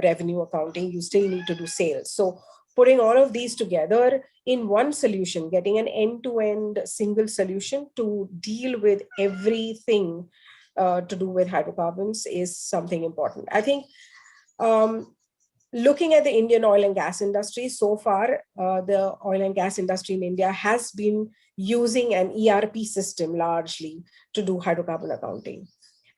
revenue accounting. You still need to do sales. So putting all of these together in one solution, getting an end-to-end single solution to deal with everything to do with hydrocarbons is something important. I think looking at the Indian oil and gas industry, so far, the oil and gas industry in India has been using an ERP system largely to do hydrocarbon accounting.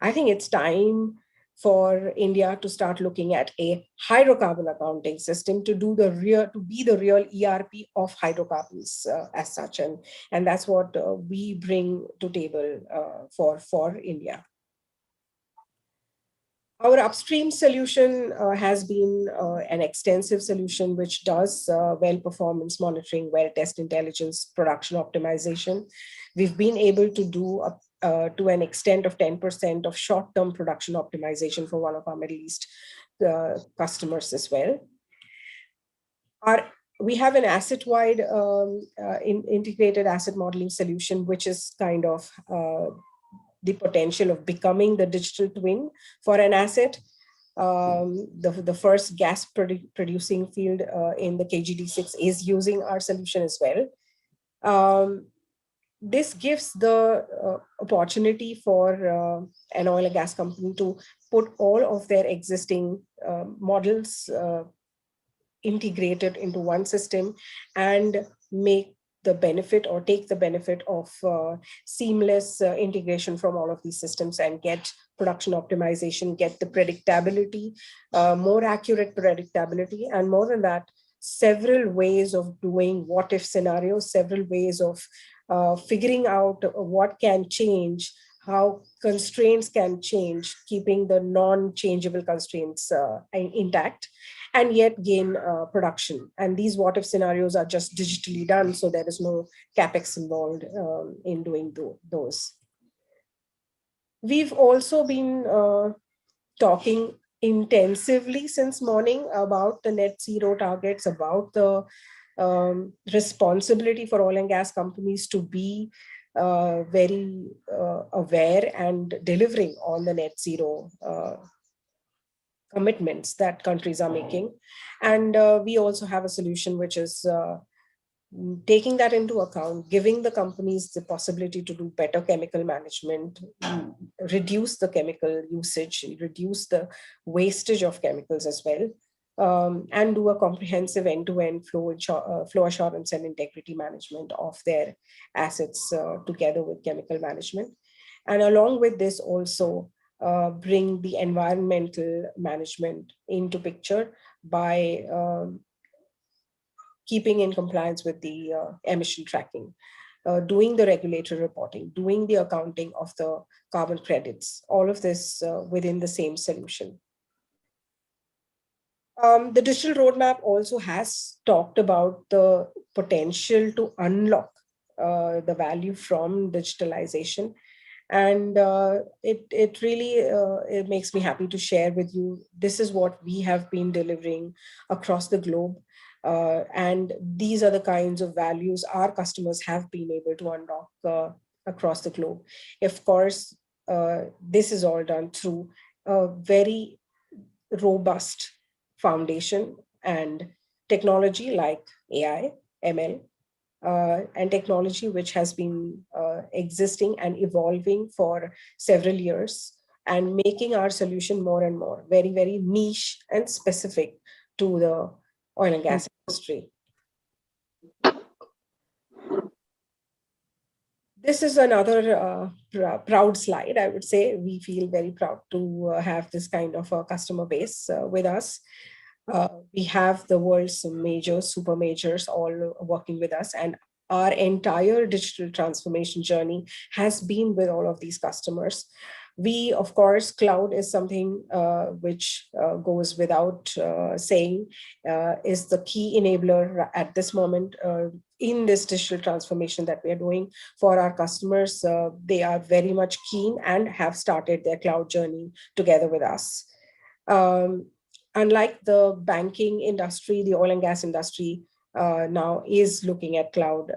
I think it's time for India to start looking at a hydrocarbon accounting system to be the real ERP of hydrocarbons as such, and that's what we bring to table for India. Our upstream solution has been an extensive solution which does well performance monitoring, well test intelligence, production optimization. We've been able to do to an extent of 10% of short-term production optimization for one of our Middle East customers as well. We have an asset-wide integrated asset modeling solution, which is kind of the potential of becoming the digital twin for an asset. The first gas producing field in the KGD6 is using our solution as well. This gives the opportunity for an oil and gas company to put all of their existing models integrated into one system and make the benefit or take the benefit of seamless integration from all of these systems and get production optimization, get the predictability, more accurate predictability, and more than that, several ways of doing what if scenarios, several ways of figuring out what can change, how constraints can change, keeping the non-changeable constraints intact, and yet gain production. And these what if scenarios are just digitally done, so there is no capex involved in doing those. We've also been talking intensively since morning about the net zero targets, about the responsibility for oil and gas companies to be very aware and delivering on the net zero commitments that countries are making. And we also have a solution which is taking that into account, giving the companies the possibility to do better chemical management, reduce the chemical usage, reduce the wastage of chemicals as well, and do a comprehensive end-to-end flow assurance and integrity management of their assets together with chemical management. And along with this also bring the environmental management into picture by keeping in compliance with the emission tracking, doing the regulatory reporting, doing the accounting of the carbon credits, all of this within the same solution. The digital roadmap also has talked about the potential to unlock the value from digitalization. And it really it makes me happy to share with you, this is what we have been delivering across the globe. And these are the kinds of values our customers have been able to unlock across the globe. Of course, this is all done through a very robust foundation and technology like AI, ML, and technology which has been existing and evolving for several years and making our solution more and more very, very niche and specific to the oil and gas industry. This is another proud slide, I would say. We feel very proud to have this kind of a customer base with us. We have the world's majors, super majors, all working with us, and our entire digital transformation journey has been with all of these customers. We, of course, cloud is something which goes without saying, is the key enabler at this moment in this digital transformation that we are doing for our customers. They are very much keen and have started their cloud journey together with us. Unlike the banking industry, the oil and gas industry now is looking at cloud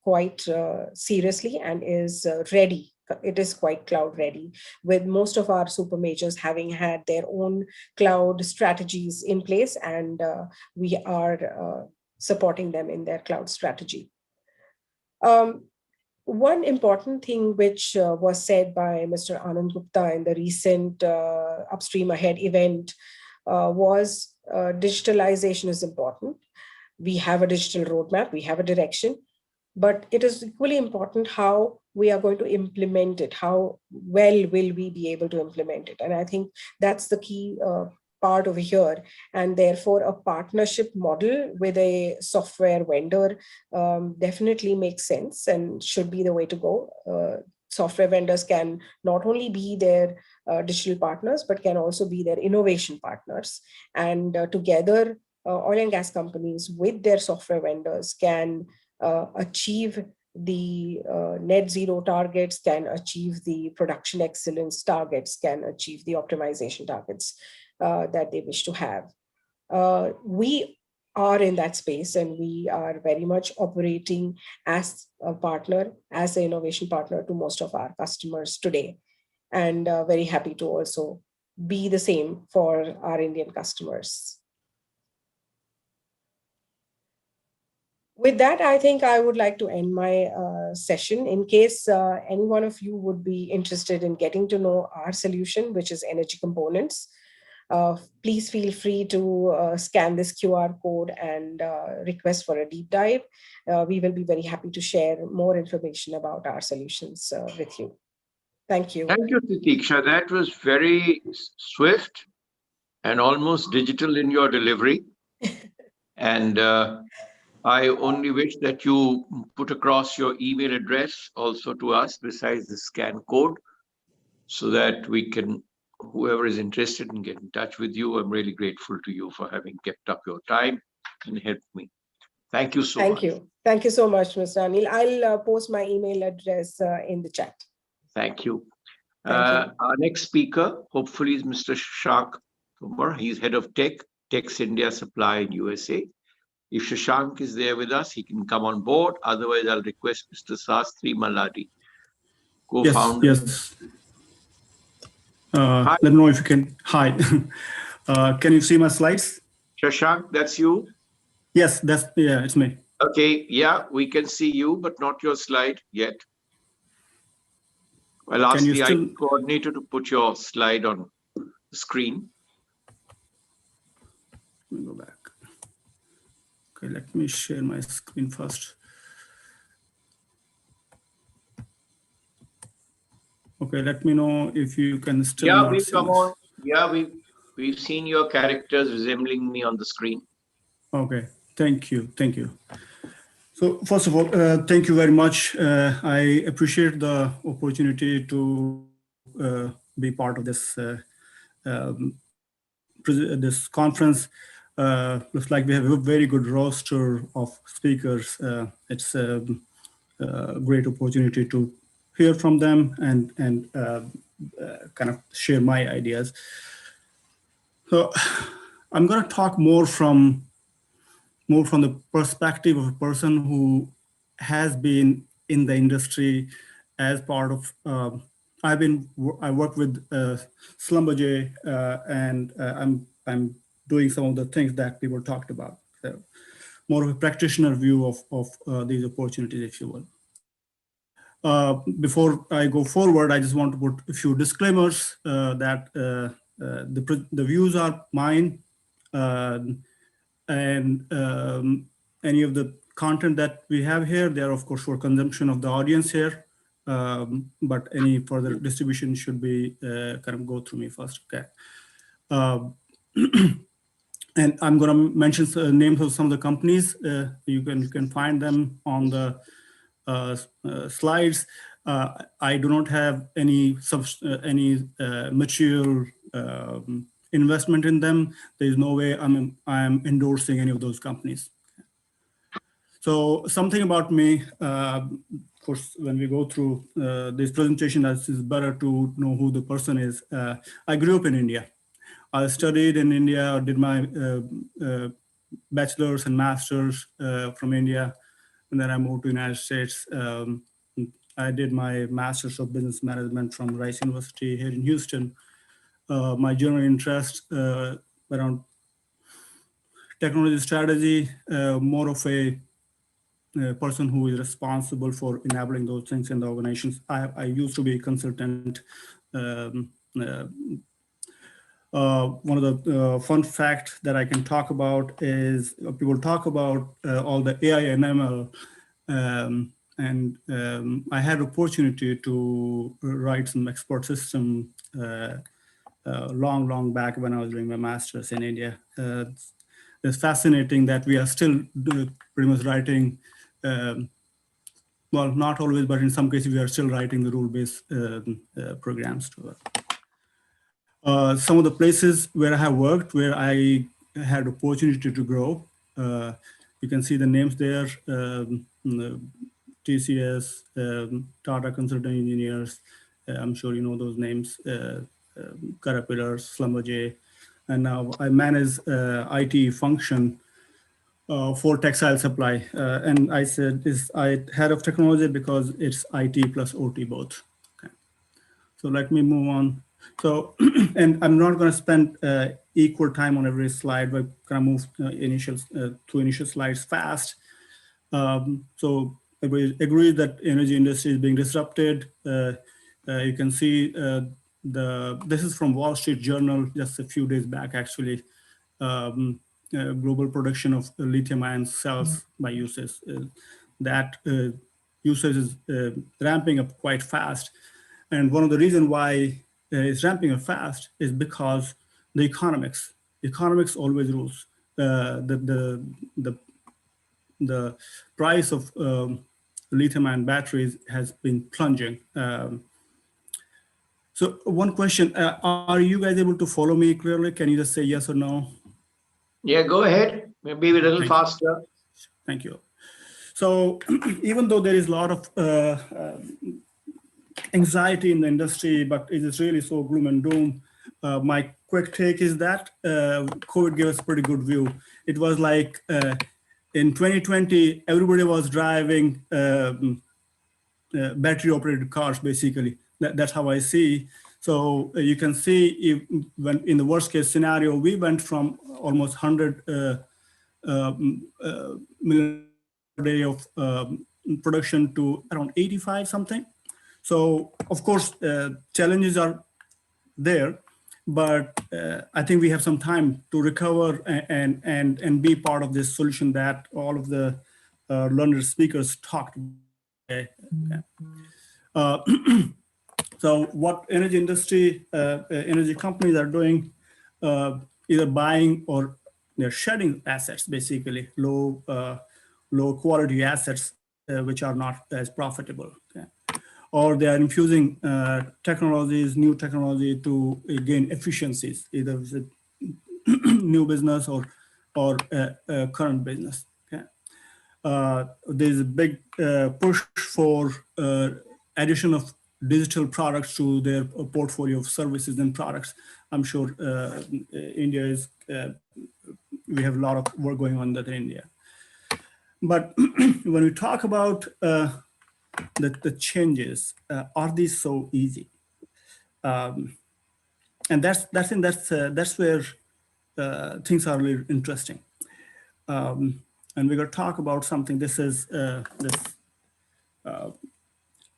quite seriously and is ready. It is quite cloud ready, with most of our super majors having had their own cloud strategies in place, and we are supporting them in their cloud strategy. One important thing which was said by Mr. Anand Gupta in the recent Upstream Ahead event was digitalization is important. We have a digital roadmap, we have a direction, but it is equally important how we are going to implement it, how well will we be able to implement it. And I think that's the key part over here. And therefore, a partnership model with a software vendor definitely makes sense and should be the way to go. Software vendors can not only be their digital partners, but can also be their innovation partners. And together, oil and gas companies with their software vendors can achieve the net zero targets, can achieve the production excellence targets, can achieve the optimization targets that they wish to have. We are in that space, and we are very much operating as a partner, as an innovation partner to most of our customers today, and very happy to also be the same for our Indian customers. With that, I think I would like to end my session. In case any one of you would be interested in getting to know our solution, which is energy components, please feel free to scan this QR code and request for a deep dive. We will be very happy to share more information about our solutions with you. Thank you. Thank you, Titiksha. That was very swift and almost digital in your delivery. And I only wish that you put across your email address also to us besides the scan code, so that we can, whoever is interested in getting in touch with you, I'm really grateful to you for having kept up your time and helped me. Thank you so much. Thank you. Thank you so much, Mr. Anil. I'll post my email address in the chat. Thank you. Thank you. Our next speaker, hopefully, is Mr. Shashank Kumar. He's head of Tech's India Supply in USA. If Shashank is there with us, he can come on board. Otherwise, I'll request Mr. Sastri Maladi, co-founder. Yes. Let me know if you can. Hi. Can you see my slides? Shashank, that's you? Yes, it's me. Okay, yeah, we can see you, but not your slide yet. I'll ask the IT coordinator to put your slide on the screen. Let me go back. Okay, let me share my screen first. Okay, let me know if you can still not see on. Yeah, we've seen your characters resembling me on the screen. Okay, thank you. Thank you. So first of all, thank you very much. I appreciate the opportunity to be part of this this conference. Looks like we have a very good roster of speakers. It's a great opportunity to hear from them and kind of share my ideas. So I'm going to talk more from the perspective of a person who has been in the industry as part of. I work with Schlumberger, and I'm doing some of the things that people talked about. So more of a practitioner view of these opportunities, if you will. Before I go forward, I just want to put a few disclaimers that the views are mine, and any of the content that we have here, they are of course for consumption of the audience here, but any further distribution should be kind of go through me first. Okay. And I'm going to mention names of some of the companies. You can find them on the slides. I do not have any material investment in them. There is no way I'm endorsing any of those companies. So something about me, of course, when we go through this presentation, it's better to know who the person is. I grew up in India. I studied in India, did my bachelor's and master's from India, and then I moved to the United States. I did my master's of business management from Rice University here in Houston. My general interest around technology strategy, more of a person who is responsible for enabling those things in the organizations. I used to be a consultant. One of the fun facts that I can talk about is people talk about all the AI and ML, I had opportunity to write some expert system long back when I was doing my master's in India. It's fascinating that we are still pretty much writing, well, not always, but in some cases we are still writing the rule-based programs to it. Some of the places where I have worked, where I had opportunity to grow, you can see the names there, TCS, Tata Consulting Engineers, I'm sure you know those names, Caterpillar, Schlumberger, and now I manage IT function for textile supply. And I said, I head of technology because it's IT plus OT both. Okay. So let me move on. So, and I'm not going to spend equal time on every slide, but going to move to initial slides fast. So everybody agrees that energy industry is being disrupted. You can see this is from Wall Street Journal just a few days back, actually. Global production of lithium-ion cells by users. That usage is ramping up quite fast. And one of the reasons why it's ramping up fast is because the economics always rules. The price of lithium-ion batteries has been plunging. So one question, are you guys able to follow me clearly? Can you just say yes or no? Yeah, go ahead. Maybe a little faster. Thank you. So even though there is a lot of anxiety in the industry, but it is really so gloom and doom, my quick take is that COVID gave us a pretty good view. It was like in 2020, everybody was driving battery operated cars, basically. That's how I see. So you can see when in the worst case scenario, we went from almost 100 million a day of production to around 85 something. So of course, challenges are there, but I think we have some time to recover and be part of this solution that all of the learned speakers talked about. Okay. So what energy industry, energy companies are doing, either buying or they're shedding assets, basically low quality assets, which are not as profitable. Okay. Or they are infusing new technology to gain efficiencies, either with new business or current business. Okay. There's a big push for addition of digital products to their portfolio of services and products. I'm sure India is, we have a lot of work going on that in India. But when we talk about the changes, are these so easy? And that's where things are really interesting. And we're going to talk about something. This is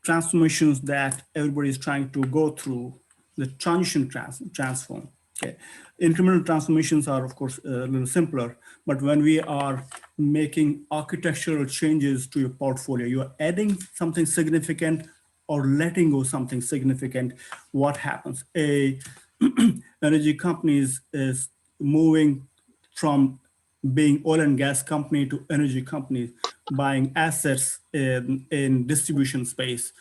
transformations that everybody is trying to go through, the transition transform. Okay. Incremental transformations are, of course, a little simpler, but when we are making architectural changes to your portfolio, you're adding something significant or letting go something significant, what happens? Energy companies is moving from being oil and gas company to energy companies, buying assets in distribution space,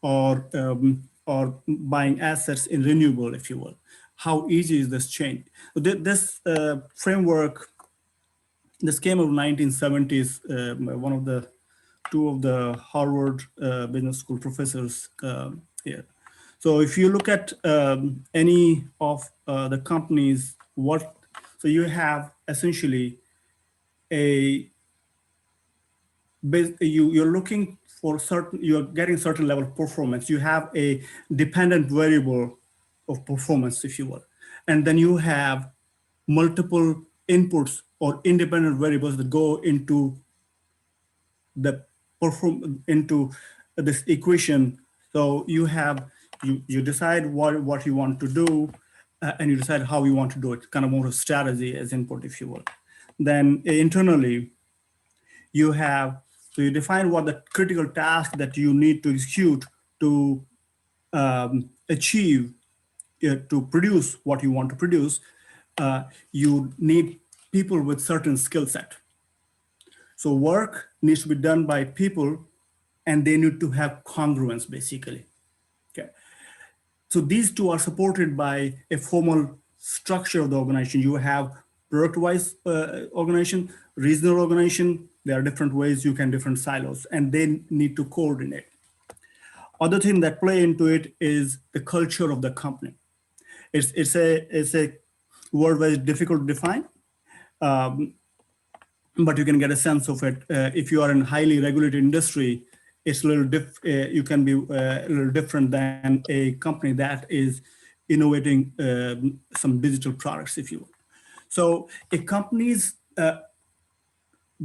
or buying assets in renewable, if you will. How easy is this change? This framework, this came out of 1970s. One of the two of the Harvard Business School professors here. So if you look at any of the companies, so you have essentially you're looking for you're getting certain level of performance. You have a dependent variable of performance, if you will. And then you have multiple inputs or independent variables that go into into this equation. So you have, you decide what you want to do, and you decide how you want to do it, kind of more of strategy as input, if you will. Then internally, you have, so you define what the critical task that you need to execute to achieve, to produce what you want to produce. You need people with certain skill set. So work needs to be done by people, and they need to have congruence, basically. Okay. So these two are supported by a formal structure of the organization. You have product-wise organization, regional organization. There are different ways you can different silos, and they need to coordinate. Other thing that play into it is the culture of the company. It's a word very difficult to define, but you can get a sense of it. If you are in highly regulated industry, it's a little you can be a little different than a company that is innovating some digital products, if you will. So a company's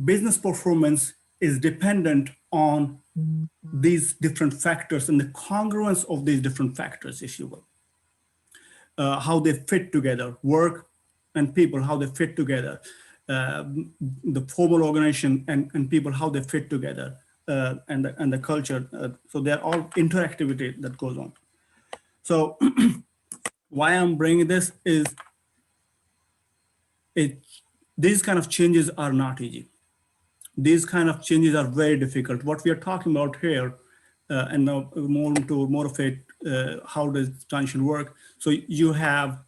business performance is dependent on these different factors and the congruence of these different factors, if you will. How they fit together, work and people, how they fit together, the formal organization and people, how they fit together, and the culture. So they're all interactivity that goes on. So why I'm bringing this is these kind of changes are not easy. These kind of changes are very difficult. What we are talking about here, and now more into more of it, how does transition work? So you have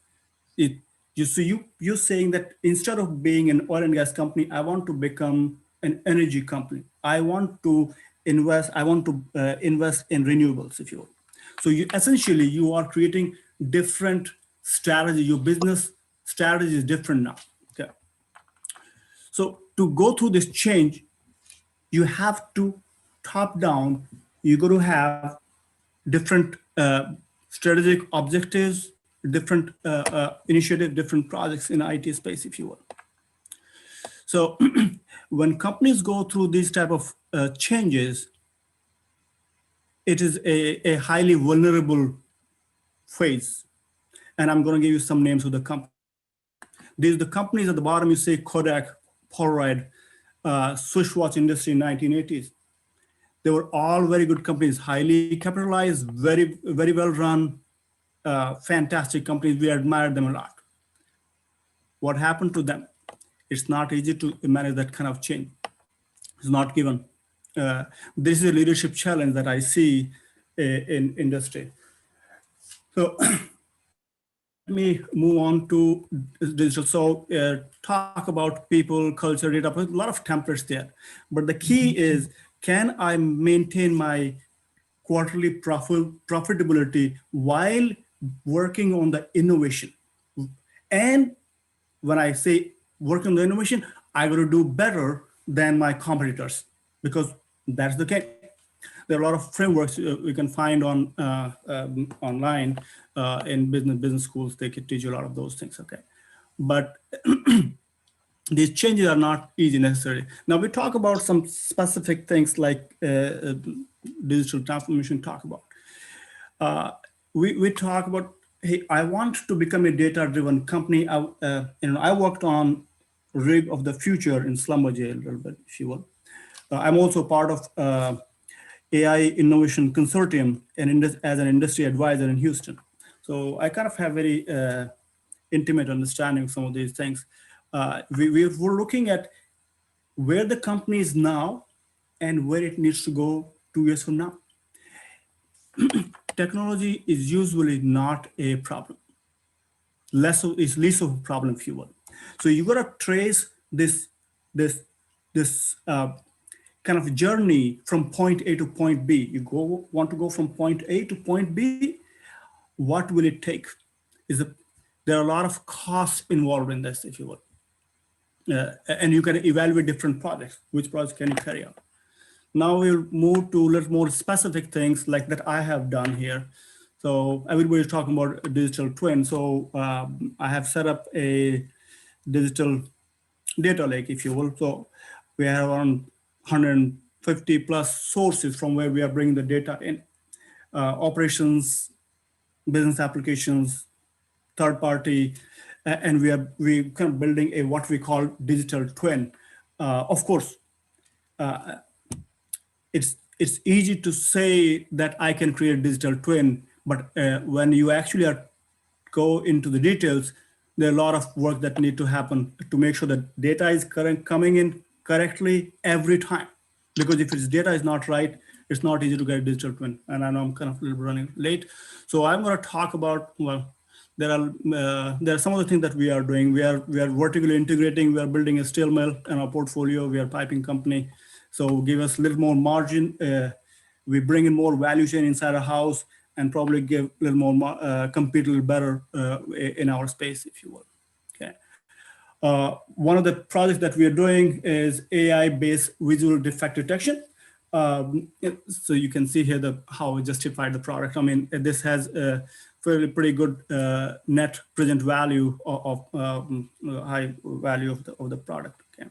it. You're saying that instead of being an oil and gas company, I want to become an energy company. I want to invest. I want to invest in renewables, if you will. So essentially you are creating different strategy. Your business strategy is different now. Okay. So to go through this change, you have to top down. You're going to have different strategic objectives, different initiatives, different projects in IT space, if you will. So when companies go through these type of changes, it is a highly vulnerable phase. And I'm going to give you some names of the companies. These are the companies at the bottom. You say Kodak, Polaroid, Swiss watch industry in 1980s. They were all very good companies, highly capitalized, very well run, fantastic companies. We admired them a lot. What happened to them? It's not easy to manage that kind of change. It's not given. This is a leadership challenge that I see in industry. So let me move on to digital. So talk about people, culture, data, a lot of templates there. But the key is, can I maintain my quarterly profitability while working on the innovation? And when I say work on the innovation, I got to do better than my competitors, because that's the case. There are a lot of frameworks we can find on online in business schools. They can teach you a lot of those things. Okay, but these changes are not easy necessarily. Now we talk about some specific things like digital transformation. Talk about we talk about, hey, I want to become a data-driven company. I worked on Rig of the Future in Schlumberger a little bit, if you will. I'm also part of AI Innovation Consortium and as an industry advisor in Houston. So I kind of have very intimate understanding of some of these things. We're looking at where the company is now and where it needs to go 2 years from now. technology is usually not a problem. Less of a problem, if you will. So you got to trace this kind of journey from point A to point B. Want to go from point A to point B. What will it take? There are a lot of costs involved in this, if you will. And you can evaluate different projects. Which projects can you carry out? Now we'll move to a little more specific things like that I have done here. So everybody's talking about a digital twin. So I have set up a digital data lake, if you will. So we have around 150 plus sources from where we are bringing the data in. Operations, business applications, third party, and we kind of building a what we call digital twin. Of course, it's easy to say that I can create a digital twin, but when you actually go into the details, there are a lot of work that need to happen to make sure that data is coming in correctly every time. Because if its data is not right, it's not easy to get a digital twin. And I know I'm kind of a little running late. So I'm going to talk about, well, there are some of the things that we are doing. We are vertically integrating. We are building a steel mill in our portfolio. We are a piping company. So give us a little more margin. We bring in more value chain inside our house and probably give a little more, compete a little better in our space, if you will. Okay. One of the projects that we are doing is AI-based visual defect detection. So you can see here how we justified the product. I mean, this has a fairly pretty good net present value of high value of the product. Okay.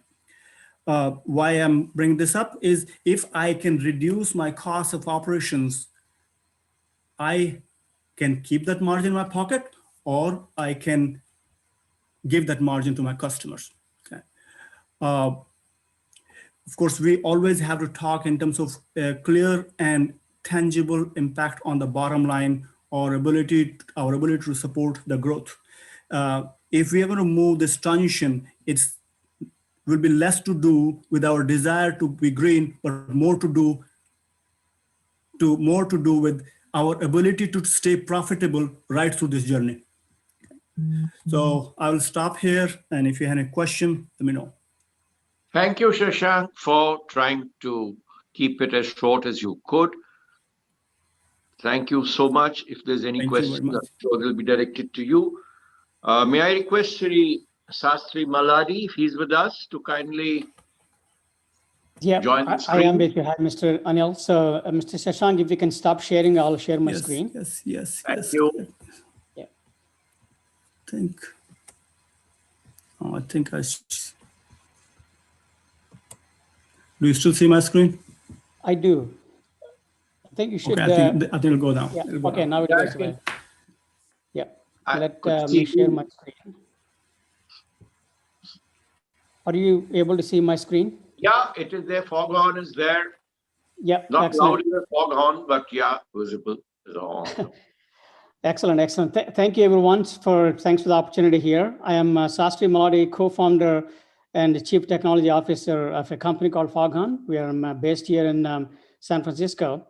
Why I'm bringing this up is if I can reduce my cost of operations, I can keep that margin in my pocket, or I can give that margin to my customers. Okay. Of course, we always have to talk in terms of clear and tangible impact on the bottom line, our ability to support the growth. If we are going to move this transition, it will be less to do with our desire to be green, but more to do with our ability to stay profitable right through this journey. So I will stop here, and if you have any question, let me know. Thank you, Shashank, for trying to keep it as short as you could. Thank you so much. If there's any questions, I'm sure they'll be directed to you. May I request Sri Sastri Maladi, if he's with us, to kindly join the screen? I am with you. Hi, Mr. Anil. So, Mr. Shashank, if you can stop sharing, I'll share my screen. Yes. Thank you. Yeah. I think do you still see my screen? I do. I think you should. Okay, I think it'll go down. Yeah. It'll go Okay, down. now it goes away. Yeah. Let me share my screen. Are you able to see my screen? Yeah, it is there. Foghorn is there. Yeah. Not Excellent. loud in the foghorn, but yeah, visible. Excellent. Thank you, everyone, thanks for the opportunity here. I am Sastri Maladi, co-founder and Chief Technology Officer of a company called Foghorn. We are based here in San Francisco.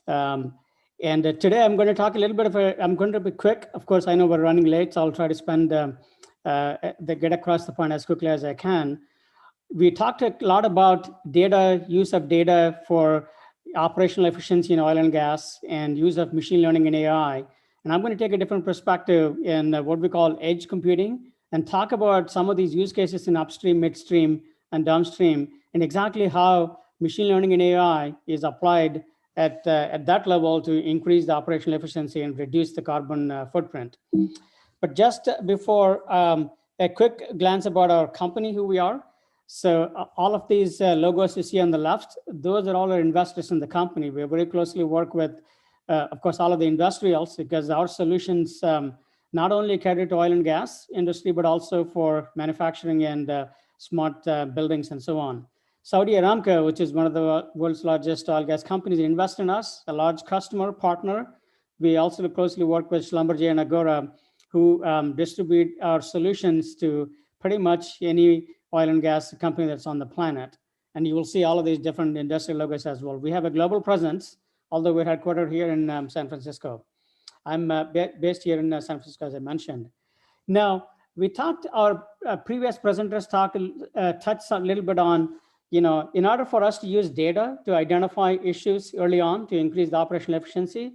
And today I'm going to talk a little bit I'm going to be quick. Of course, I know we're running late, so I'll try to get across the point as quickly as I can. We talked a lot about data, use of data for operational efficiency in oil and gas, and use of machine learning and AI. And I'm going to take a different perspective in what we call edge computing and talk about some of these use cases in upstream, midstream, and downstream, and exactly how machine learning and AI is applied at that level to increase the operational efficiency and reduce the carbon footprint. But just before, a quick glance about our company, who we are. So all of these logos you see on the left, those are all our investors in the company. We very closely work with, of course, all of the industrials, because our solutions not only cater to oil and gas industry, but also for manufacturing and smart buildings and so on. Saudi Aramco, which is one of the world's largest oil gas companies, invest in us, a large customer partner. We also closely work with Schlumberger and Agora, who distribute our solutions to pretty much any oil and gas company that's on the planet. And you will see all of these different industrial logos as well. We have a global presence. although we're headquartered here in San Francisco. I'm based here in San Francisco, as I mentioned. Now, we talked, our previous presenters touched a little bit on, in order for us to use data to identify issues early on to increase the operational efficiency,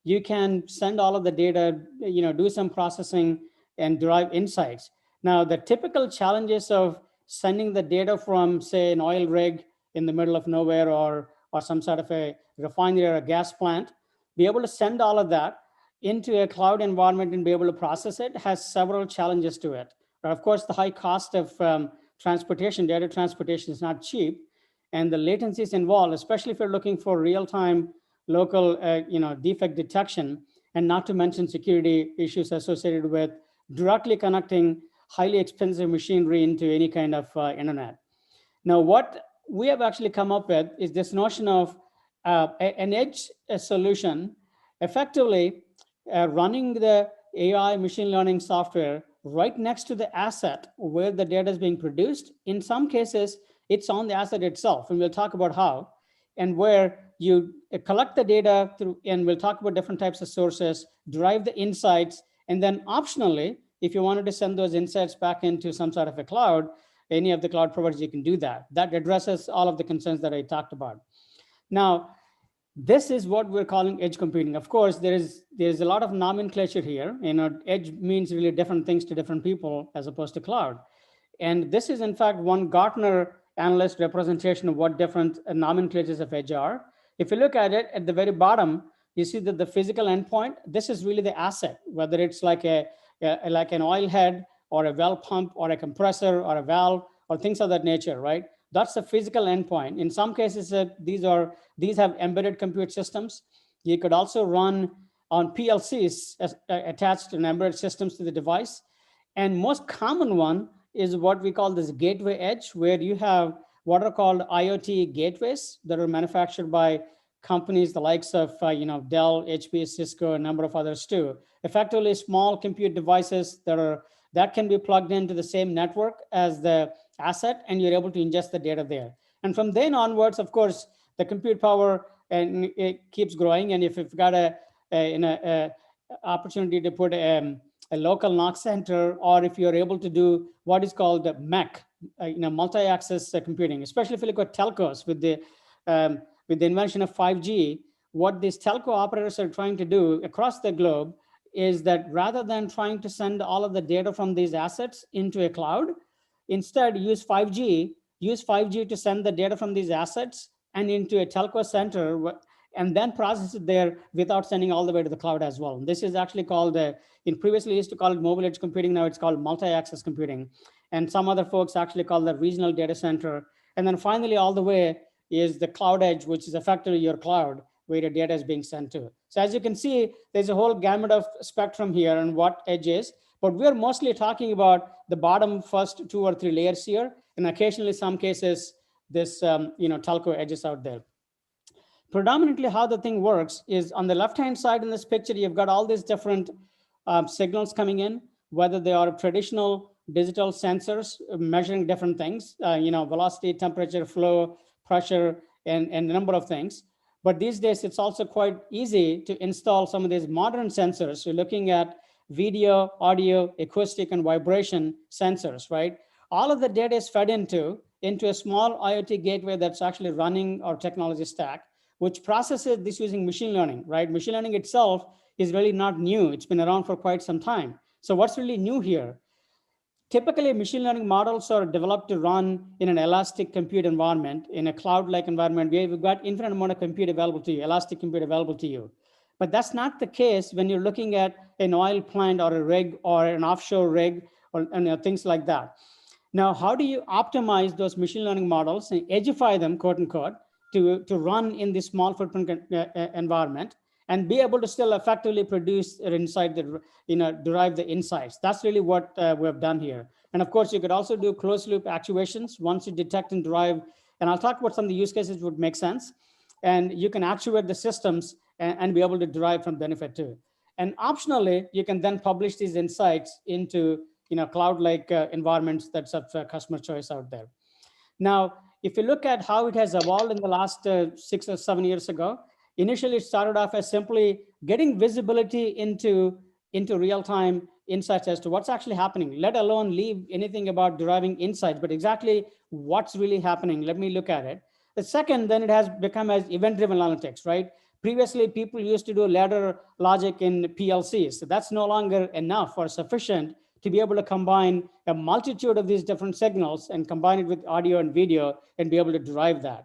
you can send all of the data, do some processing and derive insights. Now, the typical challenges of sending the data from, say, an oil rig in the middle of nowhere or some sort of a refinery or a gas plant, be able to send all of that into a cloud environment and be able to process it has several challenges to it. But of course, the high cost of transportation, data transportation is not cheap, and the latencies involved, especially if you're looking for real-time local defect detection, and not to mention security issues associated with directly connecting highly expensive machinery into any kind of internet. Now, what we have actually come up with is this notion of an edge solution, effectively running the AI machine learning software right next to the asset where the data is being produced. In some cases, it's on the asset itself, and we'll talk about how, and where you collect the data through, and we'll talk about different types of sources, derive the insights, and then optionally, if you wanted to send those insights back into some sort of a cloud, any of the cloud providers, you can do that. That addresses all of the concerns that I talked about. Now, this is what we're calling edge computing. Of course, there's a lot of nomenclature here. Edge means really different things to different people as opposed to cloud. And this is in fact one Gartner analyst representation of what different nomenclatures of edge are. If you look at it at the very bottom, you see that the physical endpoint, this is really the asset, whether it's like an oil head or a well pump or a compressor or a valve or things of that nature, right? That's the physical endpoint. In some cases, these have embedded compute systems. You could also run on PLCs attached and embedded systems to the device. And most common one is what we call this gateway edge, where you have what are called IoT gateways that are manufactured by companies the likes of Dell, HP, Cisco, a number of others too. Effectively, small compute devices that can be plugged into the same network as the asset, and you're able to ingest the data there. And from then onwards, of course, the compute power and it keeps growing. And if you've got an opportunity to put a local NOC center, or if you're able to do what is called MEC, multi-access computing, especially if you look at telcos with the invention of 5G, what these telco operators are trying to do across the globe is that rather than trying to send all of the data from these assets into a cloud, instead use 5G to send the data from these assets and into a telco center, and then process it there without sending all the way to the cloud as well. And this is actually called, previously used to call it mobile edge computing, now it's called multi-access computing. And some other folks actually call that regional data center. And then finally, all the way is the cloud edge, which is effectively your cloud, where your data is being sent to. So as you can see, there's a whole gamut of spectrum here and what edge is, but we're mostly talking about the bottom first 2 or 3 layers here, and occasionally some cases, this telco edges out there. Predominantly how the thing works is on the left-hand side in this picture, you've got all these different signals coming in, whether they are traditional digital sensors measuring different things, velocity, temperature, flow, pressure, and a number of things. But these days, it's also quite easy to install some of these modern sensors. So looking at video, audio, acoustic, and vibration sensors, right? All of the data is fed into a small IoT gateway that's actually running our technology stack, which processes this using machine learning, right? Machine learning itself is really not new. It's been around for quite some time. So what's really new here? Typically, machine learning models are developed to run in an elastic compute environment, in a cloud-like environment where you've got infinite amount of compute available to you, elastic compute available to you. But that's not the case when you're looking at an oil plant or a rig or an offshore rig or things like that. Now, how do you optimize those machine learning models and edgeify them, quote unquote, to run in this small footprint environment and be able to still effectively produce an insight that, derive the insights? That's really what we have done here. And of course, you could also do closed loop actuations once you detect and derive. And I'll talk about some of the use cases would make sense. And you can actuate the systems and be able to derive from benefit too. And optionally, you can then publish these insights into cloud-like environments that's of customer choice out there. Now, if you look at how it has evolved in the last 6 or 7 years ago, Initially, it started off as simply getting visibility into real-time insights as to what's actually happening, let alone leave anything about deriving insights, but exactly what's really happening. Let me look at it. The second, then it has become as event-driven analytics, right? Previously, people used to do ladder logic in PLCs. So that's no longer enough or sufficient to be able to combine a multitude of these different signals and combine it with audio and video and be able to derive that.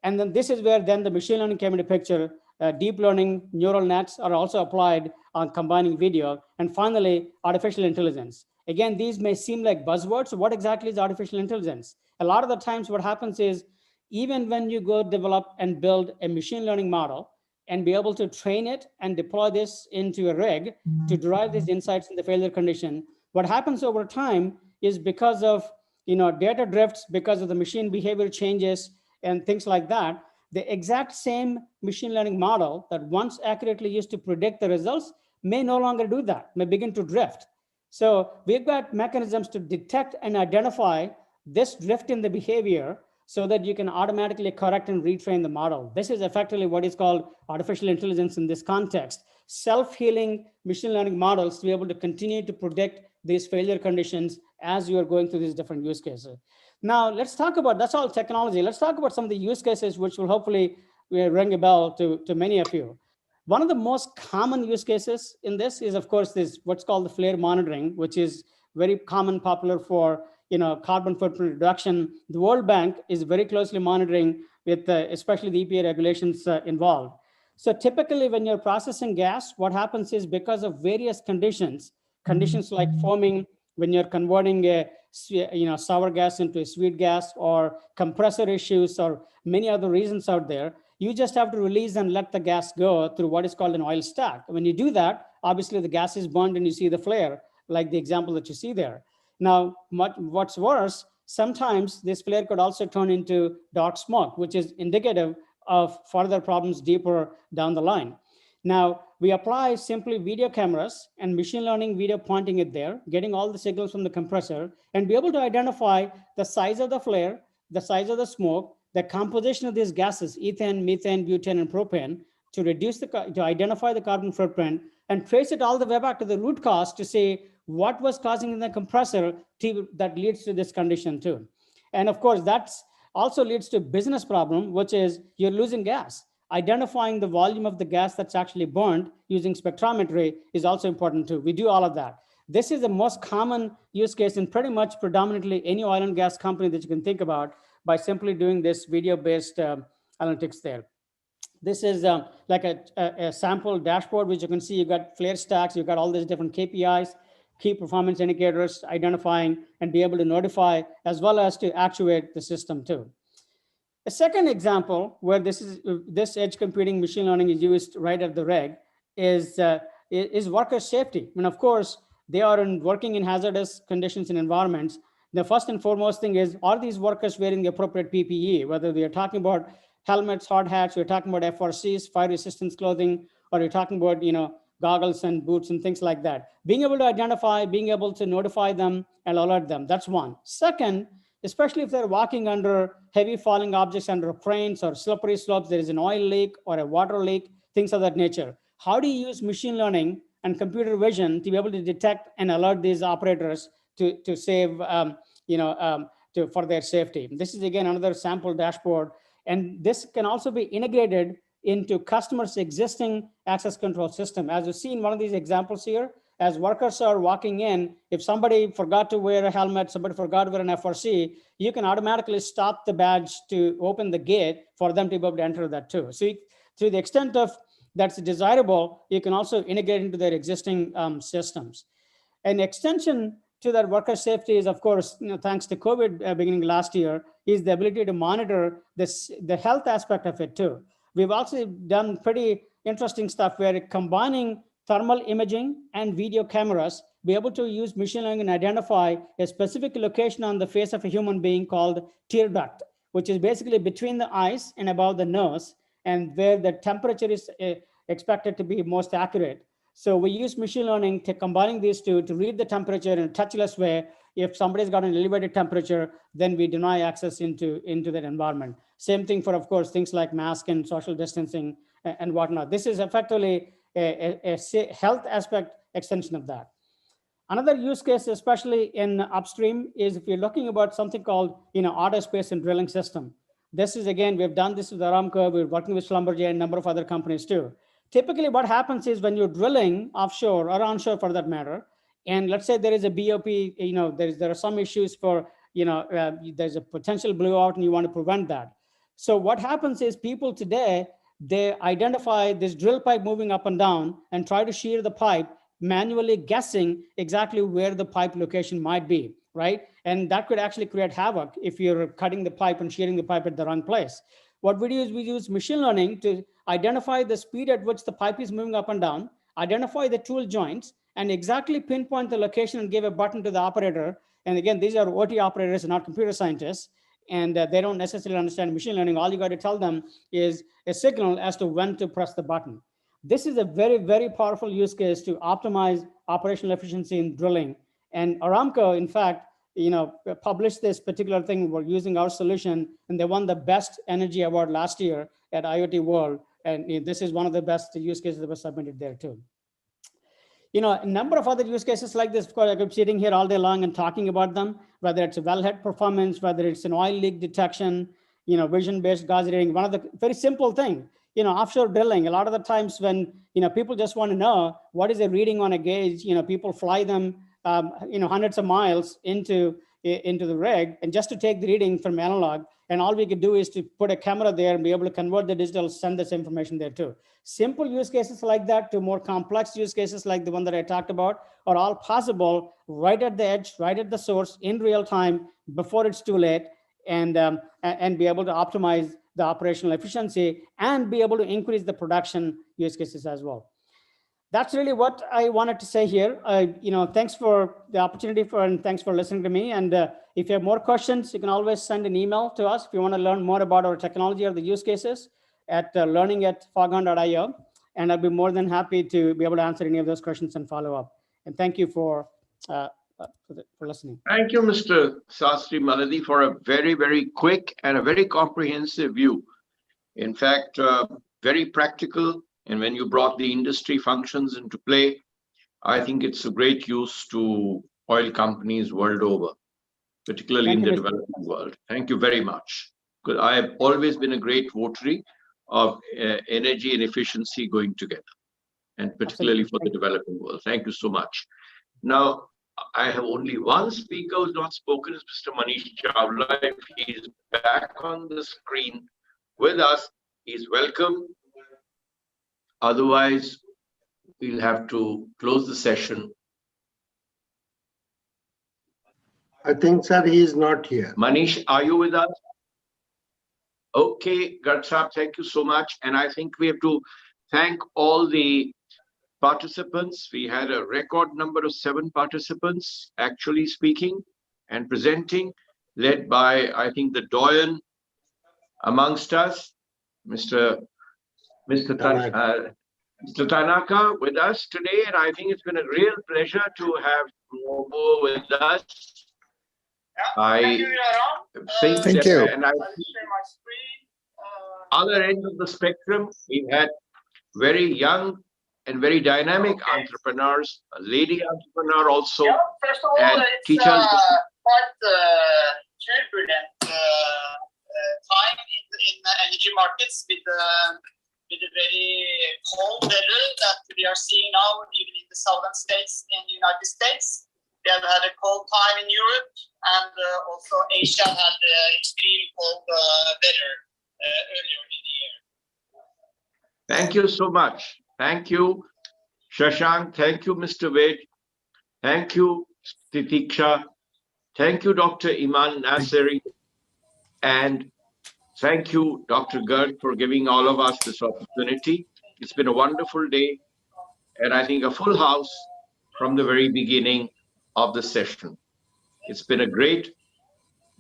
And then this is where then the machine learning came into picture. Deep learning neural nets are also applied on combining video. And finally, artificial intelligence. Again, these may seem like buzzwords. So what exactly is artificial intelligence? A lot of the times what happens is, even when you go develop and build a machine learning model and be able to train it and deploy this into a rig to derive these insights in the failure condition, what happens over time is because of data drifts, because of the machine behavior changes and things like that, the exact same machine learning model that once accurately used to predict the results may no longer do that, may begin to drift. So we've got mechanisms to detect and identify this drift in the behavior so that you can automatically correct and retrain the model. This is effectively what is called artificial intelligence in this context. Self-healing machine learning models to be able to continue to predict these failure conditions as you are going through these different use cases. Now, let's talk about, that's all technology. Let's talk about some of the use cases which will hopefully ring a bell to many of you. One of the most common use cases in this is, of course, this what's called the flare monitoring, which is very common, popular for carbon footprint reduction. The World Bank is very closely monitoring with especially the EPA regulations involved. So typically when you're processing gas, what happens is because of various conditions like foaming, when you're converting a sour gas into a sweet gas, or compressor issues, or many other reasons out there, you just have to release and let the gas go through what is called an oil stack. When you do that, obviously the gas is burned and you see the flare, like the example that you see there. Now, what's worse, sometimes this flare could also turn into dark smoke, which is indicative of further problems deeper down the line. Now, we apply simply video cameras and machine learning video pointing it there, getting all the signals from the compressor, and be able to identify the size of the flare, the size of the smoke, the composition of these gases, ethane, methane, butane, and propane, to identify the carbon footprint and trace it all the way back to the root cause to see what was causing the compressor that leads to this condition too. And of course, that also leads to a business problem, which is you're losing gas. Identifying the volume of the gas that's actually burned using spectrometry is also important too. We do all of that. This is the most common use case in pretty much predominantly any oil and gas company that you can think about, by simply doing this video-based analytics there. This is like a sample dashboard, which you can see. You've got flare stacks, you've got all these different KPIs, key performance indicators, identifying and be able to notify, as well as to actuate the system too. A second example where this edge computing machine learning is used right at the rig is worker safety. And of course, they are working in hazardous conditions and environments. The first and foremost thing is, are these workers wearing the appropriate PPE? Whether we are talking about helmets, hard hats, we're talking about FRCs, fire resistance clothing, or you're talking about goggles and boots and things like that. Being able to identify, being able to notify them and alert them, that's one. Second, especially if they're walking under heavy falling objects, under cranes or slippery slopes, there is an oil leak or a water leak, things of that nature. How do you use machine learning and computer vision to be able to detect and alert these operators to save, for their safety? This is again another sample dashboard, and this can also be integrated into customers' existing access control system. As you see in one of these examples here, as workers are walking in, if somebody forgot to wear a helmet, somebody forgot to wear an FRC, you can automatically stop the badge to open the gate for them to be able to enter that too. So to the extent of that's desirable, you can also integrate into their existing systems. An extension to that worker safety is, of course, thanks to COVID beginning last year, is the ability to monitor the health aspect of it too. We've also done pretty interesting stuff where combining thermal imaging and video cameras, be able to use machine learning and identify a specific location on the face of a human being called tear duct, which is basically between the eyes and above the nose, and where the temperature is expected to be most accurate. So we use machine learning to combining these two to read the temperature in a touchless way. If somebody's got an elevated temperature, then we deny access into that environment. Same thing for, of course, things like mask and social distancing and whatnot. This is effectively a health aspect extension of that. Another use case, especially in upstream, is if you're looking about something called, auto space and drilling system. This is, again, we've done this with Aramco, we're working with Schlumberger and a number of other companies too. Typically what happens is when you're drilling offshore or onshore for that matter, and let's say there is a BOP, there are some issues for, there's a potential blowout and you want to prevent that. So what happens is people today, they identify this drill pipe moving up and down and try to shear the pipe, manually guessing exactly where the pipe location might be, right? And that could actually create havoc if you're cutting the pipe and shearing the pipe at the wrong place. What we do is we use machine learning to identify the speed at which the pipe is moving up and down, identify the tool joints, and exactly pinpoint the location and give a button to the operator. And again, these are OT operators and not computer scientists, and they don't necessarily understand machine learning. All you got to tell them is a signal as to when to press the button. This is a very, very powerful use case to optimize operational efficiency in drilling. And Aramco, in fact, published this particular thing. We're using our solution, and they won the best energy award last year at IoT World. And this is one of the best use cases that was submitted there too. A number of other use cases like this, of course, I could be sitting here all day long and talking about them, whether it's a wellhead performance, whether it's an oil leak detection, vision-based gauge reading. One of the very simple thing, offshore drilling, a lot of the times when, people just want to know what is the reading on a gauge, people fly them, hundreds of miles into the rig, and just to take the reading from analog, and all we could do is to put a camera there and be able to convert the digital, send this information there too. Simple use cases like that to more complex use cases like the one that I talked about are all possible right at the edge, right at the source in real time before it's too late, and be able to optimize the operational efficiency and be able to increase the production use cases as well. That's really what I wanted to say here. Thanks for the opportunity and thanks for listening to me. And if you have more questions, you can always send an email to us if you want to learn more about our technology or the use cases at learning@foghorn.io. And I'll be more than happy to be able to answer any of those questions and follow up. And thank you for listening. Thank you, Mr. Sastry Maladi, for a very, very quick and a very comprehensive view. In fact, very practical. And when you brought the industry functions into play, I think it's a great use to oil companies world over, particularly in the developing world. Thank you very much. Because I have always been a great votary of energy and efficiency going together, and particularly for the developing world. Thank you so much. Now, I have only one speaker who's not spoken, is Mr. Manish Chawla. If he's back on the screen with us, he's welcome. Otherwise, we'll have to close the session. I think, sir, he is not here. Manish, are you with us? Okay, Gartsab, thank you so much. And I think we have to thank all the participants. We had a record number of 7 participants actually speaking and presenting, led by, I think, the doyen amongst us, Mr. Tanaka with us today, and I think it's been a real pleasure to have Mobo with us. I think Thank that, you. and I other end of the spectrum, we've had very young and very dynamic entrepreneurs, a lady entrepreneur also, and teachers. Time in energy markets with the very cold weather that we are seeing now, even in the southern states in the United States. We have had a cold time in Europe, and also Asia had extreme cold weather earlier in the year. Thank you so much. Thank you, Shashank. Thank you, Mr. Ved. Thank you, Titiksha. Thank you, Dr. Iman Naseri. And thank you, Dr. Garg, for giving all of us this opportunity. It's been a wonderful day, and I think a full house from the very beginning of the session. It's been a great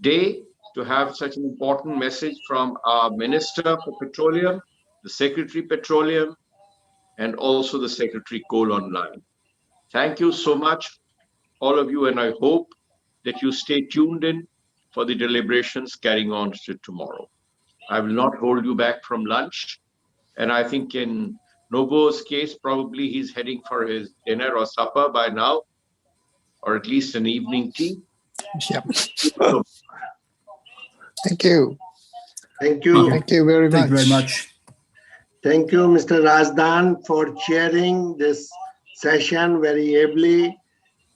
day to have such an important message from our Minister for Petroleum, the Secretary Petroleum, and also the Secretary Coal Online. Thank you so much, all of you, and I hope that you stay tuned in for the deliberations carrying on to tomorrow. I will not hold you back from lunch. And I think in Nobo's case, probably he's heading for his dinner or supper by now, or at least an evening tea. Yep. Thank you. Thank you. Thank you very much. Thank you very much. Thank you, Mr. Razdan, for chairing this session very ably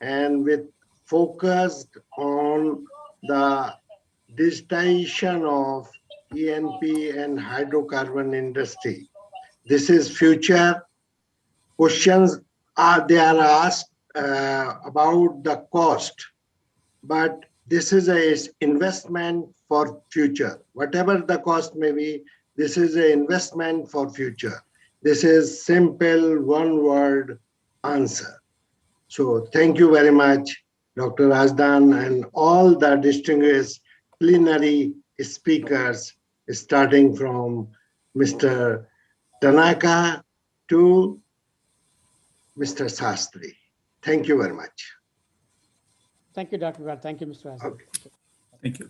and with focused on the digitization of E&P and hydrocarbon industry. This is future. Questions they are asked about the cost, but this is a investment for future. Whatever the cost may be, this is an investment for future. This is simple one word answer. So thank you very much, Dr. Razdan, and all the distinguished plenary speakers, starting from Mr. Tanaka to Mr. Sastry. Thank you very much. Thank you, Dr. Gar. Thank you, Mr. Razdan. Okay. Thank you.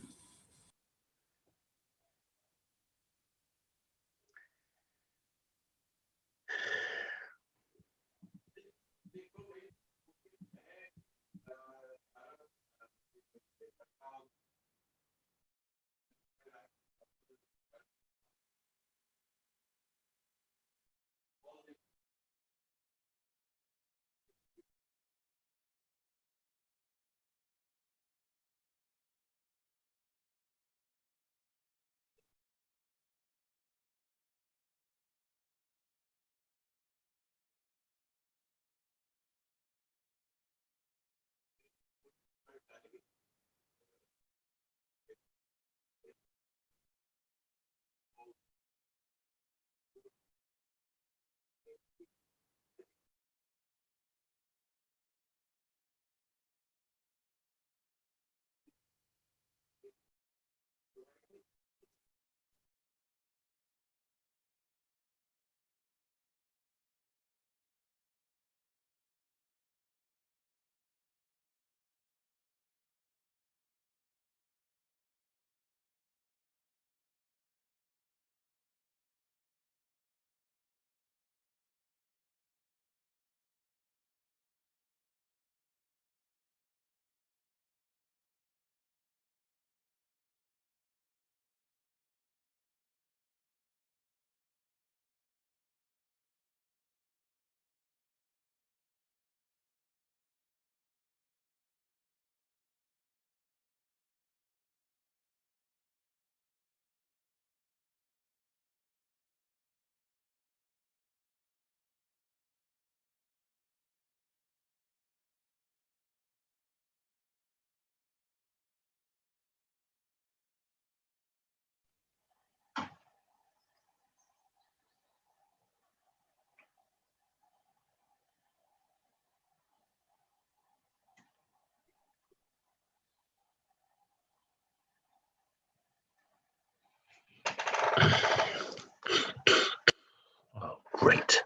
Great.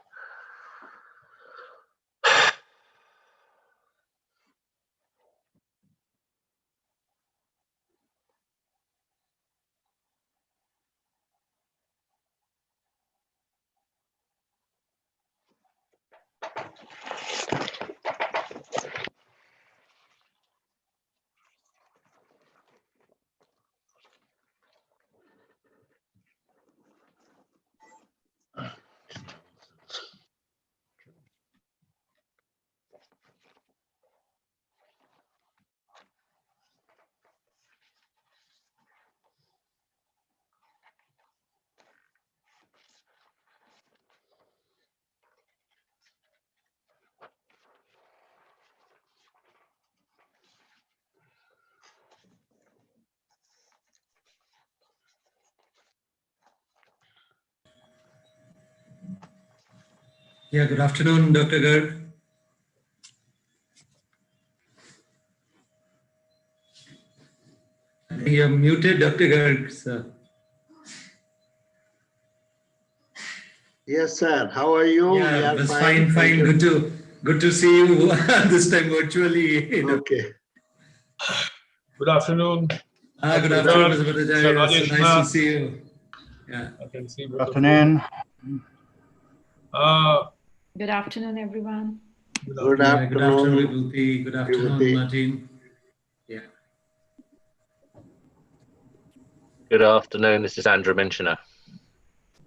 Yeah, good afternoon, Dr. Garg. I think you're muted, Dr. Garg, sir. Yes, sir. How are you? Yeah, We are that's fine. fine, Thank fine. you. Good to see you this time virtually. Okay. Good afternoon. Good Dr. afternoon, Garg, Mr. Mr. Bhattacharya. So Rajesh nice to Nath. see you. Yeah. I can see Good afternoon. Good afternoon, everyone. Good Good afternoon, afternoon. Vibhuti. Good afternoon, Vibhuti. Najim. Yeah. Good afternoon. This is Andrew Mentioner.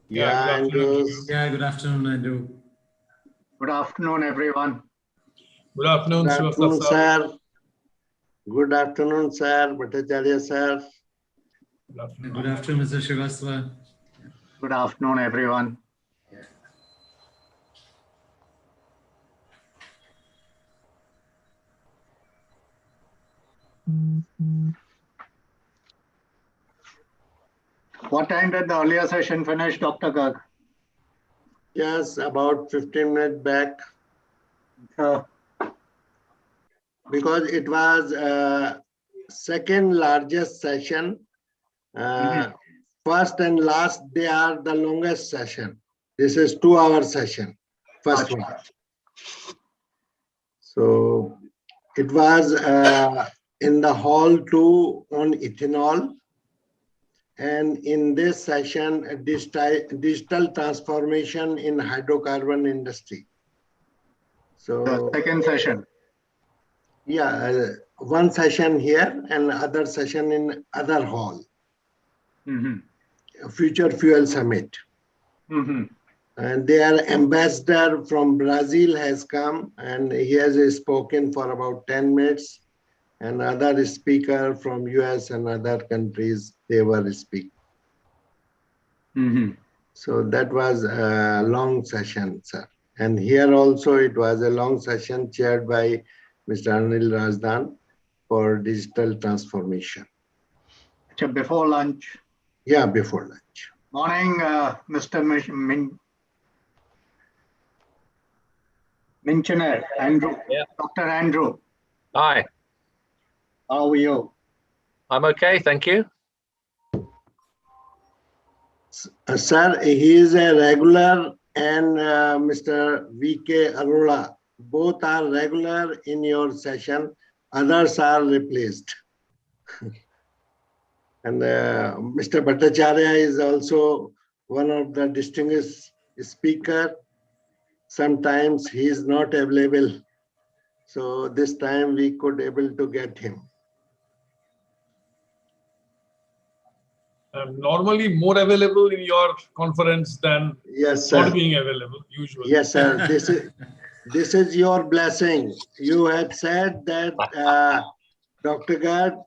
Yeah, Andrews. Yeah, good afternoon, Andrew. Good afternoon, everyone. Good afternoon, Good afternoon, Srivastava. sir. Good afternoon, sir. Bhattacharya, sir. Good afternoon, Mr. Srivastava. Good afternoon, everyone. What time did the earlier session finish, Dr. Garg? Yes, about 15 minutes back. Because it was second largest session. First and last, they are the longest session. This is 2-hour session, first one. So it was in the hall 2 on ethanol. And in this session, digital transformation in hydrocarbon industry. So The second session. Yeah, one session here and other session in other hall. Future Fuel Summit. And their ambassador from Brazil has come and he has spoken for about 10 minutes. And other speaker from US and other countries, they were speaking. So that was a long session, sir. And here also it was a long session chaired by Mr. Anil Rajdan for digital transformation. So before lunch. Yeah, before lunch. Morning, Mr. Mentioner, Andrew. Yeah. Dr. Andrew. Hi. How are you? I'm okay, thank you. Sir, he is a regular and Mr. V.K. Arora, both are regular in your session, others are replaced. And Mr. Bhattacharya is also one of the distinguished speaker. Sometimes he is not available. So this time we could able to get him. I'm normally more available in your conference than Yes, sir. not being available usually. Yes, sir. This is your blessing. You had said that Dr. Garg,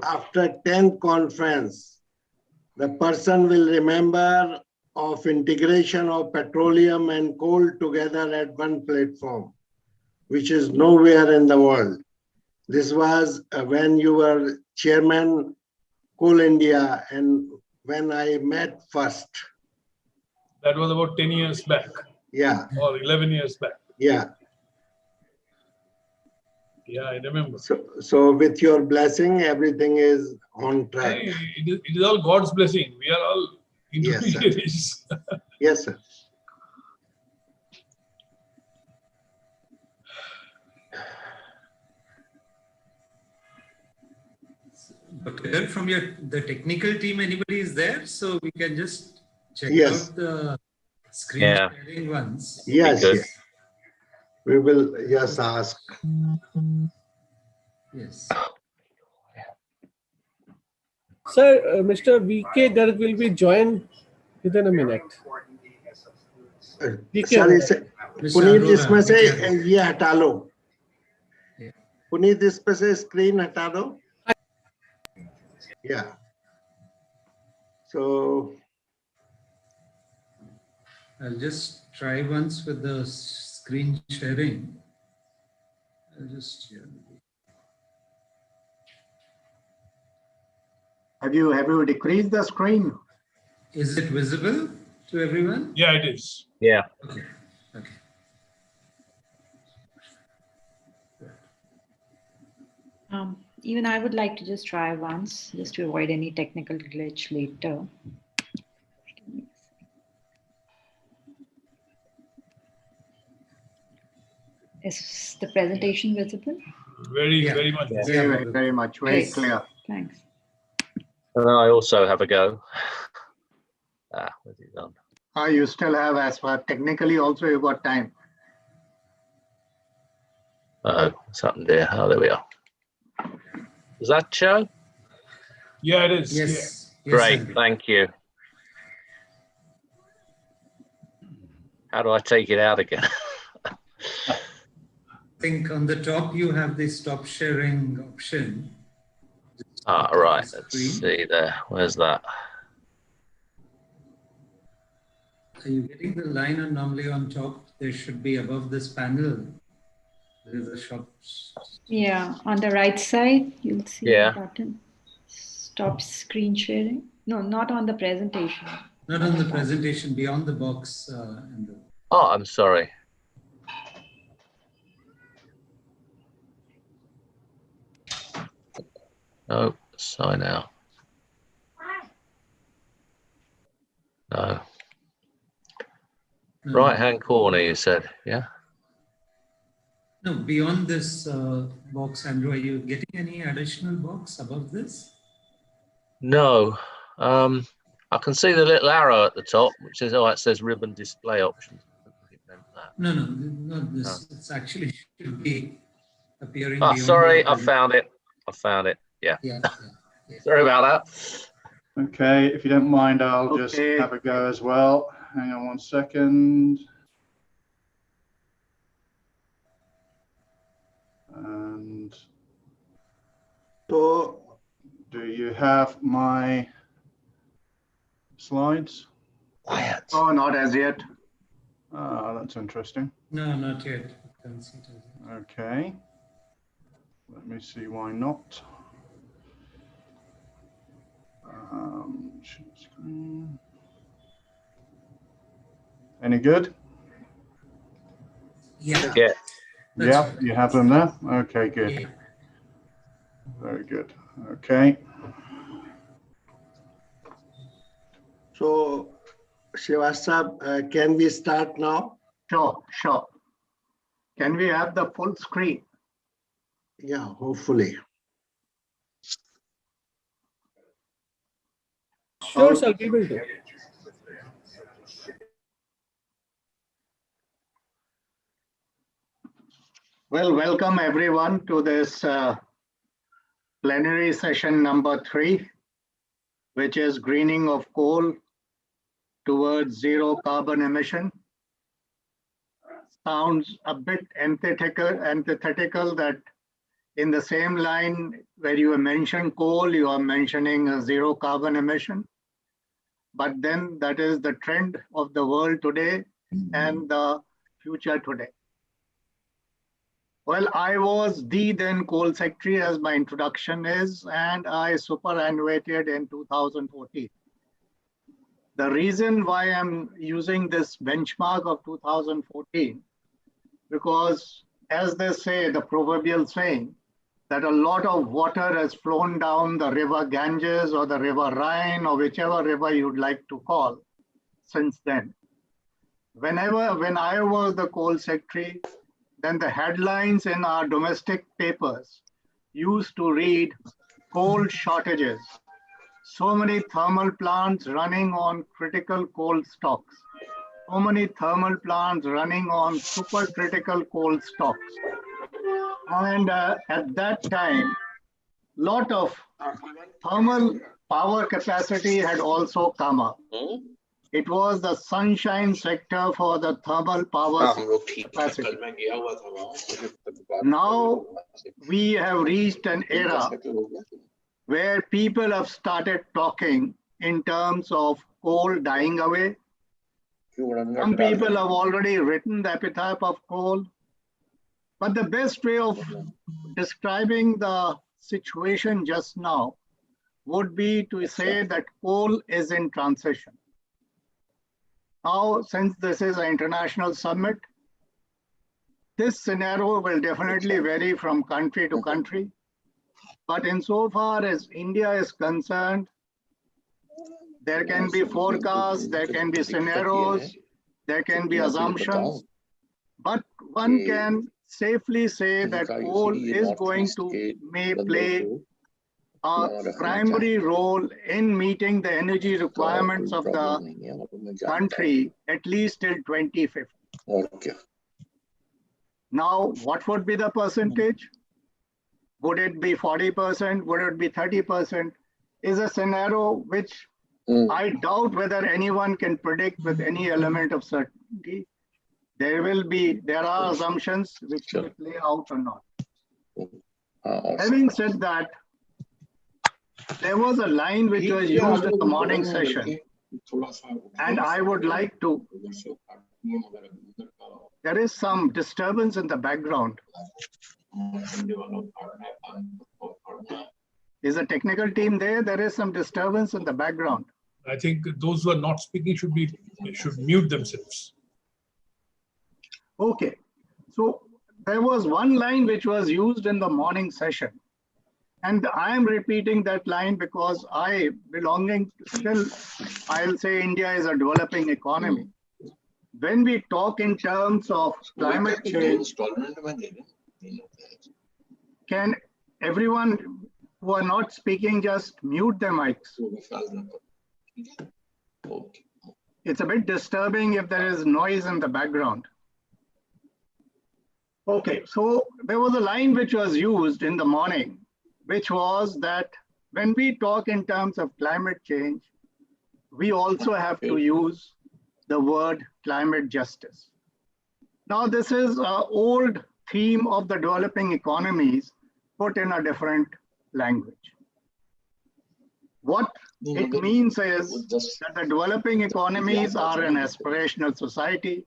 after 10th conference, the person will remember of integration of petroleum and coal together at one platform, which is nowhere in the world. This was when you were chairman Coal India and when I met first. That was about 10 years back. Yeah. Or 11 years back. Yeah. Yeah, I remember. So with your blessing, everything is on track. Hey, it is all God's blessing. We are all intermediaries. Yes, sir. Dr. Garg, from the technical team, anybody is there? So we can just check out the screen sharing once. Yes, yes. We will just ask. Yes. Sir, Mr. V.K. Garg will be joined within a minute. Sorry, Puneet इसमें से ये हटा लो. पुनीत इसमें से screen हटा दो. Yeah. So I'll just try once with the screen sharing. I'll just Have you decreased the screen? Is it visible to everyone? Yeah, it is. Yeah. Okay. Okay. Even I would like to just try once, just to avoid any technical glitch later. Is the presentation visible? Very much. Very much. Very clear. Thanks. And I also have a go. Where's it gone? You still have, as far technically also you got time. What's happened there? Oh, there we are. Does that show? Yeah, it is. Yes. Great, Andrew. thank you. How do I take it out again? I think on the top you have the stop sharing option. Right, let's see there. Where's that? Are you getting the line on normally on top? There should be above this panel. There is a shop. Yeah, on the right side, you'll see Yeah. the button. Stop screen sharing. No, not on the presentation. Not on the presentation, beyond the box. Andrew. Oh, I'm sorry. No, sign out. No. Right hand corner, you said, yeah? No, beyond this box, Andrew, are you getting any additional box above this? No. I can see the little arrow at the top, which says, it says ribbon display options. I don't think it meant that. No, not this. It's actually should be appearing Oh, beyond. sorry, I found it. Yeah. Yeah. Sorry about that. Okay, if you don't mind, I'll just have a go as well. Hang on 1 second. And so, do you have my slides? Quiet. Oh, not as yet. That's interesting. No, not yet. Can't see it. Okay. Let me see why not. Share screen. Any good? Yeah. Yeah, you have them there? Okay, good. Yeah. Very good. Okay. So, Srivastava, can we start now? Sure. Can we have the full screen? Yeah, hopefully. Sure, sir, we will do. Well, welcome everyone to this plenary session number 3, which is greening of coal towards zero carbon emission. Sounds a bit antithetical that in the same line where you mention coal, you are mentioning a zero carbon emission. But then that is the trend of the world today and the future today. Well, I was the then coal secretary, as my introduction is, and I superannuated in 2014. The reason why I'm using this benchmark of 2014, because as they say, the proverbial saying, that a lot of water has flown down the river Ganges or the river Rhine or whichever river you'd like to call since then. When I was the coal secretary, then the headlines in our domestic papers used to read coal shortages. So many thermal plants running on critical coal stocks. So many thermal plants running on supercritical coal stocks. And at that time, lot of thermal power capacity had also come up. It was the sunshine sector for the thermal power capacity. Now we have reached an era where people have started talking in terms of coal dying away. Some people have already written the epitaph of coal. But the best way of describing the situation just now would be to say that coal is in transition. Now, since this is an international summit, this scenario will definitely vary from country to country. But insofar as India is concerned, there can be forecasts, there can be scenarios, there can be assumptions. But one can safely say that coal is going to may play a primary role in meeting the energy requirements of the country at least till 2050. Okay. Now, what would be the percentage? Would it be 40%? Would it be 30%? Is a scenario which I doubt whether anyone can predict with any element of certainty. There are assumptions which will play out or not. Having said that, there was a line which was used in the morning session, and I would like to. There is some disturbance in the background. Is the technical team there? There is some disturbance in the background. I think those who are not speaking should mute themselves. Okay. So there was one line which was used in the morning session. And I am repeating that line because I'll say India is a developing economy. When we talk in terms of climate change, can everyone who are not speaking just mute their mics? It's a bit disturbing if there is noise in the background. Okay, so there was a line which was used in the morning, which was that when we talk in terms of climate change, we also have to use the word climate justice. Now, this is an old theme of the developing economies put in a different language. What it means is that the developing economies are an aspirational society.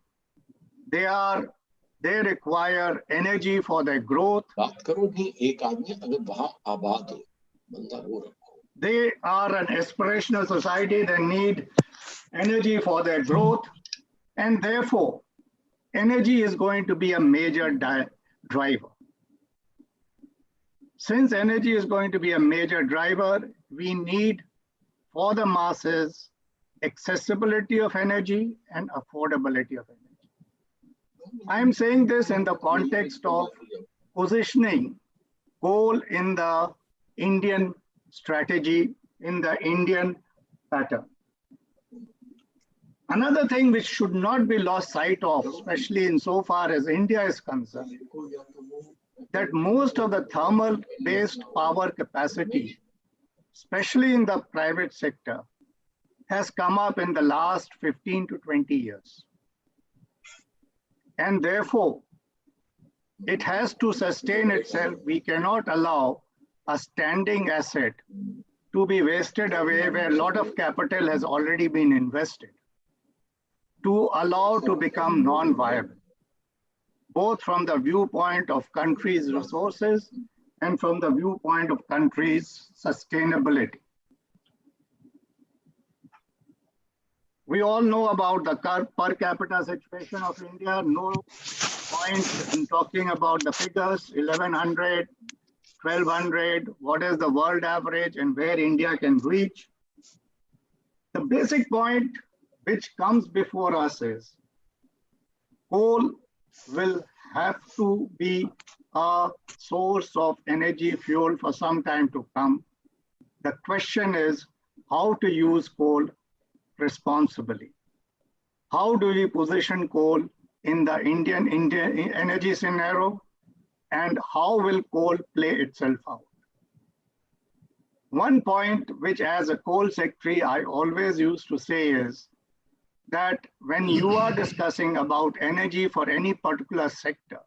They require energy for their growth. They are an aspirational society. They need energy for their growth. And therefore, energy is going to be a major driver. Since energy is going to be a major driver, we need for the masses accessibility of energy and affordability of energy. I'm saying this in the context of positioning coal in the Indian strategy, in the Indian pattern. Another thing which should not be lost sight of, especially insofar as India is concerned, that most of the thermal-based power capacity, especially in the private sector, has come up in the last 15 to 20 years. And therefore, it has to sustain itself. We cannot allow a standing asset to be wasted away where a lot of capital has already been invested, to allow to become non-viable, both from the viewpoint of countries' resources and from the viewpoint of countries' sustainability. We all know about the per capita situation of India. No point in talking about the figures, 1100, 1200, what is the world average and where India can reach. The basic point which comes before us is coal will have to be a source of energy fuel for some time to come. The question is how to use coal responsibly. How do we position coal in the Indian energy scenario, and how will coal play itself out? One point which as a coal secretary I always used to say is that when you are discussing about energy for any particular sector,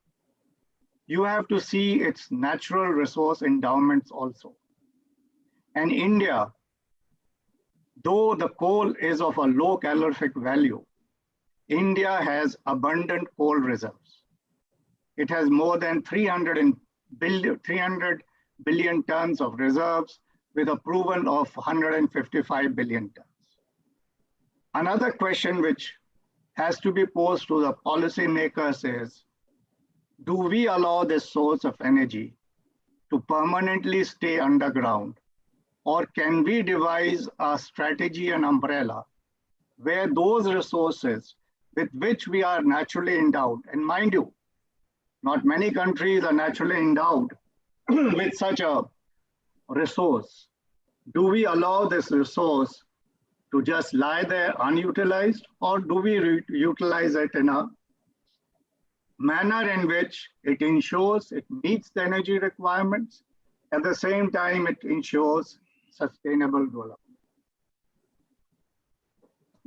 you have to see its natural resource endowments also. And India, though the coal is of a low calorific value, India has abundant coal reserves. It has more than 300 billion tons of reserves with approval of 155 billion tons. Another question which has to be posed to the policymakers is, do we allow this source of energy to permanently stay underground, or can we devise a strategy and umbrella where those resources with which we are naturally endowed, and mind you, not many countries are naturally endowed with such a resource, do we allow this resource to just lie there unutilized, or do we utilize it in a manner in which it ensures it meets the energy requirements, at the same time it ensures sustainable development?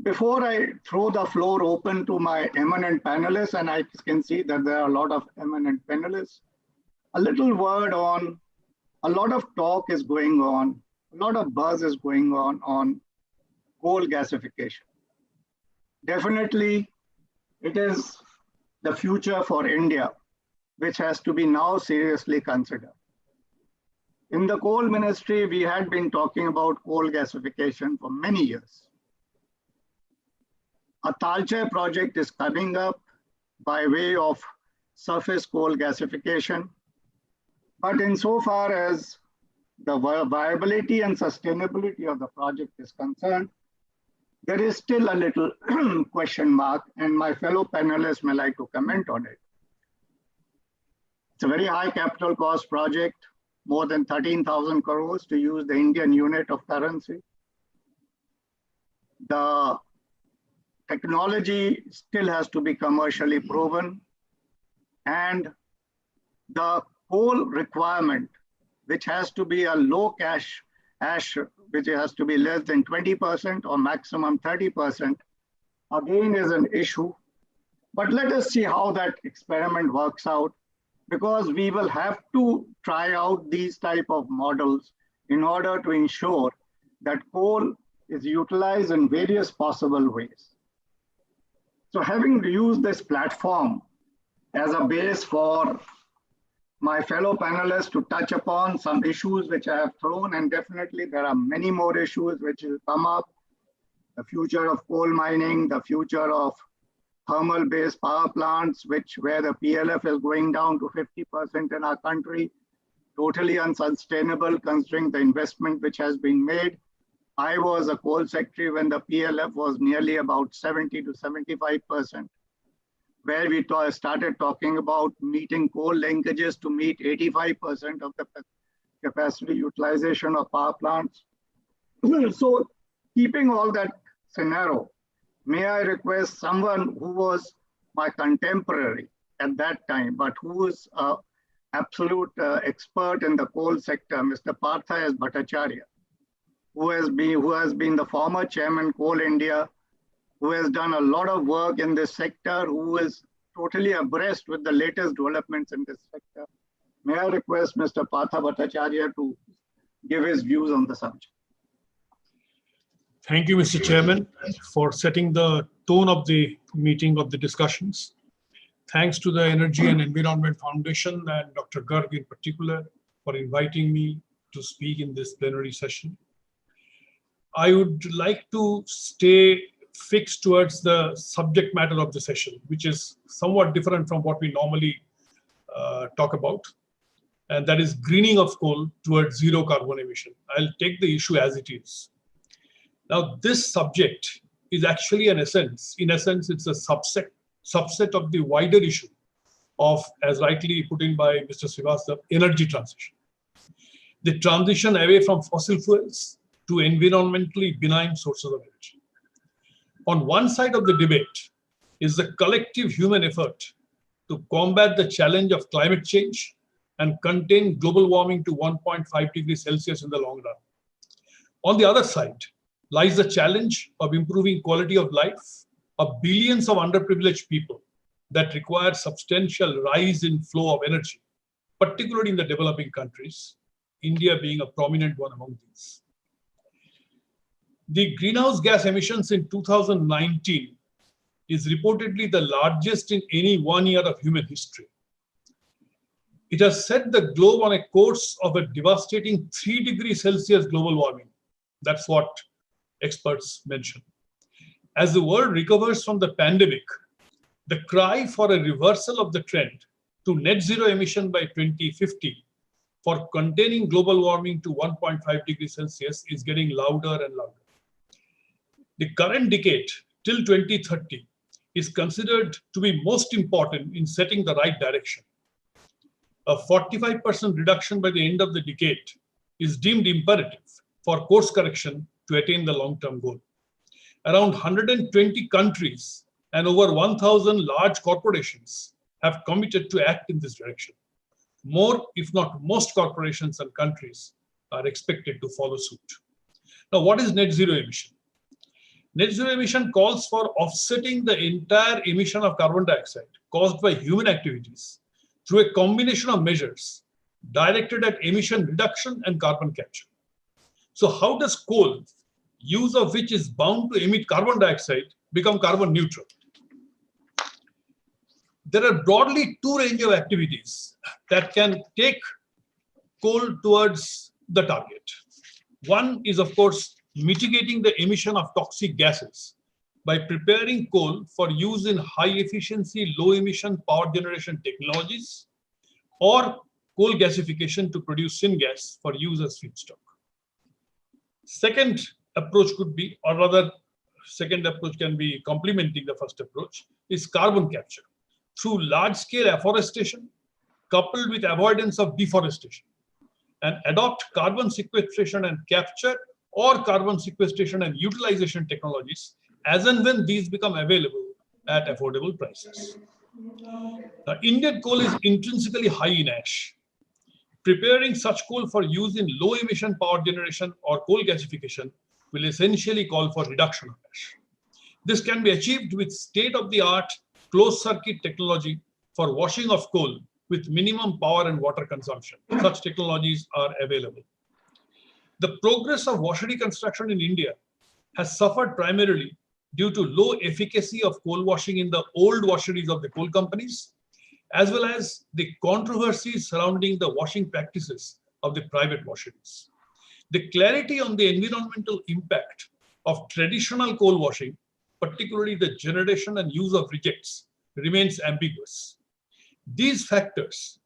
Before I throw the floor open to my eminent panelists, and I can see that there are a lot of eminent panelists, a little word on, a lot of talk is going on, a lot of buzz is going on coal gasification. Definitely, it is the future for India, which has to be now seriously considered. In the coal ministry, we had been talking about coal gasification for many years. A Talcher project is coming up by way of surface coal gasification. But insofar as the viability and sustainability of the project is concerned, there is still a little question mark, and my fellow panelists may like to comment on it. It's a very high capital cost project, more than 13,000 crores to use the Indian unit of currency. The technology still has to be commercially proven, and the coal requirement, which has to be a low cash ash, which has to be less than 20% or maximum 30%, again is an issue. But let us see how that experiment works out, because we will have to try out these type of models in order to ensure that coal is utilized in various possible ways. So having used this platform as a base for my fellow panelists to touch upon some issues which I have thrown, and definitely there are many more issues which will come up, the future of coal mining, the future of thermal-based power plants, where the PLF is going down to 50% in our country, totally unsustainable considering the investment which has been made. I was a coal secretary when the PLF was nearly about 70 to 75%, where we started talking about meeting coal linkages to meet 85% of the capacity utilization of power plants. So keeping all that scenario, may I request someone who was my contemporary at that time, but who is an absolute expert in the coal sector, Mr. Partha S. Bhattacharya, who has been the former chairman Coal India, who has done a lot of work in this sector, who is totally abreast with the latest developments in this sector. May I request Mr. Partha Bhattacharya to give his views on the subject? Thank you, Mr. Chairman, for setting the tone of the meeting, of the discussions. Thanks to the Energy and Environment Foundation and Dr. Garg in particular for inviting me to speak in this plenary session. I would like to stay fixed towards the subject matter of the session, which is somewhat different from what we normally talk about, and that is greening of coal towards zero carbon emission. I'll take the issue as it is. Now, this subject is actually in essence, it's a subset of the wider issue of, as rightly put in by Mr. Srivastava, energy transition. The transition away from fossil fuels to environmentally benign sources of energy. On one side of the debate is the collective human effort to combat the challenge of climate change and contain global warming to 1.5 degrees Celsius in the long run. On the other side lies the challenge of improving quality of life of billions of underprivileged people that require substantial rise in flow of energy, particularly in the developing countries, India being a prominent one among these. The greenhouse gas emissions in 2019 is reportedly the largest in any 1 year of human history. It has set the globe on a course of a devastating 3 degrees Celsius global warming. That's what experts mention. As the world recovers from the pandemic, the cry for a reversal of the trend to net zero emission by 2050 for containing global warming to 1.5 degrees Celsius is getting louder and louder. The current decade till 2030 is considered to be most important in setting the right direction. A 45% reduction by the end of the decade is deemed imperative for course correction to attain the long-term goal. Around 120 countries and over 1,000 large corporations have committed to act in this direction. More, if not most corporations and countries are expected to follow suit. Now, what is net zero emission? Net zero emission calls for offsetting the entire emission of carbon dioxide caused by human activities through a combination of measures directed at emission reduction and carbon capture. So how does coal, use of which is bound to emit carbon dioxide, become carbon neutral? There are broadly two ranges of activities that can take coal towards the target. One is, of course, mitigating the emission of toxic gases by preparing coal for use in high efficiency, low emission power generation technologies, or coal gasification to produce syngas for use as feedstock. Second approach could be, or rather, second approach can be complementing the first approach, is carbon capture through large-scale afforestation coupled with avoidance of deforestation, and adopt carbon sequestration and capture or carbon sequestration and utilization technologies as and when these become available at affordable prices. Now, Indian coal is intrinsically high in ash. Preparing such coal for use in low emission power generation or coal gasification will essentially call for reduction of ash. This can be achieved with state-of-the-art closed circuit technology for washing of coal with minimum power and water consumption. Such technologies are available. The progress of washery construction in India has suffered primarily due to low efficacy of coal washing in the old washeries of the coal companies, as well as the controversies surrounding the washing practices of the private washeries. The clarity on the environmental impact of traditional coal washing, particularly the generation and use of rejects, remains ambiguous. These factors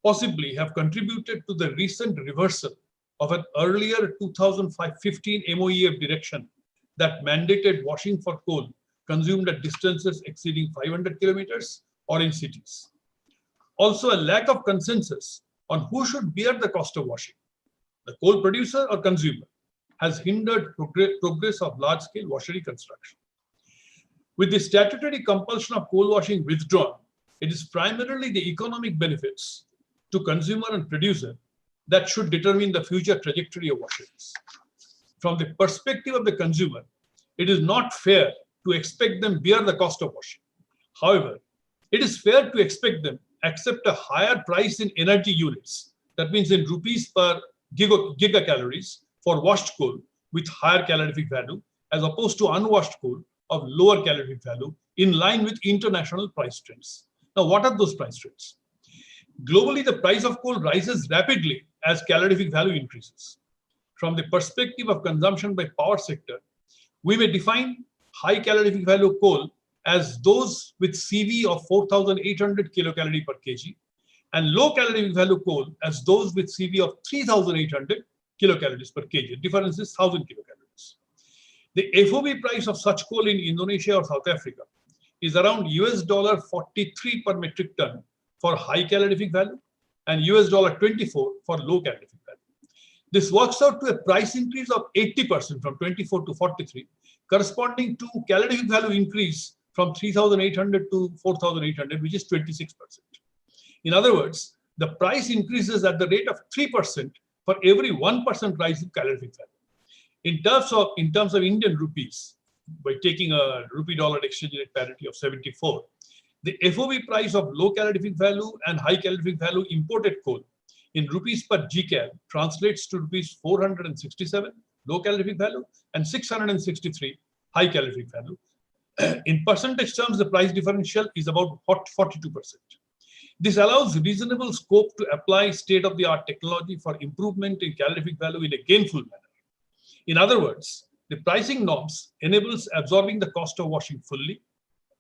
possibly have contributed to the recent reversal of an earlier 2015 MoEF direction that mandated washing for coal consumed at distances exceeding 500 kilometers or in cities. Also, a lack of consensus on who should bear the cost of washing, the coal producer or consumer, has hindered progress of large-scale washery construction. With the statutory compulsion of coal washing withdrawn, it is primarily the economic benefits to consumer and producer that should determine the future trajectory of washeries. From the perspective of the consumer, it is not fair to expect them bear the cost of washing. However, it is fair to expect them accept a higher price in energy units, that means in rupees per gigacalories for washed coal with higher calorific value, as opposed to unwashed coal of lower calorific value, in line with international price trends. Now, what are those price trends? Globally, the price of coal rises rapidly as calorific value increases. From the perspective of consumption by power sector, we may define high calorific value coal as those with CV of 4,800 kilocalorie per kg, and low calorific value coal as those with CV of 3,800 kilocalories per kg. The difference is 1,000 kilocalories. The FOB price of such coal in Indonesia or South Africa is around $43 per metric ton for high calorific value and $24 for low calorific value. This works out to a price increase of 80% from 24 to 43, corresponding to calorific value increase from 3,800 to 4,800, which is 26%. In other words, the price increases at the rate of 3% for every 1% rise in calorific value. In terms of Indian rupees, by taking a rupee-dollar exchange rate parity of 74, the FOB price of low calorific value and high calorific value imported coal in rupees per GCal translates to rupees 467 low calorific value and 663 high calorific value. In percentage terms, the price differential is about 42%. This allows reasonable scope to apply state-of-the-art technology for improvement in calorific value in a gainful manner. In other words, the pricing norms enables absorbing the cost of washing fully,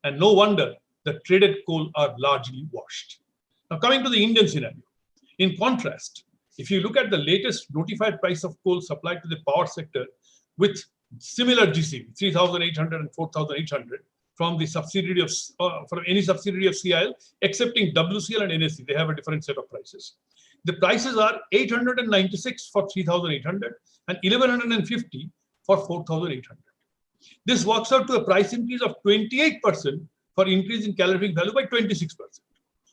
and no wonder the traded coal are largely washed. Now, coming to the Indian scenario. In contrast, if you look at the latest notified price of coal supplied to the power sector with similar GCV, 3,800 and 4,800 from the subsidiary of from any subsidiary of CIL, excepting WCL and NSC, they have a different set of prices. The prices are 896 for 3,800 and 1,150 for 4,800. This works out to a price increase of 28% for increase in calorific value by 26%,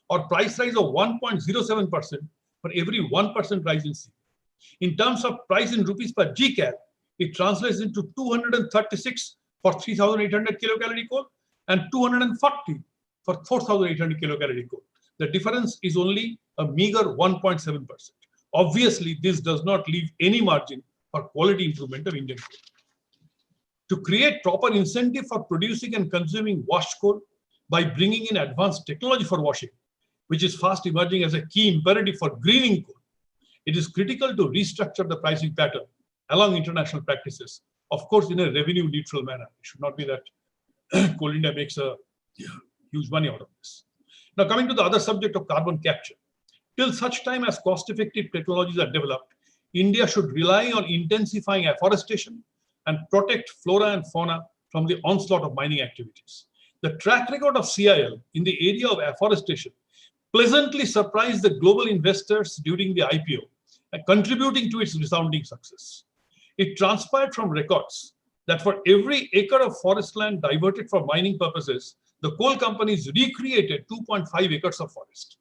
or price rise of 1.07% for every 1% rise in C. In terms of price in rupees per GCal, it translates into 236 for 3,800 kilocalorie coal and 240 for 4,800 kilocalorie coal. The difference is only a meager 1.7%. Obviously, this does not leave any margin for quality improvement of Indian coal. To create proper incentive for producing and consuming washed coal by bringing in advanced technology for washing, which is fast emerging as a key imperative for greening coal, it is critical to restructure the pricing pattern along international practices, of course, in a revenue neutral manner. It should not be that Coal India makes a huge money out of this. Now, coming to the other subject of carbon capture. Till such time as cost-effective technologies are developed, India should rely on intensifying afforestation and protect flora and fauna from the onslaught of mining activities. The track record of CIL in the area of afforestation pleasantly surprised the global investors during the IPO, contributing to its resounding success. It transpired from records that for every acre of forest land diverted for mining purposes, the coal companies recreated 2.5 acres of forest.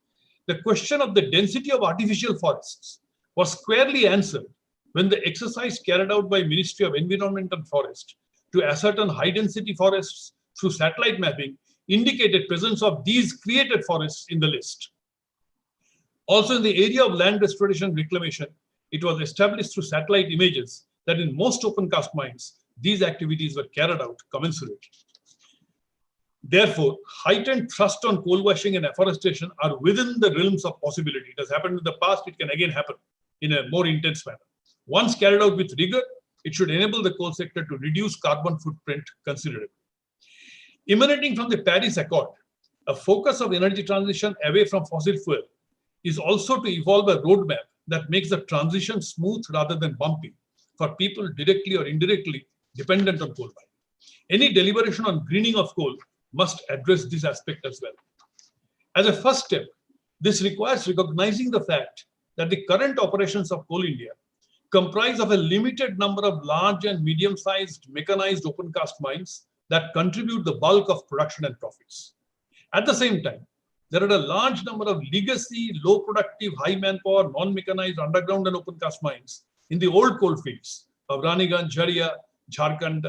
The question of the density of artificial forests was squarely answered when the exercise carried out by Ministry of Environment and Forest to ascertain high-density forests through satellite mapping indicated presence of these created forests in the list. Also, in the area of land restoration and reclamation, it was established through satellite images that in most open cast mines, these activities were carried out commensurately. Therefore, heightened thrust on coal washing and afforestation are within the realms of possibility. It has happened in the past, it can again happen in a more intense manner. Once carried out with rigor, it should enable the coal sector to reduce carbon footprint considerably. Emanating from the Paris Accord, a focus of energy transition away from fossil fuel is also to evolve a roadmap that makes the transition smooth rather than bumpy for people directly or indirectly dependent on coal mining. Any deliberation on greening of coal must address this aspect as well. As a first step, this requires recognizing the fact that the current operations of Coal India comprise of a limited number of large and medium-sized mechanized open cast mines that contribute the bulk of production and profits. At the same time, there are a large number of legacy, low productive, high manpower, non-mechanized underground and open cast mines in the old coal fields of Raniganj, Jharia, Jharkhand,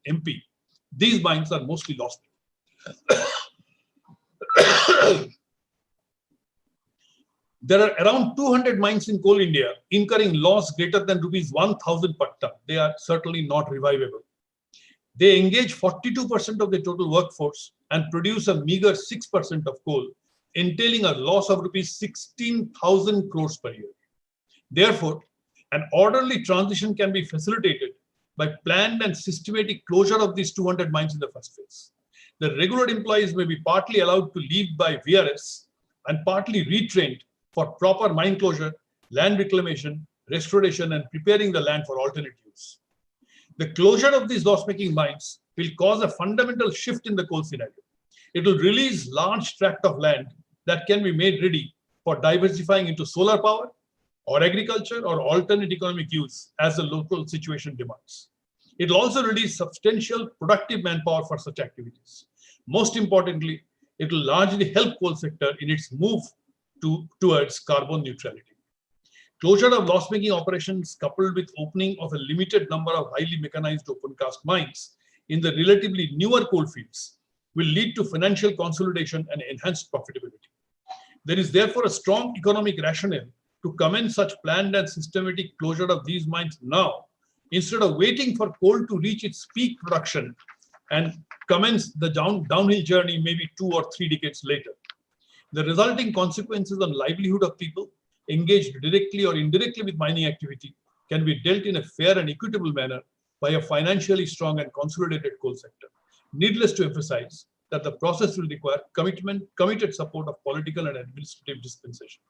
and MP. These mines are mostly lost. There are around 200 mines in Coal India incurring loss greater than rupees 1,000 per ton. They are certainly not revivable. They engage 42% of the total workforce and produce a meager 6% of coal, entailing a loss of rupees 16,000 crores per year. Therefore, an orderly transition can be facilitated by planned and systematic closure of these 200 mines in the first phase. The regular employees may be partly allowed to leave by VRS and partly retrained for proper mine closure, land reclamation, restoration, and preparing the land for alternate use. The closure of these loss-making mines will cause a fundamental shift in the coal scenario. It will release large tract of land that can be made ready for diversifying into solar power or agriculture or alternate economic use as the local situation demands. It will also release substantial productive manpower for such activities. Most importantly, it will largely help coal sector in its move towards carbon neutrality. Closure of loss-making operations coupled with opening of a limited number of highly mechanized open cast mines in the relatively newer coal fields will lead to financial consolidation and enhanced profitability. There is therefore a strong economic rationale to commence such planned and systematic closure of these mines now, instead of waiting for coal to reach its peak production and commence the downhill journey maybe 2 or 3 decades later. The resulting consequences on livelihood of people engaged directly or indirectly with mining activity can be dealt in a fair and equitable manner by a financially strong and consolidated coal sector. Needless to emphasize that the process will require committed support of political and administrative dispensation.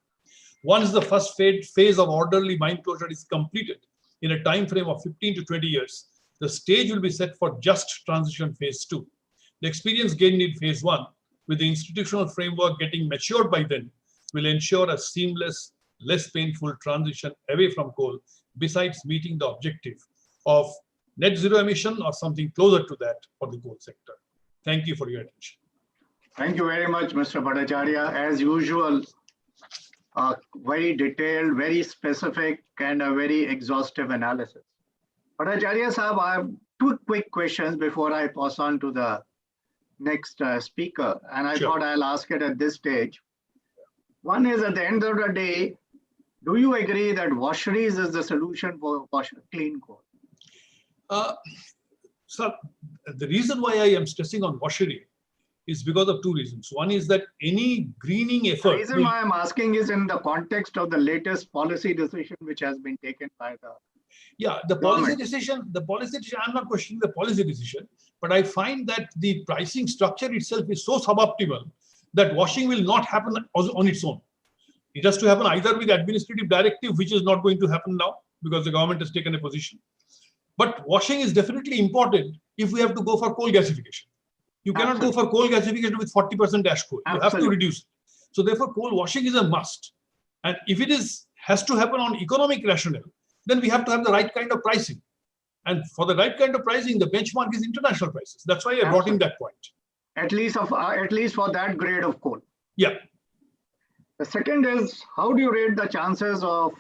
Once the first phase of orderly mine closure is completed in a time frame of 15 to 20 years, the stage will be set for just transition phase 2. The experience gained in phase 1, with the institutional framework getting matured by then, will ensure a seamless less painful transition away from coal, besides meeting the objective of net zero emission or something closer to that for the coal sector. Thank you for your attention. Thank you very much, Mr. Bhattacharya. As usual, very detailed, very specific, and a very exhaustive analysis. Bhattacharya Sahab, I have two quick questions before I pass on to the next speaker, and I thought I'll ask it at this stage. One is, at the end of the day, do you agree that washeries is the solution for clean coal? So the reason why I am stressing on washery is because of two reasons. One is that any greening effort. The reason why I'm asking is in the context of the latest policy decision which has been taken by the the policy decision, I'm not questioning the policy decision, but I find that the pricing structure itself is so suboptimal that washing will not happen on its own. It has to happen either with administrative directive, which is not going to happen now because the government has taken a position. But washing is definitely important if we have to go for coal gasification. You cannot go for coal gasification with 40% ash coal. You have to reduce it. So therefore, coal washing is a must. And if it has to happen on economic rationale, then we have to have the right kind of pricing. And for the right kind of pricing, the benchmark is international prices. That's why I brought in that point. At least for that grade of coal. Yeah. The second is, how do you rate the chances of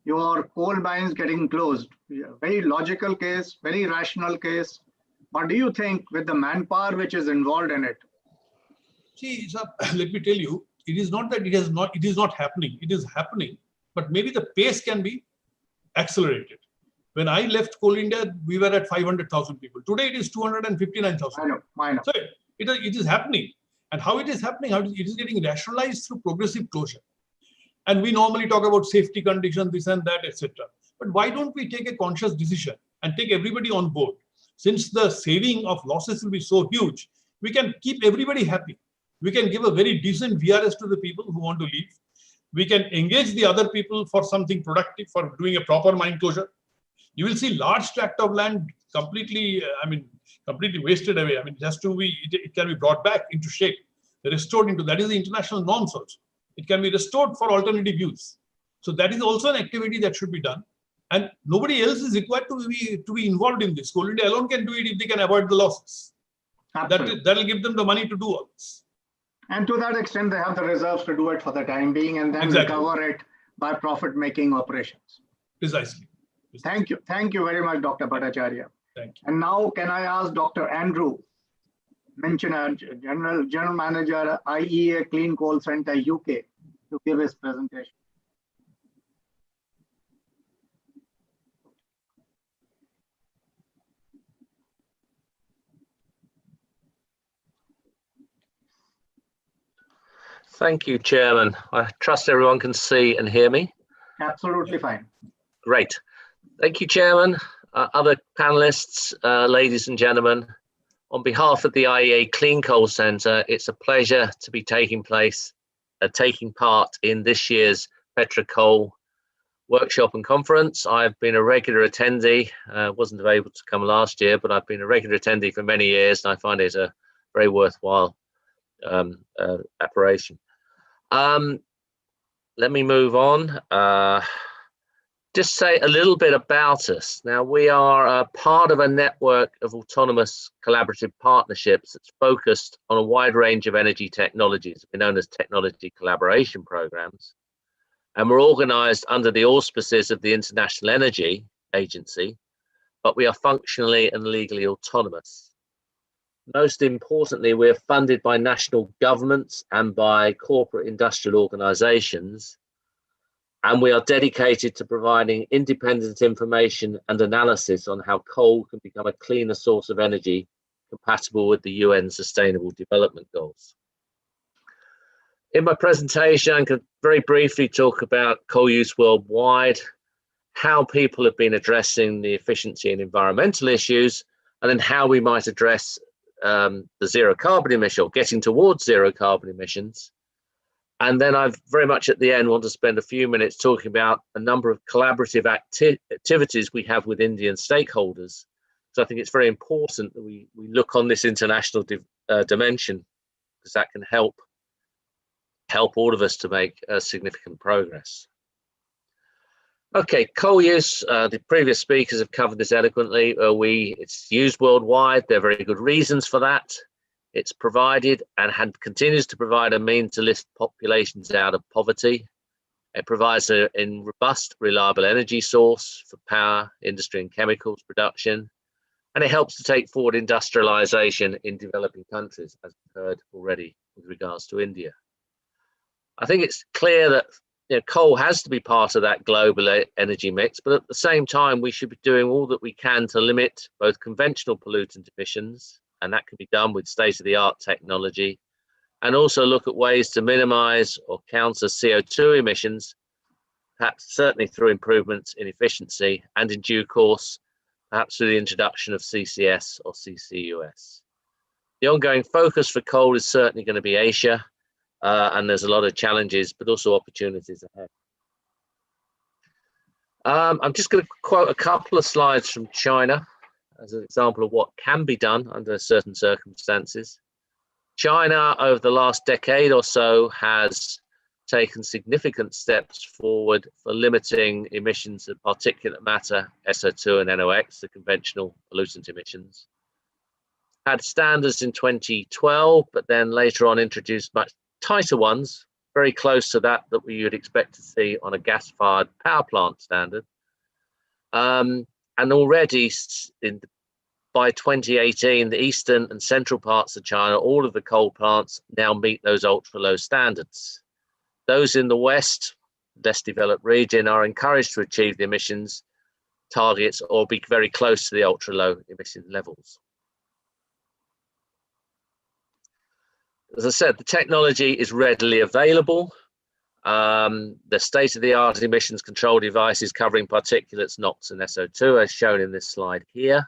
your coal mines getting closed? Very logical case, very rational case. But do you think with the manpower which is involved in it? See, sir, let me tell you, it is not that it is not happening. It is happening, but maybe the pace can be accelerated. When I left Coal India, we were at 500,000 people. Today it is 259,000. I know. So it is happening. And how it is happening, it is getting rationalized through progressive closure. And we normally talk about safety conditions, this and that, etc. But why don't we take a conscious decision and take everybody on board? Since the saving of losses will be so huge, we can keep everybody happy. We can give a very decent VRS to the people who want to leave. We can engage the other people for something productive, for doing a proper mine closure. You will see large tract of land completely, completely wasted away. It can be brought back into shape, restored into, that is the international norms also. It can be restored for alternative use. So that is also an activity that should be done. And nobody else is required to be involved in this. Coal India alone can do it if they can avoid the losses. That will give them the money to do all this. And to that extent, they have the reserves to do it for the time being and then recover it by profit-making operations. Precisely. Thank you. Thank you very much, Dr. Bhattacharya. Thank you. And now, can I ask Dr. Andrew Mentioner, General Manager, IEA Clean Coal Center, UK, to give his presentation. Thank you, Chairman. I trust everyone can see and hear me. Absolutely fine. Great. Thank you, Chairman. Other panelists, ladies and gentlemen, on behalf of the IEA Clean Coal Centre, it's a pleasure to be taking part in this year's PetroCoal workshop and conference. I've been a regular attendee, wasn't able to come last year, but I've been a regular attendee for many years, and I find it a very worthwhile operation. Let me move on. Just say a little bit about us. Now, we are part of a network of autonomous collaborative partnerships that's focused on a wide range of energy technologies, known as technology collaboration programs. And we're organized under the auspices of the International Energy Agency, but we are functionally and legally autonomous. Most importantly, we're funded by national governments and by corporate industrial organizations. And we are dedicated to providing independent information and analysis on how coal can become a cleaner source of energy compatible with the UN Sustainable Development Goals. In my presentation, I could very briefly talk about coal use worldwide, how people have been addressing the efficiency and environmental issues, and then how we might address the zero carbon emission, or getting towards zero carbon emissions. And then I very much at the end want to spend a few minutes talking about a number of collaborative activities we have with Indian stakeholders. So I think it's very important that we look on this international dimension, because that can help all of us to make significant progress. Okay, coal use, the previous speakers have covered this eloquently. It's used worldwide. There are very good reasons for that. It's provided and continues to provide a means to lift populations out of poverty. It provides a robust, reliable energy source for power, industry and chemicals production. And it helps to take forward industrialization in developing countries, as we've heard already with regards to India. I think it's clear that coal has to be part of that global energy mix, but at the same time, we should be doing all that we can to limit both conventional pollutant emissions, and that can be done with state-of-the-art technology, and also look at ways to minimize or counter CO2 emissions, perhaps certainly through improvements in efficiency, and in due course, perhaps through the introduction of CCS or CCUS. The ongoing focus for coal is certainly going to be Asia, and there's a lot of challenges, but also opportunities ahead. I'm just going to quote a couple of slides from China as an example of what can be done under certain circumstances. China, over the last decade or so, has taken significant steps forward for limiting emissions of particulate matter, SO2 and NOx, the conventional pollutant emissions. Had standards in 2012, but then later on introduced much tighter ones, very close to that we would expect to see on a gas-fired power plant standard. And already by 2018, the eastern and central parts of China, all of the coal plants now meet those ultra-low standards. Those in the west, less developed region, are encouraged to achieve the emissions targets or be very close to the ultra-low emission levels. As I said, the technology is readily available. The state-of-the-art emissions control devices covering particulates, NOx and SO2, as shown in this slide here.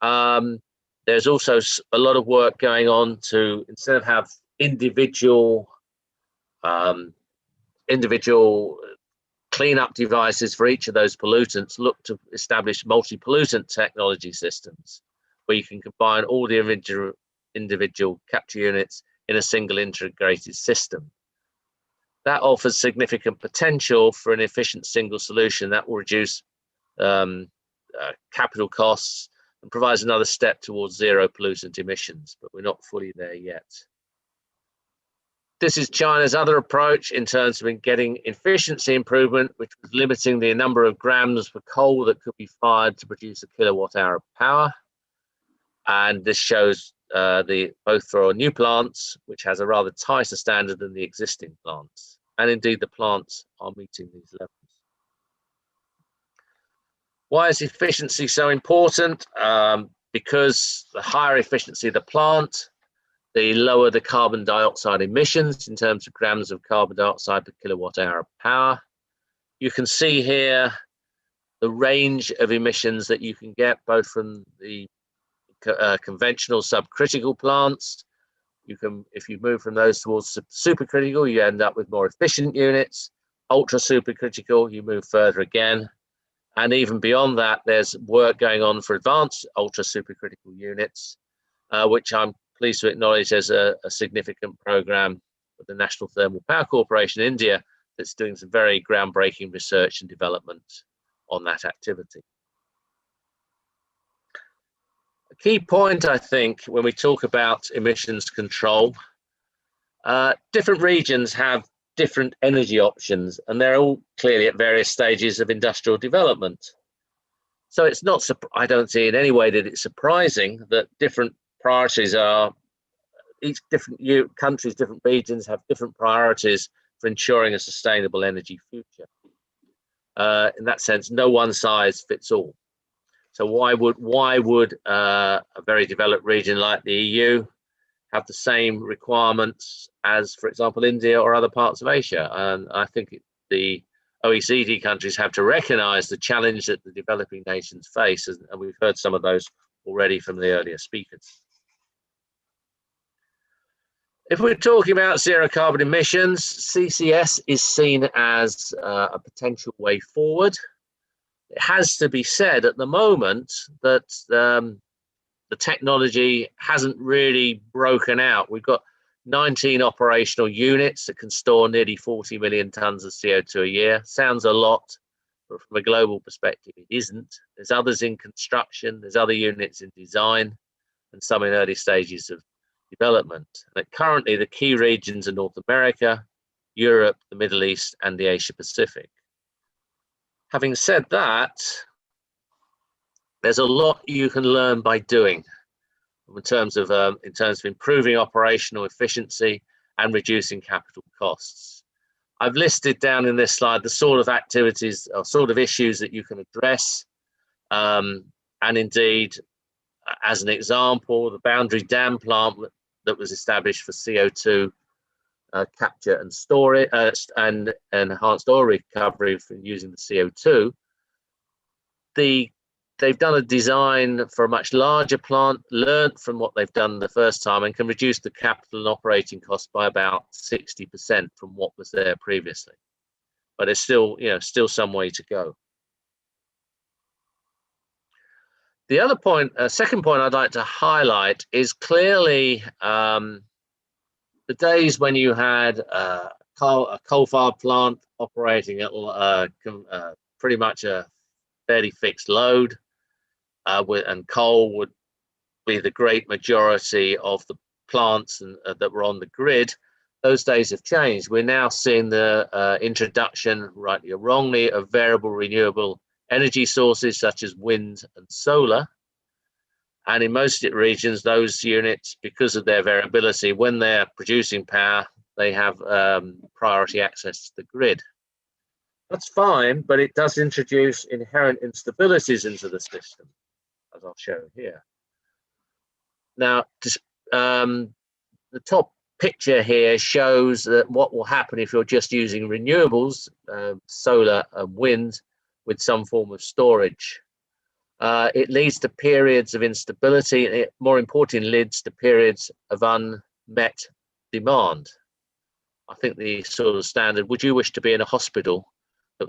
There's also a lot of work going on to, instead of have individual cleanup devices for each of those pollutants, look to establish multi-pollutant technology systems where you can combine all the individual capture units in a single integrated system. That offers significant potential for an efficient single solution that will reduce capital costs and provides another step towards zero pollutant emissions, but we're not fully there yet. This is China's other approach in terms of getting efficiency improvement, which was limiting the number of grams of coal that could be fired to produce a kilowatt hour of power. And this shows both for new plants, which has a rather tighter standard than the existing plants. And indeed, the plants are meeting these levels. Why is efficiency so important? Because the higher efficiency of the plant, the lower the carbon dioxide emissions in terms of grams of carbon dioxide per kilowatt hour of power. You can see here the range of emissions that you can get both from the conventional subcritical plants. If you move from those towards supercritical, you end up with more efficient units. Ultra supercritical, you move further again. And even beyond that, there's work going on for advanced ultra supercritical units, which I'm pleased to acknowledge there's a significant program with the National Thermal Power Corporation in India that's doing some very groundbreaking research and development on that activity. A key point, I think, when we talk about emissions control, different regions have different energy options, and they're all clearly at various stages of industrial development. So it's not, I don't see in any way that it's surprising that different priorities are, each different countries, different regions have different priorities for ensuring a sustainable energy future. In that sense, no one size fits all. So why would a very developed region like the EU have the same requirements as, for example, India or other parts of Asia? And I think the OECD countries have to recognize the challenge that the developing nations face, and we've heard some of those already from the earlier speakers. If we're talking about zero carbon emissions, CCS is seen as a potential way forward. It has to be said at the moment that the technology hasn't really broken out. We've got 19 operational units that can store nearly 40 million tons of CO2 a year. Sounds a lot, but from a global perspective, it isn't. There's others in construction, there's other units in design, and some in early stages of development. And currently, the key regions are North America, Europe, the Middle East, and the Asia Pacific. Having said that, there's a lot you can learn by doing in terms of improving operational efficiency and reducing capital costs. I've listed down in this slide the sort of activities or sort of issues that you can address. And indeed, as an example, the Boundary Dam plant that was established for CO2 capture and storage and enhanced oil recovery from using the CO2. They've done a design for a much larger plant, learnt from what they've done the first time, and can reduce the capital and operating costs by about 60% from what was there previously. But there's still, still some way to go. The other point, second point I'd like to highlight is clearly the days when you had a coal-fired plant operating at pretty much a fairly fixed load, and coal would be the great majority of the plants that were on the grid. Those days have changed. We're now seeing the introduction, rightly or wrongly, of variable renewable energy sources such as wind and solar. And in most regions, those units, because of their variability, when they're producing power, they have priority access to the grid. That's fine, but it does introduce inherent instabilities into the system, as I'll show here. Now, the top picture here shows that what will happen if you're just using renewables, solar and wind, with some form of storage. It leads to periods of instability. It, more importantly, leads to periods of unmet demand. I think the sort of standard, would you wish to be in a hospital that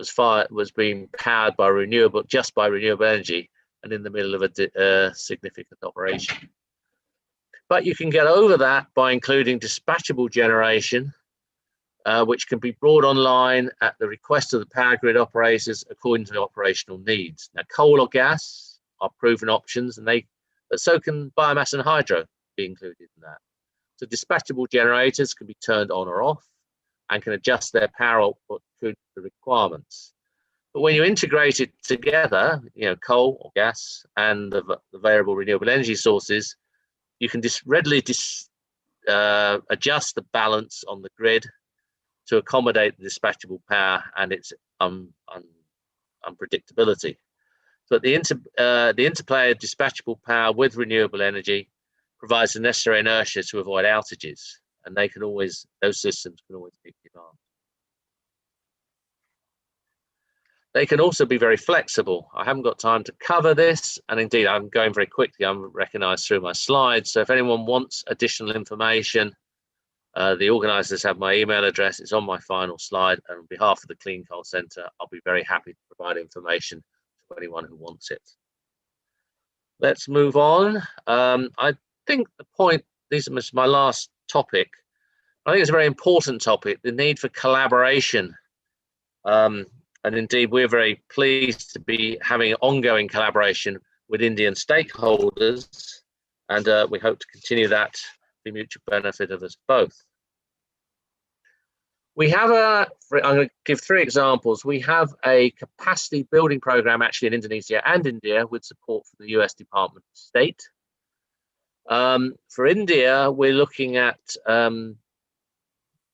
was being powered by renewable energy and in the middle of a significant operation? But you can get over that by including dispatchable generation, which can be brought online at the request of the power grid operators according to operational needs. Now, coal or gas are proven options, but so can biomass and hydro be included in that. So dispatchable generators can be turned on or off and can adjust their power output to the requirements. But when you integrate it together, coal or gas and the variable renewable energy sources, you can readily adjust the balance on the grid to accommodate the dispatchable power and its unpredictability. So the interplay of dispatchable power with renewable energy provides the necessary inertia to avoid outages, and those systems can always peak demand. They can also be very flexible. I haven't got time to cover this, and indeed I'm going very quickly. I'm recognized through my slides. So if anyone wants additional information, the organisers have my email address. It's on my final slide. And on behalf of the Clean Coal Centre, I'll be very happy to provide information to anyone who wants it. Let's move on. I think the point, this is my last topic. I think it's a very important topic, the need for collaboration. And indeed, we're very pleased to be having ongoing collaboration with Indian stakeholders, and we hope to continue that for the mutual benefit of us both. We have I'm going to give 3 examples. We have a capacity building program actually in Indonesia and India with support from the US Department of State. For India, we're looking at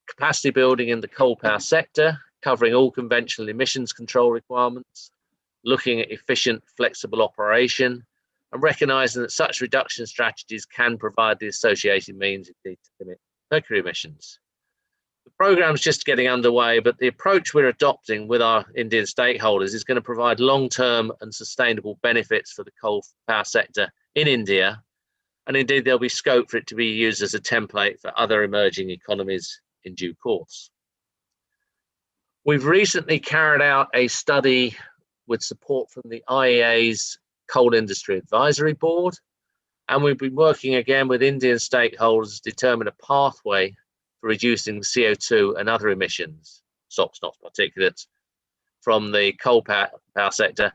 capacity building in the coal power sector, covering all conventional emissions control requirements, looking at efficient, flexible operation, and recognizing that such reduction strategies can provide the associated means indeed to limit mercury emissions. The program's just getting underway, but the approach we're adopting with our Indian stakeholders is going to provide long-term and sustainable benefits for the coal power sector in India. And indeed, there'll be scope for it to be used as a template for other emerging economies in due course. We've recently carried out a study with support from the IEA's Coal Industry Advisory Board, and we've been working again with Indian stakeholders to determine a pathway for reducing CO2 and other emissions, SOx, NOx, particulates, from the coal power sector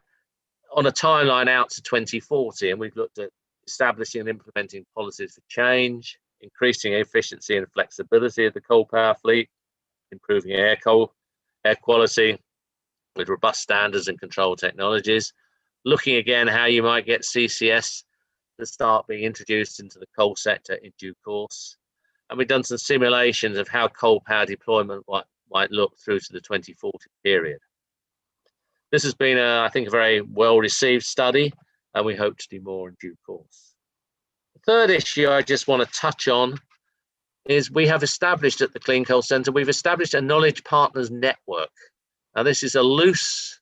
on a timeline out to 2040. And we've looked at establishing and implementing policies for change, increasing efficiency and flexibility of the coal power fleet, improving air quality with robust standards and control technologies, looking again how you might get CCS to start being introduced into the coal sector in due course. And we've done some simulations of how coal power deployment might look through to the 2040 period. This has been, I think, a very well-received study, and we hope to do more in due course. The third issue I just want to touch on is we have established at the Clean Coal Centre, we've established a Knowledge Partners Network. Now, this is a loose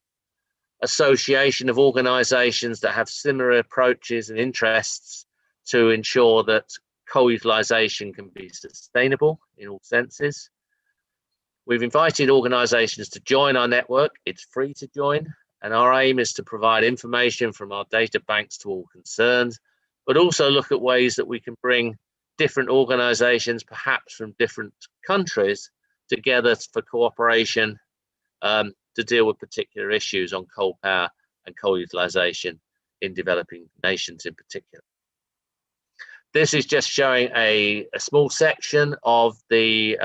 association of organisations that have similar approaches and interests to ensure that coal utilisation can be sustainable in all senses. We've invited organisations to join our network. It's free to join, and our aim is to provide information from our data banks to all concerned, but also look at ways that we can bring different organisations, perhaps from different countries, together for cooperation to deal with particular issues on coal power and coal utilisation in developing nations in particular. This is just showing a small section of the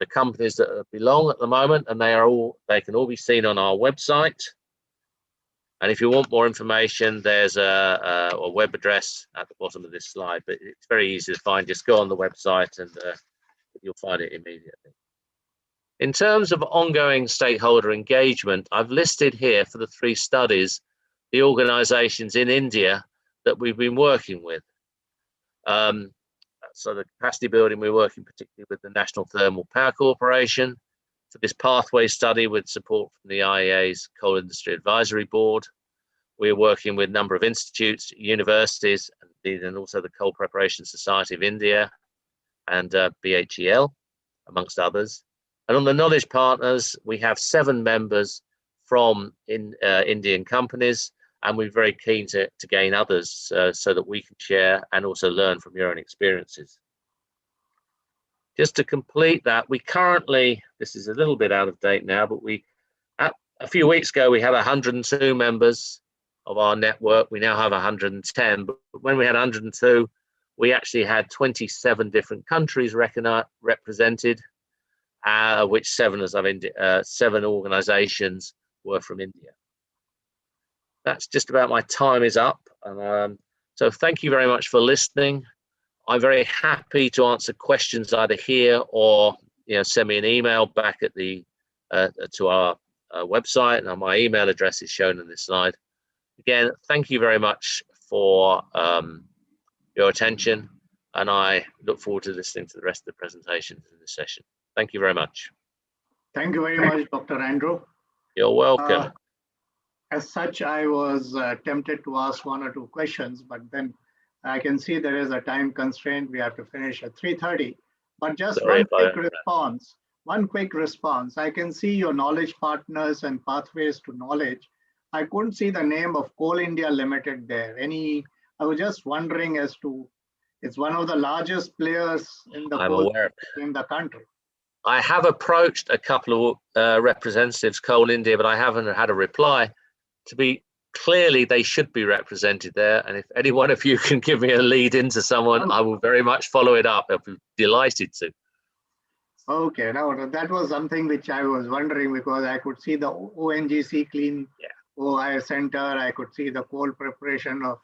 companies that belong at the moment, and they can all be seen on our website. And if you want more information, there's a web address at the bottom of this slide, but it's very easy to find. Just go on the website and you'll find it immediately. In terms of ongoing stakeholder engagement, I've listed here for the 3 studies the organisations in India that we've been working with. So the capacity building, we're working particularly with the National Thermal Power Corporation for this pathway study with support from the IEA's Coal Industry Advisory Board. We're working with a number of institutes, universities, and also the Coal Preparation Society of India and BHEL, amongst others. And on the Knowledge Partners, we have 7 members from Indian companies, and we're very keen to gain others so that we can share and also learn from your own experiences. Just to complete that, we currently, this is a little bit out of date now, but a few weeks ago, we had 102 members of our network. We now have 110, but when we had 102, we actually had 27 different countries represented, which 7 organizations were from India. That's just about my time is up. So thank you very much for listening. I'm very happy to answer questions either here or send me an email back at the to our website, and my email address is shown in this slide. Again, thank you very much for your attention, and I look forward to listening to the rest of the presentations in this session. Thank you very much. Thank you very much, Dr. Andrew. You're welcome. As such, I was tempted to ask 1 or 2 questions, but then I can see there is a time constraint. We have to finish at 3:30. But just one quick response. I can see your knowledge partners and pathways to knowledge. I couldn't see the name of Coal India Limited there. I was just wondering as to, it's one of the largest players in the coal in the country. I have approached a couple of representatives, Coal India, but I haven't had a reply. To be clearly, they should be represented there. And if any one of you can give me a lead into someone, I will very much follow it up. I'll be delighted to. Okay, now that was something which I was wondering, because I could see the ONGC Clean OI Center. I could see the coal preparation of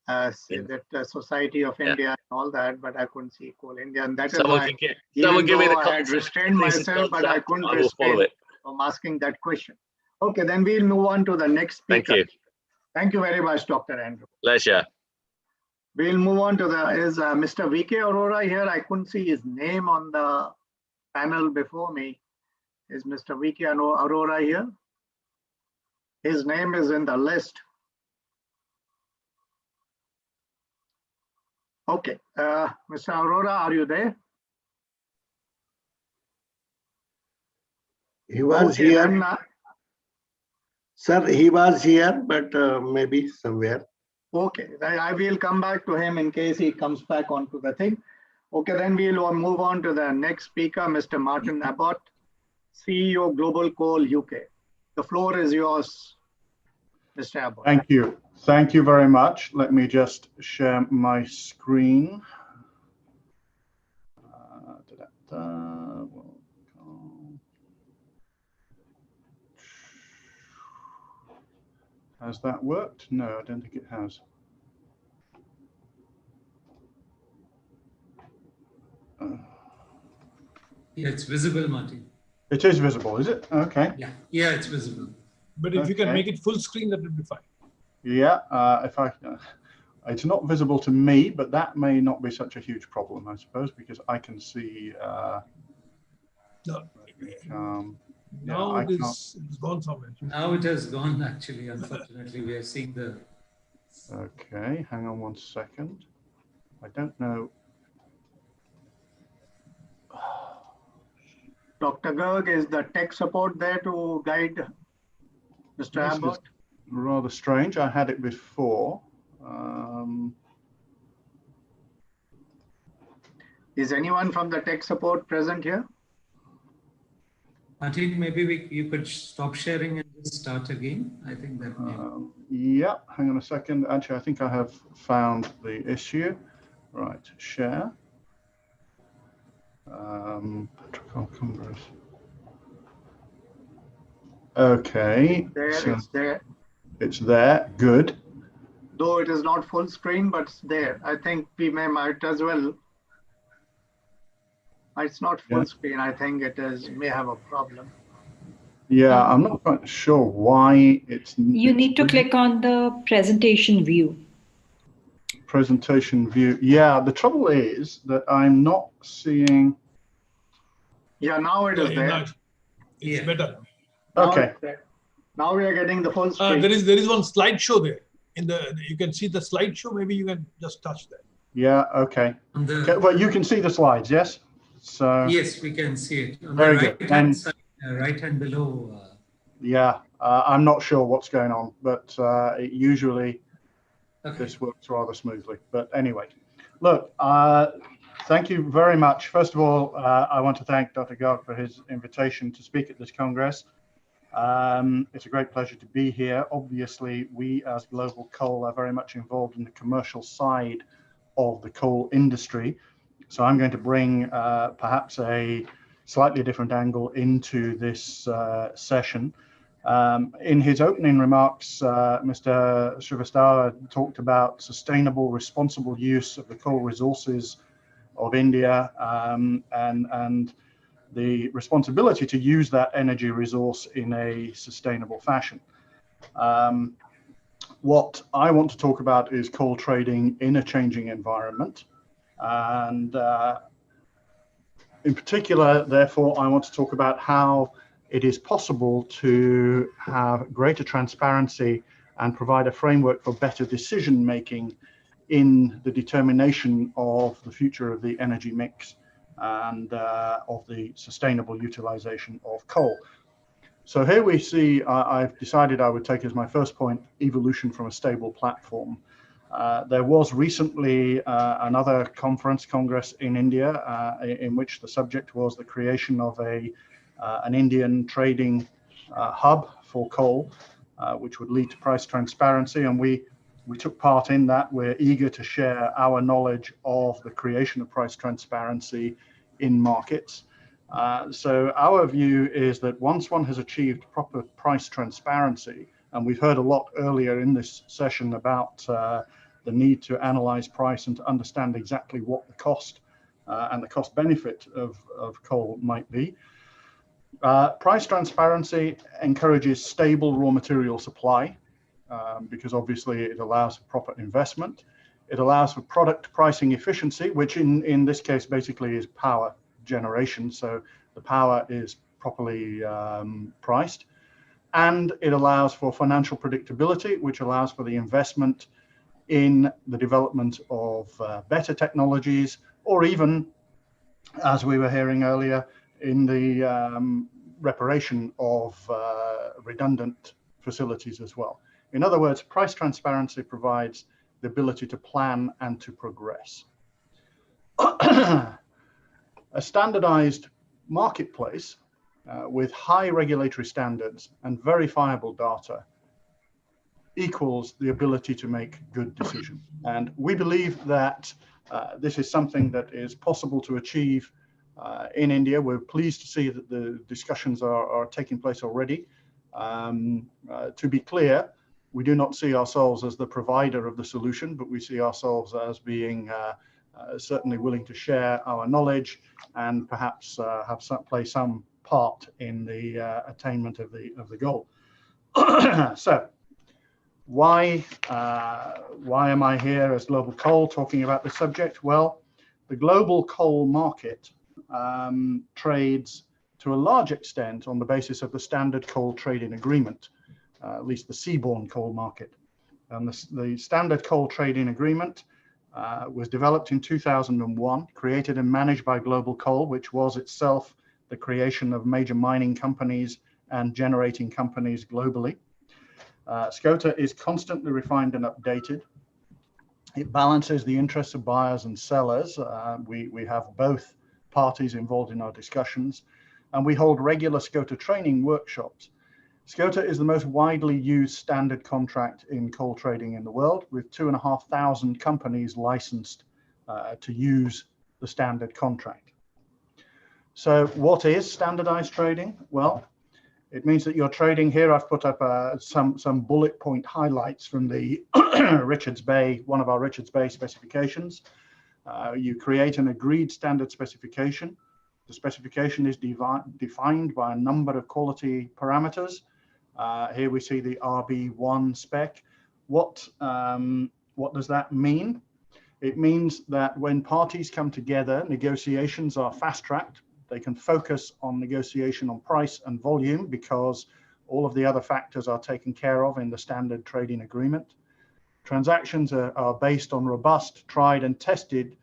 that Society of India and all that, but I couldn't see Coal India. And that is why I had restrained myself, but I couldn't restrain from asking that question. Okay, then we'll move on to the next speaker. Thank you. Thank you very much, Dr. Andrew. Pleasure. We'll move on to Mr. VK Arora here. I couldn't see his name on the panel before me. Is Mr. VK Arora here? His name is in the list. Okay, Mr. Arora, are you there? He was here. Then, sir, he was here, but maybe somewhere. Okay, I will come back to him in case he comes back onto the thing. Okay, then we'll move on to the next speaker, Mr. Martin Abbott, CEO Global Coal UK. The floor is yours, Mr. Abbott. Thank you. Thank you very much. Let me just share my screen. Has that worked? No, I don't think it has. Yeah, it's visible, Martin. It is visible, is it? Okay. Yeah, it's visible. But if you can make it full screen, that would be fine. Yeah, it's not visible to me, but that may not be such a huge problem, I suppose, because I can see. Now it's gone somewhere. Now it has gone, actually. Unfortunately, we are seeing the. Okay, hang on 1 second. I don't know. Dr. Garg, is the tech support there to guide Mr. This Abbott? is rather strange. I had it before. Is anyone from the tech support present here? Martin, maybe you could stop sharing and just start again. I think that may. Yeah, hang on a second. Actually, I think I have found the issue. Right, share. PetroCoal Congress. Okay. It's there. It's there. Good. Though it is not full screen, but it's there. I think we might as well. It's not full screen. I think it may have a problem. Yeah, I'm not quite sure why it's. You need to click on the presentation view. Presentation view. Yeah, the trouble is that I'm not seeing. Yeah, now it is there. It's better. Okay. Now we are getting the full screen. There is one slideshow there. You can see the slideshow. Maybe you can just touch that. Yeah. Okay. Okay, well, you can see the slides. Yes. So. Yes, we can see it. On Very the good. right-hand side, right hand below. Yeah, I'm not sure what's going on, but it usually this works rather smoothly. But anyway, look, thank you very much. First of all, I want to thank Dr. Garg for his invitation to speak at this Congress. It's a great pleasure to be here. Obviously, we as Global Coal are very much involved in the commercial side of the coal industry. So I'm going to bring perhaps a slightly different angle into this session. In his opening remarks, Mr. Srivastava talked about sustainable, responsible use of the coal resources of India and the responsibility to use that energy resource in a sustainable fashion. What I want to talk about is coal trading in a changing environment. And in particular, therefore, I want to talk about how it is possible to have greater transparency and provide a framework for better decision making in the determination of the future of the energy mix and of the sustainable utilization of coal. So here we see, I've decided I would take as my first point, evolution from a stable platform. There was recently another congress in India in which the subject was the creation of an Indian trading hub for coal, which would lead to price transparency. And we took part in that. We're eager to share our knowledge of the creation of price transparency in markets. So our view is that once one has achieved proper price transparency, and we've heard a lot earlier in this session about the need to analyze price and to understand exactly what the cost and the cost benefit of coal might be. Price transparency encourages stable raw material supply because obviously it allows for proper investment. It allows for product pricing efficiency, which in this case basically is power generation. So the power is properly priced. And it allows for financial predictability, which allows for the investment in the development of better technologies, or even, as we were hearing earlier, in the reparation of redundant facilities as well. In other words, price transparency provides the ability to plan and to progress. A standardized marketplace with high regulatory standards and verifiable data equals the ability to make good decisions. And we believe that this is something that is possible to achieve in India. We're pleased to see that the discussions are taking place already. To be clear, we do not see ourselves as the provider of the solution, but we see ourselves as being certainly willing to share our knowledge and perhaps play some part in the attainment of the goal. So, why am I here as Global Coal talking about this subject? Well, the global coal market trades to a large extent on the basis of the Standard Coal Trading Agreement, at least the seaborne coal market. And the Standard Coal Trading Agreement was developed in 2001, created and managed by Global Coal, which was itself the creation of major mining companies and generating companies globally. SCOTA is constantly refined and updated. It balances the interests of buyers and sellers. We have both parties involved in our discussions, and we hold regular SCOTA training workshops. SCOTA is the most widely used standard contract in coal trading in the world, with 2,500 companies licensed to use the standard contract. So what is standardized trading? Well, it means that you're trading here. I've put up some bullet point highlights from the Richards Bay, one of our Richards Bay specifications. You create an agreed standard specification. The specification is defined by a number of quality parameters. Here we see the RB1 spec. What does that mean? It means that when parties come together, negotiations are fast-tracked. They can focus on negotiation on price and volume because all of the other factors are taken care of in the standard trading agreement. Transactions are based on robust, tried and tested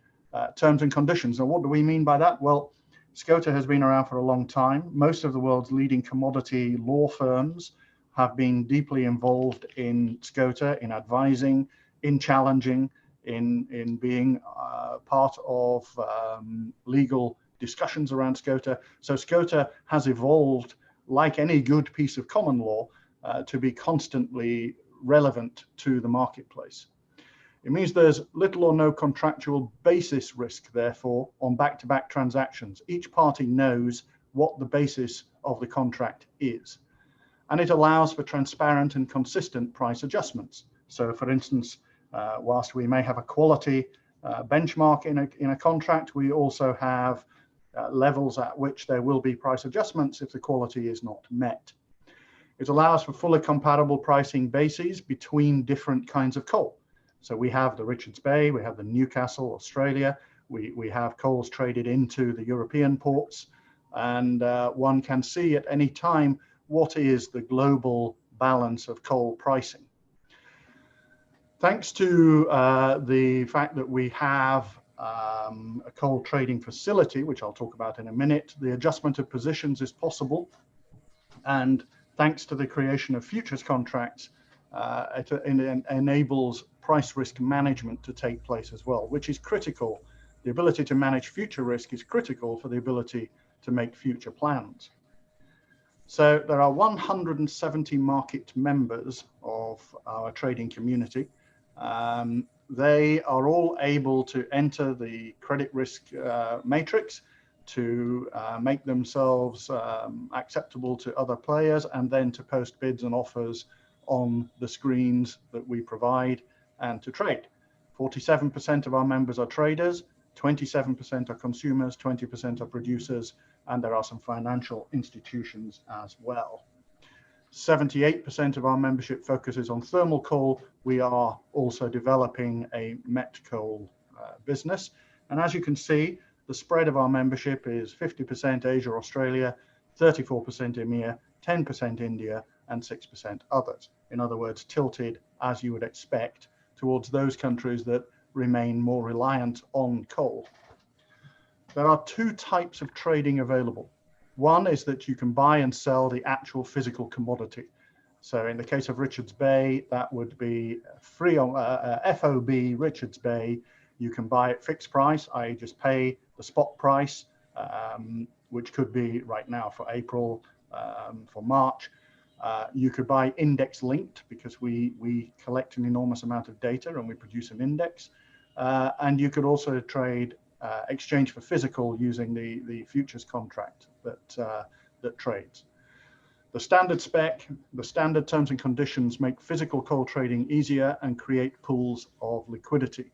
terms and conditions. And what do we mean by that? Well, SCOTA has been around for a long time. Most of the world's leading commodity law firms have been deeply involved in SCOTA, in advising, in challenging, in being part of legal discussions around SCOTA. So SCOTA has evolved, like any good piece of common law, to be constantly relevant to the marketplace. It means there's little or no contractual basis risk, therefore, on back-to-back transactions. Each party knows what the basis of the contract is. And it allows for transparent and consistent price adjustments. So, for instance, whilst we may have a quality benchmark in a contract, we also have levels at which there will be price adjustments if the quality is not met. It allows for fully compatible pricing bases between different kinds of coal. So we have the Richards Bay, we have the Newcastle, Australia, we have coals traded into the European ports, and one can see at any time what is the global balance of coal pricing. Thanks to the fact that we have a coal trading facility, which I'll talk about in a minute, the adjustment of positions is possible. And thanks to the creation of futures contracts, it enables price risk management to take place as well, which is critical. The ability to manage future risk is critical for the ability to make future plans. So there are 170 market members of our trading community. They are all able to enter the credit risk matrix to make themselves acceptable to other players, and then to post bids and offers on the screens that we provide and to trade. 47% of our members are traders, 27% are consumers, 20% are producers, and there are some financial institutions as well. 78% of our membership focuses on thermal coal. We are also developing a met coal business. And as you can see, the spread of our membership is 50% Asia, Australia, 34% EMEA, 10% India, and 6% others. In other words, tilted, as you would expect, towards those countries that remain more reliant on coal. There are two types of trading available. One is that you can buy and sell the actual physical commodity. So in the case of Richards Bay, that would be free on FOB Richards Bay. You can buy at fixed price, i.e. just pay the spot price which could be right now for April, for March. You could buy index linked because we collect an enormous amount of data and we produce an index. And you could also trade exchange for physical using the futures contract that trades. The standard spec, the standard terms and conditions make physical coal trading easier and create pools of liquidity.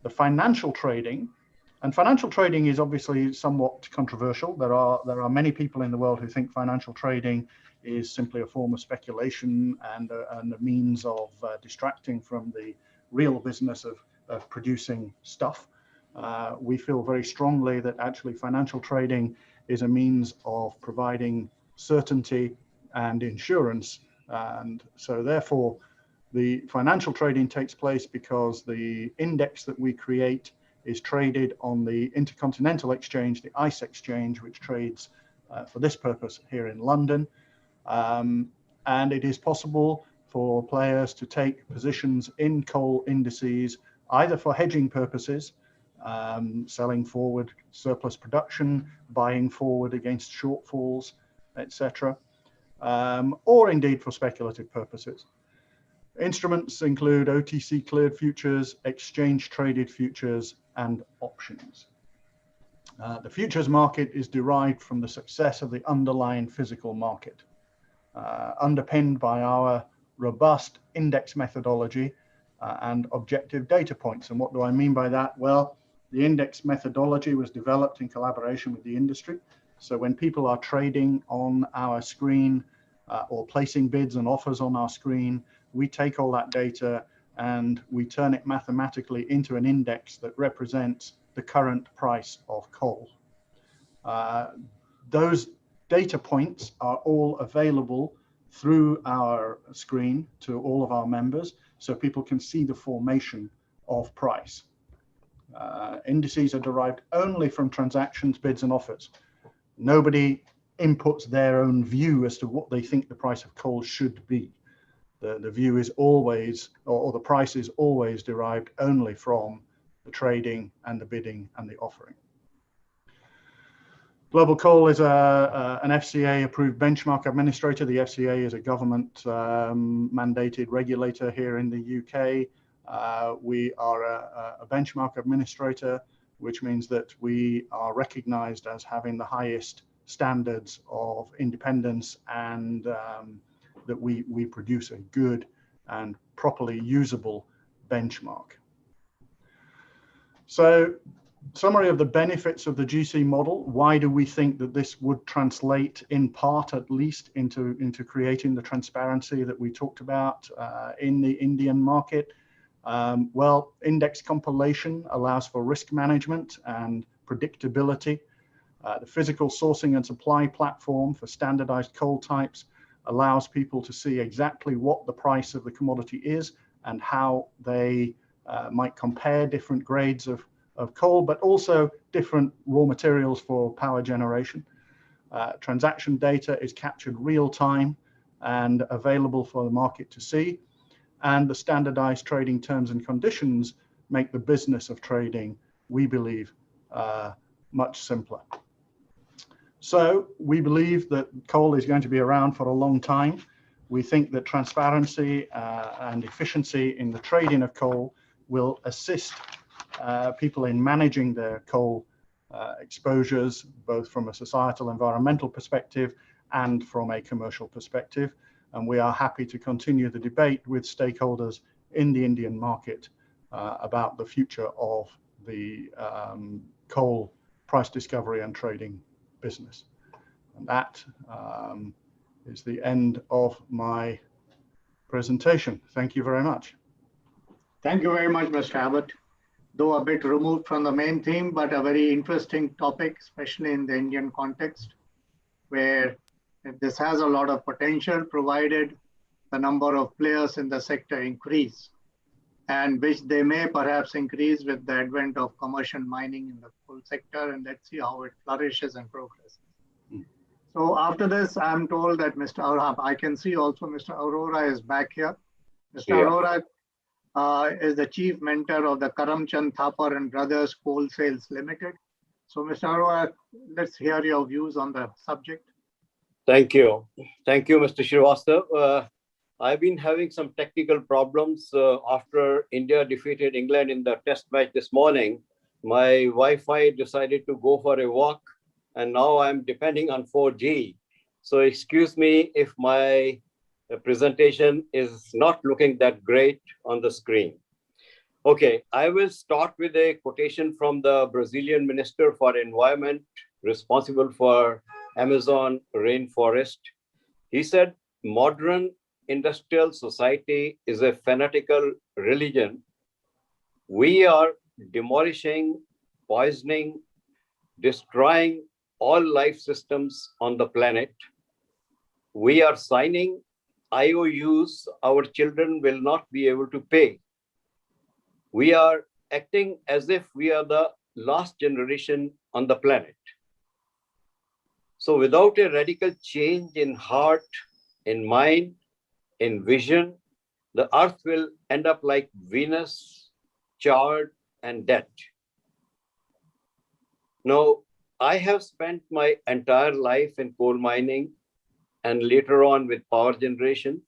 The financial trading, and financial trading is obviously somewhat controversial. There are many people in the world who think financial trading is simply a form of speculation and a means of distracting from the real business of producing stuff. We feel very strongly that actually financial trading is a means of providing certainty and insurance. And so therefore, the financial trading takes place because the index that we create is traded on the Intercontinental Exchange, the ICE exchange, which trades for this purpose here in London. And it is possible for players to take positions in coal indices, either for hedging purposes, selling forward surplus production, buying forward against shortfalls, etc., or indeed for speculative purposes. Instruments include OTC cleared futures, exchange traded futures, and options. The futures market is derived from the success of the underlying physical market, underpinned by our robust index methodology and objective data points. And what do I mean by that? Well, the index methodology was developed in collaboration with the industry. So when people are trading on our screen or placing bids and offers on our screen, we take all that data and we turn it mathematically into an index that represents the current price of coal. Those data points are all available through our screen to all of our members, so people can see the formation of price. Indices are derived only from transactions, bids, and offers. Nobody inputs their own view as to what they think the price of coal should be. The view is always, or the price is always derived only from the trading and the bidding and the offering. Global Coal is an FCA-approved benchmark administrator. The FCA is a government-mandated regulator here in the UK. We are a benchmark administrator, which means that we are recognized as having the highest standards of independence and that we produce a good and properly usable benchmark. So, summary of the benefits of the GC model. Why do we think that this would translate in part, at least, into creating the transparency that we talked about in the Indian market? Well, index compilation allows for risk management and predictability. The physical sourcing and supply platform for standardized coal types allows people to see exactly what the price of the commodity is and how they might compare different grades of coal, but also different raw materials for power generation. Transaction data is captured real time and available for the market to see. And the standardized trading terms and conditions make the business of trading, we believe, much simpler. So we believe that coal is going to be around for a long time. We think that transparency and efficiency in the trading of coal will assist people in managing their coal exposures, both from a societal environmental perspective and from a commercial perspective. And we are happy to continue the debate with stakeholders in the Indian market about the future of the coal price discovery and trading business. And that is the end of my presentation. Thank you very much. Thank you very much, Mr. Abbott. Though a bit removed from the main theme, but a very interesting topic, especially in the Indian context, where this has a lot of potential provided the number of players in the sector increase, and which they may perhaps increase with the advent of commercial mining in the coal sector, and let's see how it flourishes and progresses. So after this, I'm told that Mr. Aurora, I can see also Mr. Aurora is back here. Mr. Aurora is the chief mentor of the Karamchand Thapar and Brothers Coal Sales Limited, So, Mr. Arora, let's hear your views on the subject. Thank you. Thank you, Mr. Srivastav. I've been having some technical problems after India defeated England in the test match this morning. My Wi-Fi decided to go for a walk, and now I'm depending on 4G. So excuse me if my presentation is not looking that great on the screen. Okay, I will start with a quotation from the Brazilian Minister for Environment responsible for Amazon rainforest. He said, modern industrial society is a fanatical religion. We are demolishing, poisoning, destroying all life systems on the planet. We are signing IOUs our children will not be able to pay. We are acting as if we are the last generation on the planet. So without a radical change in heart, in mind, in vision, the earth will end up like Venus, charred and dead. Now, I have spent my entire life in coal mining and later on with power generation.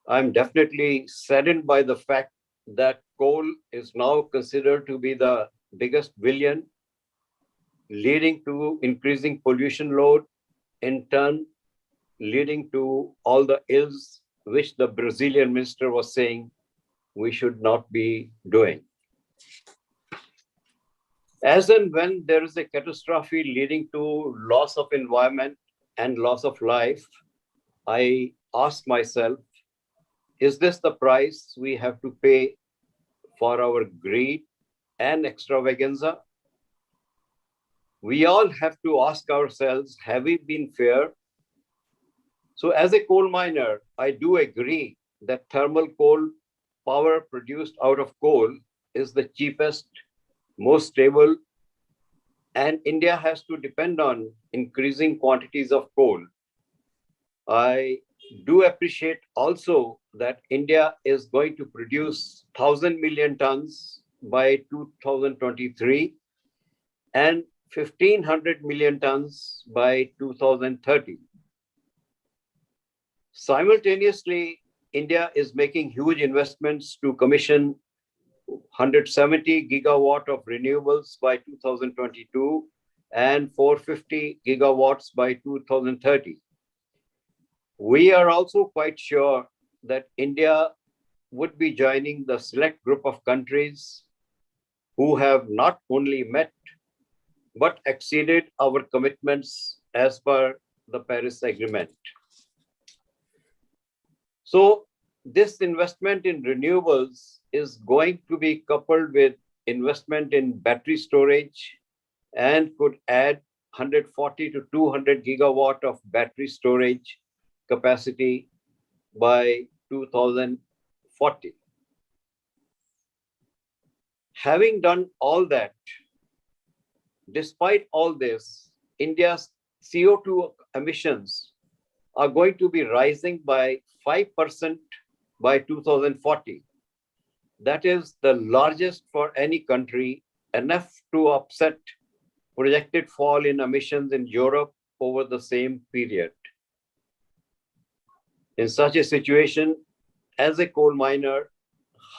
I'm definitely saddened by the fact that coal is now considered to be the biggest villain, leading to increasing pollution load, in turn leading to all the ills which the Brazilian minister was saying we should not be doing. As and when there is a catastrophe leading to loss of environment and loss of life, I ask myself, is this the price we have to pay for our greed and extravaganza? We all have to ask ourselves, have we been fair? So as a coal miner, I do agree that thermal coal power produced out of coal is the cheapest, most stable, and India has to depend on increasing quantities of coal. I do appreciate also that India is going to produce 1,000 million tons by 2023 and 1,500 million tons by 2030. Simultaneously, India is making huge investments to commission 170 gigawatt of renewables by 2022 and 450 gigawatts by 2030. We are also quite sure that India would be joining the select group of countries who have not only met but exceeded our commitments as per the Paris Agreement. So this investment in renewables is going to be coupled with investment in battery storage and could add 140 to 200 gigawatt of battery storage capacity by 2040. Having done all that, despite all this, India's CO2 emissions are going to be rising by 5% by 2040. That is the largest for any country, enough to upset projected fall in emissions in Europe over the same period. In such a situation, as a coal miner,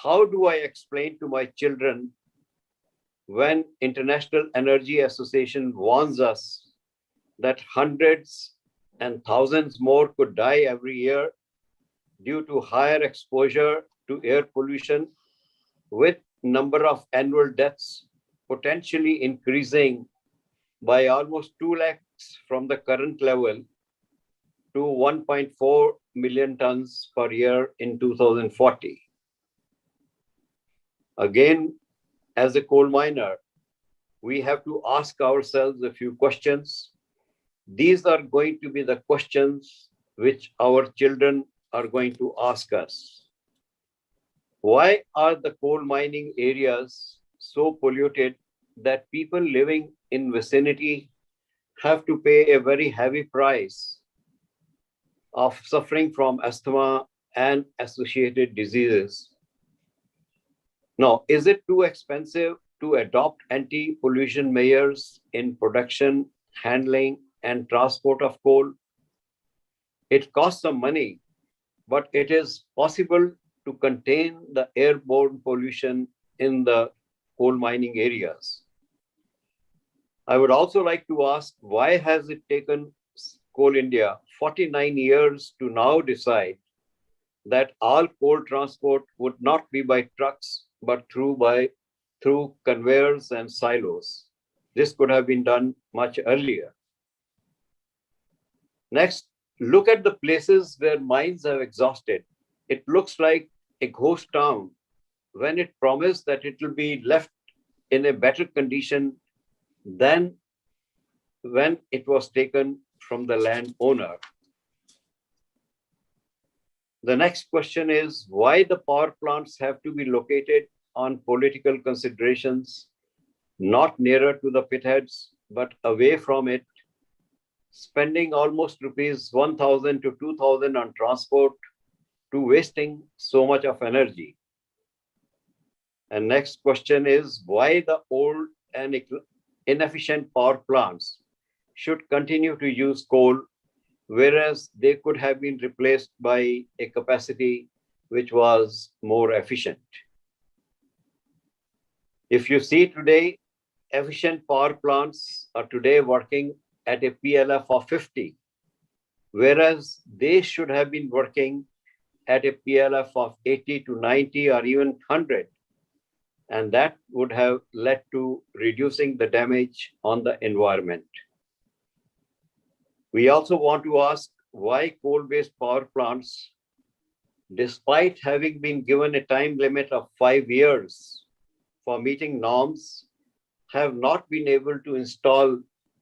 how do I explain to my children when International Energy Association warns us that hundreds and thousands more could die every year due to higher exposure to air pollution, with number of annual deaths potentially increasing by almost 2 lakhs from the current level to 1.4 million tons per year in 2040. Again, as a coal miner, we have to ask ourselves a few questions. These are going to be the questions which our children are going to ask us. Why are the coal mining areas so polluted that people living in vicinity have to pay a very heavy price of suffering from asthma and associated diseases? Now, is it too expensive to adopt anti-pollution measures in production, handling, and transport of coal. It costs some money, but it is possible to contain the airborne pollution in the coal mining areas. I would also like to ask, why has it taken Coal India 49 years to now decide that all coal transport would not be by trucks, but through conveyors and silos? This could have been done much earlier. Next, look at the places where mines have exhausted. It looks like a ghost town when it promised that it will be left in a better condition than when it was taken from the landowner. The next question is why the power plants have to be located on political considerations, not nearer to the pitheads, but away from it, spending almost rupees 1,000 to 2,000 on transport to wasting so much of energy. And next question is why the old and inefficient power plants should continue to use coal, whereas they could have been replaced by a capacity which was more efficient. If you see today, efficient power plants are today working at a PLF of 50, whereas they should have been working at a PLF of 80 to 90 or even 100. And that would have led to reducing the damage on the environment. We also want to ask why coal-based power plants, despite having been given a time limit of 5 years for meeting norms, have not been able to install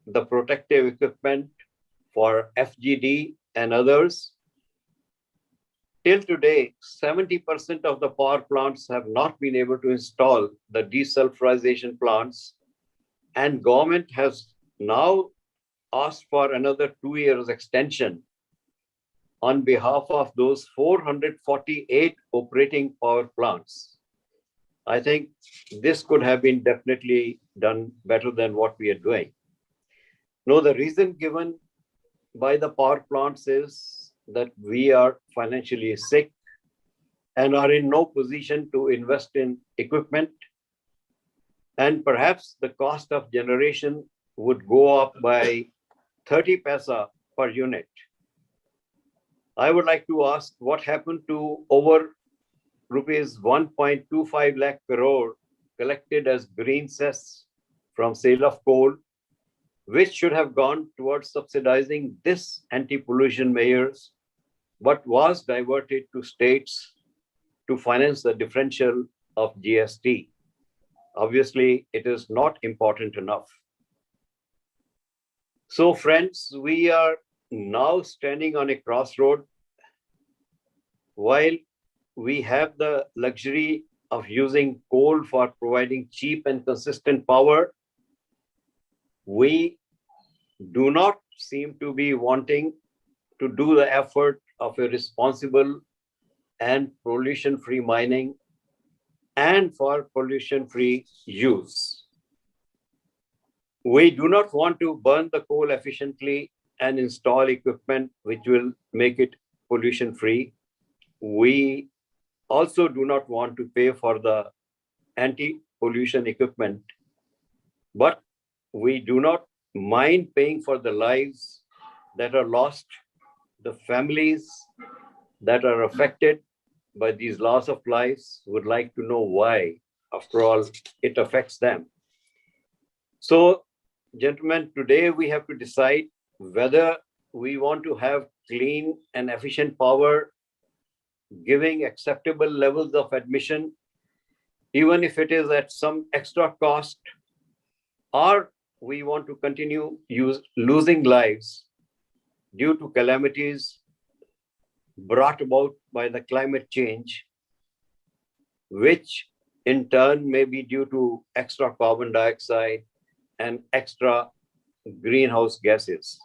the protective equipment for FGD and others. Till today, 70% of the power plants have not been able to install the desulfurization plants, and government has now asked for another 2 years extension on behalf of those 448 operating power plants. I think this could have been definitely done better than what we are doing. No, the reason given by the power plants is that we are financially sick and are in no position to invest in equipment. And perhaps the cost of generation would go up by 30 paisa per unit. I would like to ask what happened to over rupees 1.25 lakh crore collected as green cess from sale of coal, which should have gone towards subsidizing this anti-pollution measures, but was diverted to states to finance the differential of GST. Obviously, it is not important enough. So friends, we are now standing on a crossroad. While we have the luxury of using coal for providing cheap and consistent power, we do not seem to be wanting to do the effort of a responsible and pollution-free mining and for pollution-free use. We do not want to burn the coal efficiently and install equipment which will make it pollution-free. We also do not want to pay for the anti-pollution equipment, but we do not mind paying for the lives that are lost, the families that are affected by these loss of lives would like to know why. After all, it affects them. So, gentlemen, today we have to decide whether we want to have clean and efficient power, giving acceptable levels of admission, even if it is at some extra cost, or we want to continue losing lives due to calamities brought about by the climate change, which in turn may be due to extra carbon dioxide and extra greenhouse gases.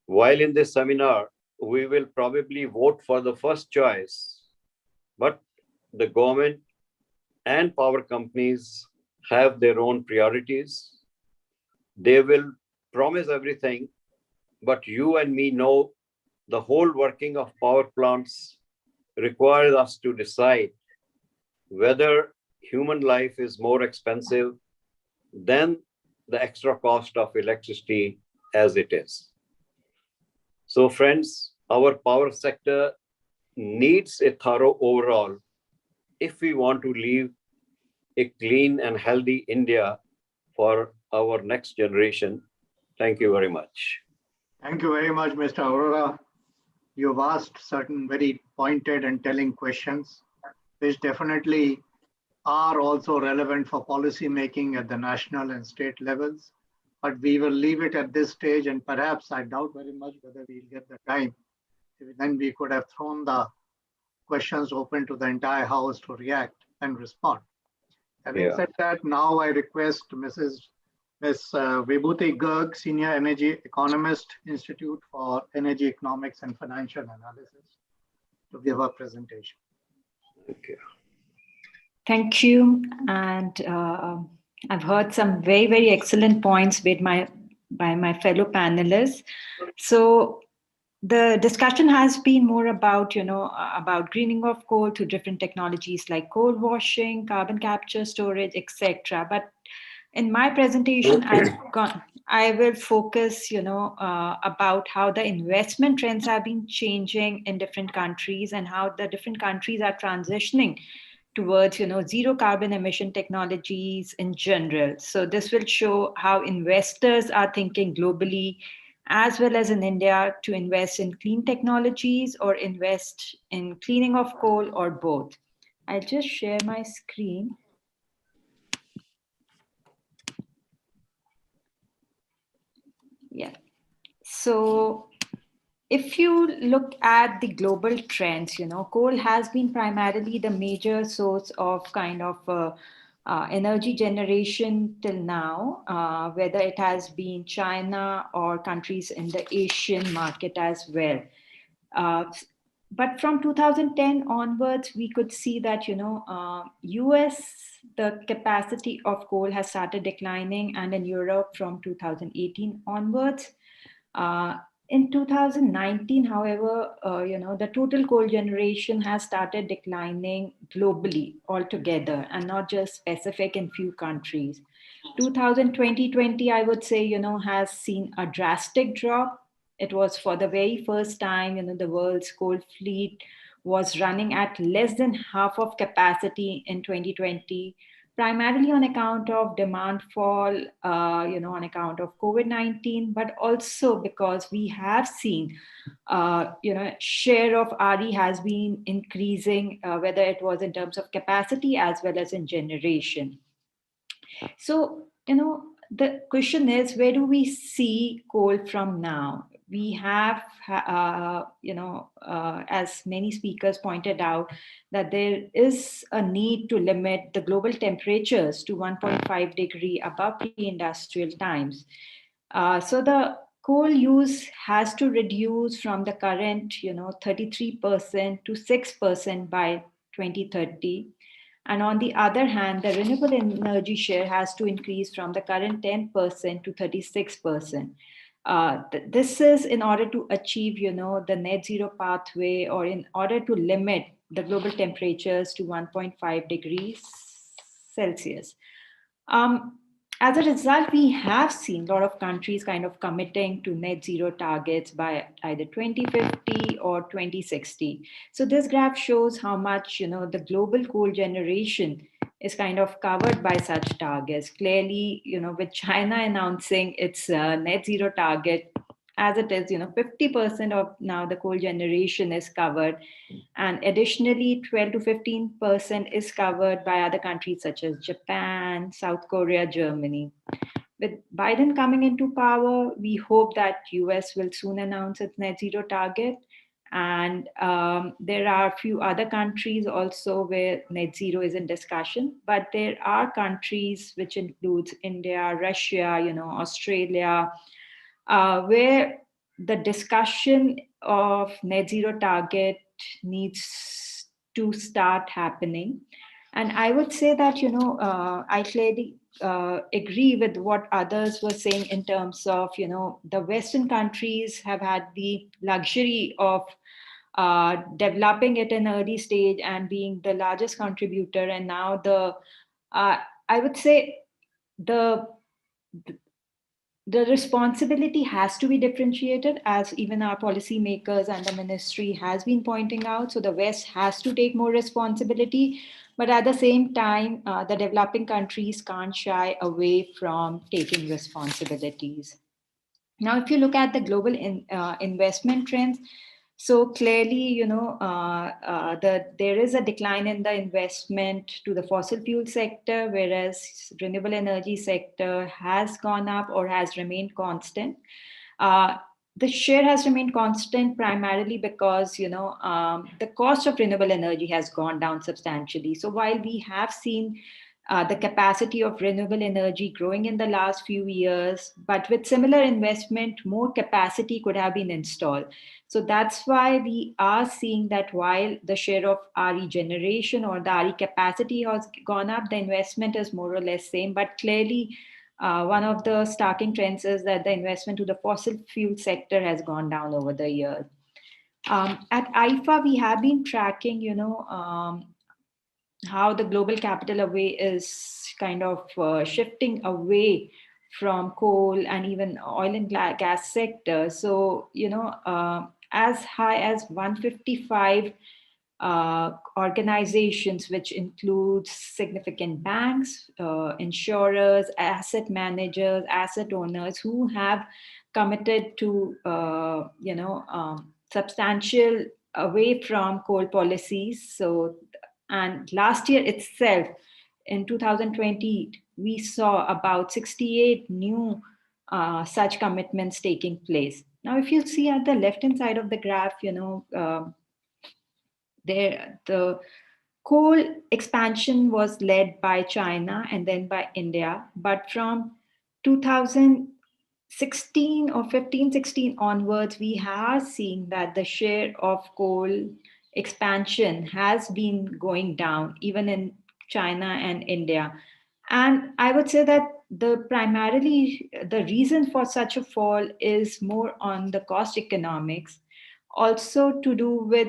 While in this seminar, we will probably vote for the first choice, but the government and power companies have their own priorities. They will promise everything, but you and me know the whole working of power plants requires us to decide whether human life is more expensive than the extra cost of electricity as it is. So friends, our power sector needs a thorough overhaul if we want to leave a clean and healthy India for our next generation. Thank you very much. Thank you very much, Mr. Aurora. You've asked certain very pointed and telling questions, which definitely are also relevant for policy making at the national and state levels. But we will leave it at this stage, and perhaps I doubt very much whether we'll get the time. Then we could have thrown the questions open to the entire House to react and respond. Having said that, now I request Ms. Vibhuti Garg, Senior Energy Economist, Institute for Energy Economics and Financial Analysis, to give a presentation. Thank you. Thank you. And I've heard some very, very excellent points made by my fellow panelists. So the discussion has been more about, about greening of coal through different technologies like coal washing, carbon capture, storage, etc. But in my presentation, I will focus, about how the investment trends have been changing in different countries and how the different countries are transitioning towards, zero carbon emission technologies in general. So this will show how investors are thinking globally, as well as in India, to invest in clean technologies or invest in cleaning of coal or both. I'll just share my screen. Yeah. So if you look at the global trends, coal has been primarily the major source of kind of energy generation till now, whether it has been China or countries in the Asian market as well. But from 2010 onwards, we could see that, US, the capacity of coal has started declining, and in Europe from 2018 onwards. In 2019, however, the total coal generation has started declining globally altogether and not just specific in few countries. 2020, I would say, has seen a drastic drop. It was for the very first time, the world's coal fleet was running at less than half of capacity in 2020, primarily on account of demand fall, on account of COVID-19, but also because we have seen, share of RE has been increasing, whether it was in terms of capacity as well as in generation. So, the question is, where do we see coal from now? We have, as many speakers pointed out, that there is a need to limit the global temperatures to 1.5 degree above pre-industrial times. So the coal use has to reduce from the current, 33% to 6% by 2030. And on the other hand, the renewable energy share has to increase from the current 10% to 36%. This is in order to achieve, the net zero pathway, or in order to limit the global temperatures to 1.5 degrees Celsius. As a result, we have seen a lot of countries kind of committing to net zero targets by either 2050 or 2060. So this graph shows how much, the global coal generation is kind of covered by such targets. Clearly, with China announcing its net zero target, as it is, 50% of now the coal generation is covered. And additionally, 12 to 15% is covered by other countries such as Japan, South Korea, Germany. With Biden coming into power, we hope that US will soon announce its net zero target. And there are a few other countries also where net zero is in discussion, but there are countries which includes India, Russia, Australia, where the discussion of net zero target needs to start happening. And I would say that, I clearly agree with what others were saying in terms of, the Western countries have had the luxury of developing at an early stage and being the largest contributor. And now I would say the responsibility has to be differentiated, as even our policymakers and the ministry has been pointing out. So the West has to take more responsibility, but at the same time, the developing countries can't shy away from taking responsibilities. Now, if you look at the global investment trends, so clearly, there is a decline in the investment to the fossil fuel sector, whereas renewable energy sector has gone up or has remained constant. The share has remained constant primarily because the cost of renewable energy has gone down substantially. So while we have seen the capacity of renewable energy growing in the last few years, but with similar investment, more capacity could have been installed. So that's why we are seeing that while the share of RE generation or the RE capacity has gone up, the investment is more or less same. But clearly, one of the starking trends is that the investment to the fossil fuel sector has gone down over the years. At IFA, we have been tracking, how the global capital away is kind of shifting away from coal and even oil and gas sector. So, as high as 155 organizations, which includes significant banks, insurers, asset managers, asset owners who have committed to, substantial away from coal policies. So, and last year itself, in 2020, we saw about 68 new such commitments taking place. Now, if you see at the left-hand side of the graph, the coal expansion was led by China and then by India. But from 2016 or 15-16 onwards, we are seeing that the share of coal expansion has been going down, even in China and India. And I would say that primarily the reason for such a fall is more on the cost economics, also to do with,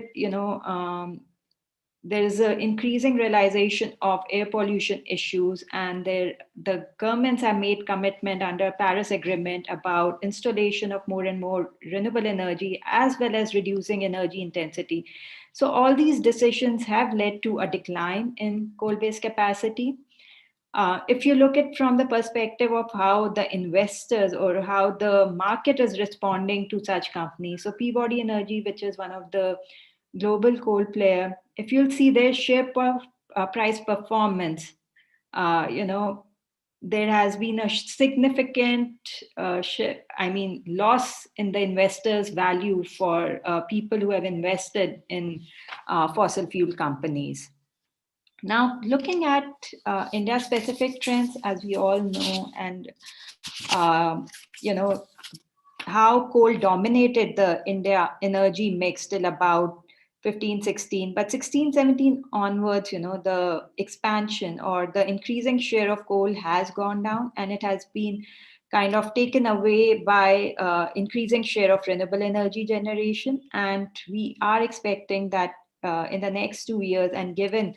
there is an increasing realization of air pollution issues, and the governments have made commitment under Paris Agreement about installation of more and more renewable energy, as well as reducing energy intensity. So all these decisions have led to a decline in coal-based capacity. If you look at from the perspective of how the investors or how the market is responding to such companies, so Peabody Energy, which is one of the global coal player, if you'll see their share price performance, there has been a significant loss in the investors' value for people who have invested in fossil fuel companies. Now, looking at India-specific trends, as we all know, and how coal dominated the India energy mix till about 15-16, but 16-17 onwards, the expansion or the increasing share of coal has gone down, and it has been kind of taken away by increasing share of renewable energy generation. And we are expecting that in the next 2 years, and given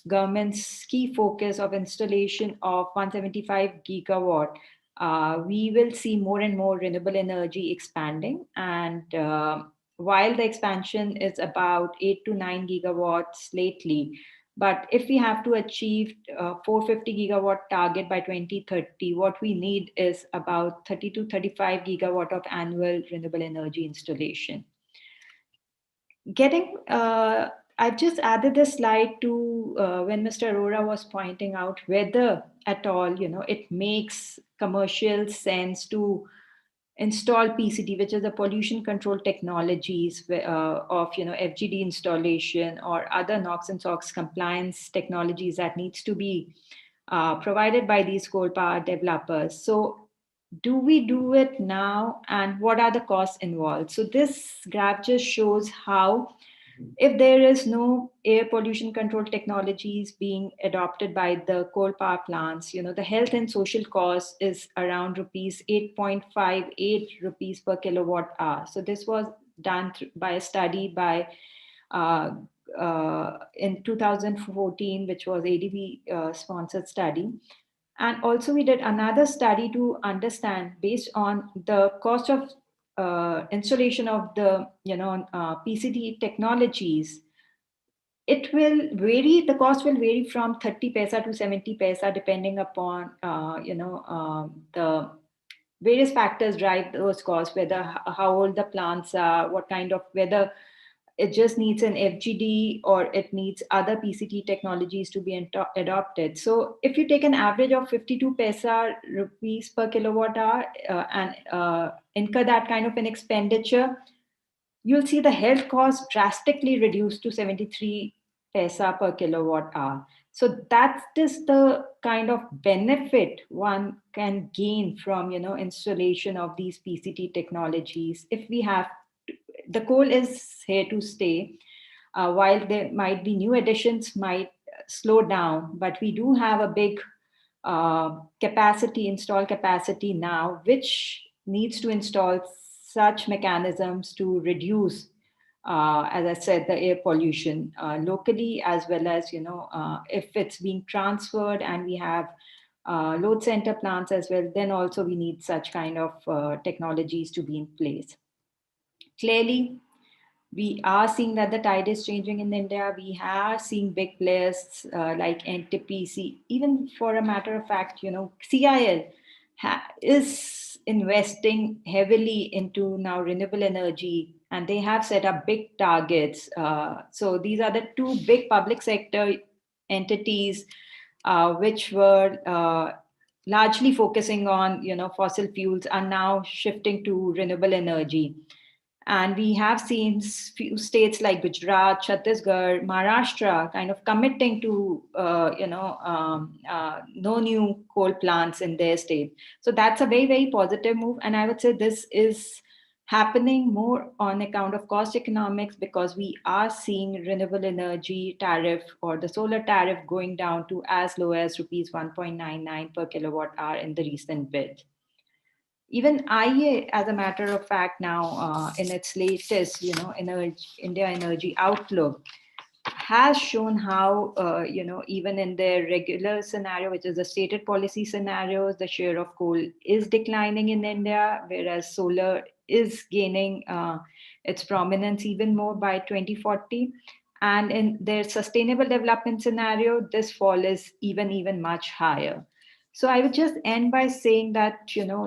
government's key focus of installation of 175 gigawatt, we will see more and more renewable energy expanding. And while the expansion is about 8 to 9 gigawatts lately, but if we have to achieve 450 gigawatt target by 2030, what we need is about 30 to 35 gigawatt of annual renewable energy installation. I've just added this slide to when Mr. Arora was pointing out whether at all, it makes commercial sense to install PCT, which is the pollution control technologies of FGD installation or other NOx and SOx compliance technologies that needs to be provided by these coal power developers. So do we do it now, and what are the costs involved? So this graph just shows how if there is no air pollution control technologies being adopted by the coal power plants, the health and social cost is around rupees 8.58 rupees per kilowatt hour. So this was done by a study by in 2014, which was ADB sponsored study. And also we did another study to understand, based on the cost of installation of the PCT technologies, it will vary. The cost will vary from 30 paisa to 70 paisa, depending upon the various factors drive those costs, whether how old the plants are, what kind of, whether it just needs an FGD or it needs other PCT technologies to be adopted. So if you take an average of 52 paisa rupees per kilowatt hour and incur that kind of an expenditure, you'll see the health cost drastically reduced to 73 paisa per kilowatt hour. So that's just the kind of benefit one can gain from installation of these PCT technologies. If we have, the coal is here to stay. While there might be new additions might slow down, but we do have a big installed capacity now, which needs to install such mechanisms to reduce, as I said, the air pollution locally, as well as, if it's being transferred and we have load center plants as well, then also we need such kind of technologies to be in place. Clearly, we are seeing that the tide is changing in India. We are seeing big players like NTPC, even for a matter of fact, CIL is investing heavily into now renewable energy, and they have set up big targets. So these are the two big public sector entities which were largely focusing on, fossil fuels, are now shifting to renewable energy. And we have seen few states like Gujarat, Chhattisgarh, Maharashtra kind of committing to, no new coal plants in their state. So that's a very, very positive move. And I would say this is happening more on account of cost economics, because we are seeing renewable energy tariff or the solar tariff going down to as low as rupees 1.99 per kilowatt hour in the recent bid. Even IEA, as a matter of fact, now in its latest, India Energy Outlook, has shown how, even in their regular scenario, which is the stated policy scenarios, the share of coal is declining in India, whereas solar is gaining its prominence even more by 2040. And in their sustainable development scenario, this fall is even much higher. So I would just end by saying that,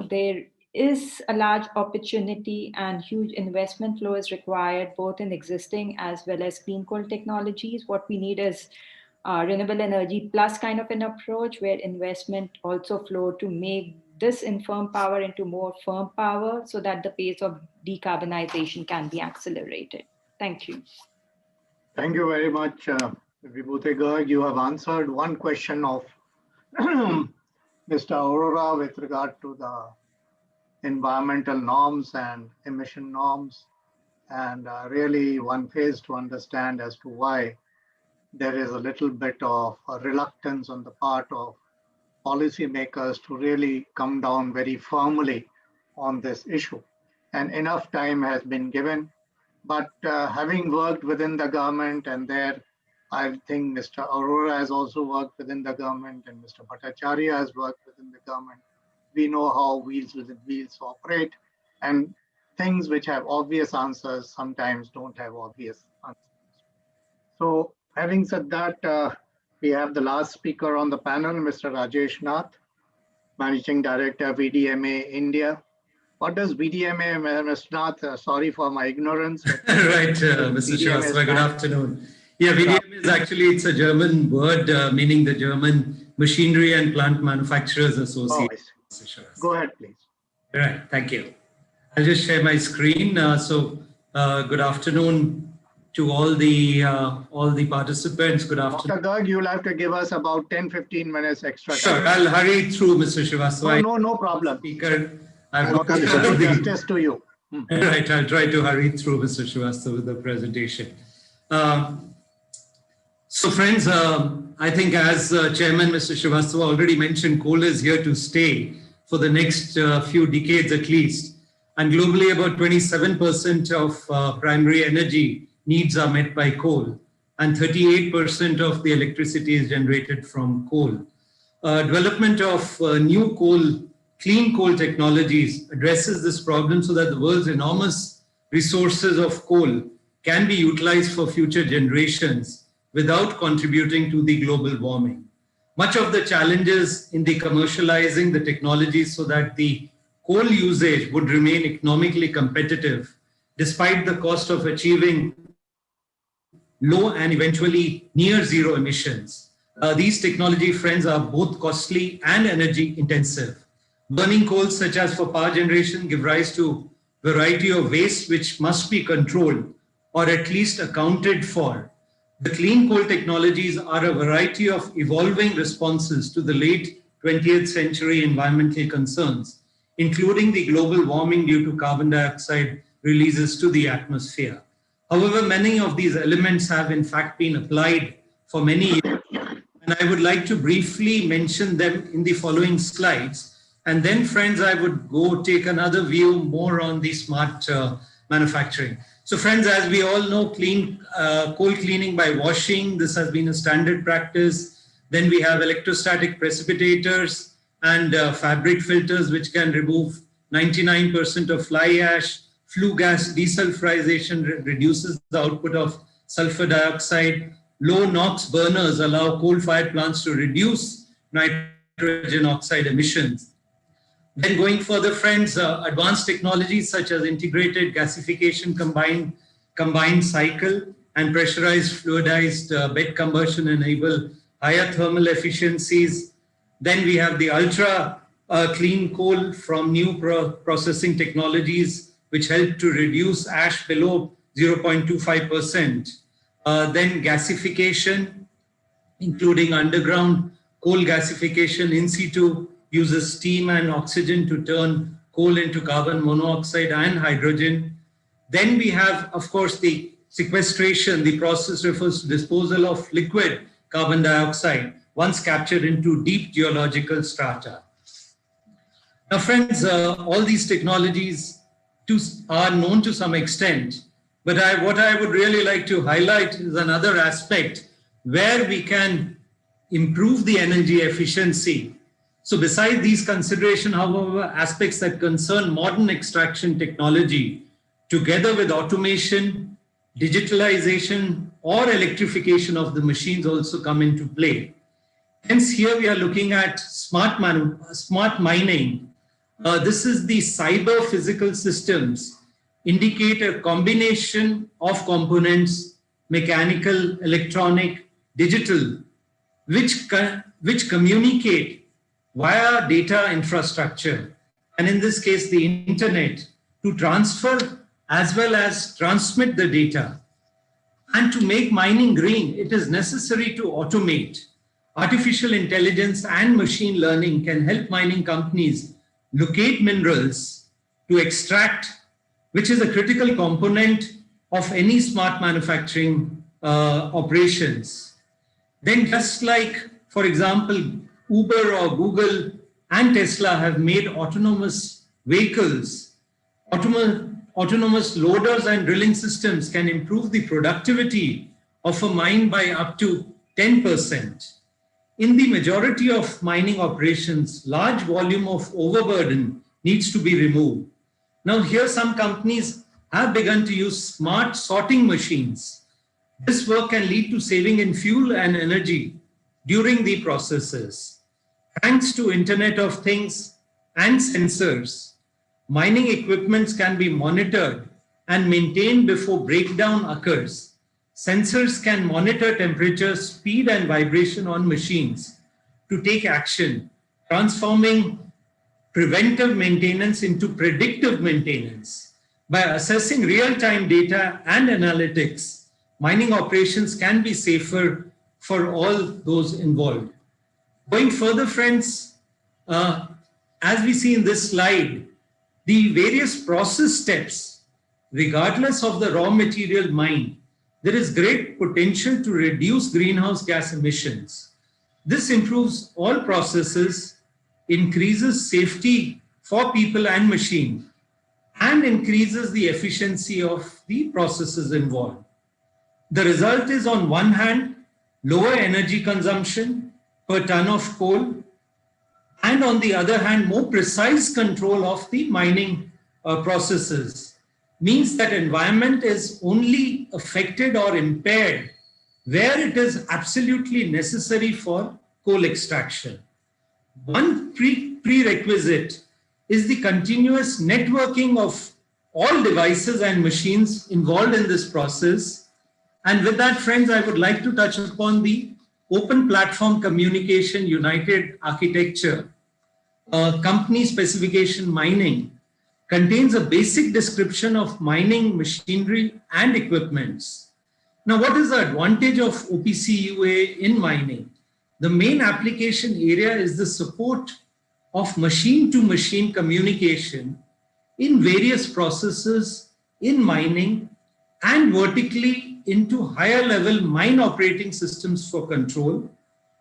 there is a large opportunity and huge investment flow is required, both in existing as well as clean coal technologies. What we need is renewable energy plus kind of an approach where investment also flow to make this infirm power into more firm power, so that the pace of decarbonization can be accelerated. Thank you. Thank you very much, Vibhuti Garg. You have answered one question of Mr. Arora with regard to the environmental norms and emission norms. And really one fails to understand as to why there is a little bit of a reluctance on the part of policymakers to really come down very firmly on this issue. And enough time has been given. But having worked within the government, and there, I think Mr. Arora has also worked within the government, and Mr. Bhattacharya has worked within the government. We know how wheels within wheels operate, and things which have obvious answers sometimes don't have obvious answers. So having said that, we have the last speaker on the panel, Mr. Rajesh Nath, Managing Director, VDMA India. What does VDMA, Mr. Nath? Sorry for my ignorance. Right, Mr. Shrivastava, good afternoon. Yeah, VDMA is actually, it's a German word meaning the German Machinery and Plant Manufacturers Association. Oh, go ahead, please. All right, thank you. I'll just share my screen. Good afternoon to all the participants. Good afternoon. Dr. Garg, you'll have to give us about 10-15 minutes extra time. Sure, I'll hurry through, Mr. Shrivastava. No problem. Speaker, justice to you. Right, I'll try to hurry through, Mr. Shrivastava, with the presentation. So friends, I think as Chairman Mr. Srivastava already mentioned, coal is here to stay for the next few decades at least. And globally, about 27% of primary energy needs are met by coal, and 38% of the electricity is generated from coal. Development of new clean coal technologies addresses this problem so that the world's enormous resources of coal can be utilized for future generations without contributing to the global warming. Much of the challenges in the commercializing the technologies so that the coal usage would remain economically competitive, despite the cost of achieving low and eventually near zero emissions. These technology, friends, are both costly and energy intensive. Burning coal, such as for power generation, give rise to a variety of waste which must be controlled or at least accounted for. The clean coal technologies are a variety of evolving responses to the late 20th century environmental concerns, including the global warming due to carbon dioxide releases to the atmosphere. However, many of these elements have in fact been applied for many years, and I would like to briefly mention them in the following slides. And then, friends, I would go take another view more on the smart manufacturing. So friends, as we all know, coal cleaning by washing, this has been a standard practice. Then we have electrostatic precipitators and fabric filters, which can remove 99% of fly ash. Flue gas desulfurization reduces the output of sulfur dioxide. Low NOx burners allow coal-fired plants to reduce nitrogen oxide emissions. Then going further, friends, advanced technologies such as integrated gasification, combined cycle, and pressurized fluidized bed combustion enable higher thermal efficiencies. Then we have the ultra clean coal from new processing technologies, which help to reduce ash below 0.25%. Then gasification, including underground coal gasification in situ, uses steam and oxygen to turn coal into carbon monoxide and hydrogen. Then we have, of course, the sequestration. The process refers to disposal of liquid carbon dioxide once captured into deep geological strata. Now, friends, all these technologies are known to some extent, but what I would really like to highlight is another aspect where we can improve the energy efficiency. So beside these considerations, however, aspects that concern modern extraction technology, together with automation, digitalization, or electrification of the machines also come into play. Hence, here we are looking at smart mining. This is the cyber physical systems indicate a combination of components, mechanical, electronic, digital, which communicate via data infrastructure, and in this case, the internet, to transfer as well as transmit the data. And to make mining green, it is necessary to automate. Artificial intelligence and machine learning can help mining companies locate minerals to extract, which is a critical component of any smart manufacturing operations. Then just like, for example, Uber or Google and Tesla have made autonomous vehicles, autonomous loaders and drilling systems can improve the productivity of a mine by up to 10%. In the majority of mining operations, large volume of overburden needs to be removed. Now here some companies have begun to use smart sorting machines. This work can lead to saving in fuel and energy during the processes. Thanks to Internet of Things and sensors, mining equipments can be monitored and maintained before breakdown occurs. Sensors can monitor temperature, speed, and vibration on machines to take action, transforming preventive maintenance into predictive maintenance. By assessing real-time data and analytics, mining operations can be safer for all those involved. Going further, friends, as we see in this slide, the various process steps, regardless of the raw material mined, there is great potential to reduce greenhouse gas emissions. This improves all processes, increases safety for people and machine, and increases the efficiency of the processes involved. The result is, on one hand, lower energy consumption per ton of coal, and on the other hand, more precise control of the mining processes. Means that environment is only affected or impaired where it is absolutely necessary for coal extraction. One prerequisite is the continuous networking of all devices and machines involved in this process. And with that, friends, I would like to touch upon the open platform communication united architecture. Company specification mining contains a basic description of mining machinery and equipments. Now, what is the advantage of OPC UA in mining? The main application area is the support of machine-to-machine communication in various processes in mining and vertically into higher level mine operating systems for control,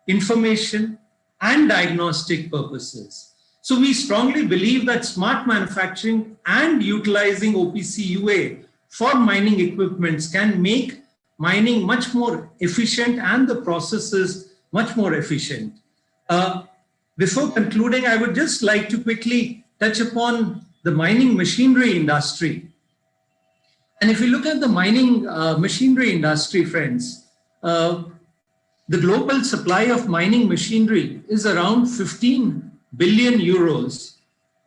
information, and diagnostic purposes. So we strongly believe that smart manufacturing and utilizing OPC UA for mining equipments can make mining much more efficient and the processes much more efficient. Before concluding, I would just like to quickly touch upon the mining machinery industry. And if you look at the mining machinery industry, friends, the global supply of mining machinery is around 15 billion euros,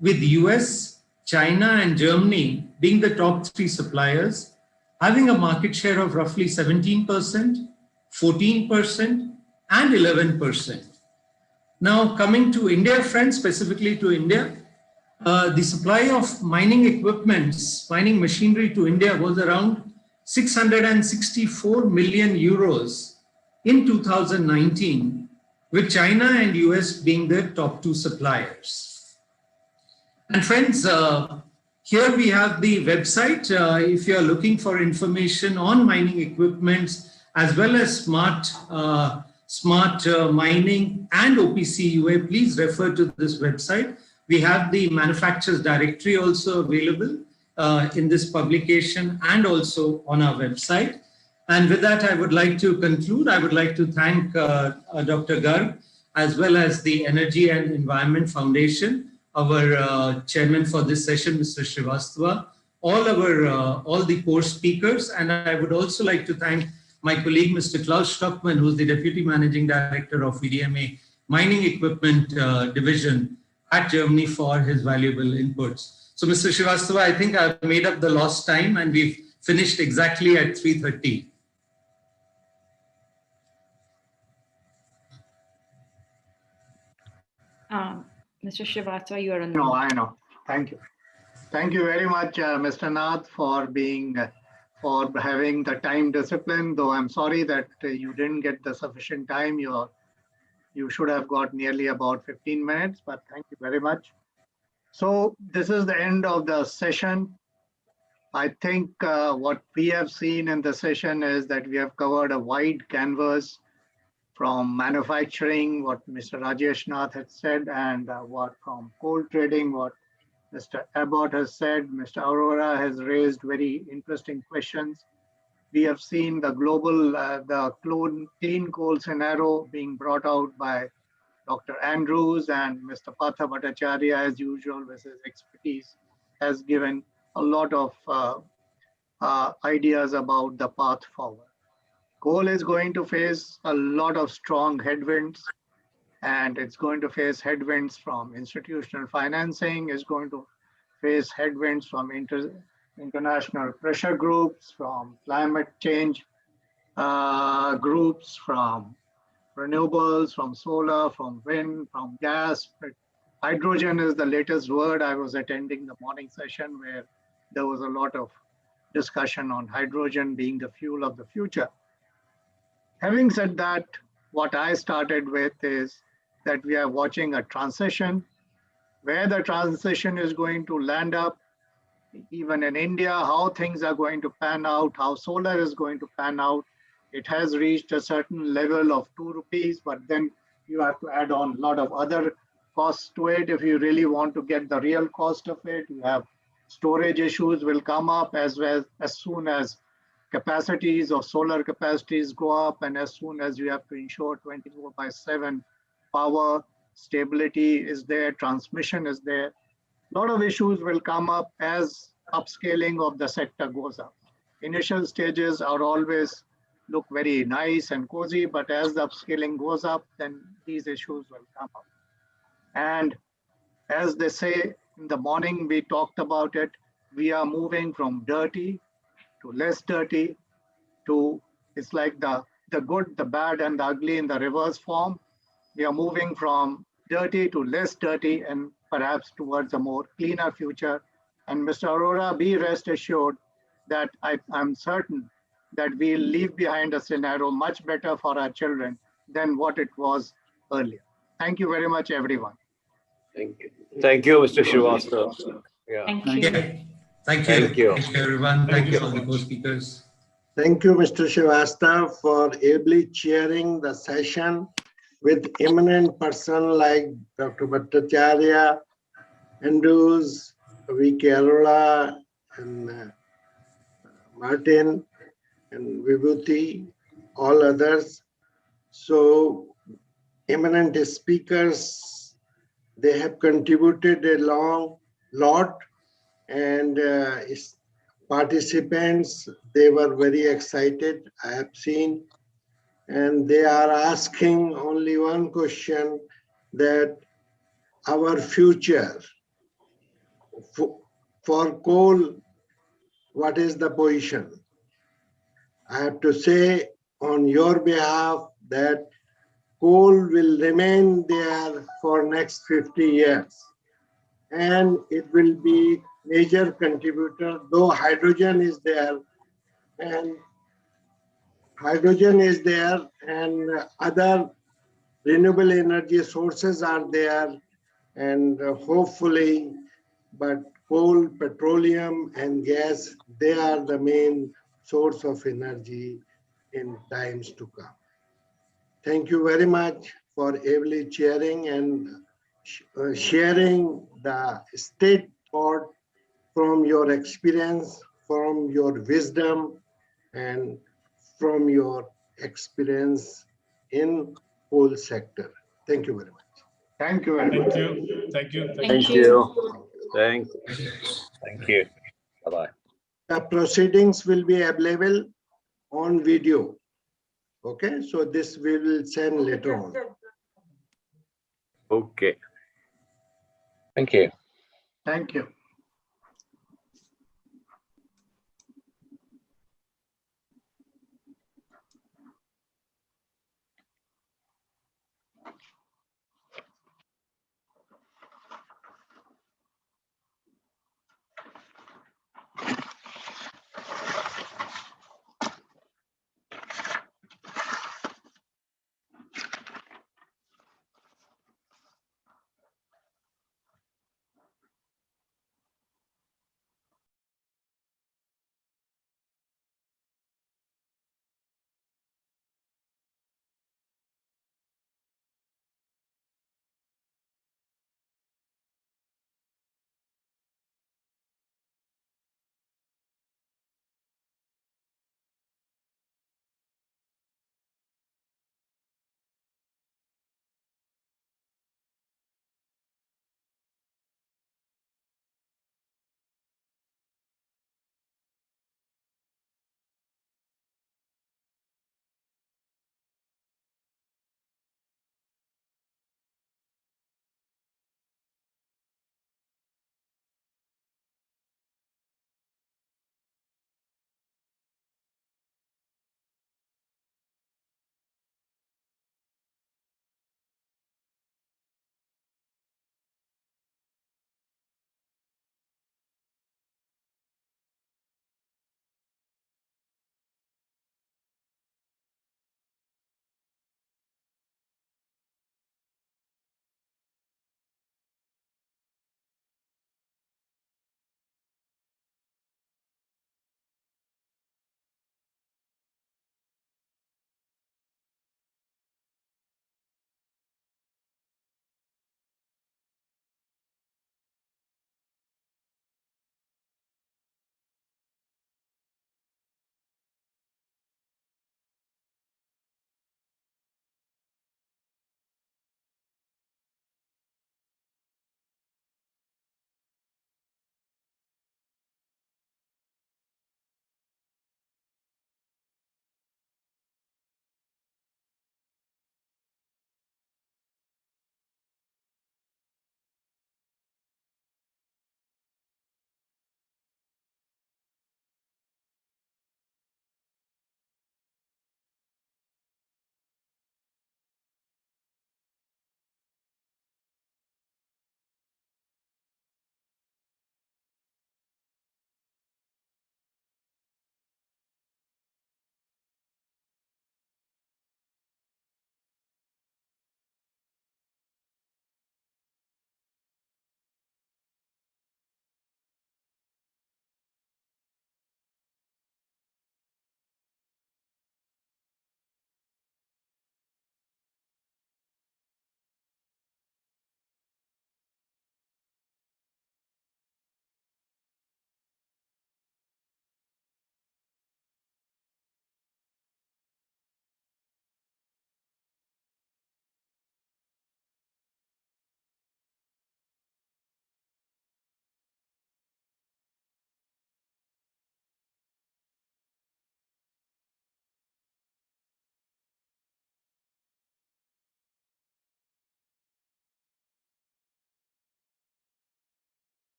with US, China, and Germany being the top three suppliers, having a market share of roughly 17%, 14%, and 11%. Now, coming to India, friends, specifically to India, the supply of mining equipments, mining machinery to India was around 664 million euros in 2019, with China and US being the top two suppliers. And friends, here we have the website. If you are looking for information on mining equipments as well as smart mining and OPC UA, please refer to this website. We have the manufacturers directory also available in this publication and also on our website. And with that, I would like to conclude. I would like to thank Dr. Garg, as well as the Energy and Environment Foundation, our chairman for this session, Mr. Srivastava, all the course speakers. And I would also like to thank my colleague, Mr. Klaus Stockmann, who's the Deputy Managing Director of VDMA Mining Equipment Division at Germany, for his valuable inputs. So, Mr. Srivastava, I think I've made up the lost time and we've finished exactly at 3:30. Mr. Srivastava, you are on. No, I know. Thank you. Thank you very much, Mr. Nath, for having the time discipline, though I'm sorry that you didn't get the sufficient time. You should have got nearly about 15 minutes, but thank you very much. So this is the end of the session. I think what we have seen in the session is that we have covered a wide canvas from manufacturing, what Mr. Rajesh Nath had said, and what from coal trading, what Mr. Abbott has said. Mr. Aurora has raised very interesting questions. We have seen the global, the clean coal scenario being brought out by Dr. Andrews, and Mr. Partha Bhattacharya, as usual, with his expertise, has given a lot of ideas about the path forward. Coal is going to face a lot of strong headwinds, and it's going to face headwinds from institutional financing, it's going to face headwinds from international pressure groups, from climate change groups, from renewables, from solar, from wind, from gas. But hydrogen is the latest word. I was attending the morning session where there was a lot of discussion on hydrogen being the fuel of the future. Having said that, what I started with is that we are watching a transition. Where the transition is going to land up even in India, how things are going to pan out, how solar is going to pan out. It has reached a certain level of 2 rupees, but then you have to add on a lot of other costs to it. If you really want to get the real cost of it, you have storage issues will come up as well as soon as capacities of solar capacities go up, and as soon as you have to ensure 24/7 power stability is there, transmission is there. A lot of issues will come up as upscaling of the sector goes up. Initial stages are always look very nice and cozy, but as the upscaling goes up, then these issues will come up. And as they say in the morning, we talked about it, we are moving from dirty to less dirty to, it's like the good, the bad, and the ugly in the reverse form. We are moving from dirty to less dirty and perhaps towards a more cleaner future. And Mr. Arora, be rest assured that I'm certain that we'll leave behind a scenario much better for our children than what it was earlier. Thank you very much, everyone. Thank you. Thank you, Mr. Srivastava. Yeah. Thank Thank you. you. Thank you. Thank you, everyone. Thank you for the co-speakers. Thank you, Mr. Srivastava, for ably chairing the session with eminent person like Dr. Bhattacharya, Andrews, V.K. Arora, and Martin, and Vibhuti, all others. So, eminent speakers, they have contributed a lot, and participants, they were very excited, I have seen, and they are asking only one question, that our future for coal, what is the position? I have to say on your behalf that coal will remain there for next 50 years, and it will be major contributor, though hydrogen is there, and other renewable energy sources are there, and hopefully, but coal, petroleum, and gas, they are the main source of energy in times to come. Thank you very much for ably chairing and sharing the state thought from your experience, from your wisdom, and from your experience in coal sector. Thank you very much. Thank you very much. Thank you. Thank you. Thank you. Thank you. Bye-bye. The proceedings will be available on video. Okay, so this we will send later on. Okay. Thank you. Thank you.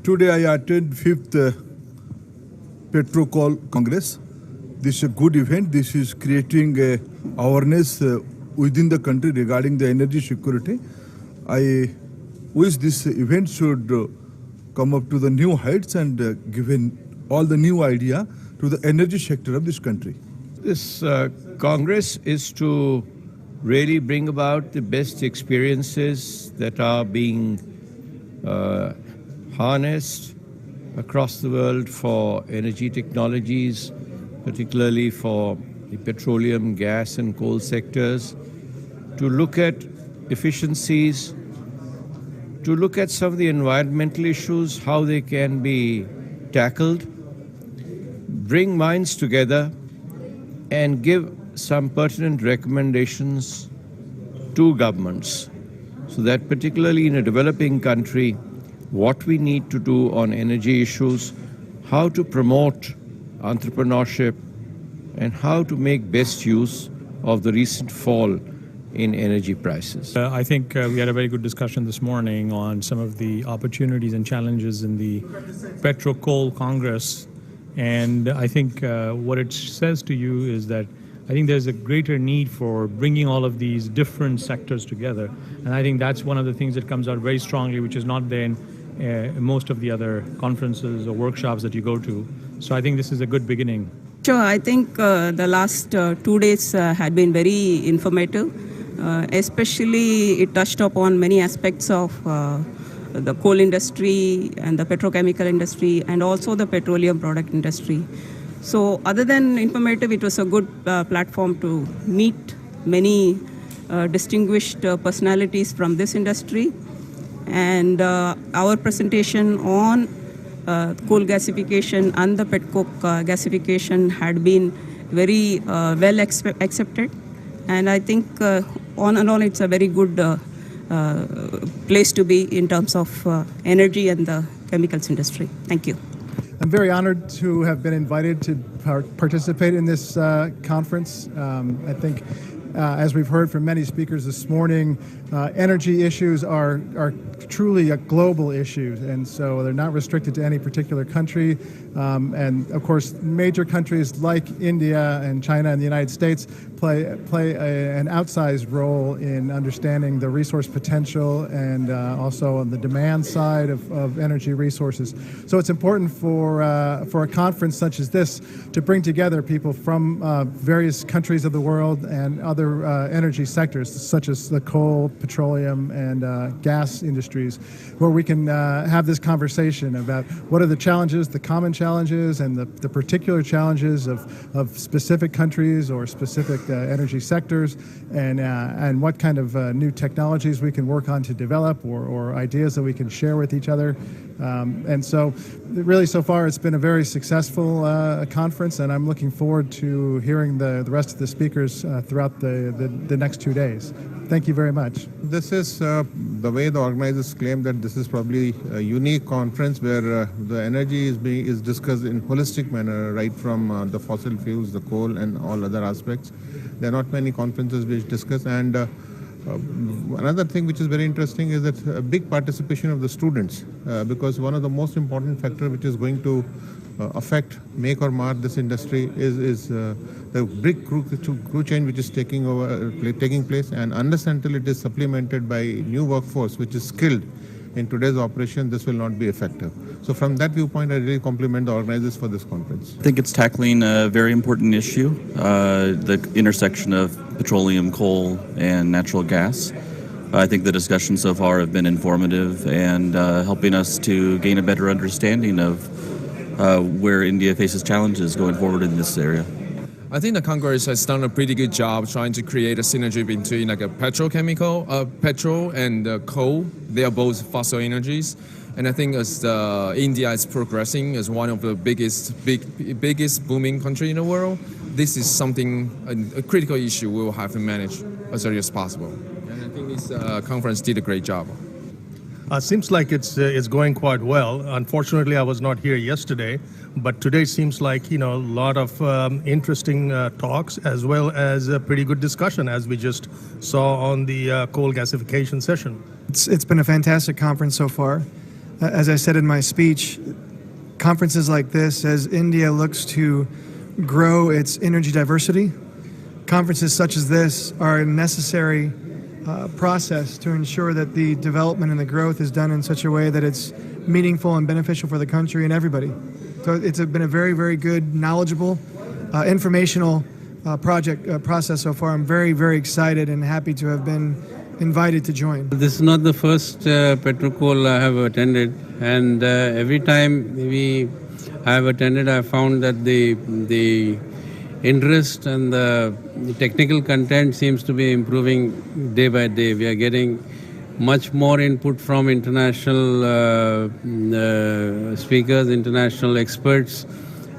Today I attend 5th PetroCoal Congress. This is a good event. This is creating awareness within the country regarding the energy security. I wish this event should come up to the new heights and given all the new idea to the energy sector of this country. This Congress is to really bring about the best experiences that are being harnessed across the world for energy technologies, particularly for the petroleum, gas and coal sectors, to look at efficiencies, to look at some of the environmental issues, how they can be tackled, bring minds together and give some pertinent recommendations to governments so that particularly in a developing country, what we need to do on energy issues, how to promote entrepreneurship, and how to make best use of the recent fall in energy prices. I think we had a very good discussion this morning on some of the opportunities and challenges in the PetroCoal Congress. And I think what it says to you is that I think there's a greater need for bringing all of these different sectors together. And I think that's one of the things that comes out very strongly, which is not there in most of the other conferences or workshops that you go to. So I think this is a good beginning. Sure, I think the last 2 days had been very informative. Especially it touched upon many aspects of the coal industry and the petrochemical industry and also the petroleum product industry. So other than informative, it was a good platform to meet many distinguished personalities from this industry. And our presentation on coal gasification and the petcoke gasification had been very well accepted. And I think on and on, it's a very good place to be in terms of energy and the chemicals industry. Thank you. I'm very honored to have been invited to participate in this conference. I think, as we've heard from many speakers this morning, energy issues are truly a global issue, and so they're not restricted to any particular country. And of course, major countries like India and China and the United States play an outsized role in understanding the resource potential and also on the demand side of energy resources. So it's important for a conference such as this to bring together people from various countries of the world and other energy sectors such as the coal, petroleum, and gas industries, where we can have this conversation about what are the challenges, the common challenges, and the particular challenges of specific countries or specific energy sectors, and what kind of new technologies we can work on to develop or ideas that we can share with each other. And so really so far it's been a very successful conference, and I'm looking forward to hearing the rest of the speakers throughout the next 2 days. Thank you very much. This is the way the organizers claim that this is probably a unique conference where the energy is discussed in holistic manner, right from the fossil fuels, the coal, and all other aspects. There are not many conferences which discuss, and another thing which is very interesting is that a big participation of the students, because one of the most important factor which is going to affect, make or mar this industry is the big crew change which is taking place, and unless until it is supplemented by new workforce which is skilled in today's operation, this will not be effective. So from that viewpoint, I really compliment the organizers for this conference. I think it's tackling a very important issue, the intersection of petroleum, coal, and natural gas. I think the discussions so far have been informative and helping us to gain a better understanding of where India faces challenges going forward in this area. I think the Congress has done a pretty good job trying to create a synergy between like a petrol and coal. They are both fossil energies. And I think as India is progressing as one of the biggest booming country in the world, this is something, a critical issue we will have to manage as early as possible. And I think this conference did a great job. Seems like it's going quite well. Unfortunately, I was not here yesterday, but today seems like a lot of interesting talks as well as a pretty good discussion, as we just saw on the coal gasification session. It's been a fantastic conference so far. as I said in my speech, conferences like this, as India looks to grow its energy diversity, conferences such as this are a necessary process to ensure that the development and the growth is done in such a way that it's meaningful and beneficial for the country and everybody. So it's been a very, very good, knowledgeable, informational process so far. I'm very, very excited and happy to have been invited to join. This is not the first PetroCoal I have attended, and every time I have attended, I found that the interest and the technical content seems to be improving day by day. We are getting much more input from international speakers, international experts,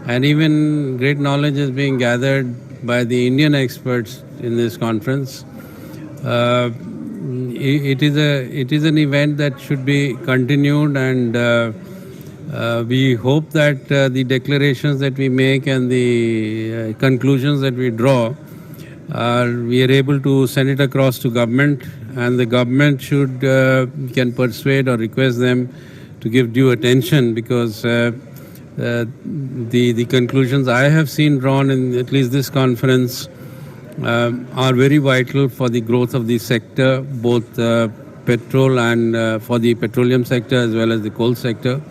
and even great knowledge is being gathered by the Indian experts in this conference. It is an event that should be continued, and we hope that the declarations that we make and the conclusions that we draw, we are able to send it across to government, and the government can persuade or request them to give due attention, because the conclusions I have seen drawn in at least this conference are very vital for the growth of the sector, both petrol and for the petroleum sector as well as the coal sector.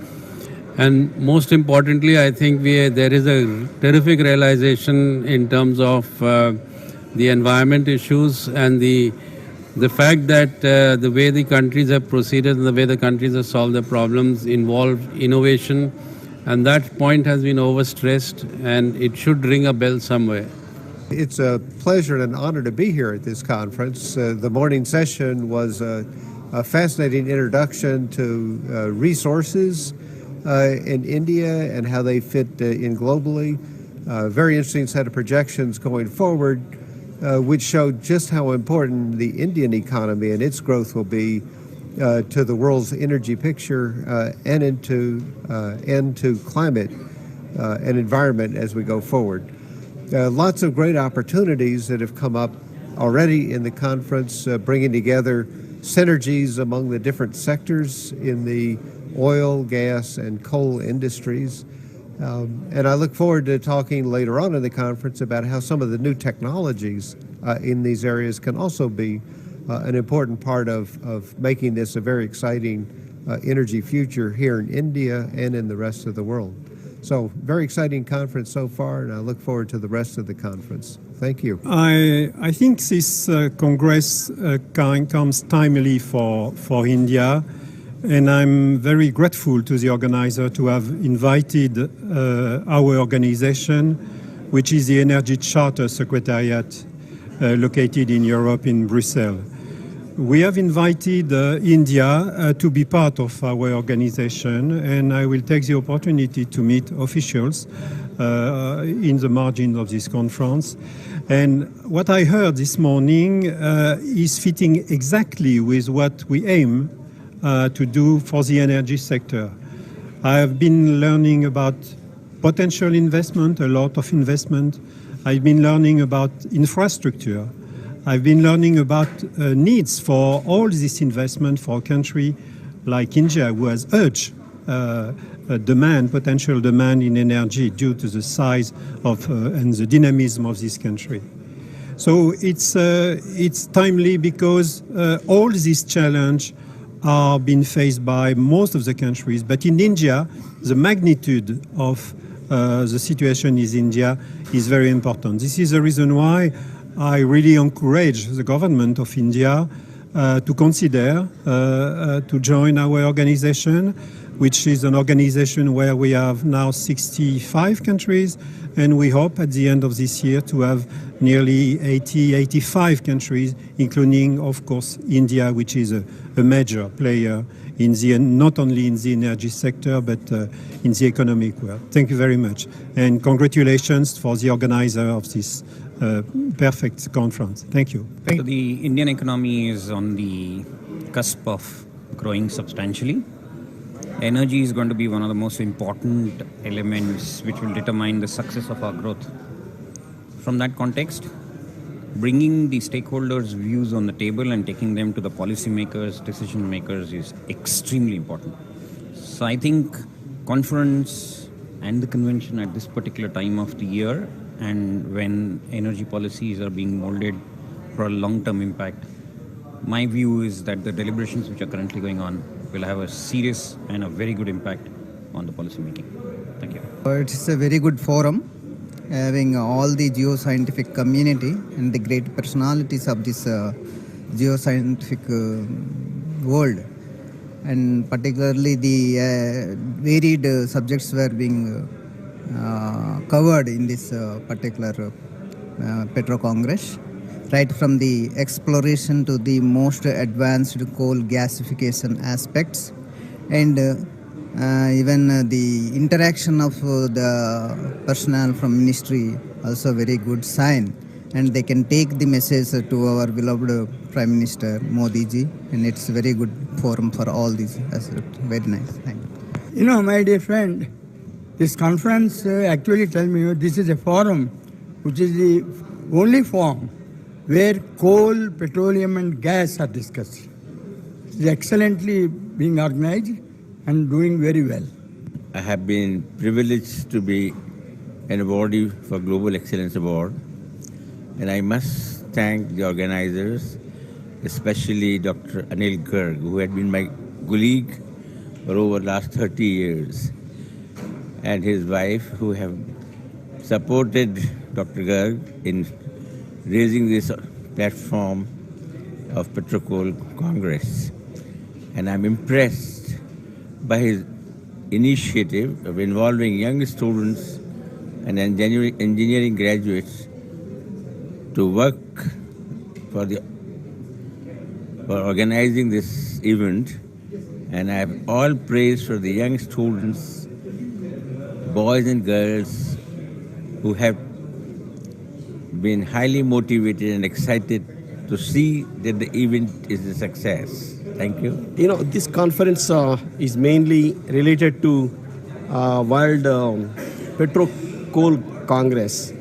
And most importantly, I think there is a terrific realization in terms of the environment issues and the fact that the way the countries have proceeded and the way the countries have solved their problems involve innovation, and that point has been overstressed, and it should ring a bell somewhere. It's a pleasure and an honor to be here at this conference. The morning session was a fascinating introduction to resources in India and how they fit in globally. Very interesting set of projections going forward, which showed just how important the Indian economy and its growth will be to the world's energy picture and to climate and environment as we go forward. Lots of great opportunities that have come up already in the conference, bringing together synergies among the different sectors in the oil, gas, and coal industries. And I look forward to talking later on in the conference about how some of the new technologies in these areas can also be an important part of making this a very exciting energy future here in India and in the rest of the world. So, very exciting conference so far, and I look forward to the rest of the conference. Thank you. I think this Congress comes timely for India, and I'm very grateful to the organizer to have invited our organization, which is the Energy Charter Secretariat located in Europe, in Brussels. We have invited India to be part of our organization, and I will take the opportunity to meet officials in the margin of this conference. And what I heard this morning is fitting exactly with what we aim to do for the energy sector. I have been learning about potential investment, a lot of investment. I've been learning about infrastructure. I've been learning about needs for all this investment for a country like India, who has urged potential demand in energy due to the size of and the dynamism of this country. So it's timely because all these challenges are being faced by most of the countries. But in India, the magnitude of the situation in India is very important. This is the reason why I really encourage the government of India to consider to join our organization, which is an organization where we have now 65 countries, and we hope at the end of this year to have nearly 85 countries, including, of course, India, which is a major player in not only in the energy sector, but in the economic world. Thank you very much. And congratulations for the organizer of this perfect conference. Thank you. So the Indian economy is on the cusp of growing substantially. Energy is going to be one of the most important elements which will determine the success of our growth. From that context, bringing the stakeholders' views on the table and taking them to the policymakers, decision makers is extremely important. So I think conference and the convention at this particular time of the year, and when energy policies are being molded for a long-term impact, my view is that the deliberations which are currently going on will have a serious and a very good impact on the policy making. Thank you. It is a very good forum, having all the geoscientific community and the great personalities of this geoscientific world, and particularly the varied subjects were being covered in this particular Petro Congress, right from the exploration to the most advanced coal gasification aspects, and even the interaction of the personnel from ministry, also very good sign, and they can take the message to our beloved Prime Minister Modi ji, and it's a very good forum for all these aspects. Very nice. Thank you. You know, my dear friend, this conference actually tells me this is a forum which is the only forum where coal, petroleum and gas are discussed. It's excellently being organized and doing very well. I have been privileged to be an awardee for Global Excellence Award, and I must thank the organizers, especially Dr. Anil Garg, who had been my colleague for over the last 30 years, and his wife, who have supported Dr. Garg in raising this platform of PetroCoal Congress. And I'm impressed by his initiative of involving young students and engineering graduates to work for organizing this event. And I have all praise for the young students, boys and girls, who have been highly motivated and excited to see that the event is a success. Thank you. You know, this conference is mainly related to World PetroCoal Congress.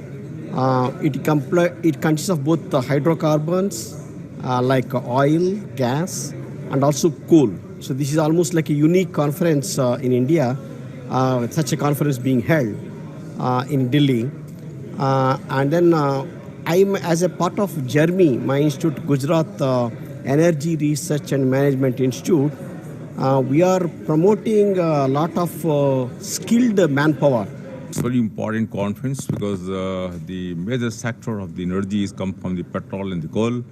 It consists of both the hydrocarbons like oil, gas, and also coal. So this is almost like a unique conference in India, with such a conference being held in Delhi. And then I'm, as a part of JERMI, my institute, Gujarat Energy Research and Management Institute, we are promoting a lot of skilled manpower. It's a very important conference because the major sector of the energy is come from the petrol and the coal,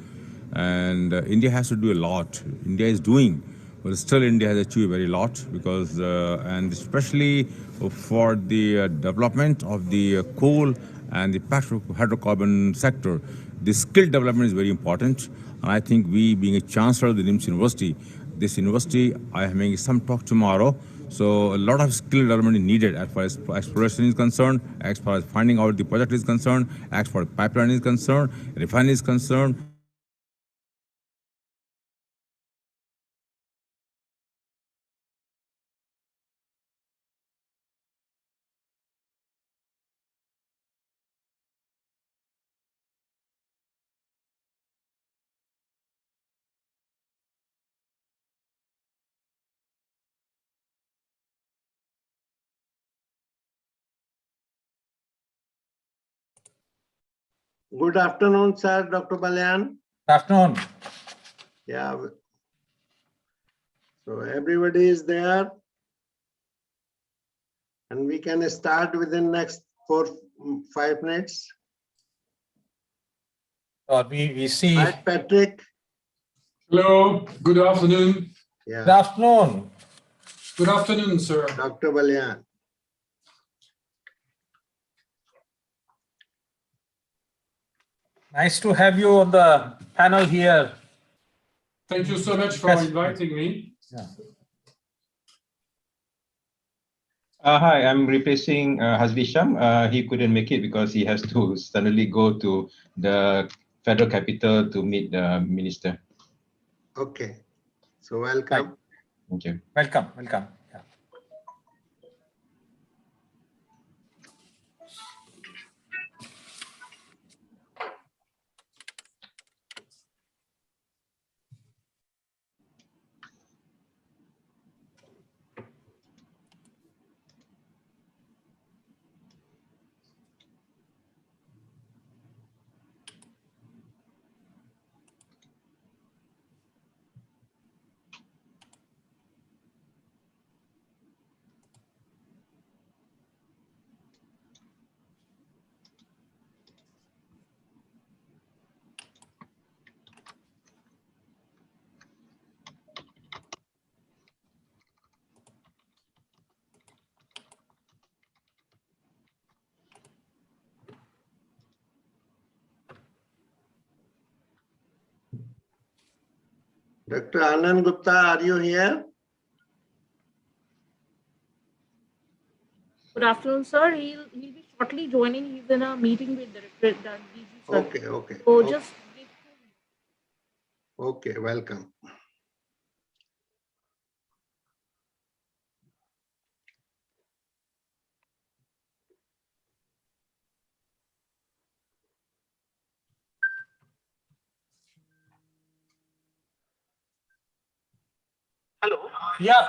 and India has to do a lot. India is doing, but still India has achieved a very lot because, and especially for the development of the coal and the hydrocarbon sector, the skill development is very important. And I think we, being a chancellor of the NIMS University, this university, I am making some talk tomorrow. So a lot of skill development is needed as far as exploration is concerned, as far as finding out the project is concerned, as far as pipeline is concerned, refinery is concerned. Good afternoon, sir, Dr. Balyan. Good afternoon. Yeah. So everybody is there. And we can start within next 4-5 minutes. We see. Hi, Patrick. Hello, good afternoon. Yeah. Good afternoon. Good afternoon, sir. Dr. Balyan. Nice to have you on the panel here. Thank you so much for inviting me. Yeah. Hi, I'm replacing Hazbi Sham. He couldn't make it because he has to suddenly go to the federal capital to meet the minister. Okay. So welcome. Hi. Thank you. Welcome. Welcome. Yeah. Dr. Anand Gupta, are you here? Good afternoon, sir. He'll be shortly joining. He's in a meeting with Director DG, sir. Okay, okay. So Okay, just okay, welcome. Hello या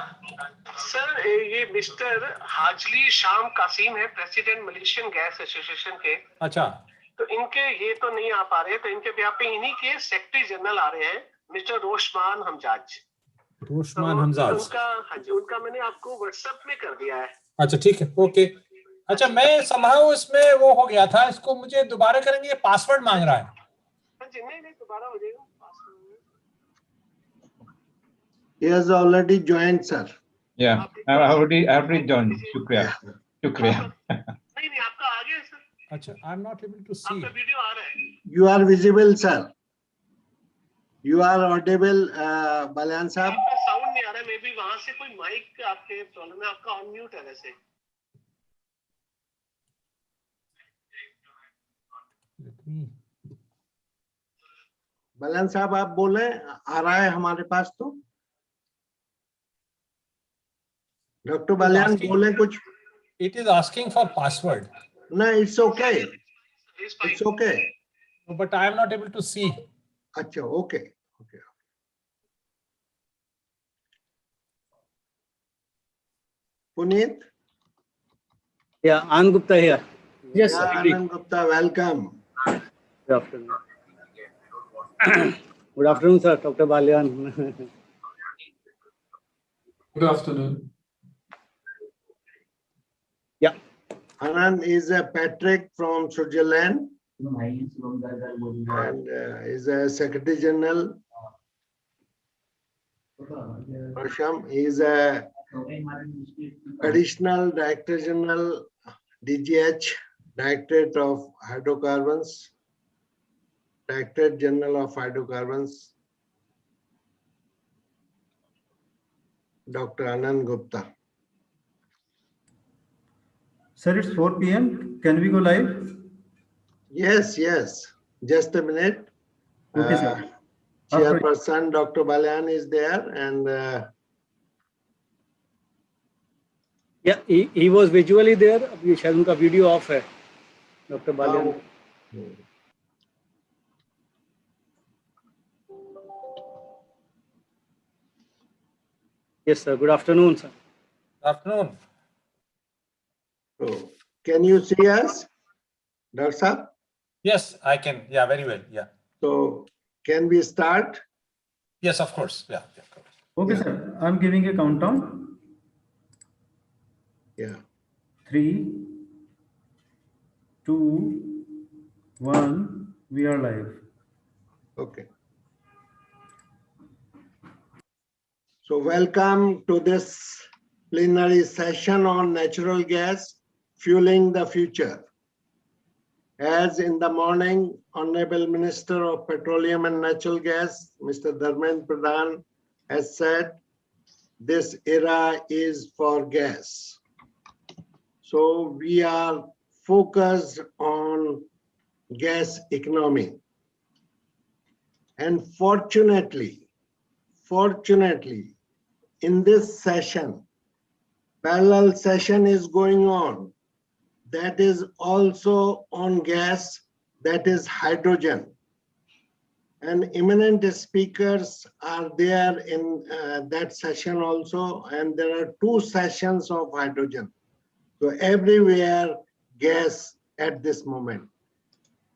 sir ये mister हाजली शाम कासिम है, president Malaysian gas association के। अच्छा तो इनके ये तो नहीं आ पा रहे, तो इनके ब्याह पे इन्हीं के सेक्रेटरी जनरल आ रहे हैं, मिस्टर रोशमान हमजाज। रोशमान हमजाज। उनका, हाँ जी, उनका मैंने आपको व्हाट्सएप में कर दिया है। अच्छा ठीक है, ओके। अच्छा मैं समहाउ इसमें वो हो गया था, इसको मुझे दोबारा करेंगे, पासवर्ड मांग रहा है। हाँ जी, नहीं दोबारा हो जाएगा। He has already joined, sir. Yeah, I already done. Shukriya. Shukriya. नहीं आपका आ गया सर। अच्छा, I am not able to see. आपका वीडियो आ रहा है। You are visible, sir. You are audible, Balyan साहब। आपका साउंड नहीं आ रहा है, मे बी वहां से कोई माइक आपके प्रॉब्लम है, आपका ऑन म्यूट है वैसे। बल्यान साहब आप बोले, आ रहा है हमारे पास तो। डॉक्टर बल्यान बोले कुछ। It is asking for password. No, it's okay. It's okay. But I am not able to see. अच्छा, okay. Okay. Puneet? Yeah, Anand Gupta here. Yes, yeah, Anand Gupta, welcome. Good afternoon. Good afternoon, sir. Dr. Balyan. Good afternoon. Yeah. Anand is a Patrick from Switzerland and is a Secretary General. Rasham is a Additional Director General, DGH, Directorate of Hydrocarbons, Directorate General of Hydrocarbons, Dr. Anand Gupta. Sir, it's 4 p.m. Can we go live? Yes, yes. Just a minute. Okay, sir. Chairperson Dr. Balyan is there, and Yeah, he was visually there. अभी शायद उनका video of है, Dr. Balyan. Yes, sir. Good afternoon, sir. Good afternoon. So, can you see us, Dr. Saab? Yes, I can. Yeah, very well. Yeah. So, can we start? Yes, of course. Yeah. Okay, sir. I'm giving a countdown. Yeah. 3, 2, 1. We are live. Okay. So, welcome to this plenary session on natural gas fueling the future. As in the morning, Honorable Minister of Petroleum and Natural Gas, Mr. Dharmendra Pradhan, has said, this era is for gas. So we are focused on gas economy. And fortunately, in this session, parallel session is going on. That is also on gas, that is hydrogen. And eminent speakers are there in that session also, and there are 2 sessions of hydrogen. So everywhere gas at this moment.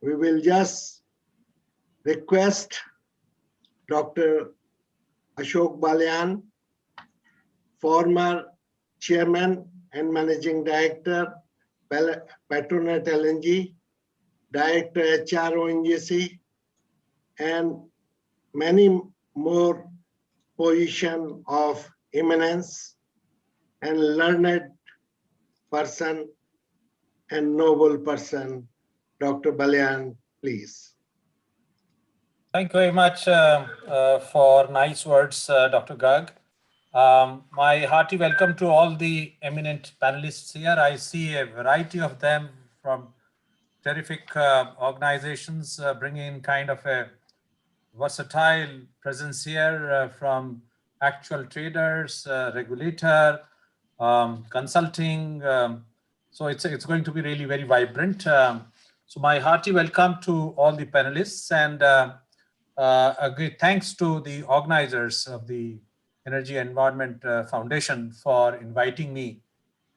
We will just request Dr. Ashok Balyan, former Chairman and Managing Director, Petronet LNG, Director HR ONGC, and many more position of eminence and learned person and noble person. Dr. Balyan, please. Thank you very much for nice words, Dr. Garg. My hearty welcome to all the eminent panelists here. I see a variety of them from terrific organizations bringing in kind of a versatile presence here from actual traders, regulator, consulting. So it's going to be really very vibrant. So my hearty welcome to all the panelists, and a great thanks to the organizers of the Energy Environment Foundation for inviting me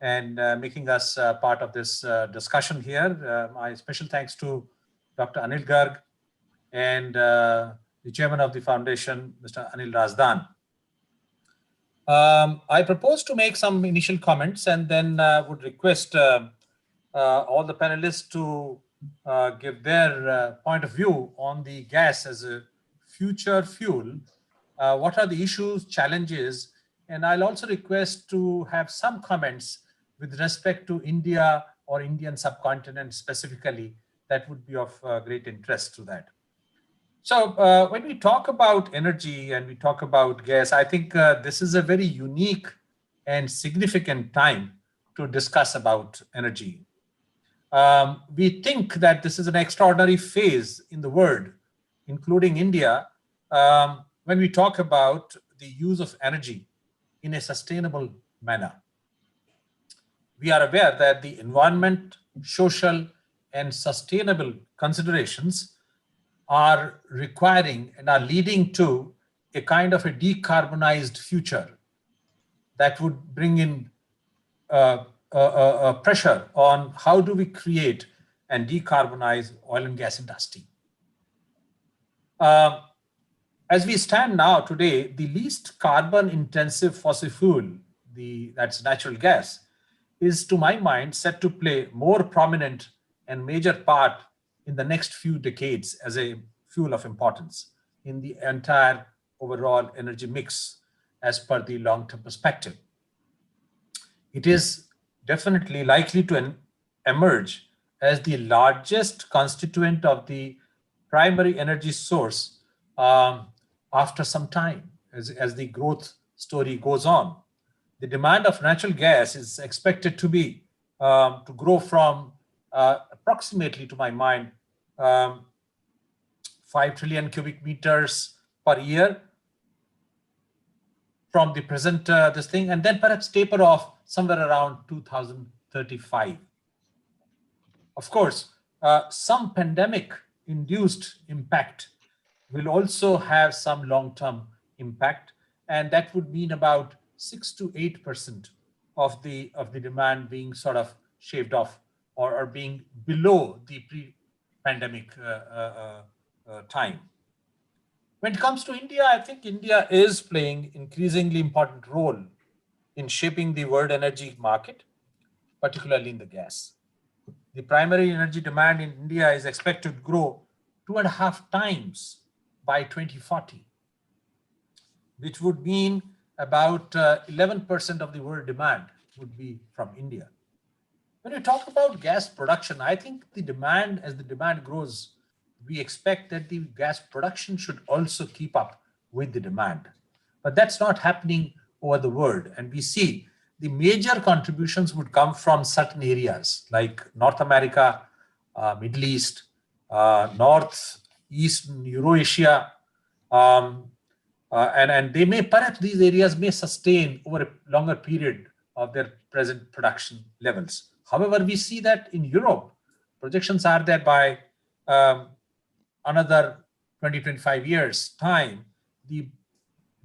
and making us part of this discussion here. My special thanks to Dr. Anil Garg and the chairman of the foundation, Mr. Anil Razdan. I propose to make some initial comments and then would request all the panelists to give their point of view on the gas as a future fuel. What are the issues, challenges, and I'll also request to have some comments with respect to India or Indian subcontinent specifically. That would be of great interest to that. So when we talk about energy and we talk about gas, I think this is a very unique and significant time to discuss about energy. We think that this is an extraordinary phase in the world, including India, when we talk about the use of energy in a sustainable manner. We are aware that the environment, social, and sustainable considerations are requiring and are leading to a kind of a decarbonized future that would bring in pressure on how do we create and decarbonize oil and gas industry. As we stand now today, the least carbon intensive fossil fuel, that's natural gas, is to my mind set to play more prominent and major part in the next few decades as a fuel of importance in the entire overall energy mix as per the long-term perspective. It is definitely likely to emerge as the largest constituent of the primary energy source after some time as the growth story goes on. The demand of natural gas is expected to be to grow from approximately, to my mind, 5 trillion cubic meters per year from the present this thing, and then perhaps taper off somewhere around 2035. Of course, some pandemic-induced impact will also have some long-term impact, and that would mean about 6 to 8% of the demand being sort of shaved off or being below the pre-pandemic time. When it comes to India, I think India is playing increasingly important role in shaping the world energy market, particularly in the gas. The primary energy demand in India is expected to grow 2.5 times by 2040, which would mean about 11% of the world demand would be from India. When we talk about gas production, I think the demand, as the demand grows, we expect that the gas production should also keep up with the demand. But that's not happening over the world. And we see the major contributions would come from certain areas like North America, Middle East, Northeast Eurasia, and they may, perhaps these areas may sustain over a longer period of their present production levels. However, we see that in Europe, projections are that by another 20-25 years time, the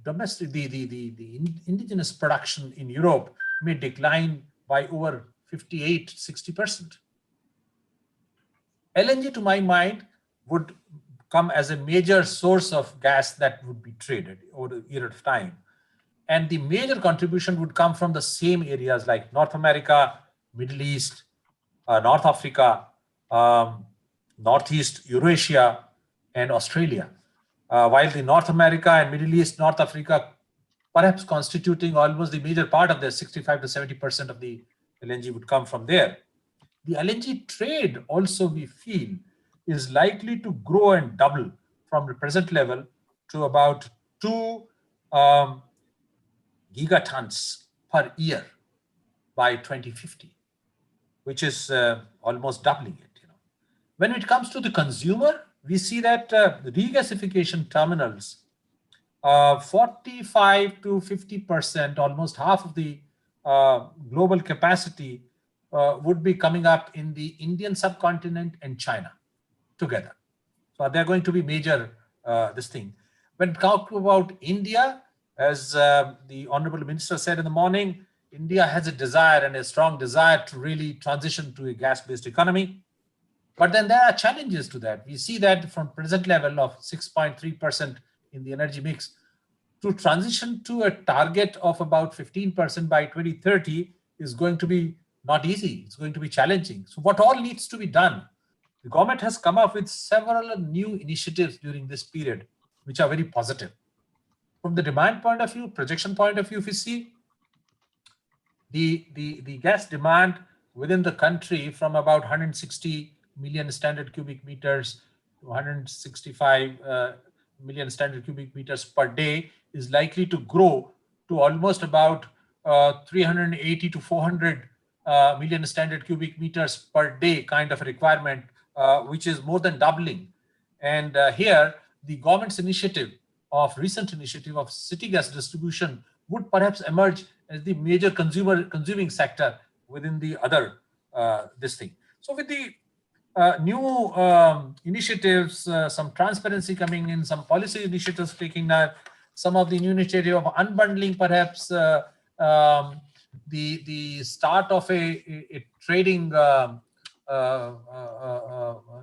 domestic, the indigenous production in Europe may decline by over 58-60%. LNG, to my mind, would come as a major source of gas that would be traded over a period of time. And the major contribution would come from the same areas like North America, Middle East, North Africa, Northeast Eurasia, and Australia. While the North America and Middle East, North Africa, perhaps constituting almost the major part of the 65 to 70% of the LNG would come from there. The LNG trade also, we feel, is likely to grow and double from the present level to about 2 gigatons per year by 2050, which is almost doubling it. When it comes to the consumer, we see that the regasification terminals, 45 to 50%, almost half of the global capacity would be coming up in the Indian subcontinent and China together. So they're going to be major this thing. When talk about India, as the Honorable Minister said in the morning, India has a desire and a strong desire to really transition to a gas-based economy. But then there are challenges to that. We see that from present level of 6.3% in the energy mix to transition to a target of about 15% by 2030 is going to be not easy. It's going to be challenging. So what all needs to be done? The government has come up with several new initiatives during this period, which are very positive. From the demand point of view, projection point of view, if you see, the gas demand within the country from about 160 million standard cubic meters to 165 million standard cubic meters per day is likely to grow to almost about 380 to 400 million standard cubic meters per day kind of a requirement, which is more than doubling. And here, the government's recent initiative of city gas distribution would perhaps emerge as the major consuming sector within the other this thing. So with the new initiatives, some transparency coming in, some policy initiatives taking some of the new initiative of unbundling, perhaps the start of a trading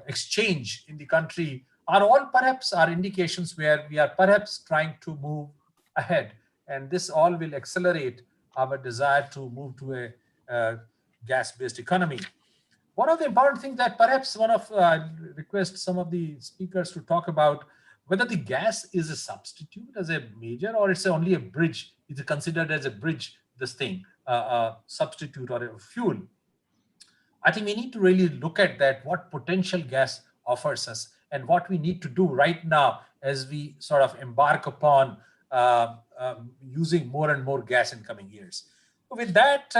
exchange in the country are all perhaps are indications where we are perhaps trying to move ahead. And this all will accelerate our desire to move to a gas-based economy. One of the important things that perhaps request some of the speakers to talk about whether the gas is a substitute as a major or it's only a bridge. Is it considered as a bridge, this thing, substitute or a fuel? I think we need to really look at that, what potential gas offers us and what we need to do right now as we sort of embark upon using more and more gas in coming years. With that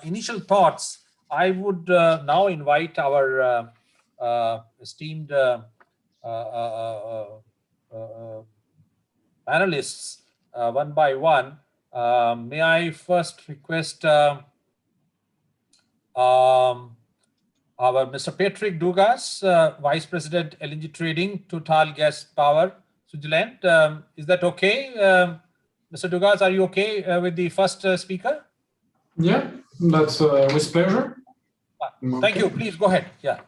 initial thoughts, I would now invite our esteemed panelists one by one. May I first request our Mr. Patrick Dugas, Vice President LNG Trading, Total Gas Power, Switzerland. Is that okay? Mr. Dugas, are you okay with the first speaker? Yeah, that's with pleasure. Thank you. Please go ahead. Yeah.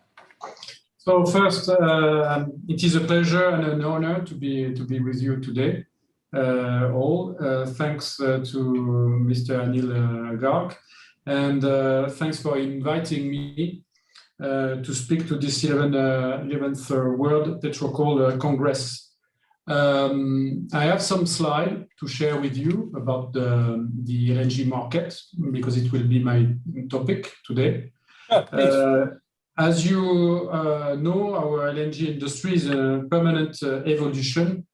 So first, it is a pleasure and an honor to be with you today. Thanks to Mr. Anil Garg, and thanks for inviting me to speak to this 11th World PetroCoal Congress. I have some slides to share with you about the LNG market because it will be my topic today. Sure, as you know, our LNG industry is a permanent evolution,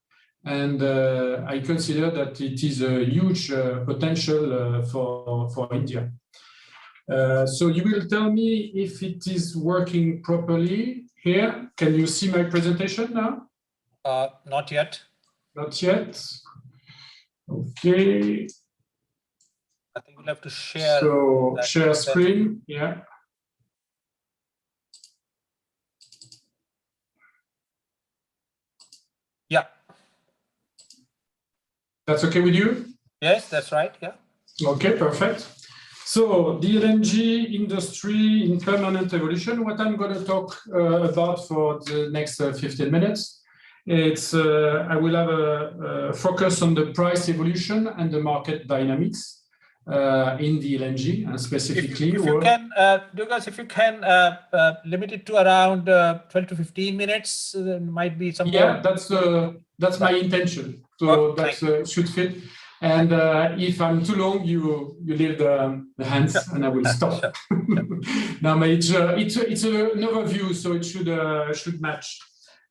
and I consider that it is a huge potential for India. So you will tell me if it is working properly here. Can you see my presentation now? Not yet. Not yet. Okay. I think we'll have to share. So share screen. Yeah. Yeah. That's okay with you? Yes, that's right. Yeah. Okay, perfect. So the LNG industry in permanent evolution, what I'm going to talk about for the next 15 minutes, it's I will have a focus on the price evolution and the market dynamics in the LNG, and specifically. If you can, Dugas, if you can limit it to around 12 to 15 minutes, might be some. Yeah, that's my intention. So that should fit. And if I'm too long, you leave the hands, and I will stop. Now, it's an overview, so it should match.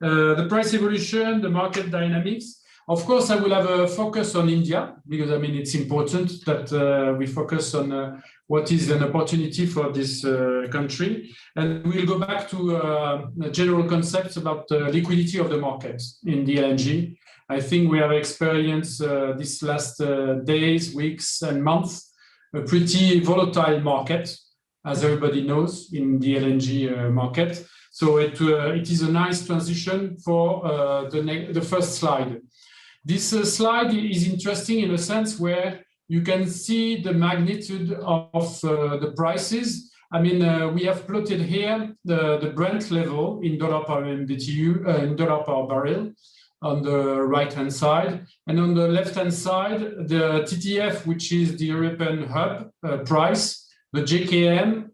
The price evolution, the market dynamics. Of course, I will have a focus on India because I mean it's important that we focus on what is an opportunity for this country, and we'll go back to general concepts about the liquidity of the market in the LNG. I think we have experienced these last days, weeks, and months a pretty volatile market, as everybody knows, in the LNG market. So it is a nice transition for the first slide. This slide is interesting in a sense where you can see the magnitude of the prices. I mean, we have plotted here the Brent level in dollar per MMBTU, in dollar per barrel on the right-hand side. And on the left-hand side, the TTF, which is the European hub price, the JKM,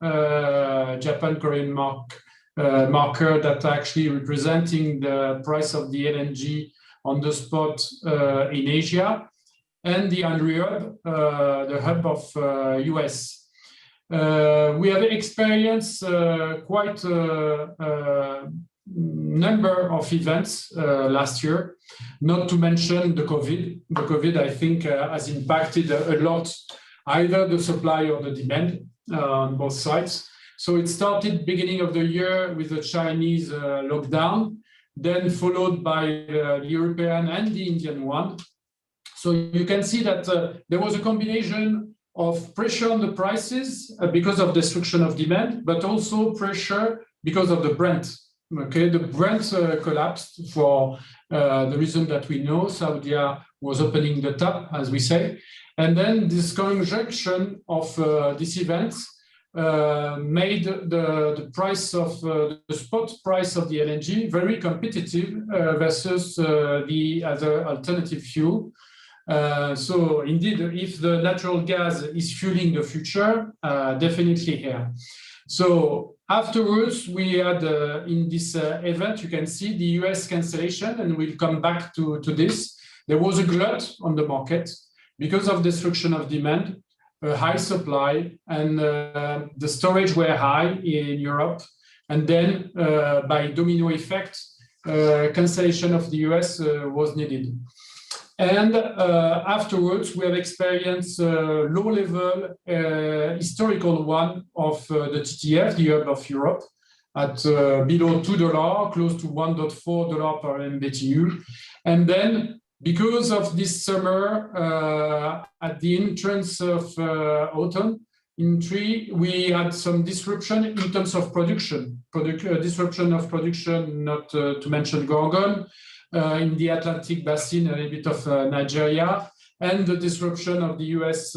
Japan Korean marker that are actually representing the price of the LNG on the spot in Asia, and the Henry Hub, the hub of US. We have experienced quite a number of events last year, not to mention the COVID. The COVID, I think, has impacted a lot, either the supply or the demand on both sides. So it started beginning of the year with the Chinese lockdown, then followed by the European and the Indian one. So you can see that there was a combination of pressure on the prices because of destruction of demand, but also pressure because of the Brent. Okay, the Brent collapsed for the reason that we know. Saudi was opening the tap, as we say. And then this conjunction of these events made the price of the spot price of the LNG very competitive versus the other alternative fuel. So indeed, if the natural gas is fueling the future, definitely here. So afterwards, we had in this event, you can see the US cancellation, and we'll come back to this. There was a glut on the market because of destruction of demand, a high supply, and the storage were high in Europe. And then by domino effect, cancellation of the US was needed. And afterwards, we have experienced low level historical one of the TTF, the hub of Europe, at below $2, close to $1.4 per MMBTU. And then because of this summer, at the entrance of autumn, we had some disruption in terms of production. Disruption of production, not to mention Gorgon, in the Atlantic Basin, a little bit of Nigeria, and the disruption of the US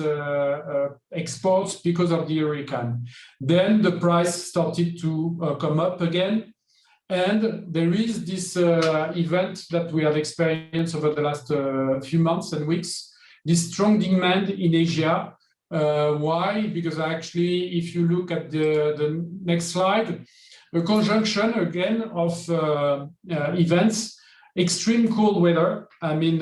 exports because of the hurricane. Then the price started to come up again. And there is this event that we have experienced over the last few months and weeks, this strong demand in Asia. Why? Because actually, if you look at the next slide, a conjunction again of events, extreme cold weather. I mean,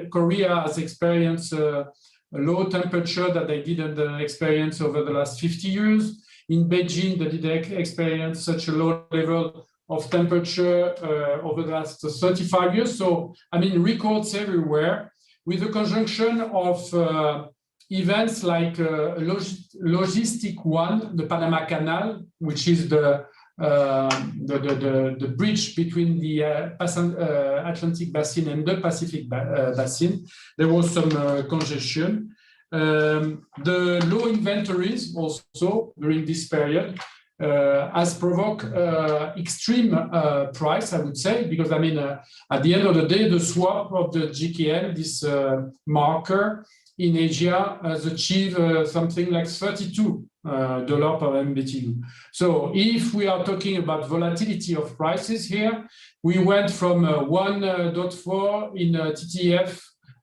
Korea has experienced a low temperature that they didn't experience over the last 50 years. In Beijing, they did experience such a low level of temperature over the last 35 years. So, I mean, records everywhere with a conjunction of events like logistic one, the Panama Canal, which is the bridge between the Atlantic Basin and the Pacific Basin. There was some congestion. The low inventories also during this period has provoked extreme price, I would say, because I mean, at the end of the day, the swap of the GKM, this marker in Asia, has achieved something like $32 per MMBTU. So if we are talking about volatility of prices here, we went from 1.4 in TTF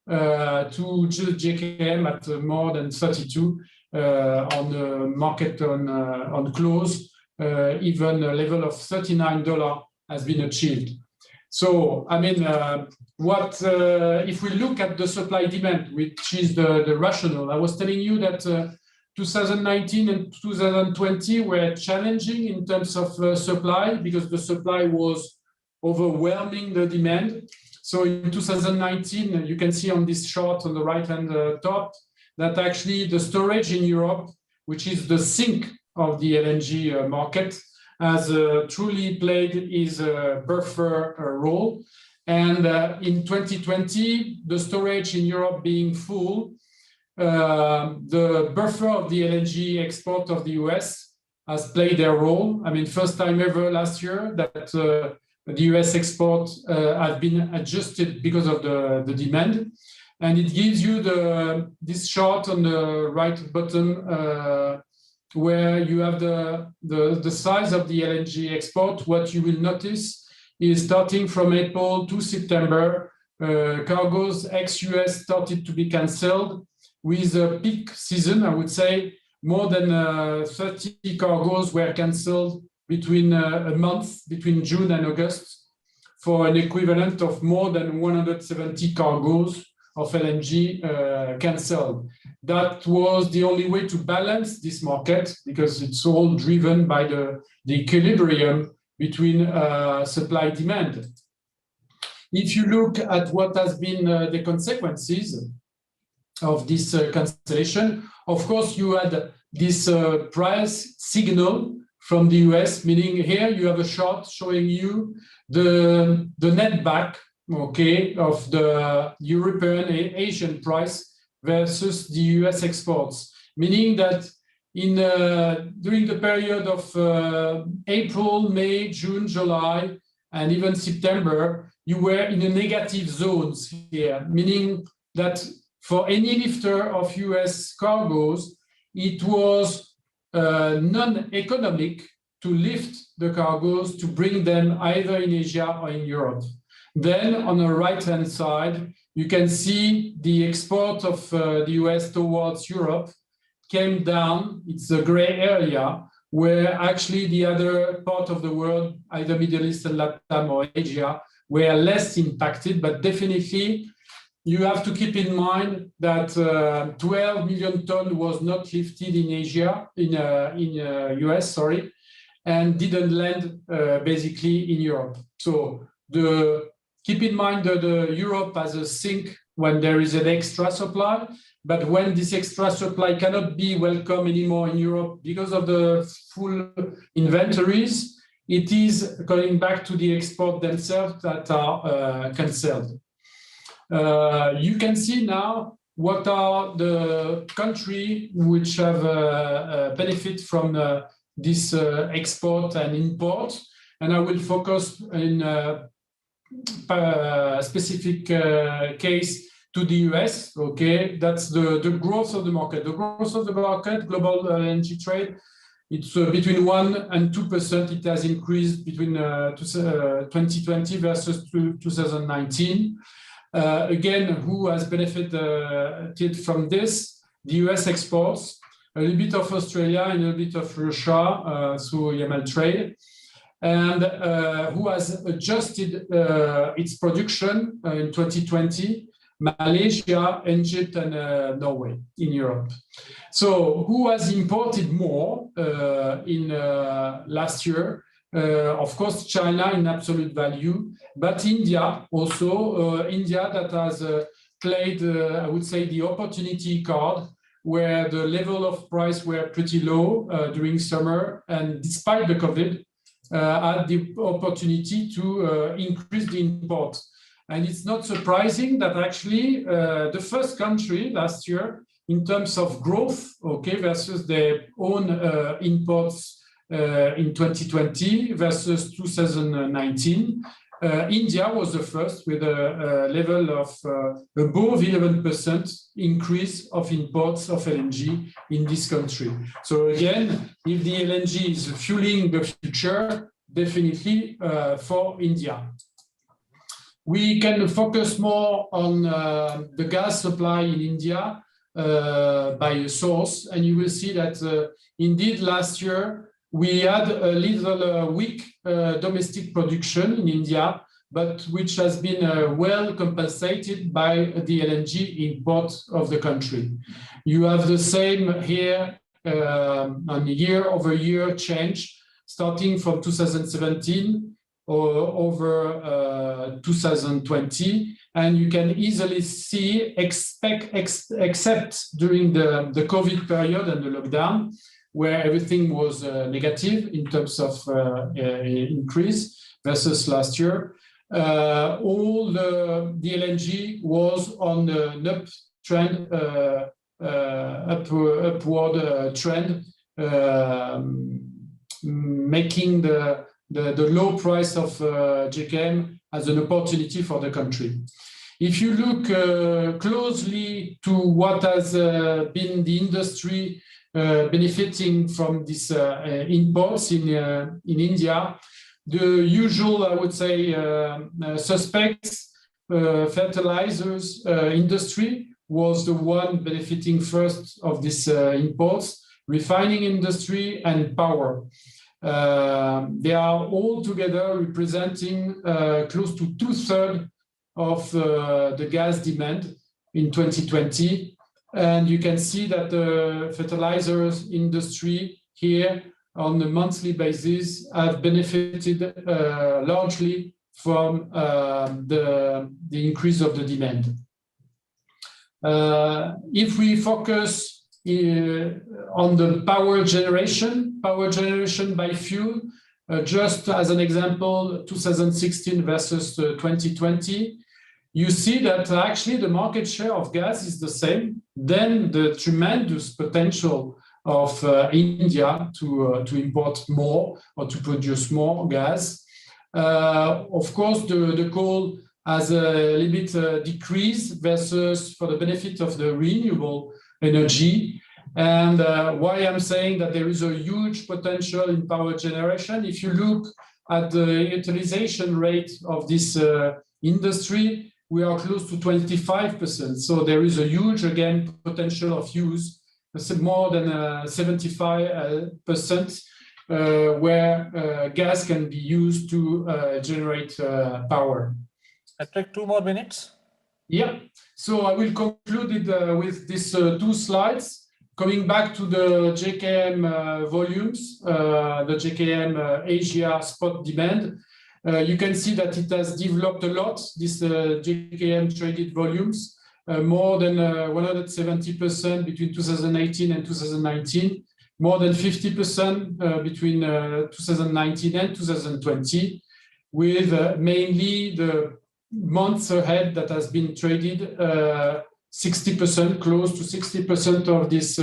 to JKM at more than 32 on the market on close. Even a level of $39 has been achieved. So, I mean, if we look at the supply demand, which is the rationale, I was telling you that 2019 and 2020 were challenging in terms of supply because the supply was overwhelming the demand. So in 2019, you can see on this chart on the right-hand top that actually the storage in Europe, which is the sink of the LNG market, has truly played its buffer role. And in 2020, the storage in Europe being full, the buffer of the LNG export of the US has played their role. I mean, first time ever last year that the US export has been adjusted because of the demand. And it gives you this chart on the right bottom where you have the size of the LNG export. What you will notice is starting from April to September, cargoes ex-US started to be cancelled with a peak season. I would say more than 30 cargoes were cancelled between a month, between June and August, for an equivalent of more than 170 cargoes of LNG cancelled. That was the only way to balance this market because it's all driven by the equilibrium between supply and demand. If you look at what has been the consequences of this cancellation, of course, you had this price signal from the US, meaning here you have a chart showing you the net back, okay, of the European and Asian price versus the US exports, meaning that during the period of April, May, June, July, and even September, you were in a negative zones here, meaning that for any lifter of US cargoes, it was non-economic to lift the cargoes to bring them either in Asia or in Europe. Then on the right-hand side, you can see the export of the US towards Europe came down. It's a gray area where actually the other part of the world, either Middle East and Latin or Asia, were less impacted, but definitely you have to keep in mind that 12 million tons was not lifted in Asia, in US, sorry, and didn't land basically in Europe. So keep in mind that Europe has a sink when there is an extra supply, but when this extra supply cannot be welcome anymore in Europe because of the full inventories, it is going back to the export themselves that are cancelled. You can see now what are the countries which have benefit from this export and import, and I will focus in a specific case to the US. Okay, that's the growth of the market. The growth of the market, global LNG trade, it's between 1 and 2%. It has increased between 2020 versus 2019. Again, who has benefited from this? The US exports, a little bit of Australia and a little bit of Russia through Yamal trade, and who has adjusted its production in 2020? Malaysia, Egypt, and Norway in Europe. So who has imported more in last year? Of course, China in absolute value, but India also, India that has played, I would say, the opportunity card, where the level of price were pretty low during summer, and despite the COVID, had the opportunity to increase the import. And it's not surprising that actually the first country last year in terms of growth, okay, versus their own imports in 2020 versus 2019, India was the first with a level of above 11% increase of imports of LNG in this country. So again, if the LNG is fueling the future, definitely for India. We can focus more on the gas supply in India by source, and you will see that indeed last year we had a little weak domestic production in India, but which has been well compensated by the LNG import of the country. You have the same here on year-over-year change, starting from 2017 over 2020. And you can easily see, except during the COVID period and the lockdown, where everything was negative in terms of increase versus last year, all the LNG was on an upward trend, making the low price of JKM as an opportunity for the country. If you look closely to what has been the industry benefiting from these imports in India, the usual, I would say, suspects, fertilizers industry was the one benefiting first of these imports, refining industry and power. They are all together representing close to 2/3 of the gas demand in 2020. And you can see that the fertilizers industry here on a monthly basis have benefited largely from the increase of the demand. If we focus on the power generation by fuel, just as an example, 2016 versus 2020, you see that actually the market share of gas is the same. Then the tremendous potential of India to import more or to produce more gas. Of course, the coal has a little bit decreased versus for the benefit of the renewable energy. And why I'm saying that there is a huge potential in power generation, if you look at the utilization rate of this industry, we are close to 25%. So there is a huge, again, potential of use, more than 75% where gas can be used to generate power. I take 2 more minutes. Yeah, so I will conclude it with these 2 slides. Coming back to the JKM volumes, the JKM Asia spot demand, you can see that it has developed a lot, this JKM traded volumes, more than 170% between 2018 and 2019, more than 50% between 2019 and 2020, with mainly the months ahead that has been traded 60%, close to 60% of this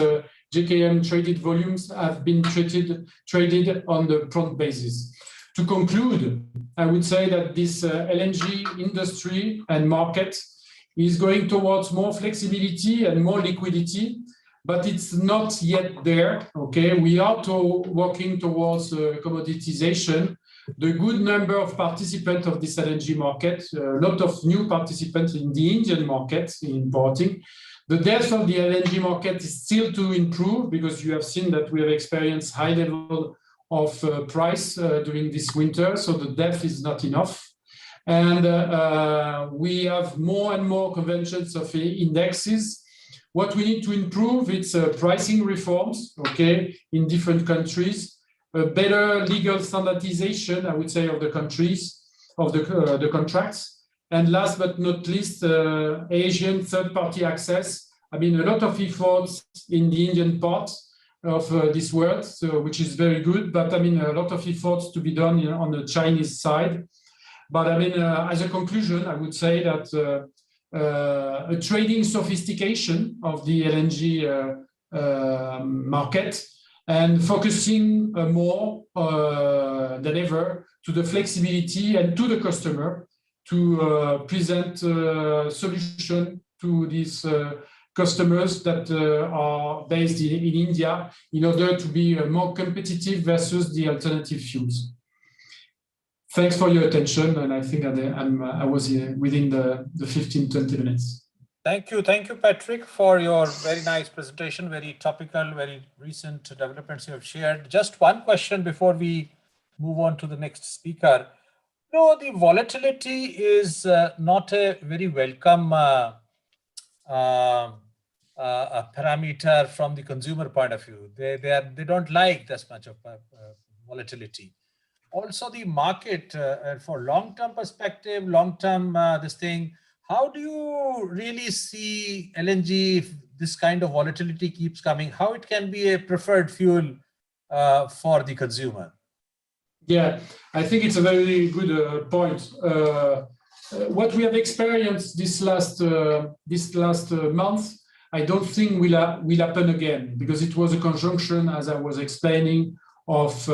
JKM traded volumes have been traded on the prompt basis. To conclude, I would say that this LNG industry and market is going towards more flexibility and more liquidity, but it's not yet there, okay? We are working towards commoditization. The good number of participants of this LNG market, a lot of new participants in the Indian market in importing. The depth of the LNG market is still to improve because you have seen that we have experienced high level of price during this winter, so the depth is not enough. And we have more and more conventions of indexes. What we need to improve is pricing reforms, okay, in different countries, a better legal standardization, I would say, of the countries, of the contracts. And last but not least, Asian third-party access. I mean, a lot of efforts in the Indian part of this world, so, which is very good, but I mean, a lot of efforts to be done on the Chinese side. But I mean, as a conclusion, I would say that a trading sophistication of the LNG market and focusing more than ever to the flexibility and to the customer to present a solution to these customers that are based in India in order to be more competitive versus the alternative fuels. Thanks for your attention, and I think I was within the 15-20 minutes. Thank you, Patrick, for your very nice presentation, very topical, very recent developments you have shared. Just one question before we move on to the next speaker. You know, the volatility is not a very welcome a parameter from the consumer point of view. They don't like this much of volatility. Also, the market for long-term perspective, long-term this thing. How do you really see LNG if this kind of volatility keeps coming? How it can be a preferred fuel for the consumer? Yeah, I think it's a very good point. What we have experienced this last month, I don't think will happen again, because it was a conjunction, as I was explaining, of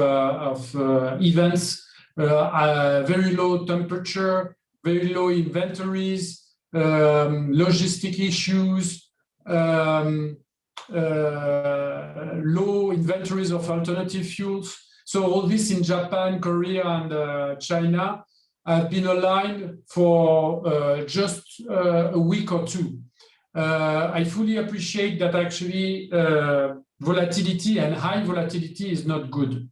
events, very low temperature, very low inventories, logistic issues, low inventories of alternative fuels. So all this in Japan, Korea, and China have been aligned for just a week or two. I fully appreciate that actually volatility and high volatility is not good.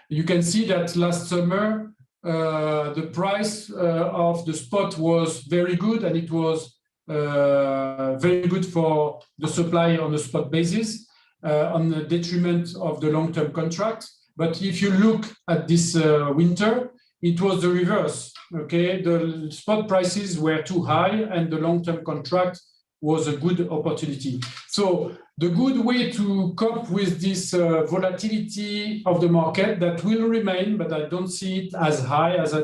You can see that last summer, the price of the spot was very good, and it was very good for the supply on a spot basis, on the detriment of the long-term contract. But if you look at this winter, it was the reverse. Okay, the spot prices were too high, and the long-term contract was a good opportunity. So the good way to cope with this volatility of the market that will remain, but I don't see it as high as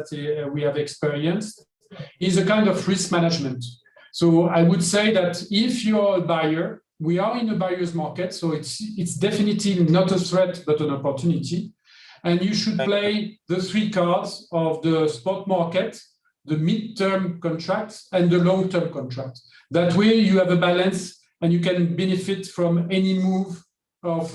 we have experienced, is a kind of risk management. So I would say that if you're a buyer, we are in a buyer's market, so it's definitely not a threat, but an opportunity. And you should play the three cards of the spot market, the mid-term contract, and the long-term contract. That way you have a balance, and you can benefit from any move of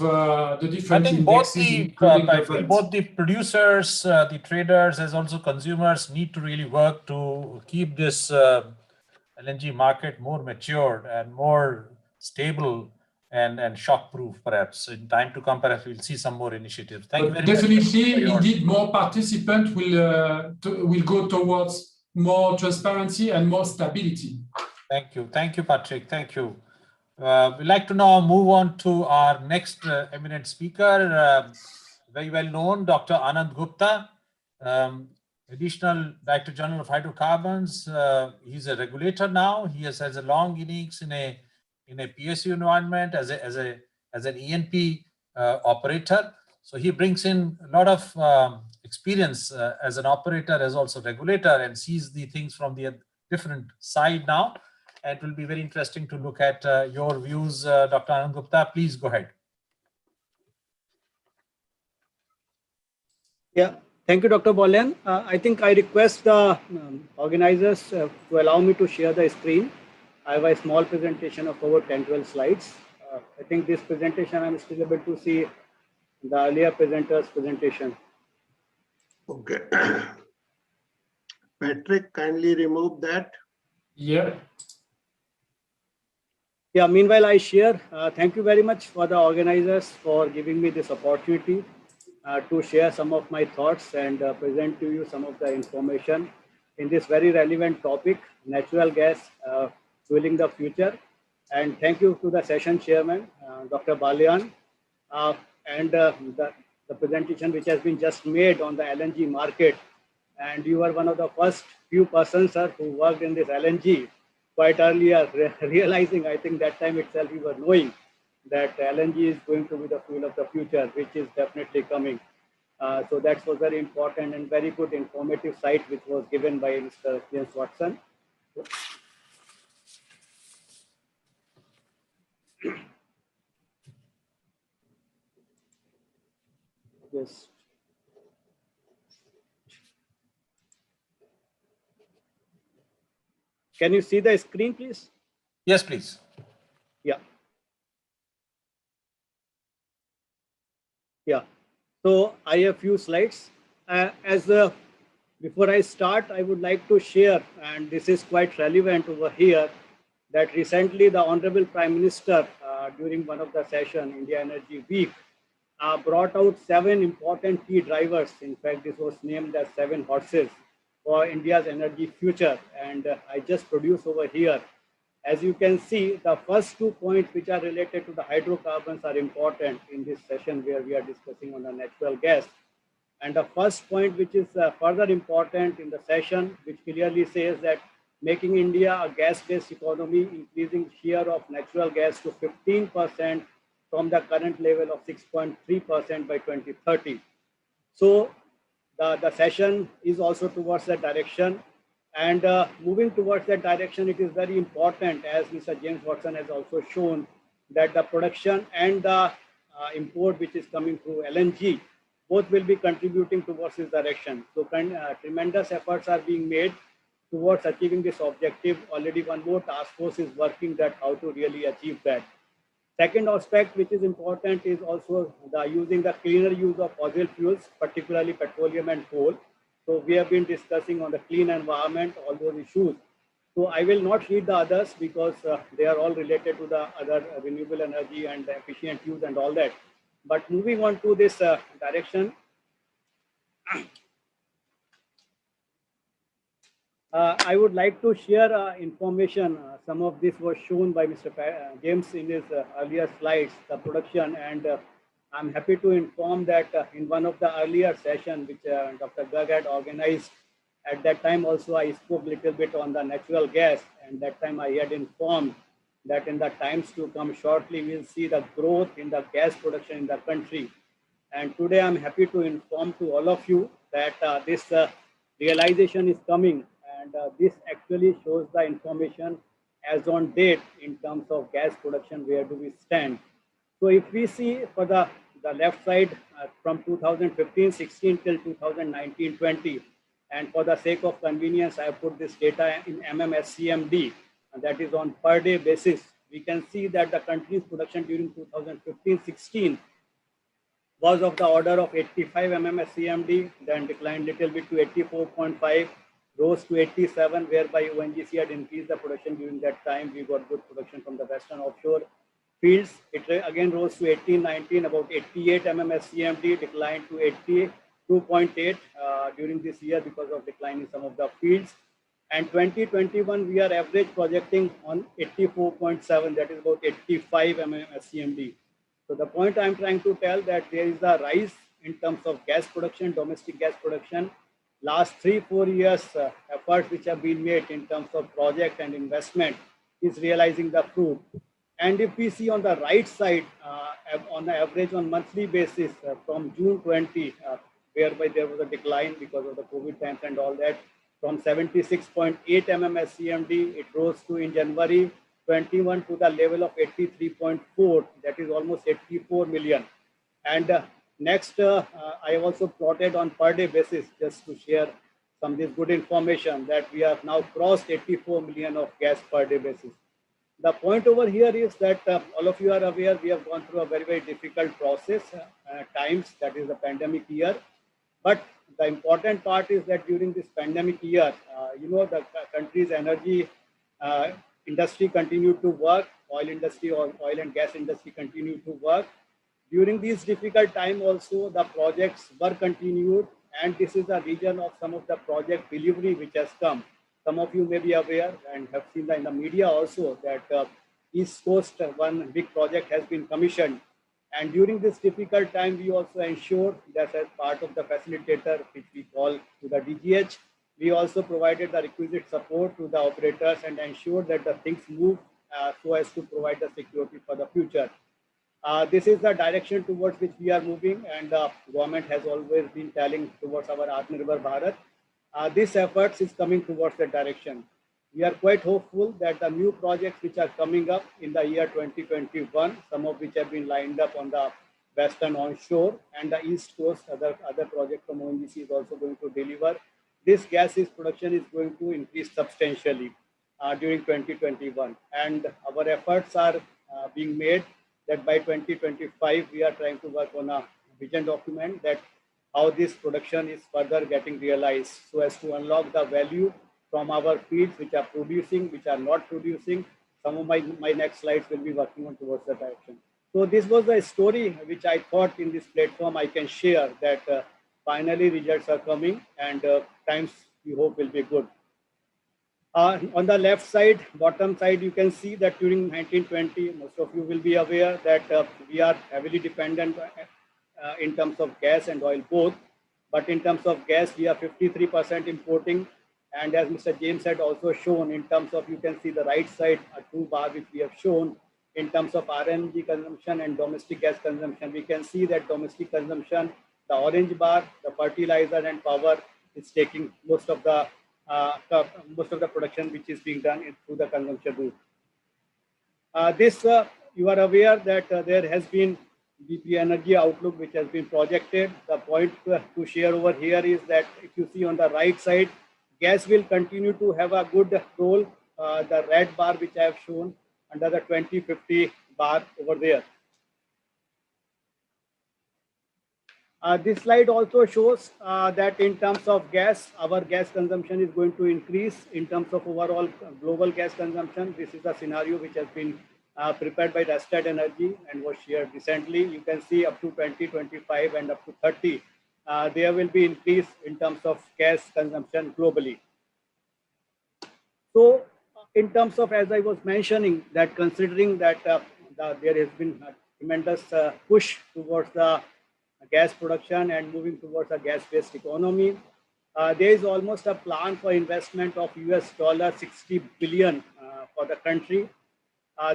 the different indexes. I feel both the producers, the traders, as also consumers need to really work to keep this LNG market more matured and more stable and shock-proof, perhaps. In time to come, perhaps we'll see some more initiatives. Thank you very much. Definitely, indeed, more participants will go towards more transparency and more stability. Thank you. Thank you, Patrick. Thank you. We'd like to now move on to our next eminent speaker, very well known, Dr. Anand Gupta, Additional Director General of Hydrocarbons. He's a regulator now. He has a long innings in a PSU environment as an E&P operator. So he brings in a lot of experience as an operator, as also regulator, and sees the things from the different side now. And it will be very interesting to look at your views, Dr. Anand Gupta. Please go ahead. Yeah, thank you, Dr. Bolian. I think I request the organizers to allow me to share the screen. I have a small presentation of over 10-12 slides. I think this presentation I'm still able to see the earlier presenter's presentation. Okay. Patrick, kindly remove that. Yeah. Yeah, meanwhile, I share. Thank you very much for the organizers for giving me this opportunity to share some of my thoughts and present to you some of the information in this very relevant topic, natural gas fueling the future. And thank you to the session chairman, Dr. Balian, and the presentation which has been just made on the LNG market. And you are one of the first few persons, sir, who worked in this LNG quite earlier, realizing, I think that time itself you were knowing that LNG is going to be the fuel of the future, which is definitely coming. So that was very important and very good informative site which was given by Mr. James Watson. Yes. Can you see the screen, please? Yes, please. Yeah. Yeah. So I have few slides. Before I start, I would like to share, and this is quite relevant over here, that recently the Honorable Prime Minister, during one of the session, India Energy Week, brought out 7 important key drivers. In fact, this was named as 7 horses for India's energy future. And I just produced over here As you can see, the first 2 points which are related to the hydrocarbons are important in this session where we are discussing on the natural gas. And the first point, which is further important in the session, which clearly says that making India a gas-based economy, increasing share of natural gas to 15% from the current level of 6.3% by 2030. So the session is also towards that direction. And moving towards that direction, it is very important, as Mr. James Watson has also shown, that the production and the import which is coming through LNG, both will be contributing towards this direction. So tremendous efforts are being made towards achieving this objective. Already one more task force is working that how to really achieve that. Second aspect which is important is also the using the cleaner use of fossil fuels, particularly petroleum and coal. So we have been discussing on the clean environment, all those issues. So I will not read the others because they are all related to the other renewable energy and efficient use and all that. But moving on to this direction, I would like to share information. Some of this was shown by Mr. James in his earlier slides, the production, and I'm happy to inform that in one of the earlier sessions, which Dr. Garg had organized, at that time also I spoke a little bit on the natural gas, and that time I had informed that in the times to come shortly, we'll see the growth in the gas production in the country. And today I'm happy to inform to all of you that this realization is coming, and this actually shows the information as on date in terms of gas production, where do we stand. So if we see for the left side from 2015-16 till 2019-20, and for the sake of convenience, I have put this data in MMSCMD, and that is on per day basis. We can see that the country's production during 2015-16 was of the order of 85 MMSCMD, then declined little bit to 84.5, rose to 87, whereby ONGC had increased the production during that time. We got good production from the western offshore fields. It again rose to 18-19, about 88 MMSCMD, declined to 82.8 during this year because of decline in some of the fields. And 2021, we are average projecting on 84.7, that is about 85 MMSCMD. So the point I'm trying to tell that there is a rise in terms of gas production, domestic gas production. Last 3-4 years, efforts which have been made in terms of project and investment is realizing the fruit. And if we see on the right side, on the average on monthly basis from June 20, whereby there was a decline because of the COVID times and all that, from 76.8 MMSCMD, it rose to in January 21 to the level of 83.4, that is almost 84 million. And next, I have also plotted on per day basis just to share some of this good information that we have now crossed 84 million of gas per day basis. The point over here is that all of you are aware we have gone through a very, very difficult process times, that is the pandemic year. But the important part is that during this pandemic year, the country's energy industry continued to work, oil and gas industry continued to work. During these difficult time also, the projects were continued, and this is a region of some of the project delivery which has come. Some of you may be aware and have seen that in the media also that East Coast, one big project has been commissioned. And during this difficult time, we also ensured that as part of the facilitator, which we call to the DGH, we also provided the requisite support to the operators and ensured that the things move so as to provide the security for the future. This is the direction towards which we are moving, and the government has always been telling towards our Atmanirbhar Bharat. This efforts is coming towards that direction. We are quite hopeful that the new projects which are coming up in the year 2021, some of which have been lined up on the western onshore and the east coast, other projects from ONGC is also going to deliver. This gases production is going to increase substantially during 2021. And our efforts are being made that by 2025, we are trying to work on a vision document that how this production is further getting realized so as to unlock the value from our fields which are producing, which are not producing. Some of my next slides will be working on towards that direction. So this was the story which I thought in this platform I can share that finally results are coming and times we hope will be good. On the left side, bottom side, you can see that during 1920, most of you will be aware that we are heavily dependent in terms of gas and oil both. But in terms of gas, we are 53% importing. And as Mr. James had also shown, in terms of, you can see the right side, a two bar which we have shown in terms of RNG consumption and domestic gas consumption. We can see that domestic consumption, the orange bar, the fertilizer and power is taking most of the production which is being done through the consumption route. You are aware that there has been BP energy outlook which has been projected. The point to share over here is that if you see on the right side, gas will continue to have a good role. The red bar which I have shown under the 2050 bar over there. This slide also shows that in terms of gas, our gas consumption is going to increase in terms of overall global gas consumption. This is a scenario which has been prepared by Rystad Energy and was shared recently. You can see up to 2025 and up to 30, there will be increase in terms of gas consumption globally. So in terms of, as I was mentioning, that considering that there has been a tremendous push towards the gas production and moving towards a gas-based economy, there is almost a plan for investment of $60 billion for the country.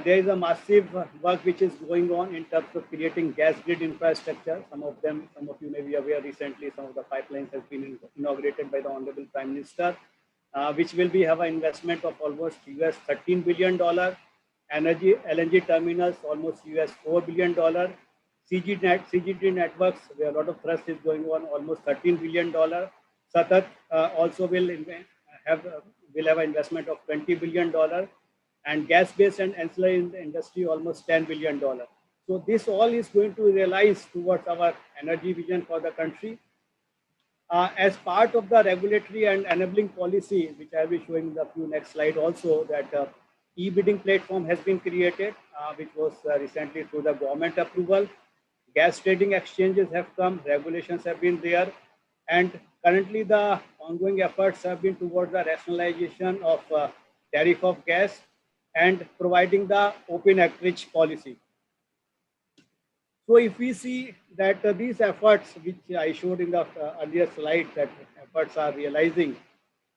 There is a massive work which is going on in terms of creating gas grid infrastructure. Some of you may be aware recently, some of the pipelines has been inaugurated by the Honorable Prime Minister, which will have an investment of almost $13 billion. LNG terminals, almost $4 billion. CGD networks, where a lot of thrust is going on, almost $13 billion. Satat also will have an investment of $20 billion. And gas-based and ancillary in the industry, almost $10 billion. So this all is going to realize towards our energy vision for the country. As part of the regulatory and enabling policy, which I will be showing in the few next slide also, that e-bidding platform has been created, which was recently through the government approval. Gas trading exchanges have come, regulations have been there, and currently the ongoing efforts have been towards the rationalization of tariff of gas and providing the open acreage policy. So if we see that these efforts, which I showed in the earlier slide, that efforts are realizing,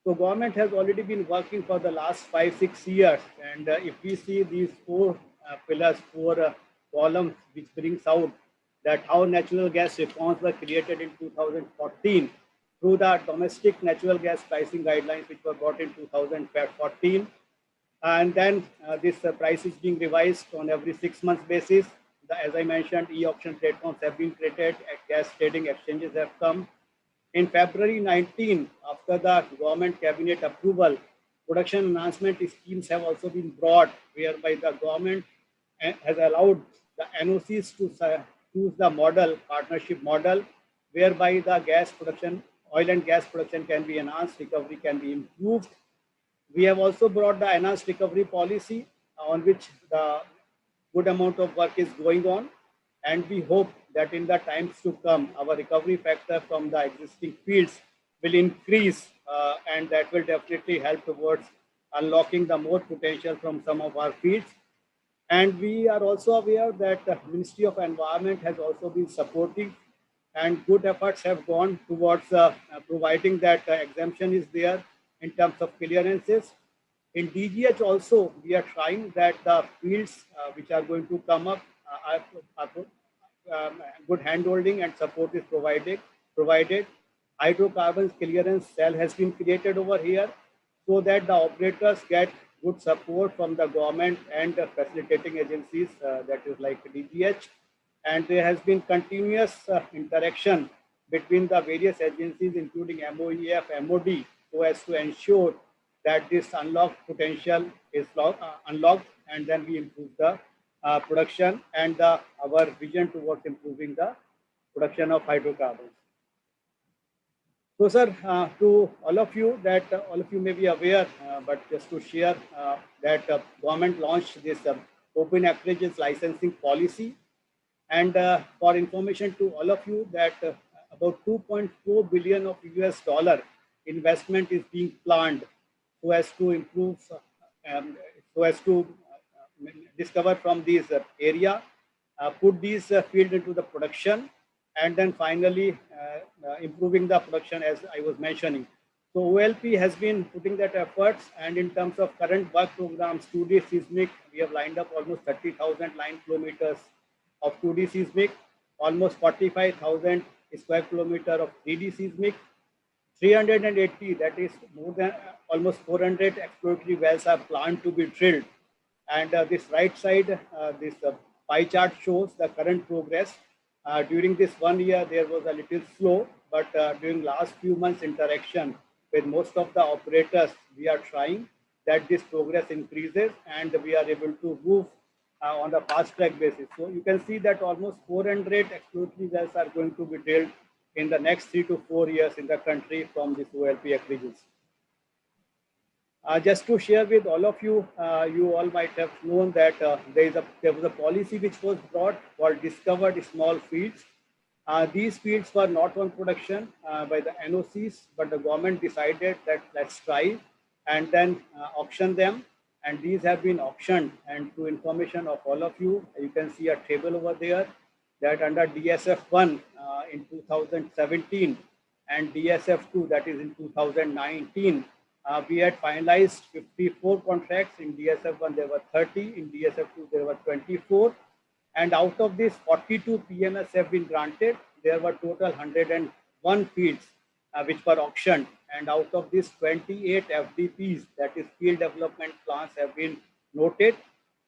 so government has already been working for the last 5-6 years. And if we see these four pillars, four columns, which brings out that how natural gas reforms were created in 2014 through the domestic natural gas pricing guidelines, which were brought in 2014. And then this price is being revised on every 6 months basis. As I mentioned, e-auction platforms have been created, gas trading exchanges have come. In February 19, after the government cabinet approval, production enhancement schemes have also been brought, whereby the government has allowed the NOCs to choose the model, partnership model, whereby the gas production, oil and gas production can be enhanced, recovery can be improved. We have also brought the enhanced recovery policy on which the good amount of work is going on. And we hope that in the times to come, our recovery factor from the existing fields will increase, and that will definitely help towards unlocking the more potential from some of our fields. And we are also aware that the Ministry of Environment has also been supportive, and good efforts have gone towards providing that exemption is there in terms of clearances. In DGH also, we are trying that the fields which are going to come up good handholding and support is provided. Hydrocarbons clearance cell has been created over here so that the operators get good support from the government and the facilitating agencies, that is like DGH. And there has been continuous interaction between the various agencies, including MOEF, MOD, so as to ensure that this unlocked potential is unlocked, and then we improve the production and our vision towards improving the production of hydrocarbons. So, sir, to all of you, that all of you may be aware, but just to share that government launched this open acreage licensing policy. And for information to all of you, that about $2.4 billion of US investment is being planned so as to improve, so as to discover from these area, put these field into the production, and then finally improving the production as I was mentioning. So OLP has been putting that efforts, and in terms of current work programs, 2D seismic, we have lined up almost 30,000 line kilometers of 2D seismic, almost 45,000 square kilometer of 3D seismic, 380, that is more than almost 400 exploratory wells are planned to be drilled. And this right side, this pie chart shows the current progress. During this 1 year, there was a little slow, but during last few months interaction with most of the operators, we are trying that this progress increases and we are able to move on the fast track basis. So you can see that almost 400 exploratory wells are going to be drilled in the next 3 to 4 years in the country from this OLP acreages. Just to share with all of you, you all might have known that there was a policy which was brought called Discovered Small Fields. These fields were not on production by the NOCs, but the government decided that let's try and then auction them. And these have been auctioned. And to information of all of you, you can see a table over there that under DSF-1 in 2017 and DSF-2 that is in 2019, we had finalized 54 contracts. In DSF-1 there were 30, in DSF-2 there were 24, and out of this 42 PMS have been granted. There were total 101 fields which were auctioned, and out of this 28 FDPs, that is field development plans, have been noted.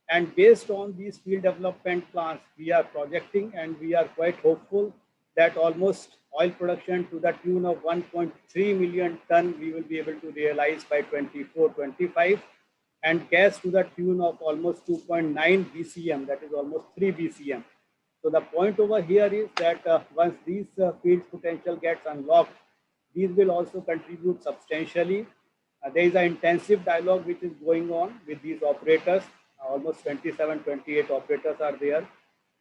And based on these field development plans, we are projecting and we are quite hopeful that almost oil production to the tune of 1.3 million ton we will be able to realize by 24-25, and gas to the tune of almost 2.9 BCM, that is almost 3 BCM. So the point over here is that once these fields potential gets unlocked, these will also contribute substantially. There is an intensive dialogue which is going on with these operators. Almost 27, 28 operators are there,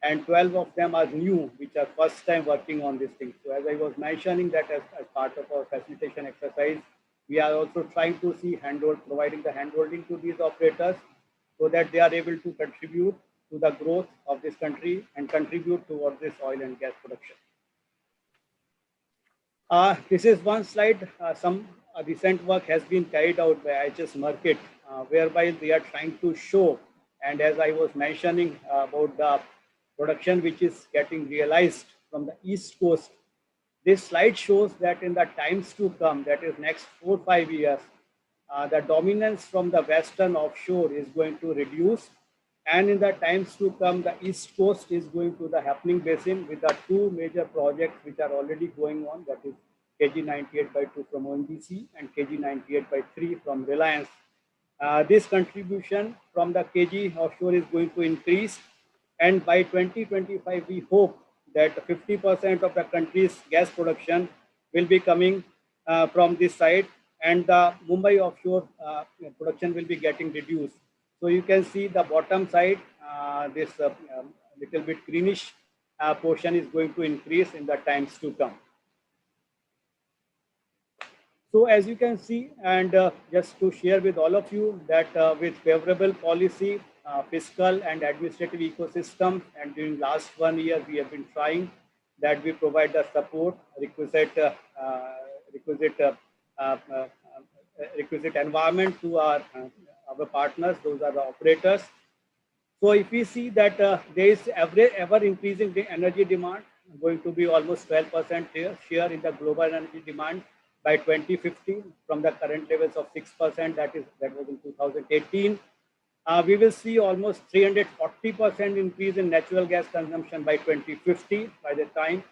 and 12 of them are new, which are first time working on this thing. So as I was mentioning that as part of our facilitation exercise, we are also trying to see providing the handholding to these operators so that they are able to contribute to the growth of this country and contribute towards this oil and gas production. This is one slide. Some recent work has been carried out by IHS Markit, whereby they are trying to show, and as I was mentioning about the production which is getting realized from the East Coast, this slide shows that in the times to come, that is next 4-5 years, the dominance from the Western offshore is going to reduce. And in the times to come, the East Coast is going to the happening basin with the two major projects which are already going on, that is KG 98/2 from ONGC and KG 98/3 from Reliance. This contribution from the KG offshore is going to increase, and by 2025 we hope that 50% of the country's gas production will be coming from this side, and the Mumbai offshore production will be getting reduced. So you can see the bottom side, this little bit greenish portion is going to increase in the times to come. So as you can see, and just to share with all of you that with favorable policy, fiscal and administrative ecosystem, and during last 1 year we have been trying that we provide the support requisite environment to our partners, those are the operators. So if we see that there is ever increasing the energy demand, going to be almost 12% share in the global energy demand by 2050 from the current levels of 6%, that was in 2018. We will see almost 340% increase in natural gas consumption by 2050. By the time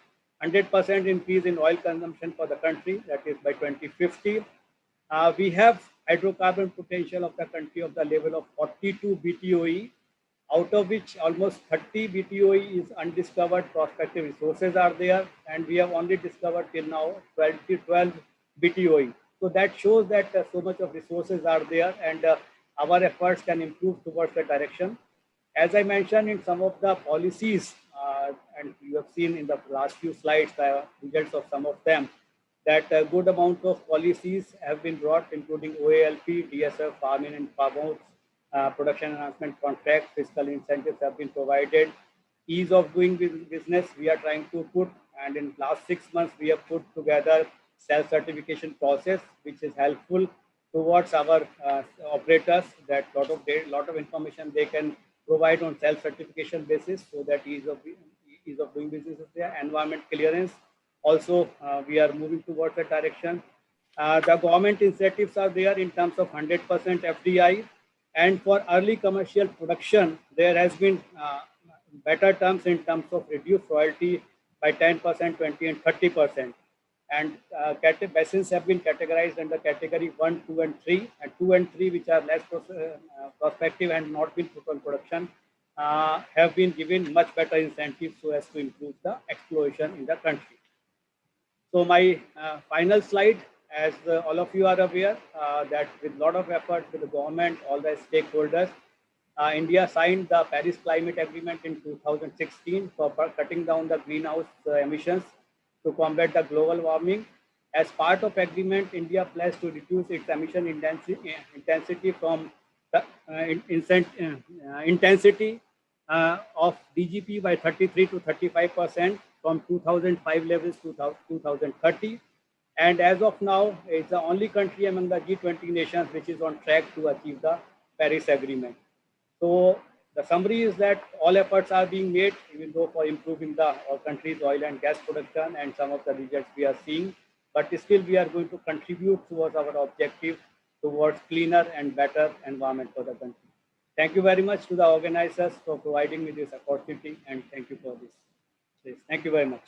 100% increase in oil consumption for the country, that is by 2050. We have hydrocarbon potential of the country of the level of 42 BTOE, out of which almost 30 BTOE is undiscovered prospective resources are there, and we have only discovered till now 12 BTOE. So that shows that so much of resources are there, and our efforts can improve towards the direction. As I mentioned in some of the policies, and you have seen in the last few slides the results of some of them, that a good amount of policies have been brought, including OALP, DSF, farm in and farm out, production enhancement contract, fiscal incentives have been provided. Ease of doing business we are trying to put, and in last 6 months we have put together self-certification process, which is helpful towards our operators, that lot of information they can provide on self-certification basis, so that ease of doing business is there. Environment clearance also we are moving towards that direction. The government incentives are there in terms of 100% FDI, and for early commercial production there has been better terms in terms of reduced royalty by 10%, 20% and 30%. And basins have been categorized under category 1, 2 and 3, and 2 and 3, which are less prospective and not been put on production, have been given much better incentives so as to improve the exploration in the country. So my final slide, as all of you are aware, that with a lot of effort with the government, all the stakeholders, India signed the Paris Climate Agreement in 2016 for cutting down the greenhouse emissions to combat the global warming. As part of agreement, India pledged to reduce its emission intensity from the intensity of DGP by 33 to 35% from 2005 levels to 2030. And as of now, it's the only country among the G20 nations which is on track to achieve the Paris Agreement. So the summary is that all efforts are being made, even though for improving our country's oil and gas production, and some of the results we are seeing, but still we are going to contribute towards our objective towards cleaner and better environment for the country. Thank you very much to the organizers for providing me this opportunity, and thank you for this. Thank you very much.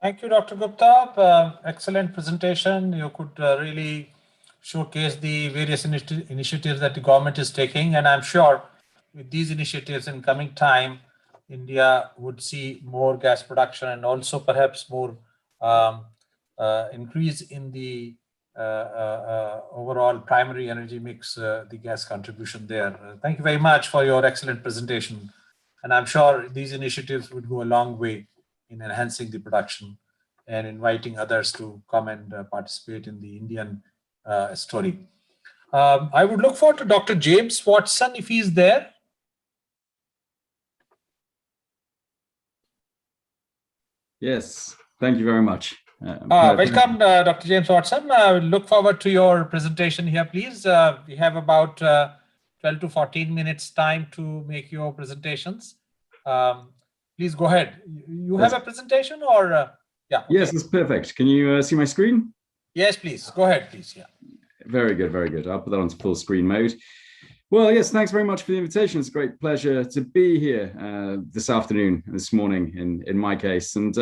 Thank you, Dr. Gupta. Excellent presentation. You could really showcase the various initiatives that the government is taking, and I'm sure with these initiatives in coming time, India would see more gas production and also perhaps more increase in the overall primary energy mix, the gas contribution there. Thank you very much for your excellent presentation. And I'm sure these initiatives would go a long way in enhancing the production and inviting others to come and participate in the Indian story. I would look forward to Dr. James Watson if he's there. Yes, thank you very much. Welcome, Dr. James Watson. I look forward to your presentation here, please. We have about 12 to 14 minutes time to make your presentations. Please go ahead. You have a presentation or? Yeah. Okay. Yes, that's perfect. Can you see my screen? Yes, please. Go ahead, please. Yeah. Very good, very good. I'll put that onto full screen mode. Well, yes, thanks very much for the invitation. It's a great pleasure to be here this afternoon, this morning in my case. And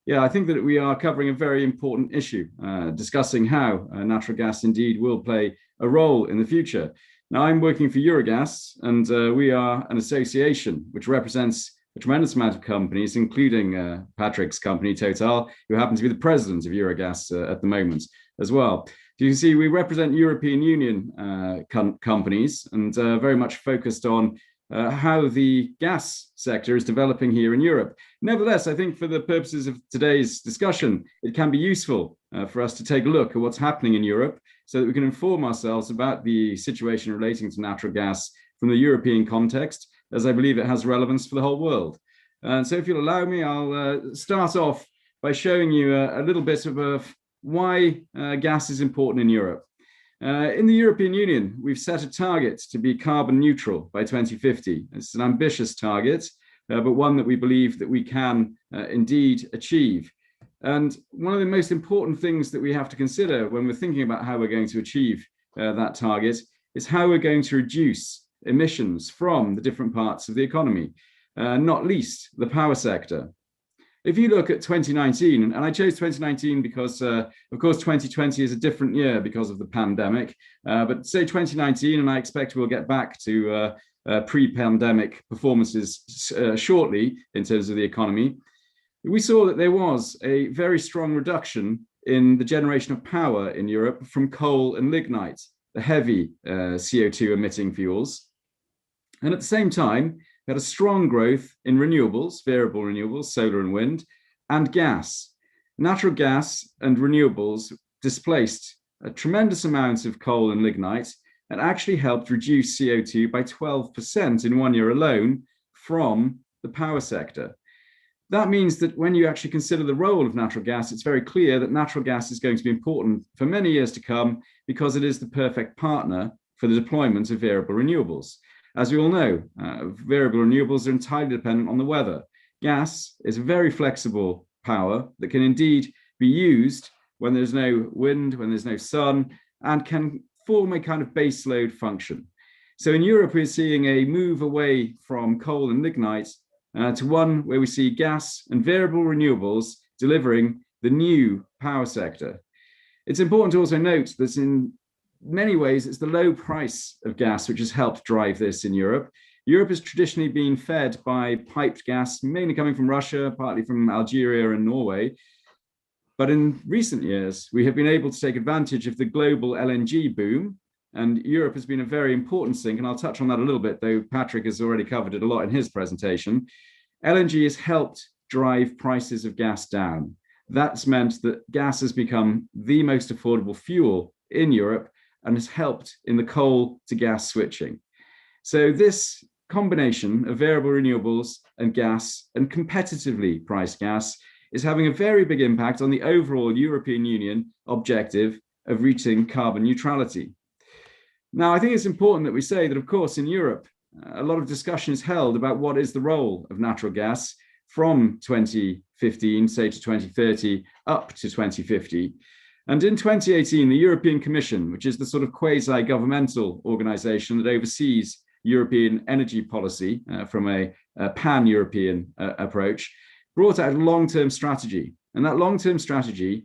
yeah, I think that we are covering a very important issue, discussing how natural gas indeed will play a role in the future. Now, I'm working for Eurogas, and we are an association which represents a tremendous amount of companies, including Patrick's company, Total, who happens to be the president of Eurogas at the moment as well. You can see we represent European Union companies and very much focused on how the gas sector is developing here in Europe. Nevertheless, I think for the purposes of today's discussion, it can be useful for us to take a look at what's happening in Europe so that we can inform ourselves about the situation relating to natural gas from the European context, as I believe it has relevance for the whole world. And so if you'll allow me, I'll start off by showing you a little bit of why gas is important in Europe. In the European Union, we've set a target to be carbon neutral by 2050. It's an ambitious target, but one that we believe that we can indeed achieve. And one of the most important things that we have to consider when we're thinking about how we're going to achieve that target is how we're going to reduce emissions from the different parts of the economy, not least the power sector. If you look at 2019, and I chose 2019 because, of course, 2020 is a different year because of the pandemic, but say 2019, and I expect we'll get back to pre-pandemic performances shortly in terms of the economy, we saw that there was a very strong reduction in the generation of power in Europe from coal and lignite, the heavy CO2 emitting fuels. And at the same time, we had a strong growth in renewables, variable renewables, solar and wind, and gas. natural gas and renewables displaced a tremendous amount of coal and lignite and actually helped reduce CO2 by 12% in 1 year alone from the power sector. That means that when you actually consider the role of natural gas, it's very clear that natural gas is going to be important for many years to come because it is the perfect partner for the deployment of variable renewables. As we all know, variable renewables are entirely dependent on the weather. Gas is a very flexible power that can indeed be used when there's no wind, when there's no sun, and can form a kind of base load function. So in Europe, we're seeing a move away from coal and lignite to one where we see gas and variable renewables delivering the new power sector. It's important to also note that in many ways, it's the low price of gas which has helped drive this in Europe. Europe has traditionally been fed by piped gas, mainly coming from Russia, partly from Algeria and Norway. But in recent years, we have been able to take advantage of the global LNG boom, and Europe has been a very important sink, and I'll touch on that a little bit, though Patrick has already covered it a lot in his presentation. LNG has helped drive prices of gas down. That's meant that gas has become the most affordable fuel in Europe and has helped in the coal to gas switching. So this combination of variable renewables and gas and competitively priced gas is having a very big impact on the overall European Union objective of reaching carbon neutrality. Now, I think it's important that we say that, of course, in Europe, a lot of discussion is held about what is the role of natural gas from 2015, say to 2030, up to 2050. And in 2018, the European Commission, which is the sort of quasi-governmental organization that oversees European energy policy from a pan-European approach, brought out a long-term strategy. And that long-term strategy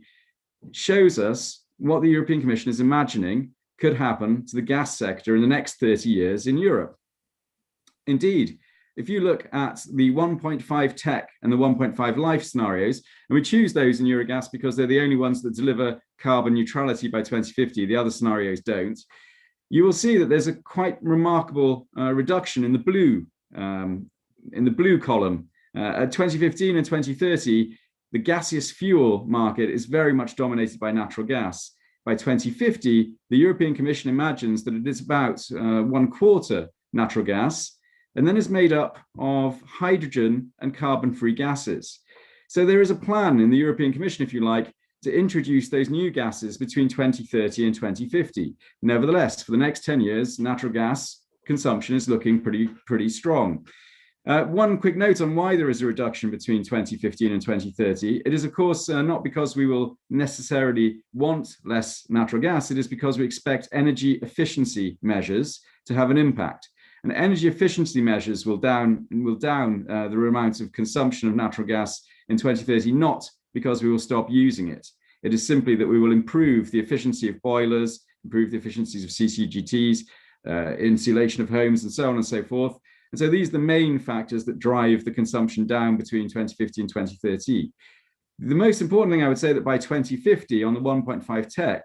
shows us what the European Commission is imagining could happen to the gas sector in the next 30 years in Europe. Indeed, if you look at the 1.5 tech and the 1.5 life scenarios, and we choose those in Eurogas because they're the only ones that deliver carbon neutrality by 2050, the other scenarios don't, you will see that there's a quite remarkable reduction in the blue column. At 2015 and 2030, the gaseous fuel market is very much dominated by natural gas. By 2050, the European Commission imagines that it is about 1/4 natural gas, and then is made up of hydrogen and carbon-free gases. So there is a plan in the European Commission, if you like, to introduce those new gases between 2030 and 2050. Nevertheless, for the next 10 years, natural gas consumption is looking pretty strong. One quick note on why there is a reduction between 2015 and 2030. It is, of course, not because we will necessarily want less natural gas. It is because we expect energy efficiency measures to have an impact. And energy efficiency measures will down the amount of consumption of natural gas in 2030, not because we will stop using it. It is simply that we will improve the efficiency of boilers, improve the efficiencies of CCGTs, insulation of homes, and so on and so forth. And so these are the main factors that drive the consumption down between 2050 and 2030. The most important thing I would say that by 2050 on the 1.5 tech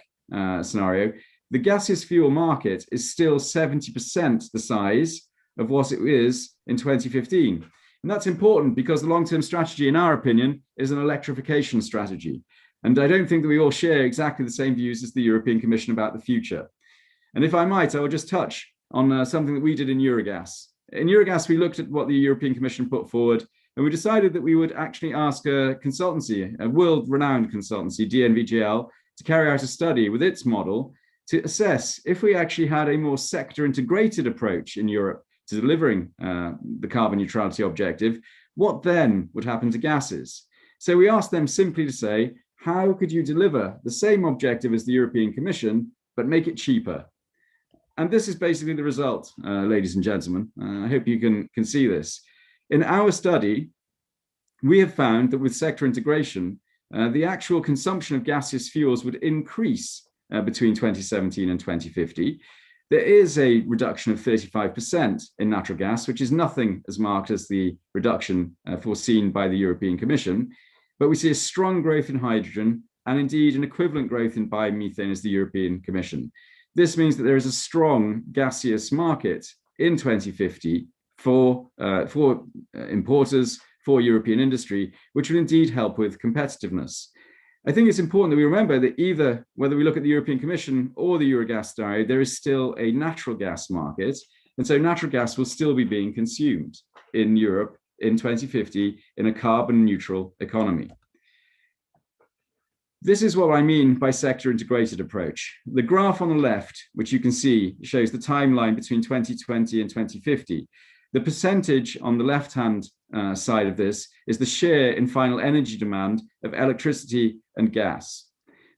scenario, the gaseous fuel market is still 70% the size of what it is in 2015. And that's important because the long-term strategy, in our opinion, is an electrification strategy. And I don't think that we all share exactly the same views as the European Commission about the future. And if I might, I will just touch on something that we did in Eurogas. In Eurogas, we looked at what the European Commission put forward, and we decided that we would actually ask a consultancy, a world-renowned consultancy, DNVGL, to carry out a study with its model to assess if we actually had a more sector-integrated approach in Europe to delivering the carbon neutrality objective, what then would happen to gases? So we asked them simply to say, how could you deliver the same objective as the European Commission, but make it cheaper? And this is basically the result, ladies and gentlemen. I hope you can see this. In our study, we have found that with sector integration, the actual consumption of gaseous fuels would increase between 2017 and 2050. There is a reduction of 35% in natural gas, which is nothing as marked as the reduction foreseen by the European Commission. But we see a strong growth in hydrogen and indeed an equivalent growth in biomethane as the European Commission. This means that there is a strong gaseous market in 2050 for importers, for European industry, which will indeed help with competitiveness. I think it's important that we remember that either, whether we look at the European Commission or the Eurogas diary, there is still a natural gas market. And so natural gas will still be being consumed in Europe in 2050 in a carbon neutral economy. This is what I mean by sector integrated approach. The graph on the left, which you can see, shows the timeline between 2020 and 2050. The percentage on the left-hand side of this is the share in final energy demand of electricity and gas.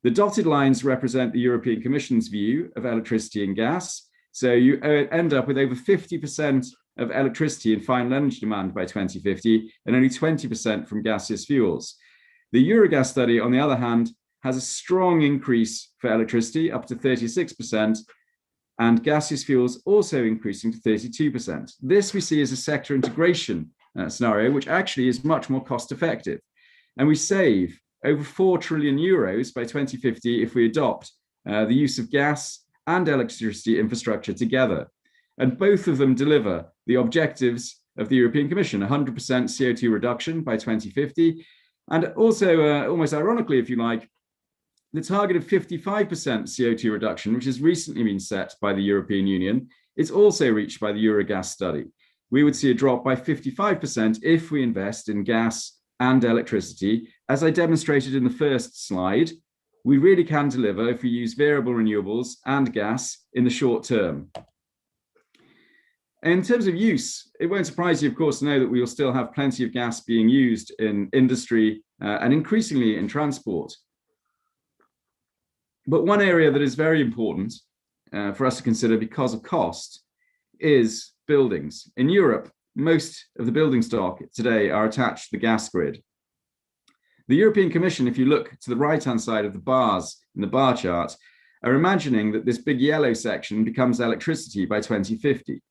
The dotted lines represent the European Commission's view of electricity and gas. So you end up with over 50% of electricity in final energy demand by 2050 and only 20% from gaseous fuels. The Eurogas study, on the other hand, has a strong increase for electricity up to 36%, and gaseous fuels also increasing to 32%. This we see as a sector integration scenario, which actually is much more cost effective. And we save over 4 trillion euros by 2050 if we adopt the use of gas and electricity infrastructure together. And both of them deliver the objectives of the European Commission, 100% CO2 reduction by 2050. And also, almost ironically, if you like, the target of 55% CO2 reduction, which has recently been set by the European Union, is also reached by the Eurogas study. We would see a drop by 55% if we invest in gas and electricity. As I demonstrated in the first slide, we really can deliver if we use variable renewables and gas in the short term. In terms of use, it won't surprise you, of course, to know that we will still have plenty of gas being used in industry and increasingly in transport. But one area that is very important for us to consider because of cost is buildings. In Europe, most of the building stock today are attached to the gas grid. The European Commission, if you look to the right-hand side of the bars in the bar chart, are imagining that this big yellow section becomes electricity by 2050.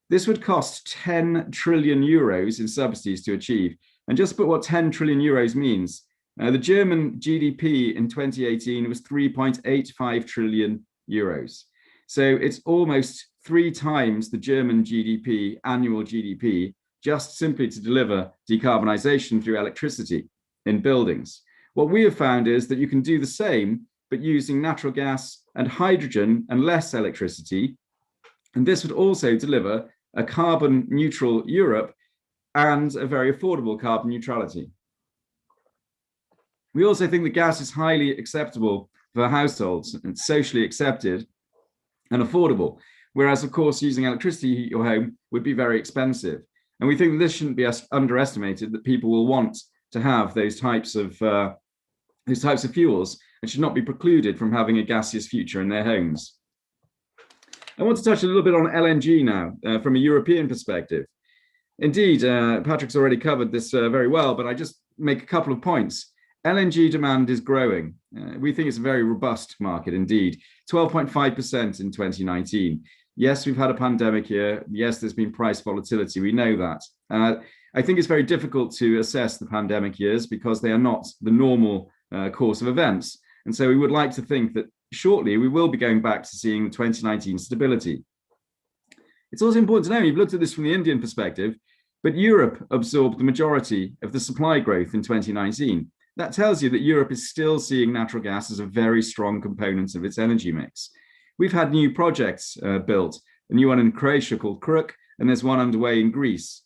This would cost 10 trillion euros in subsidies to achieve. And just put what 10 trillion euros means. The German GDP in 2018 was 3.85 trillion euros. So it's almost 3 times the German GDP, annual GDP, just simply to deliver decarbonisation through electricity in buildings. What we have found is that you can do the same, but using natural gas and hydrogen and less electricity. And this would also deliver a carbon neutral Europe and a very affordable carbon neutrality. We also think that gas is highly acceptable for households and socially accepted and affordable, whereas of course using electricity to heat your home would be very expensive. And we think that this shouldn't be underestimated, that people will want to have those types of fuels and should not be precluded from having a gaseous future in their homes. I want to touch a little bit on LNG now from a European perspective. Indeed, Patrick's already covered this very well, but I just make a couple of points. LNG demand is growing. We think it's a very robust market indeed, 12.5% in 2019. Yes, we've had a pandemic here. Yes, there's been price volatility. We know that. I think it's very difficult to assess the pandemic years because they are not the normal course of events. And so we would like to think that shortly we will be going back to seeing 2019 stability. It's also important to know, you've looked at this from the Indian perspective, but Europe absorbed the majority of the supply growth in 2019. That tells you that Europe is still seeing natural gas as a very strong component of its energy mix. We've had new projects built, a new one in Croatia called Kruk, and there's one underway in Greece.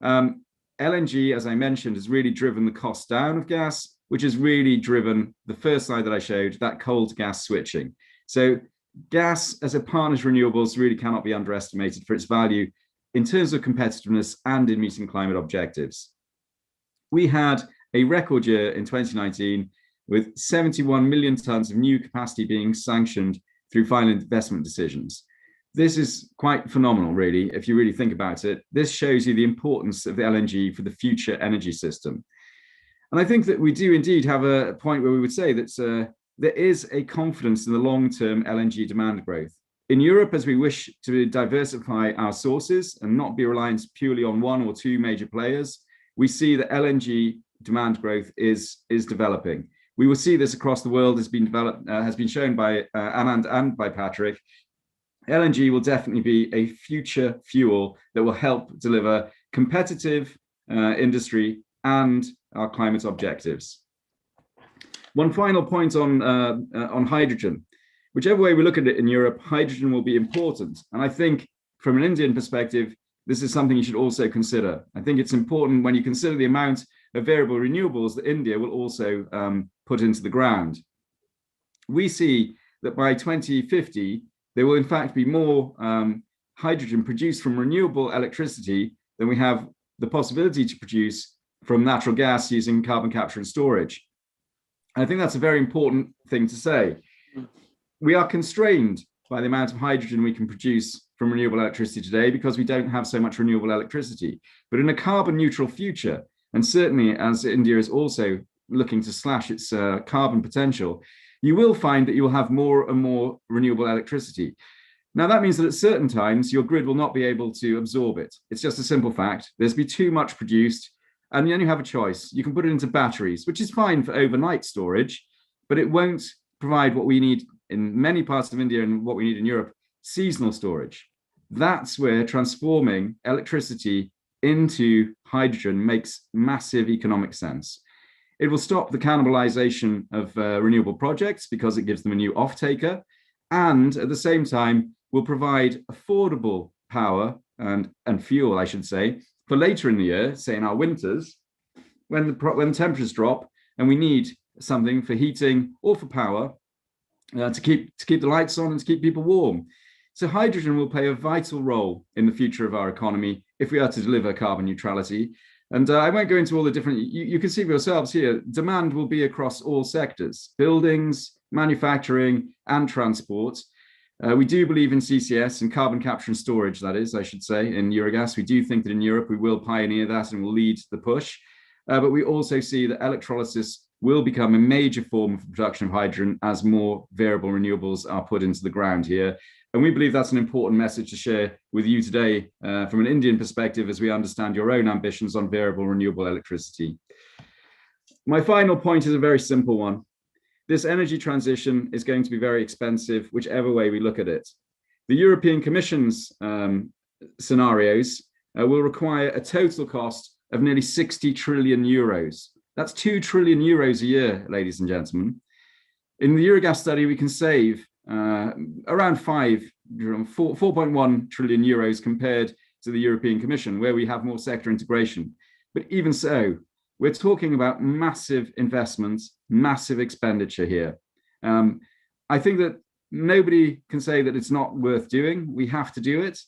LNG, as I mentioned, has really driven the cost down of gas, which has really driven the first slide that I showed, that coal to gas switching. So gas as a partner to renewables really cannot be underestimated for its value in terms of competitiveness and in meeting climate objectives. We had a record year in 2019 with 71 million tonnes of new capacity being sanctioned through final investment decisions. This is quite phenomenal, really, if you really think about it. This shows you the importance of the LNG for the future energy system. And I think that we do indeed have a point where we would say that there is a confidence in the long-term LNG demand growth. In Europe, as we wish to diversify our sources and not be reliant purely on 1 or 2 major players, we see that LNG demand growth is developing. We will see this across the world, has been shown by Anand and by Patrick. LNG will definitely be a future fuel that will help deliver competitive industry and our climate objectives. One final point on hydrogen. Whichever way we look at it in Europe, hydrogen will be important. And I think from an Indian perspective, this is something you should also consider. I think it's important when you consider the amount of variable renewables that India will also put into the ground. We see that by 2050, there will in fact be more hydrogen produced from renewable electricity than we have the possibility to produce from natural gas using carbon capture and storage. I think that's a very important thing to say. We are constrained by the amount of hydrogen we can produce from renewable electricity today because we don't have so much renewable electricity. But in a carbon neutral future, and certainly as India is also looking to slash its carbon potential, you will find that you will have more and more renewable electricity. Now, that means that at certain times, your grid will not be able to absorb it. It's just a simple fact. There's be too much produced, and then you have a choice. You can put it into batteries, which is fine for overnight storage, but it won't provide what we need in many parts of India and what we need in Europe, seasonal storage. That's where transforming electricity into hydrogen makes massive economic sense. It will stop the cannibalization of renewable projects because it gives them a new off-taker, and at the same time will provide affordable power and fuel, I should say, for later in the year, say in our winters, when temperatures drop and we need something for heating or for power to keep the lights on and to keep people warm. So hydrogen will play a vital role in the future of our economy if we are to deliver carbon neutrality. And I won't go into all the different, you can see for yourselves here, demand will be across all sectors, buildings, manufacturing, and transport. We do believe in CCS and carbon capture and storage, that is, I should say, in Eurogas. We do think that in Europe, we will pioneer that and will lead the push. But we also see that electrolysis will become a major form of production of hydrogen as more variable renewables are put into the ground here. And we believe that's an important message to share with you today from an Indian perspective as we understand your own ambitions on variable renewable electricity. My final point is a very simple one. This energy transition is going to be very expensive, whichever way we look at it. The European Commission's scenarios will require a total cost of nearly 60 trillion euros. That's 2 trillion euros a year, ladies and gentlemen. In the Eurogas study, we can save around 4.1 trillion euros compared to the European Commission, where we have more sector integration. But even so, we're talking about massive investments, massive expenditure here. I think that nobody can say that it's not worth doing. We have to do it,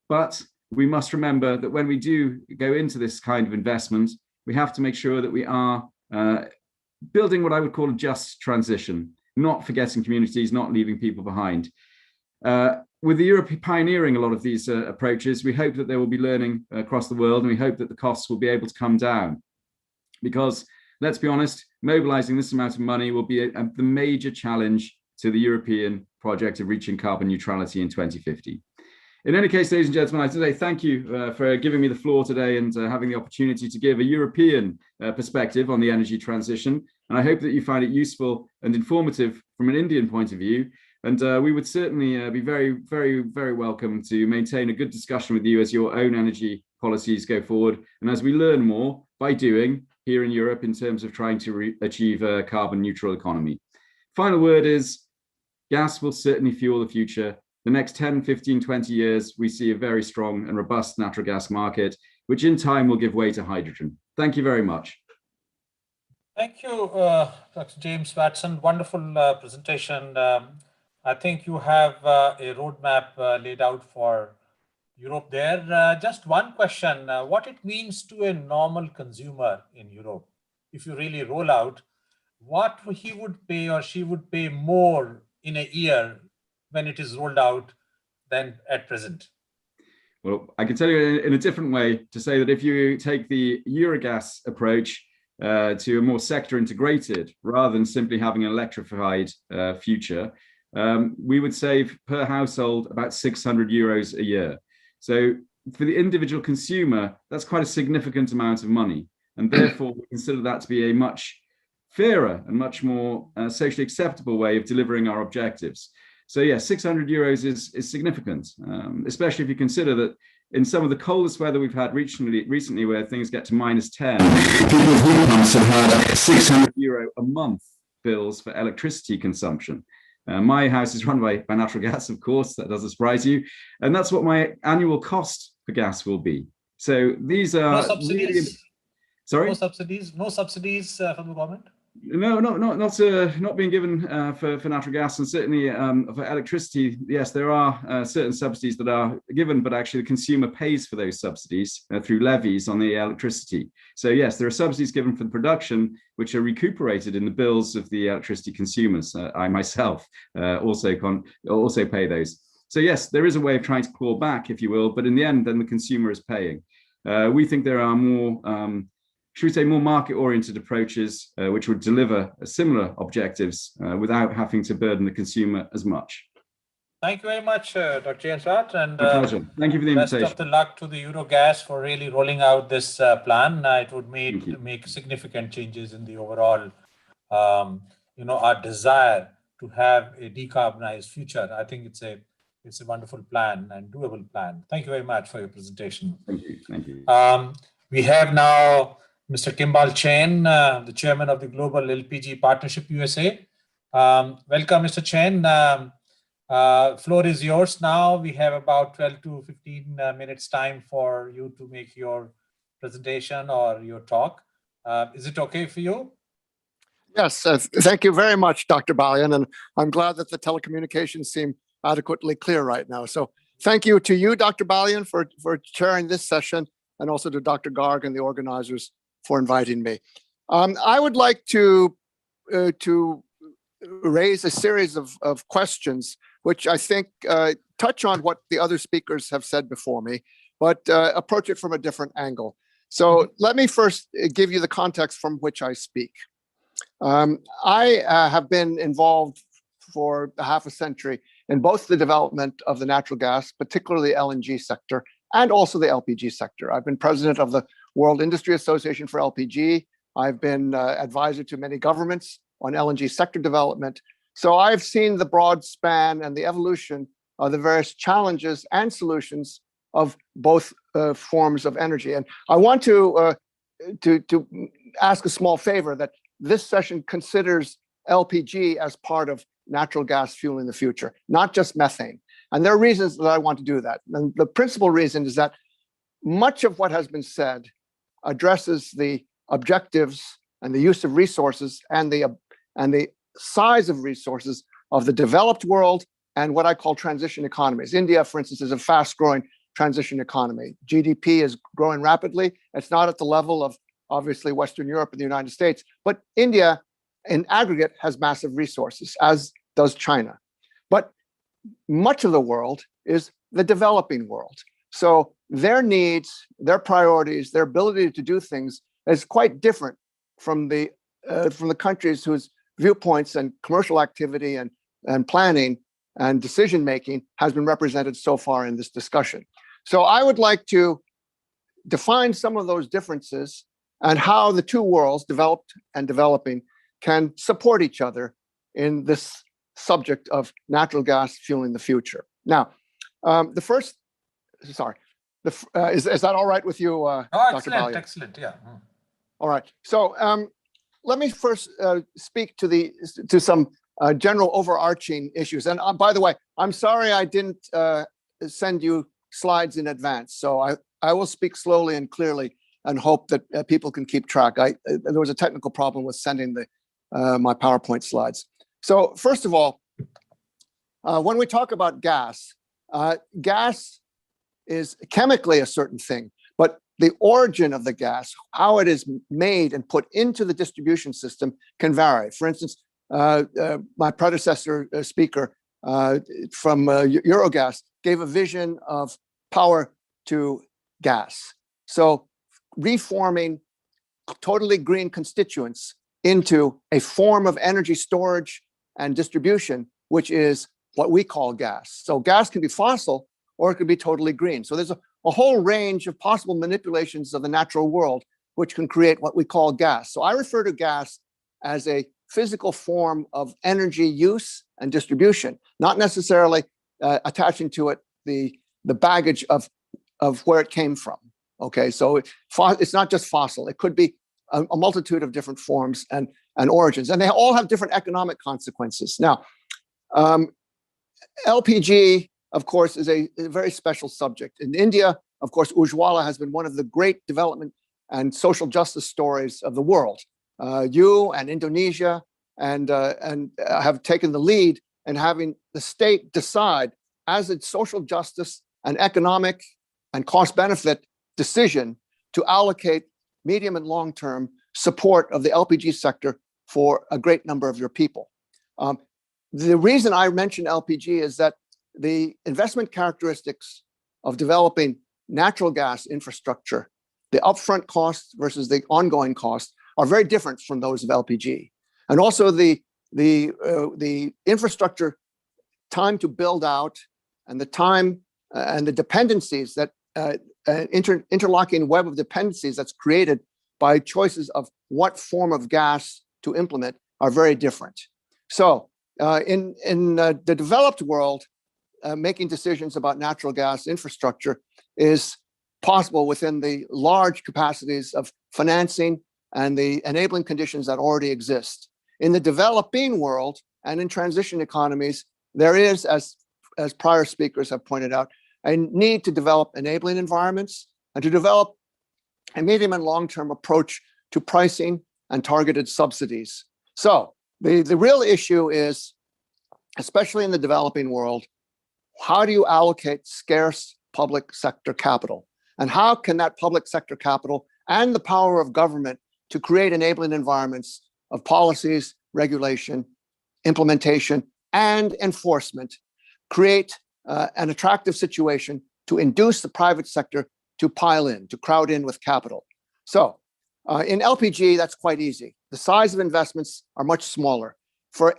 but we must remember that when we do go into this kind of investment, we have to make sure that we are building what I would call a just transition, not forgetting communities, not leaving people behind. With the Europe pioneering a lot of these approaches, we hope that there will be learning across the world, and we hope that the costs will be able to come down. Because let's be honest, mobilizing this amount of money will be the major challenge to the European project of reaching carbon neutrality in 2050. In any case, ladies and gentlemen, I today thank you for giving me the floor today and having the opportunity to give a European perspective on the energy transition. And I hope that you find it useful and informative from an Indian point of view. And we would certainly be very, very, very welcome to maintain a good discussion with you as your own energy policies go forward. And as we learn more by doing here in Europe in terms of trying to achieve a carbon neutral economy. Final word is gas will certainly fuel the future. The next 10, 15, 20 years, we see a very strong and robust natural gas market, which in time will give way to hydrogen. Thank you very much. Thank you, Dr. James Watson. Wonderful presentation. I think you have a roadmap laid out for Europe there. Just one question, what it means to a normal consumer in Europe, if you really roll out, what he would pay or she would pay more in a year when it is rolled out than at present? Well, I can tell you in a different way to say that if you take the Eurogas approach to a more sector integrated, rather than simply having an electrified future, we would save per household about 600 euros a year. So for the individual consumer, that's quite a significant amount of money. And therefore, we consider that to be a much fairer and much more socially acceptable way of delivering our objectives. So yeah, 600 euros is significant, especially if you consider that in some of the coldest weather we've had recently where things get to -10, people's heat pumps have had €600 a month bills for electricity consumption. My house is run by natural gas, of course, that doesn't surprise you. And that's what my annual cost for gas will be. So these are No subsidies? really, sorry? No subsidies from the government? No, not being given for natural gas, and certainly for electricity. Yes, there are certain subsidies that are given, but actually the consumer pays for those subsidies through levies on the electricity. So yes, there are subsidies given for the production, which are recuperated in the bills of the electricity consumers. I myself also pay those. So yes, there is a way of trying to claw back, if you will, but in the end, then the consumer is paying. We think there are more. Should we say more market-oriented approaches which would deliver similar objectives without having to burden the consumer as much. Thank you very much, Dr. Jensrat, and my pleasure. Thank you for the invitation. Best of the luck to the Eurogas for really rolling out this plan. It would make significant changes in the overall, our desire to have a decarbonized future. I think it's a wonderful plan and doable plan. Thank you very much for your presentation. Thank you. Thank you. We have now Mr. Kimbal Chen, the chairman of the Global LPG Partnership USA. Welcome, Mr. Chen. Floor is yours now. We have about 12 to 15 minutes time for you to make your presentation or your talk. Is it okay for you? Yes, thank you very much, Dr. Balian, and I'm glad that the telecommunications seem adequately clear right now. So thank you to you, Dr. Balian, for chairing this session, and also to Dr. Garg and the organizers for inviting me. I would like to raise a series of questions, which I think touch on what the other speakers have said before me, but approach it from a different angle. So let me first give you the context from which I speak. I have been involved for half a century in both the development of the natural gas, particularly the LNG sector, and also the LPG sector. I've been president of the World Industry Association for LPG. I've been advisor to many governments on LNG sector development. So I've seen the broad span and the evolution of the various challenges and solutions of both forms of energy. And I want to ask a small favor that this session considers LPG as part of natural gas fueling the future, not just methane. And there are reasons that I want to do that. And the principal reason is that much of what has been said addresses the objectives and the use of resources and the size of resources of the developed world and what I call transition economies. India, for instance, is a fast-growing transition economy. GDP is growing rapidly. It's not at the level of, obviously, Western Europe and the United States, but India, in aggregate, has massive resources, as does China. But much of the world is the developing world. So their needs, their priorities, their ability to do things is quite different from the countries whose viewpoints and commercial activity and planning and decision-making has been represented so far in this discussion. So I would like to define some of those differences and how the two worlds, developed and developing, can support each other in this subject of natural gas fueling the future. Now, is that all right with you, Dr. Balian? Excellent, yeah. All right. So let me first speak to some general overarching issues. And by the way, I'm sorry I didn't send you slides in advance. So I will speak slowly and clearly and hope that people can keep track. There was a technical problem with sending my PowerPoint slides. So first of all, when we talk about gas, gas is chemically a certain thing, but the origin of the gas, how it is made and put into the distribution system, can vary. For instance, my predecessor speaker from Eurogas gave a vision of power to gas. So reforming totally green constituents into a form of energy storage and distribution, which is what we call gas. So gas can be fossil or it could be totally green. So there's a whole range of possible manipulations of the natural world which can create what we call gas. So I refer to gas as a physical form of energy use and distribution, not necessarily attaching to it the baggage of where it came from. Okay, so it's not just fossil. It could be a multitude of different forms and origins, and they all have different economic consequences. Now, LPG, of course, is a very special subject. In India, of course, Ujjwala has been one of the great development and social justice stories of the world. You and Indonesia and have taken the lead in having the state decide as a social justice and economic and cost-benefit decision to allocate medium and long-term support of the LPG sector for a great number of your people. The reason I mention LPG is that the investment characteristics of developing natural gas infrastructure, the upfront costs versus the ongoing costs, are very different from those of LPG. And also the infrastructure time to build out and the time and the dependencies that interlocking web of dependencies that's created by choices of what form of gas to implement are very different. So in the developed world, making decisions about natural gas infrastructure is possible within the large capacities of financing and the enabling conditions that already exist. In the developing world and in transition economies, there is, as prior speakers have pointed out, a need to develop enabling environments and to develop a medium and long-term approach to pricing and targeted subsidies. So the real issue is, especially in the developing world, how do you allocate scarce public sector capital? And how can that public sector capital and the power of government to create enabling environments of policies, regulation, implementation, and enforcement create an attractive situation to induce the private sector to pile in, to crowd in with capital? So in LPG, that's quite easy. The size of investments are much smaller. For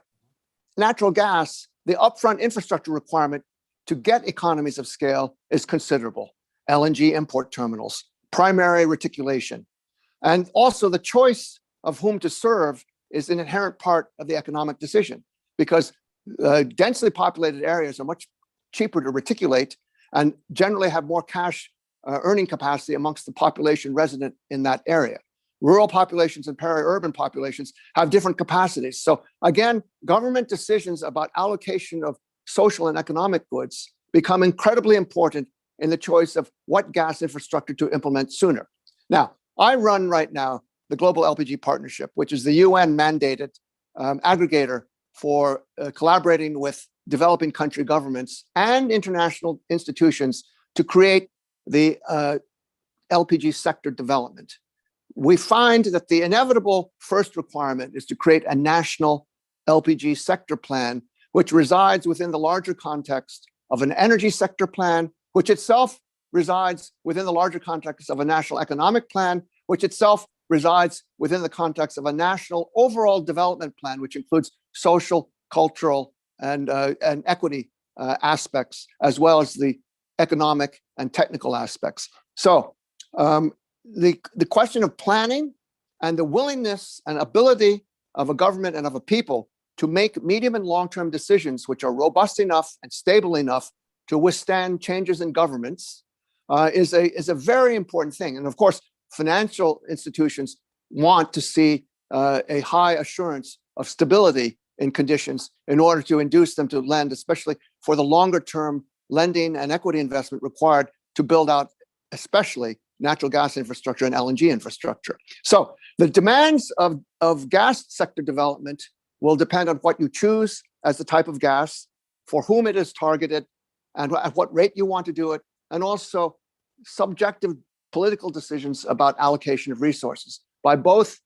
natural gas, the upfront infrastructure requirement to get economies of scale is considerable. LNG import terminals, primary reticulation, and also the choice of whom to serve is an inherent part of the economic decision, because densely populated areas are much cheaper to reticulate and generally have more cash earning capacity amongst the population resident in that area. Rural populations and peri-urban populations have different capacities. So again, government decisions about allocation of social and economic goods become incredibly important in the choice of what gas infrastructure to implement sooner. Now, I run right now the Global LPG Partnership, which is the UN mandated aggregator for collaborating with developing country governments and international institutions to create the LPG sector development. We find that the inevitable first requirement is to create a national LPG sector plan, which resides within the larger context of an energy sector plan, which itself resides within the larger context of a national economic plan, which itself resides within the context of a national overall development plan, which includes social, cultural, and equity aspects, as well as the economic and technical aspects. So the question of planning and the willingness and ability of a government and of a people to make medium and long-term decisions which are robust enough and stable enough to withstand changes in governments is a very important thing. And of course, financial institutions want to see a high assurance of stability in conditions in order to induce them to lend, especially for the longer term lending and equity investment required to build out, especially natural gas infrastructure and LNG infrastructure. So the demands of gas sector development will depend on what you choose as the type of gas, for whom it is targeted, and at what rate you want to do it, and also subjective political decisions about allocation of resources by both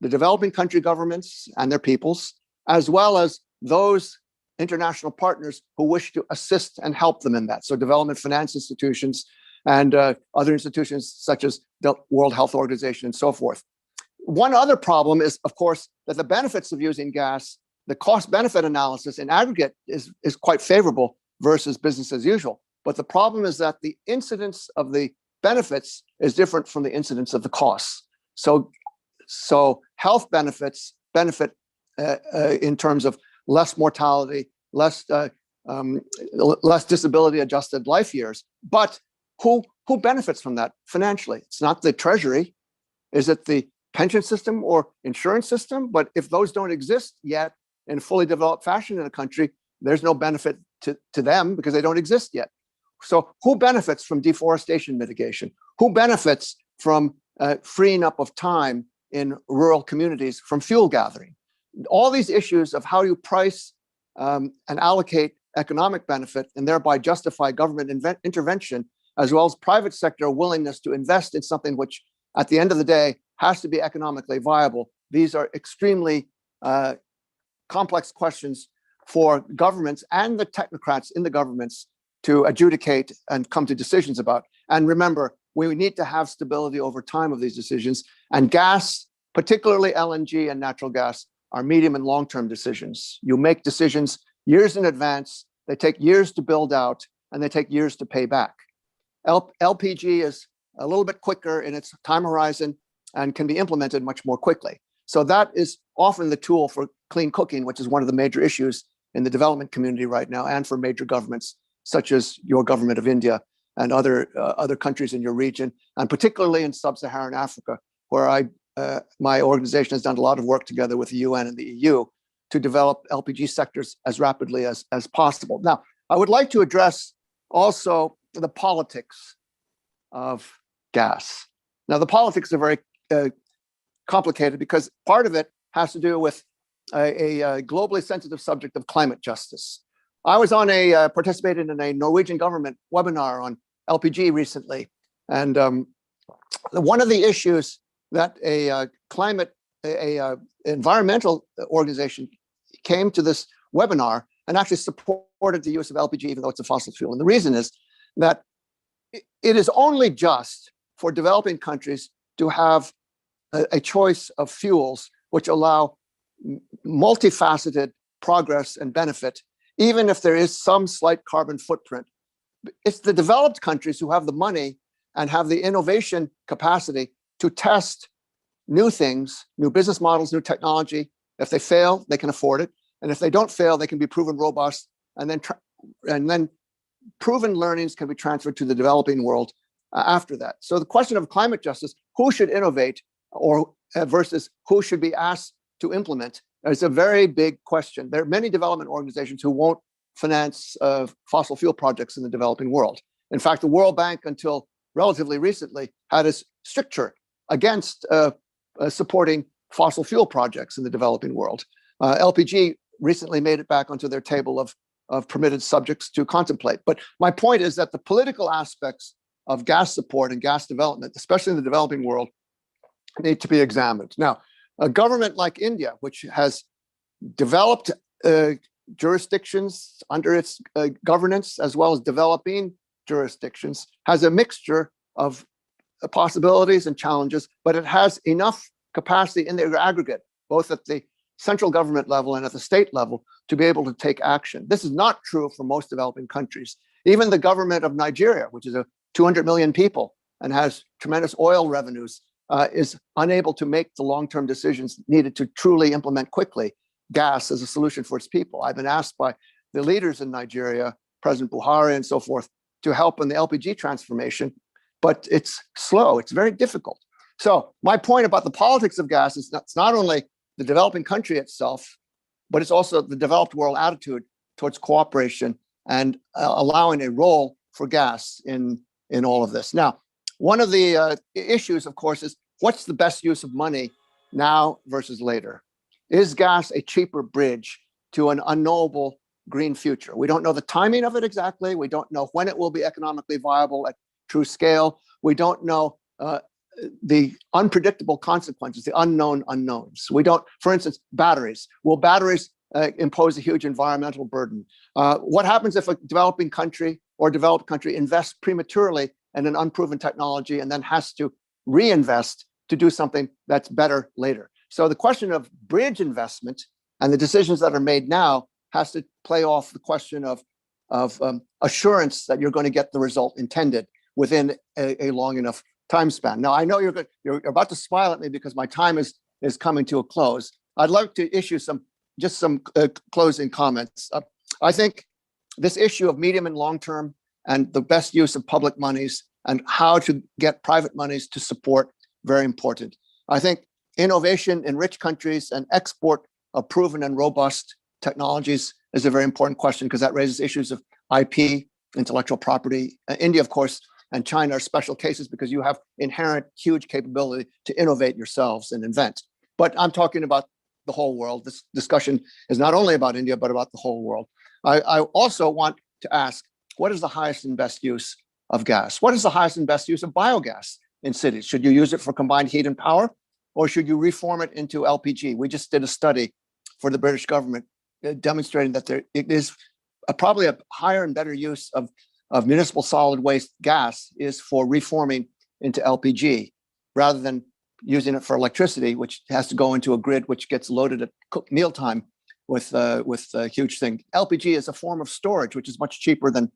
the developing country governments and their peoples, as well as those international partners who wish to assist and help them in that. So development finance institutions and other institutions such as the World Health Organization and so forth. One other problem is, of course, that the benefits of using gas, the cost-benefit analysis in aggregate is quite favorable versus business as usual. But the problem is that the incidence of the benefits is different from the incidence of the costs. So health benefits benefit in terms of less mortality, less disability-adjusted life years. But who benefits from that financially? It's not the Treasury. Is it the pension system or insurance system. But if those don't exist yet in fully developed fashion in a country, there's no benefit to them because they don't exist yet. So who benefits from deforestation mitigation? Who benefits from freeing up of time in rural communities from fuel gathering? All these issues of how you price and allocate economic benefit and thereby justify government intervention, as well as private sector willingness to invest in something which at the end of the day has to be economically viable. These are extremely complex questions for governments and the technocrats in the governments to adjudicate and come to decisions about. And remember, we need to have stability over time of these decisions. And gas, particularly LNG and natural gas, are medium and long-term decisions. You make decisions years in advance, they take years to build out, and they take years to pay back. LPG is a little bit quicker in its time horizon and can be implemented much more quickly. So that is often the tool for clean cooking, which is one of the major issues in the development community right now, and for major governments such as your government of India and other countries in your region, and particularly in sub-Saharan Africa, where my organization has done a lot of work together with the UN and the EU to develop LPG sectors as rapidly as possible. Now, I would like to address also the politics of gas. Now, the politics are very complicated because part of it has to do with a globally sensitive subject of climate justice. I was participated in a Norwegian government webinar on LPG recently, and one of the issues that a environmental organization came to this webinar and actually supported the use of LPG, even though it's a fossil fuel. And the reason is that it is only just for developing countries to have a choice of fuels which allow multifaceted progress and benefit, even if there is some slight carbon footprint. It's the developed countries who have the money and have the innovation capacity to test new things, new business models, new technology. If they fail, they can afford it. And if they don't fail, they can be proven robust. And then proven learnings can be transferred to the developing world after that. So the question of climate justice, who should innovate or versus who should be asked to implement, is a very big question. There are many development organizations who won't finance fossil fuel projects in the developing world. In fact, the World Bank, until relatively recently, had a stricture against supporting fossil fuel projects in the developing world. LPG recently made it back onto their table of permitted subjects to contemplate. But my point is that the political aspects of gas support and gas development, especially in the developing world, need to be examined. Now, a government like India, which has developed jurisdictions under its governance, as well as developing jurisdictions, has a mixture of possibilities and challenges, but it has enough capacity in the aggregate, both at the central government level and at the state level, to be able to take action. This is not true for most developing countries. Even the government of Nigeria, which is 200 million people and has tremendous oil revenues, is unable to make the long-term decisions needed to truly implement quickly gas as a solution for its people. I've been asked by the leaders in Nigeria, President Buhari and so forth, to help in the LPG transformation, but it's slow, it's very difficult. So my point about the politics of gas is it's not only the developing country itself, but it's also the developed world attitude towards cooperation and allowing a role for gas in all of this. Now, one of the issues, of course, is what's the best use of money now versus later? Is gas a cheaper bridge to an unknowable green future? We don't know the timing of it exactly. We don't know when it will be economically viable at true scale. We don't know the unpredictable consequences, the unknown unknowns. We don't, for instance, batteries. Will batteries impose a huge environmental burden? What happens if a developing country or developed country invests prematurely in an unproven technology and then has to reinvest to do something that's better later? So the question of bridge investment and the decisions that are made now has to play off the question of assurance that you're going to get the result intended within a long enough time span. Now, I know you're about to smile at me because my time is coming to a close. I'd like to issue some closing comments. I think this issue of medium and long term and the best use of public monies and how to get private monies to support, very important. I think innovation in rich countries and export of proven and robust technologies is a very important question because that raises issues of IP, intellectual property. India, of course, and China are special cases because you have inherent huge capability to innovate yourselves and invent. But I'm talking about the whole world. This discussion is not only about India, but about the whole world. I also want to ask, what is the highest and best use of gas? What is the highest and best use of biogas in cities? Should you use it for combined heat and power, or should you reform it into LPG? We just did a study for the British government demonstrating that it is probably a higher and better use of municipal solid waste gas is for reforming into LPG rather than using it for electricity, which has to go into a grid which gets loaded at mealtime with a huge thing. LPG is a form of storage, which is much cheaper than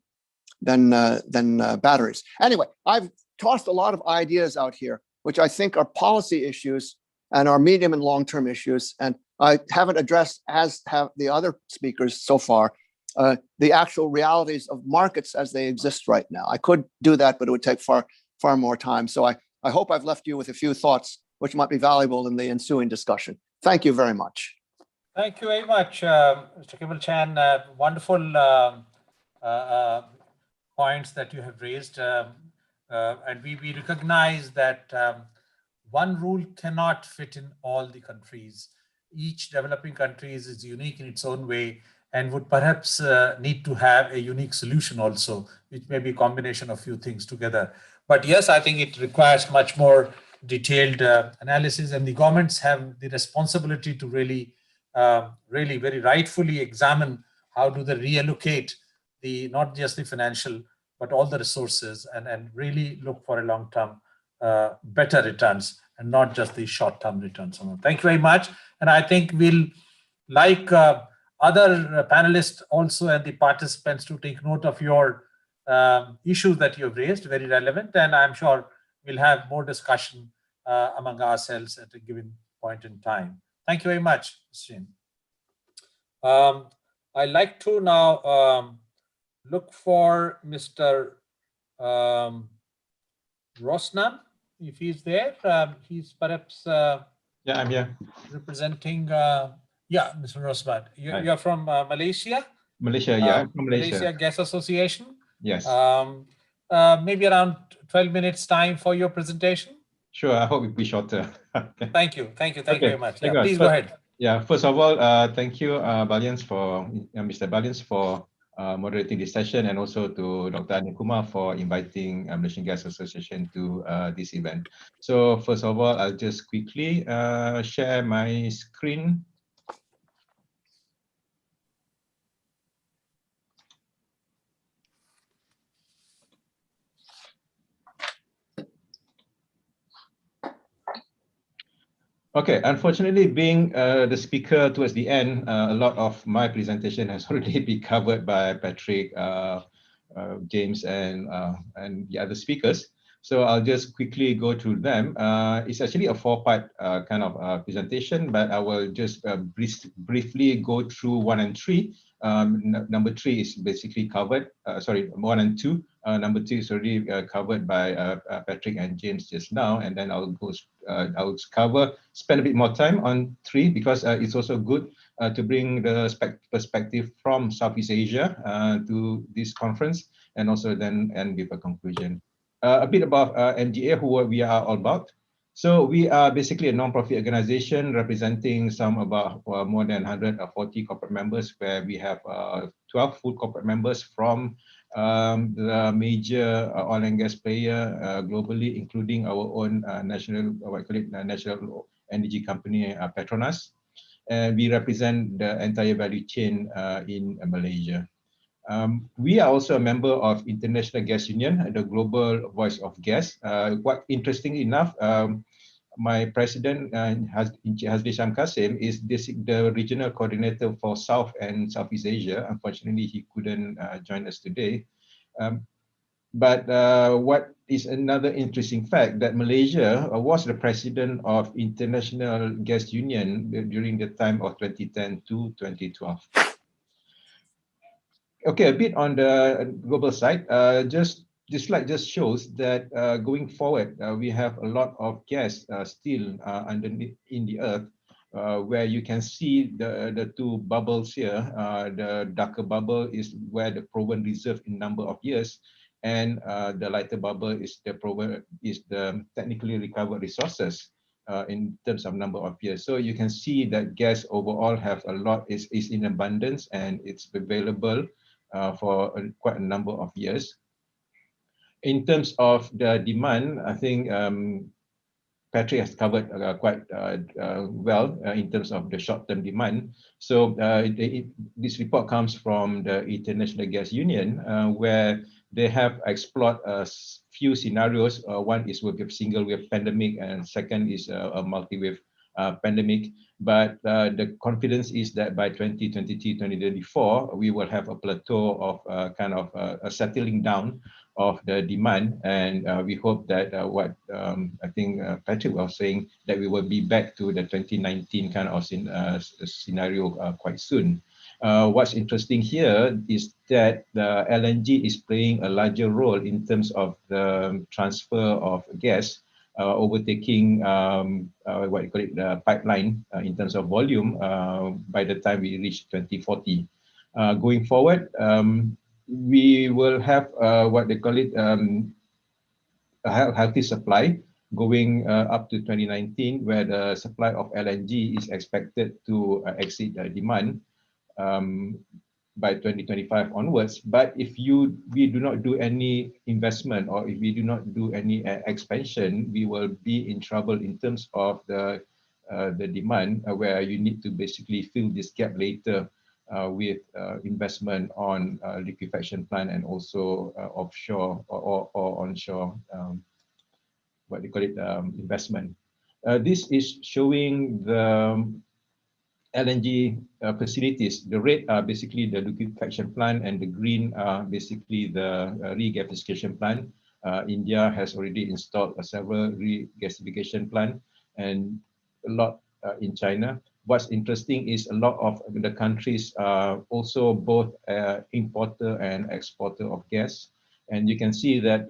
batteries. Anyway, I've tossed a lot of ideas out here, which I think are policy issues and are medium and long-term issues. And I haven't addressed, as have the other speakers so far, the actual realities of markets as they exist right now. I could do that, but it would take far more time. So I hope I've left you with a few thoughts which might be valuable in the ensuing discussion. Thank you very much. Thank you very much, Mr. Kimball Chan. Wonderful points that you have raised. And we recognize that one rule cannot fit in all the countries. Each developing country is unique in its own way and would perhaps need to have a unique solution also, which may be a combination of few things together. But yes, I think it requires much more detailed analysis, and the governments have the responsibility to really very rightfully examine how do they reallocate not just the financial, but all the resources and really look for a long-term better returns and not just the short-term returns. Thank you very much. And I think we'll, like other panelists also and the participants, to take note of your issues that you have raised, very relevant. And I'm sure we'll have more discussion among ourselves at a given point in time. Thank you very much, Mr. I'd like to now look for Mr. Rosnan, if he's there. He's perhaps yeah, I'm here. Representing, yeah, Mr. Rosnan. You're from Malaysia? Malaysia, yeah, I'm from Malaysia. Malaysia Gas Association? Yes. Maybe around 12 minutes time for your presentation? Sure, I hope it'll be shorter. Okay. Thank you very much. Yeah, please go ahead. Yeah, first of all, thank you, Mr. Balians, for moderating this session, and also to Dr. Anil Kumar for inviting Malaysian Gas Association to this event. So first of all, I'll just quickly share my screen. Okay, unfortunately, being the speaker towards the end, a lot of my presentation has already been covered by Patrick, James, and the other speakers. So I'll just quickly go through them. It's actually a four-part kind of presentation, but I will just briefly go through 1 and 3. Number 3 is basically covered. Sorry, 1 and 2. Number 2 is already covered by Patrick and James just now, and then I'll spend a bit more time on 3 because it's also good to bring the perspective from Southeast Asia to this conference, and also then end with a conclusion. A bit about MGA, who we are all about. So we are basically a non-profit organization representing about more than 140 corporate members, where we have 12 full corporate members from the major oil and gas player globally, including our own national energy company, Petronas. And we represent the entire value chain in Malaysia. We are also a member of International Gas Union, the global voice of gas. Quite interesting enough, my president, Hasbisham Kasim, is the regional coordinator for South and Southeast Asia. Unfortunately, he couldn't join us today. But what is another interesting fact, that Malaysia was the president of International Gas Union during the time of 2010 to 2012. Okay, a bit on the global side, just this slide just shows that going forward, we have a lot of gas still underneath in the earth, where you can see the two bubbles here. The darker bubble is where the proven reserve in number of years, and the lighter bubble is the technically recovered resources in terms of number of years. So you can see that gas overall have a lot, is in abundance, and it's available for quite a number of years. In terms of the demand, I think Patrick has covered quite well in terms of the short-term demand. So this report comes from the International Gas Union, where they have explored a few scenarios. One is with a single wave pandemic, and second is a multi-wave pandemic. But the confidence is that by 2023, 2024, we will have a plateau of kind of a settling down of the demand, and we hope that what I think Patrick was saying, that we will be back to the 2019 kind of scenario quite soon. What's interesting here is that the LNG is playing a larger role in terms of the transfer of gas, overtaking what you call it, the pipeline in terms of volume by the time we reach 2040. Going forward, we will have what they call it a healthy supply going up to 2019, where the supply of LNG is expected to exceed demand by 2025 onwards. But if we do not do any investment, or if we do not do any expansion, we will be in trouble in terms of the demand, where you need to basically fill this gap later with investment on liquefaction plant, and also offshore or onshore, what they call it, investment. This is showing the LNG facilities. The red are basically the liquefaction plant, and the green are basically the regasification plant. India has already installed several regasification plant, and a lot in China. What's interesting is a lot of the countries are also both importer and exporter of gas. And you can see that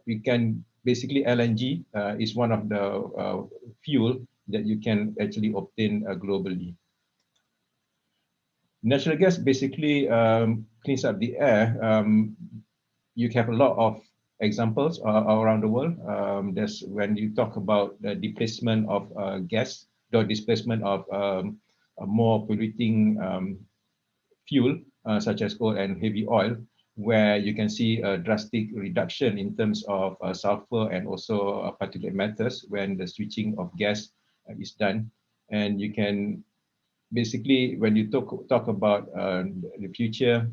we can basically, LNG is one of the fuel that you can actually obtain globally. Natural gas basically cleans up the air. You have a lot of examples around the world. There's when you talk about the displacement of gas, the displacement of more polluting fuel, such as coal and heavy oil, where you can see a drastic reduction in terms of sulfur and also particulate matters when the switching of gas is done. And you can basically, when you talk about the future,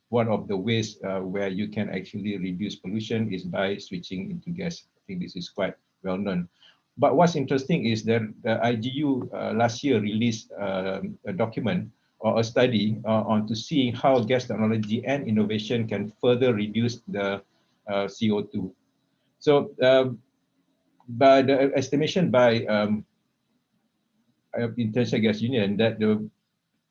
one of the ways where you can actually reduce pollution is by switching into gas. I think this is quite well known. But what's interesting is that the IGU last year released a document or a study on to see how gas technology and innovation can further reduce the CO2. So by the estimation by International Gas Union, that the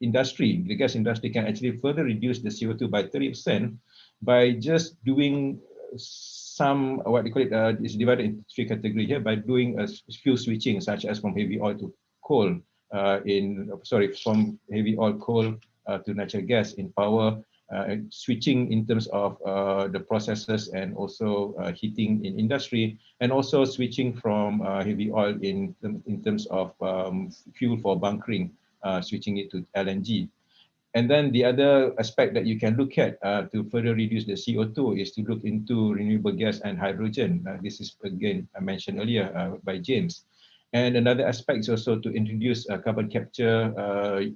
gas industry can actually further reduce the CO2 by 30% by just doing some, what they call it, is divided into three categories here, by doing a fuel switching, such as from heavy oil to coal, from heavy oil coal to natural gas in power, switching in terms of the processes and also heating in industry, and also switching from heavy oil in terms of fuel for bunkering, switching it to LNG. And then the other aspect that you can look at to further reduce the CO2 is to look into renewable gas and hydrogen. This is again mentioned earlier by James. And another aspect is also to introduce carbon capture,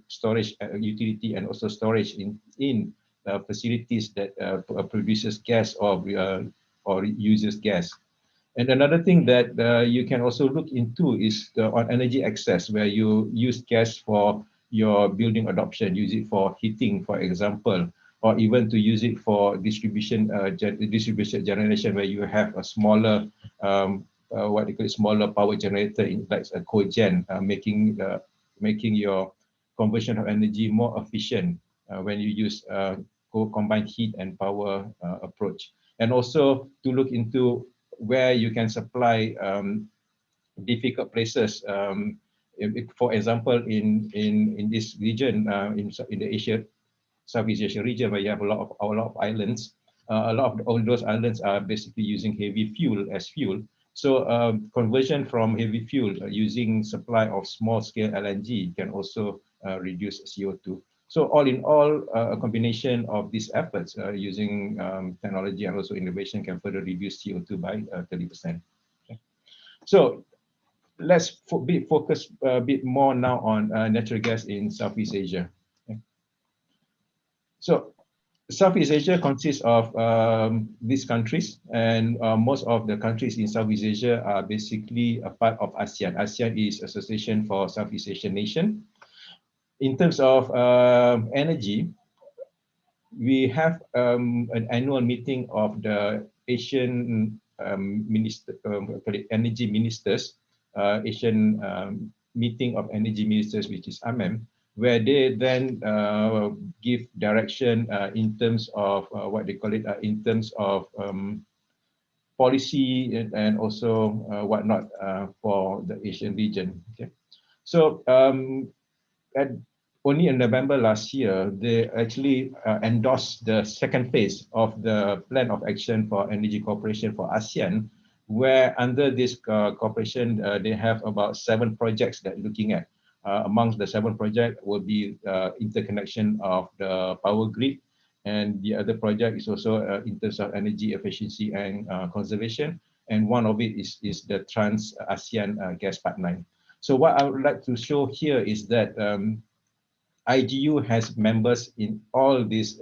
storage utility, and also storage in facilities that produces gas or uses gas. And another thing that you can also look into is on energy access, where you use gas for your building adoption, use it for heating, for example, or even to use it for distribution generation, where you have a smaller, what they call it, smaller power generator, in like a cogen, making your conversion of energy more efficient when you use combined heat and power approach, and also to look into where you can supply difficult places. For example, in this region, in the Southeast Asia region, where you have a lot of islands, a lot of all those islands are basically using heavy fuel as fuel. So conversion from heavy fuel using supply of small scale LNG can also reduce CO2. So all in all, a combination of these efforts using technology and also innovation can further reduce CO2 by 30%. Okay. So let's focus a bit more now on natural gas in Southeast Asia. Okay. So Southeast Asia consists of these countries, and most of the countries in Southeast Asia are basically a part of ASEAN. ASEAN is Association for Southeast Asian Nation. In terms of energy, we have an annual meeting of the Asian energy ministers, Asian meeting of energy ministers, which is AMEM, where they then give direction in terms of what they call it, in terms of policy and also whatnot for the Asian region. Okay, so only in November last year, they actually endorsed the second phase of the Plan of Action for Energy Cooperation for ASEAN, where under this cooperation, they have about 7 projects that looking at. Amongst the 7 projects will be interconnection of the power grid, and the other project is also in terms of energy efficiency and conservation, and one of it is the Trans-ASEAN Gas Pipeline. So what I would like to show here is that IGU has members in all these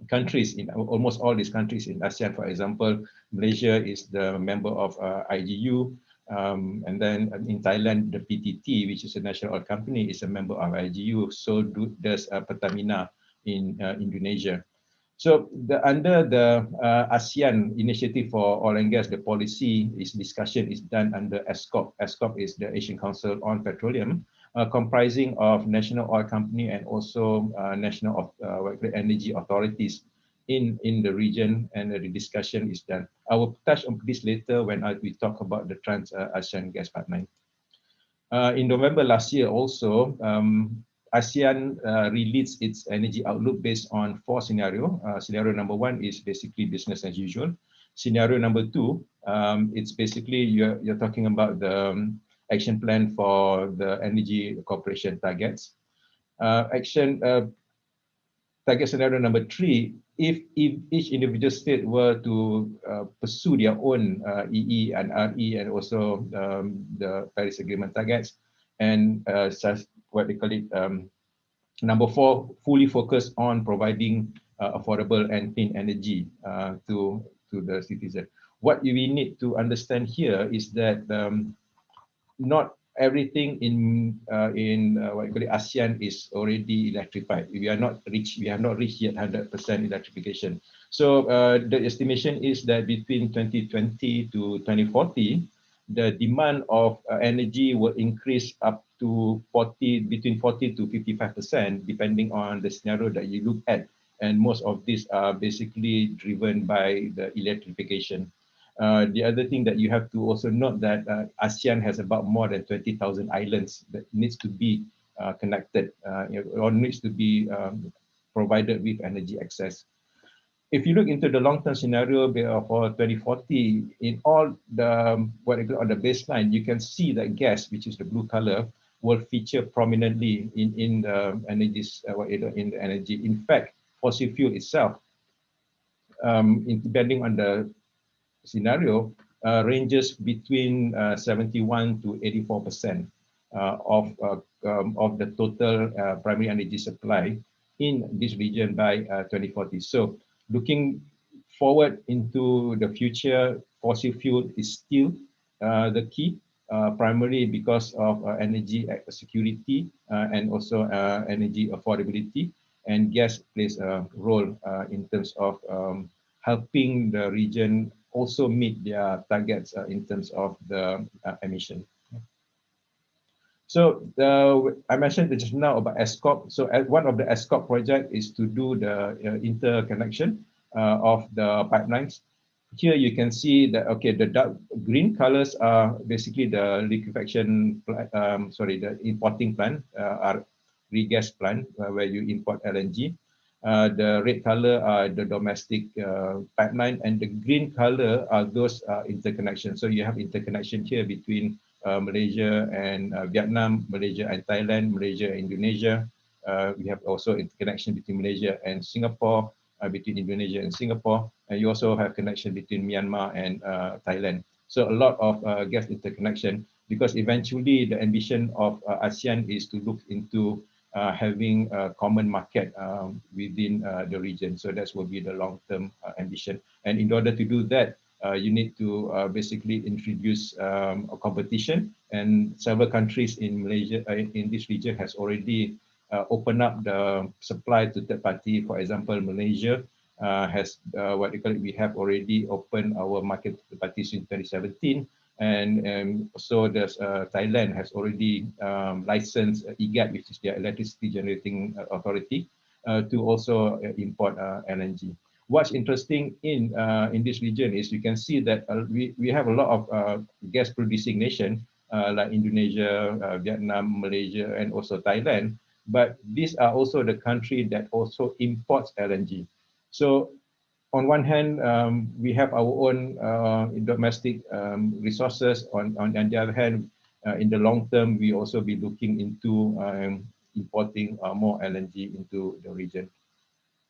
countries, in almost all these countries in ASEAN. For example, Malaysia is the member of IGU, and then in Thailand, the PTT, which is a national oil company, is a member of IGU. So does Pertamina in Indonesia. So under the ASEAN Initiative for Oil and Gas, the policy discussion is done under ESCOP. ESCOP is the Asian Council on Petroleum, comprising of national oil company and also national energy authorities in the region, and the discussion is done. I will touch on this later when we talk about the Trans-ASEAN Gas Pipeline. In November last year also, ASEAN released its energy outlook based on 4 scenarios. Scenario number 1 is basically business as usual. Scenario number 2, it's basically you're talking about the action plan for the energy cooperation targets. Target scenario number 3, if each individual state were to pursue their own EE and RE and also the Paris Agreement targets, and what they call it, number 4, fully focus on providing affordable and clean energy to the citizen. What we need to understand here is that not everything in what you call it, ASEAN is already electrified. We have not reached yet 100% electrification. So the estimation is that between 2020 to 2040, the demand of energy will increase up to between 40 to 55%, depending on the scenario that you look at. And most of these are basically driven by the electrification. The other thing that you have to also note that ASEAN has about more than 20,000 islands that needs to be connected or needs to be provided with energy access. If you look into the long-term scenario for 2040, in all the on the baseline, you can see that gas, which is the blue color, will feature prominently in the energies in the energy. In fact, fossil fuel itself, depending on the scenario, ranges between 71 to 84% of the total primary energy supply in this region by 2040. So looking forward into the future, fossil fuel is still the key, primarily because of energy security and also energy affordability, and gas plays a role in terms of helping the region also meet their targets in terms of the emission. So I mentioned just now about ESCOP. So one of the ESCOP project is to do the interconnection of the pipelines. Here you can see that, okay, the dark green colors are basically the liquefaction, the importing plant, are regas plant where you import LNG. The red color are the domestic pipeline, and the green color are those interconnections. So you have interconnection here between Malaysia and Vietnam, Malaysia and Thailand, Malaysia and Indonesia. We have also interconnection between Malaysia and Singapore, between Indonesia and Singapore, and you also have connection between Myanmar and Thailand. So a lot of gas interconnection, because eventually the ambition of ASEAN is to look into having a common market within the region. So that will be the long-term ambition. And in order to do that, you need to basically introduce a competition, and several countries in Malaysia, in this region, has already opened up the supply to third party. For example, Malaysia has what you call it, we have already opened our market to parties in 2017, and so there's Thailand has already licensed EGAT, which is their electricity generating authority, to also import LNG. What's interesting in this region is you can see that we have a lot of gas producing nation like Indonesia, Vietnam, Malaysia, and also Thailand. But these are also the country that also imports LNG. So on one hand, we have our own domestic resources. On the other hand, in the long term, we also be looking into importing more LNG into the region.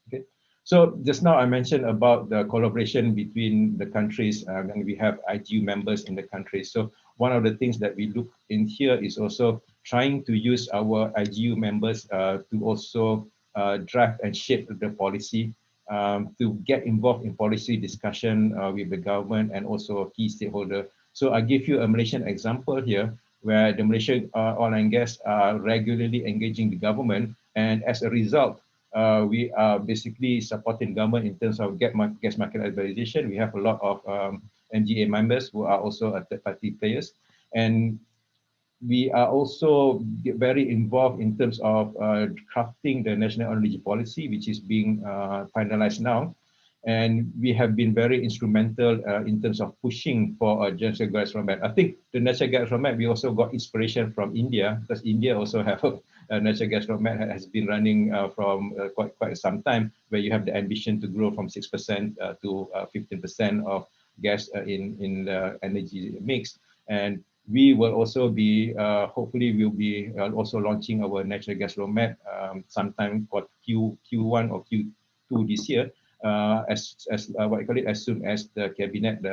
Okay. So just now I mentioned about the collaboration between the countries, and we have IGU members in the countries. So one of the things that we look in here is also trying to use our IGU members to also draft and shape the policy, to get involved in policy discussion with the government and also key stakeholder. So I give you a Malaysian example here, where the Malaysian oil and gas are regularly engaging the government, and as a result, we are basically supporting government in terms of gas market liberalization. We have a lot of MGA members who are also third-party players, and we are also very involved in terms of crafting the national energy policy, which is being finalized now. And we have been very instrumental in terms of pushing for a natural gas roadmap. I think the natural gas roadmap, we also got inspiration from India, because India also have a natural gas roadmap that has been running from quite some time, where you have the ambition to grow from 6% to 15% of gas in the energy mix. And we will also be, hopefully we'll be also launching our natural gas roadmap sometime for Q1 or Q2 this year, as what I call it, as soon as the cabinet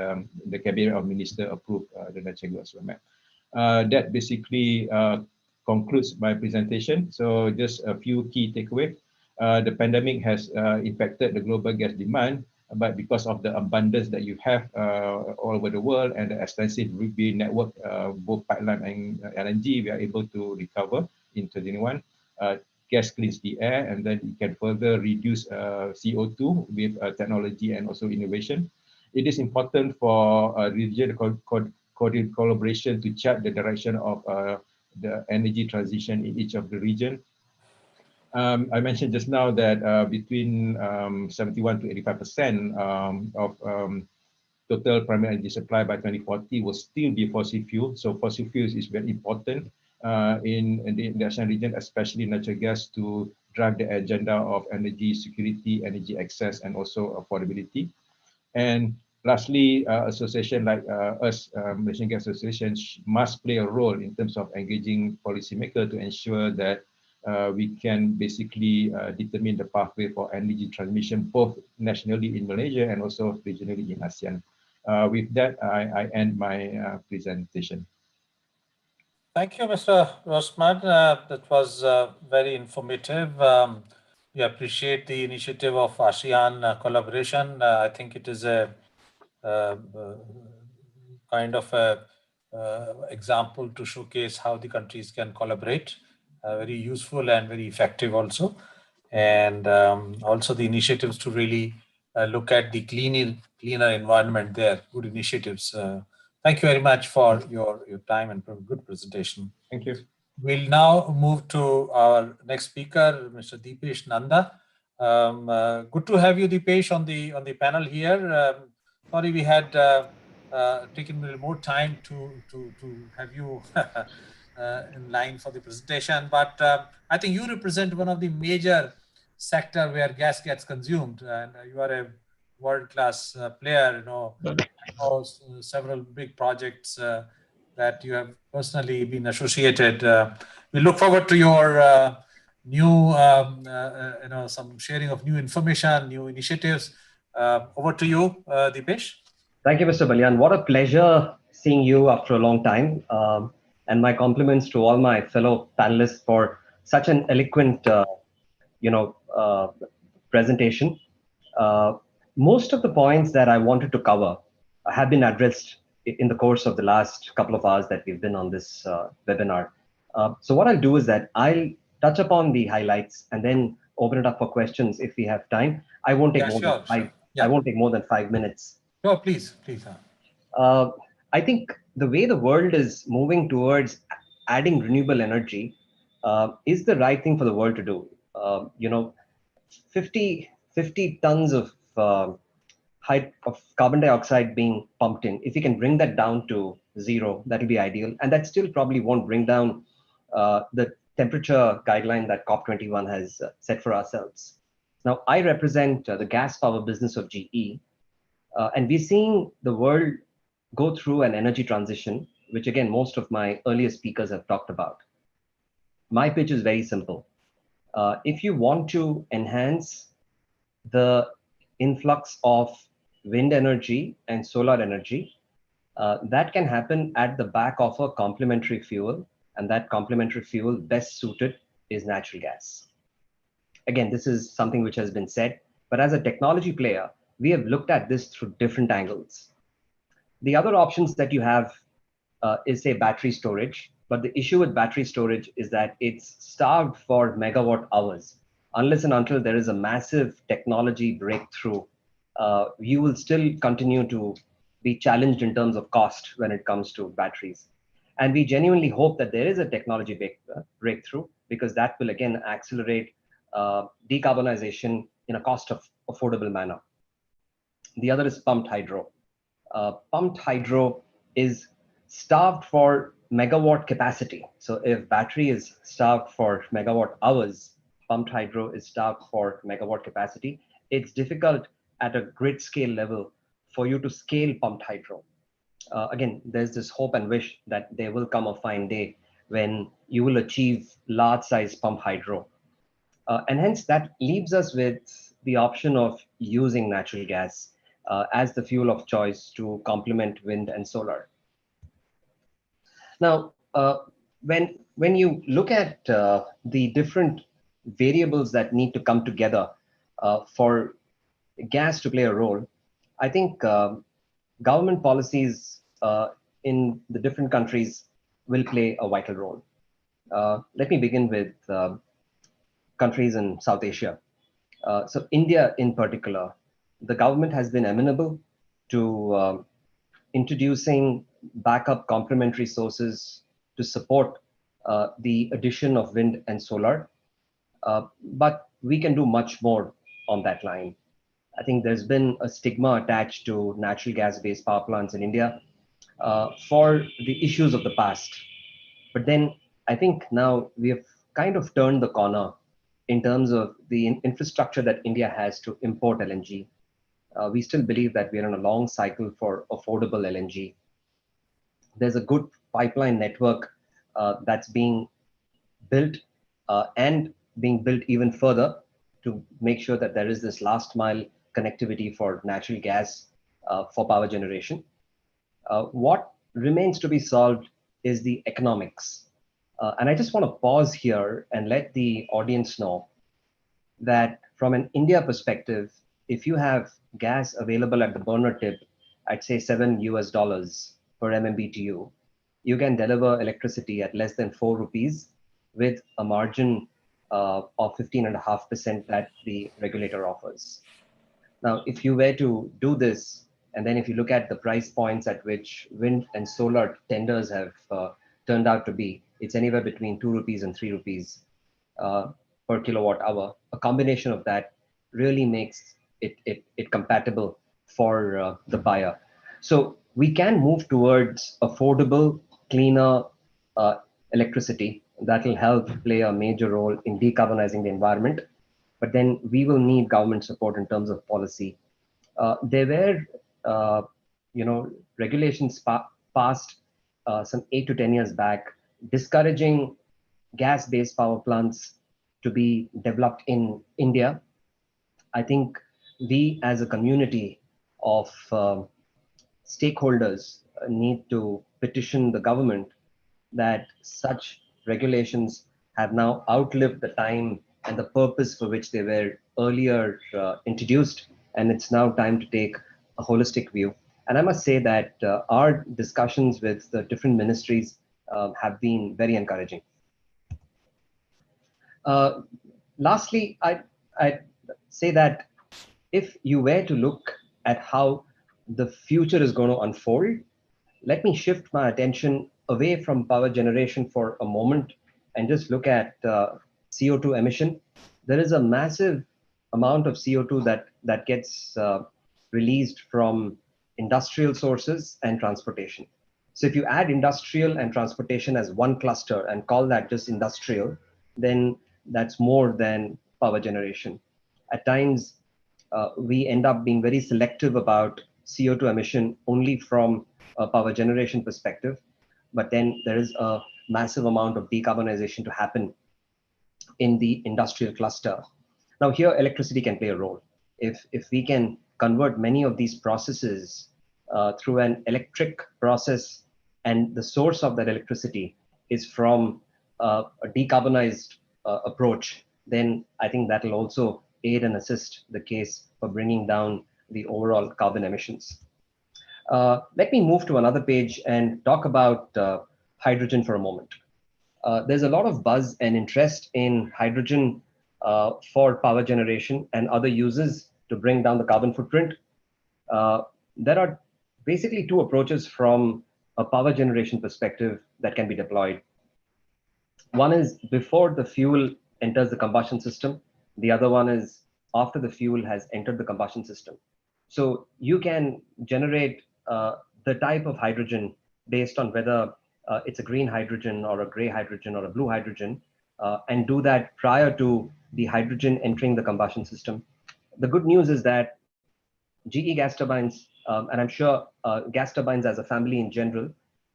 of minister approve the natural gas roadmap. That basically concludes my presentation. So just a few key takeaways. The pandemic has impacted the global gas demand, but because of the abundance that you have all over the world and the extensive Ruby network, both pipeline and LNG, we are able to recover in 2021. Gas cleans the air, and then it can further reduce CO2 with technology and also innovation. It is important for regional collaboration to chart the direction of the energy transition in each of the region. I mentioned just now that between 71 to 85% of total primary energy supply by 2040 will still be fossil fuel. So fossil fuels is very important in the ASEAN region, especially natural gas, to drive the agenda of energy security, energy access, and also affordability. And lastly, association like us, Malaysian Gas Association, must play a role in terms of engaging policymakers to ensure that we can basically determine the pathway for energy transmission, both nationally in Malaysia and also regionally in ASEAN. With that, I end my presentation. Thank you, Mr. Rosman. That was very informative. We appreciate the initiative of ASEAN collaboration. I think it is a kind of a example to showcase how the countries can collaborate. Very useful and very effective also. And also the initiatives to really look at the cleaner environment there. Good initiatives. Thank you very much for your time and good presentation. Thank you. We'll now move to our next speaker, Mr. Deepesh Nanda. Good to have you, Deepesh, on the panel here. Sorry, we had taken a little more time to have you in line for the presentation, but I think you represent one of the major sector where gas gets consumed, and you are a world-class player. I know several big projects that you have personally been associated. We look forward to your new, some sharing of new information, new initiatives. Over to you, Deepesh. Thank you, Mr. Balyan. What a pleasure seeing you after a long time. And my compliments to all my fellow panelists for such an eloquent, presentation. Most of the points that I wanted to cover have been addressed in the course of the last couple of hours that we've been on this webinar. So what I'll do is that I'll touch upon the highlights and then open it up for questions if we have time. I won't take more than five. Yeah. I won't take more than 5 minutes. No, please. I think the way the world is moving towards adding renewable energy is the right thing for the world to do. 50 tons of carbon dioxide being pumped in. If we can bring that down to zero, that will be ideal. And that still probably won't bring down the temperature guideline that COP21 has set for ourselves. Now, I represent the gas power business of GE, and we're seeing the world go through an energy transition, which again, most of my earlier speakers have talked about. My pitch is very simple. If you want to enhance the influx of wind energy and solar energy, that can happen at the back of a complementary fuel, and that complementary fuel best suited is natural gas. Again, this is something which has been said, but as a technology player, we have looked at this through different angles. The other options that you have is, say, battery storage, but the issue with battery storage is that it's starved for megawatt hours. Unless and until there is a massive technology breakthrough, you will still continue to be challenged in terms of cost when it comes to batteries. And we genuinely hope that there is a technology breakthrough, because that will again accelerate decarbonization in a cost of affordable manner. The other is pumped hydro. Pumped hydro is starved for megawatt capacity. So if battery is starved for megawatt hours, pumped hydro is starved for megawatt capacity. It's difficult at a grid scale level for you to scale pumped hydro. Again, there's this hope and wish that there will come a fine day when you will achieve large size pump hydro. And hence that leaves us with the option of using natural gas as the fuel of choice to complement wind and solar. Now, when you look at the different variables that need to come together for gas to play a role, I think government policies in the different countries will play a vital role. Let me begin with countries in South Asia. So India in particular, the government has been amenable to introducing backup complementary sources to support the addition of wind and solar. But we can do much more on that line. I think there's been a stigma attached to natural gas-based power plants in India for the issues of the past. But then I think now we have kind of turned the corner in terms of the infrastructure that India has to import LNG. We still believe that we're in a long cycle for affordable LNG. There's a good pipeline network that's being built and being built even further to make sure that there is this last mile connectivity for natural gas for power generation. What remains to be solved is the economics. And I just want to pause here and let the audience know that from an India perspective, if you have gas available at the burner tip at say $7 per MMBTU, you can deliver electricity at less than 4 rupees with a margin of 15.5% that the regulator offers. Now, if you were to do this, and then if you look at the price points at which wind and solar tenders have turned out to be. It's anywhere between 2 rupees and 3 rupees per kilowatt hour. A combination of that really makes it compatible for the buyer. So we can move towards affordable, cleaner electricity that will help play a major role in decarbonizing the environment. But then we will need government support in terms of policy. There were, regulations passed some 8 to 10 years back, discouraging gas-based power plants to be developed in India. I think we, as a community of stakeholders, need to petition the government that such regulations have now outlived the time and the purpose for which they were earlier introduced, and it's now time to take a holistic view. And I must say that our discussions with the different ministries have been very encouraging. Lastly, I'd say that if you were to look at how the future is going to unfold, let me shift my attention away from power generation for a moment and just look at CO2 emission. There is a massive amount of CO2 that gets released from industrial sources and transportation. So if you add industrial and transportation as one cluster and call that just industrial, then that's more than power generation. At times, we end up being very selective about CO2 emission only from a power generation perspective, but then there is a massive amount of decarbonization to happen in the industrial cluster. Now here, electricity can play a role. If we can convert many of these processes through an electric process, and the source of that electricity is from a decarbonized approach, then I think that will also aid and assist the case for bringing down the overall carbon emissions. Let me move to another page and talk about hydrogen for a moment. There's a lot of buzz and interest in hydrogen for power generation and other uses to bring down the carbon footprint. There are basically two approaches from a power generation perspective that can be deployed. One is before the fuel enters the combustion system. The other one is after the fuel has entered the combustion system. So you can generate the type of hydrogen based on whether it's a green hydrogen or a gray hydrogen or a blue hydrogen, and do that prior to the hydrogen entering the combustion system. The good news is that GE gas turbines, and I'm sure gas turbines as a family in general,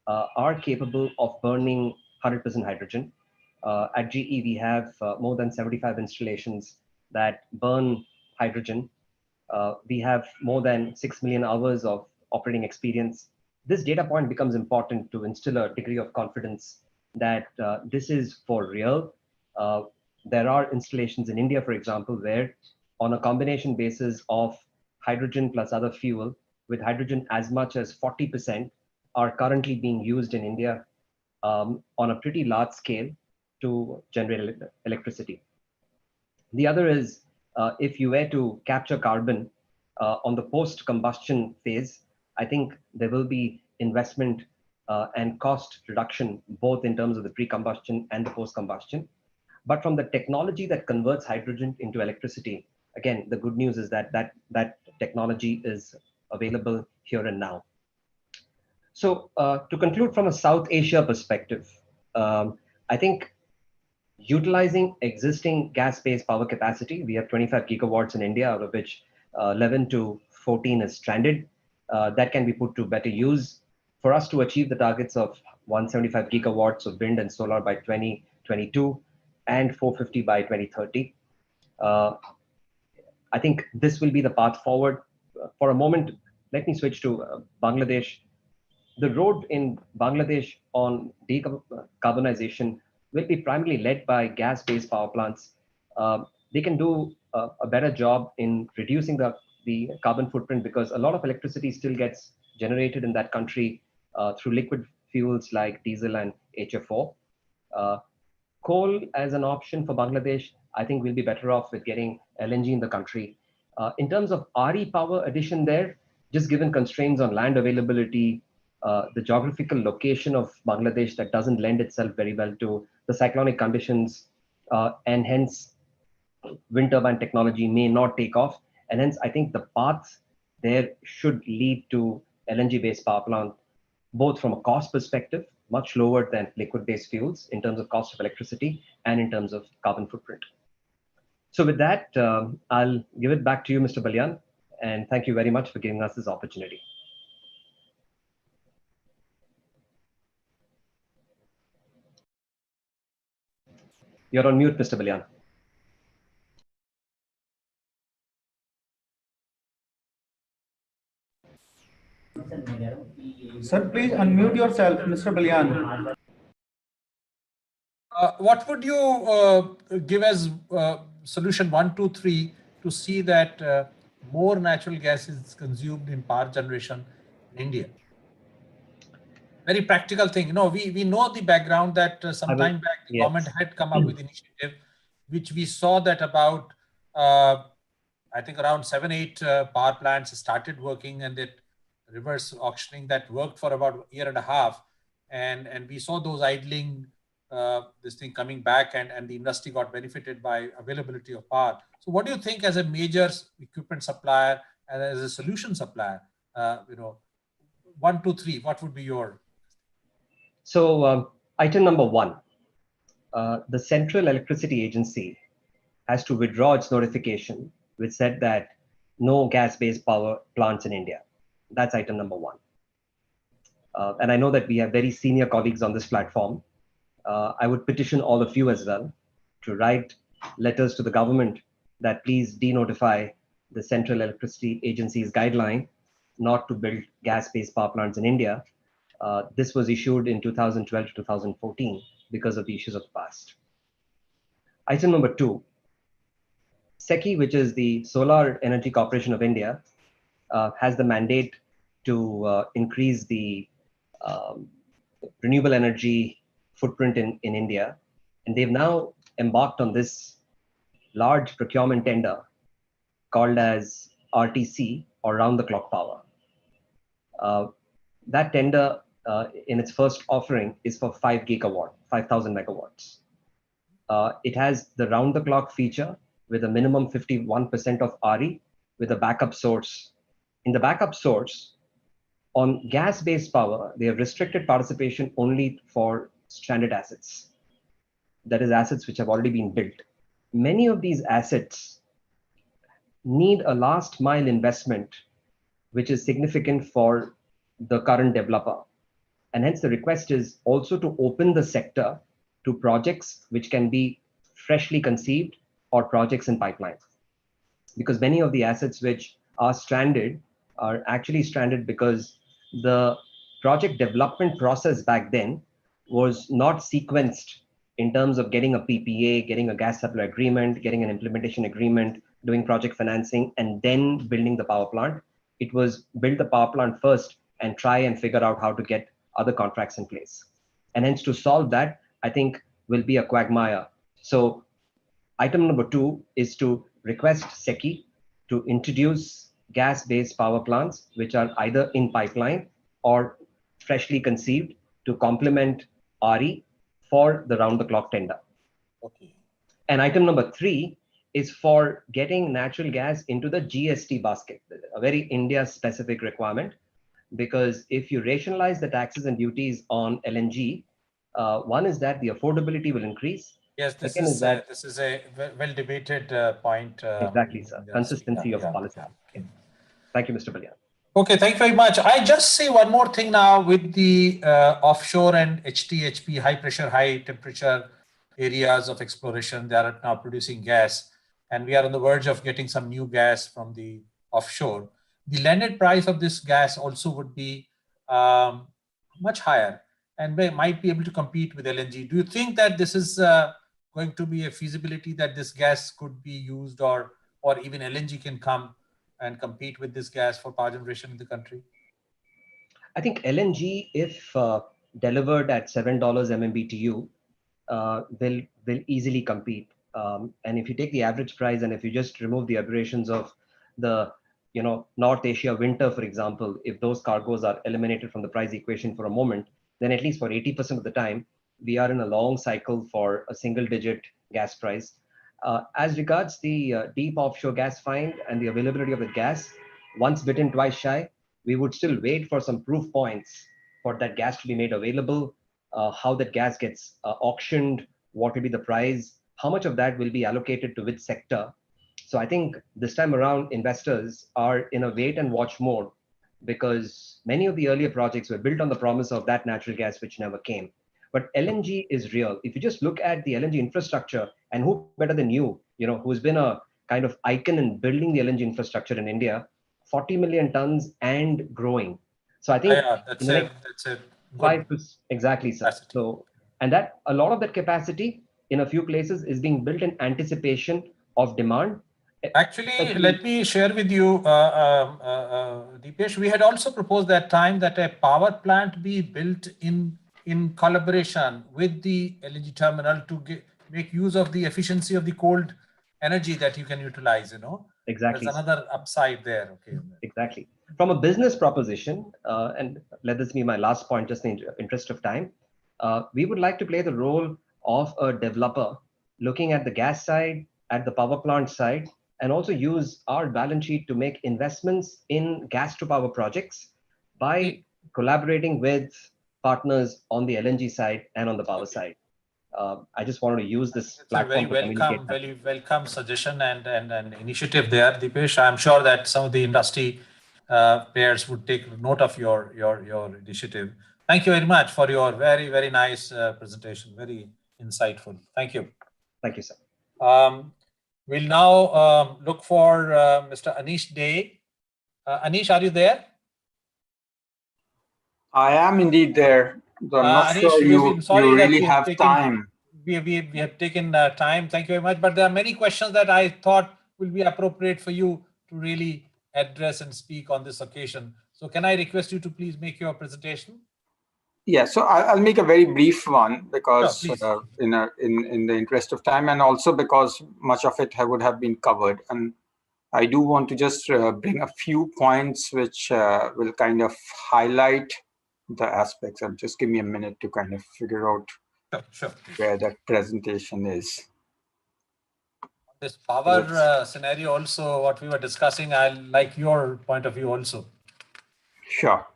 are capable of burning 100% hydrogen. At GE, we have more than 75 installations that burn hydrogen. We have more than 6 million hours of operating experience. This data point becomes important to instill a degree of confidence that this is for real. There are installations in India, for example, where on a combination basis of hydrogen plus other fuel, with hydrogen as much as 40% are currently being used in India on a pretty large scale to generate electricity. The other is if you were to capture carbon on the post-combustion phase, I think there will be investment and cost reduction, both in terms of the pre-combustion and the post-combustion. But from the technology that converts hydrogen into electricity, again, the good news is that that technology is available here and now. So to conclude from a South Asia perspective, I think utilizing existing gas-based power capacity, we have 25 gigawatts in India, out of which 11 to 14 is stranded. That can be put to better use. For us to achieve the targets of 175 gigawatts of wind and solar by 2022 and 450 by 2030, I think this will be the path forward. For a moment, let me switch to Bangladesh. The road in Bangladesh on decarbonization will be primarily led by gas-based power plants. They can do a better job in reducing the carbon footprint because a lot of electricity still gets generated in that country through liquid fuels like diesel and HFO. Coal as an option for Bangladesh, I think we'll be better off with getting LNG in the country. In terms of RE power addition there, just given constraints on land availability, the geographical location of Bangladesh that doesn't lend itself very well to the cyclonic conditions, and hence wind turbine technology may not take off. And hence, I think the path there should lead to LNG-based power plant, both from a cost perspective, much lower than liquid-based fuels in terms of cost of electricity and in terms of carbon footprint. So with that, I'll give it back to you, Mr. Balyan, and thank you very much for giving us this opportunity. You're on mute, Mr. Balyan. Sir, please unmute yourself, Mr. Balyan. What would you give as solution 1, 2, 3 to see that more natural gas is consumed in power generation in India? Very practical thing. We know the background that some time back the government had come up with initiative, which we saw that about I think around 7, 8 power plants started working, and that reverse auctioning that worked for about a year and a half, and we saw those idling, this thing coming back, and the industry got benefited by availability of power. So what do you think as a major equipment supplier and as a solution supplier, 1, 2, 3, what would be your? So item number 1, the Central Electricity Agency has to withdraw its notification, which said that no gas-based power plants in India. That's item number 1. And I know that we have very senior colleagues on this platform. I would petition all of you as well to write letters to the government that please denotify the Central Electricity Agency's guideline not to build gas-based power plants in India. This was issued in 2012 to 2014 because of the issues of the past. Item number 2, SECI, which is the Solar Energy Corporation of India, has the mandate to increase the renewable energy footprint in India. And they've now embarked on this large procurement tender called as RTC, or round the clock power. That tender in its first offering is for 5,000 megawatts. It has the round the clock feature with a minimum 51% of RE with a backup source. In the backup source, on gas-based power, they have restricted participation only for stranded assets. That is, assets which have already been built. Many of these assets need a last mile investment, which is significant for the current developer. And hence the request is also to open the sector to projects which can be freshly conceived or projects in pipeline. Because many of the assets which are stranded are actually stranded because the project development process back then was not sequenced in terms of getting a PPA, getting a gas supply agreement, getting an implementation agreement, doing project financing, and then building the power plant. It was build the power plant first and try and figure out how to get other contracts in place. And hence to solve that, I think will be a quagmire. So item number 2 is to request SECI to introduce gas-based power plants, which are either in pipeline or freshly conceived to complement RE for the round-the-clock tender. Okay. And item number 3 is for getting natural gas into the GST basket, a very India-specific requirement, because if you rationalize the taxes and duties on LNG, one is that the affordability will increase. Yes, this is a well debated point. Exactly, sir. Consistency of policy. Okay. Thank you, Mr. Balyan. Okay, thank you very much. I just say one more thing now with the offshore and HTHP, high pressure, high temperature areas of exploration. They are now producing gas, and we are on the verge of getting some new gas from the offshore. The landed price of this gas also would be much higher and might be able to compete with LNG. Do you think that this is going to be a feasibility that this gas could be used, or even LNG can come and compete with this gas for power generation in the country? I think LNG, if delivered at $7 MMBTU, will easily compete. And if you take the average price and if you just remove the aberrations of the North Asia winter, for example, if those cargoes are eliminated from the price equation for a moment, then at least for 80% of the time, we are in a long cycle for a single digit gas price. As regards the deep offshore gas find and the availability of the gas, once bitten, twice shy, we would still wait for some proof points for that gas to be made available, how that gas gets auctioned, what will be the price, how much of that will be allocated to which sector. So I think this time around, investors are in a wait and watch mode because many of the earlier projects were built on the promise of that natural gas, which never came. But LNG is real. If you just look at the LNG infrastructure, and who better than you, who's been a kind of icon in building the LNG infrastructure in India, 40 million tons and growing. So I think that's a good exactly, sir. So, and that a lot of that capacity in a few places is being built in anticipation of demand. Actually, let me share with you, Deepesh, we had also proposed that time that a power plant be built in collaboration with the LNG terminal to make use of the efficiency of the cold energy that you can utilize, Exactly. There's another upside there. Okay. Exactly. From a business proposition, and let this be my last point, just in the interest of time, we would like to play the role of a developer looking at the gas side, at the power plant side, and also use our balance sheet to make investments in gas to power projects by collaborating with partners on the LNG side and on the power side. I just wanted to use this platform to communicate. Very welcome suggestion and initiative there, Deepesh. I'm sure that some of the industry players would take note of your initiative. Thank you very much for your very, very nice presentation. Very insightful. Thank you. Thank you, sir. We'll now look for Mr. Anish Day. Anish, are you there? I am indeed there. Though I'm not Anish, sure you really have time. We have taken time. Thank you very much. But there are many questions that I thought will be appropriate for you to really address and speak on this occasion. So can I request you to please make your presentation? Yeah, so I'll make a very brief one because sure, in the interest of time, and also because much of it would have been covered. And I do want to just bring a few points which will kind of highlight the aspects. And just give me a minute to kind of figure out where that presentation is. This power scenario also, what we were discussing, I like your point of view also. Sure.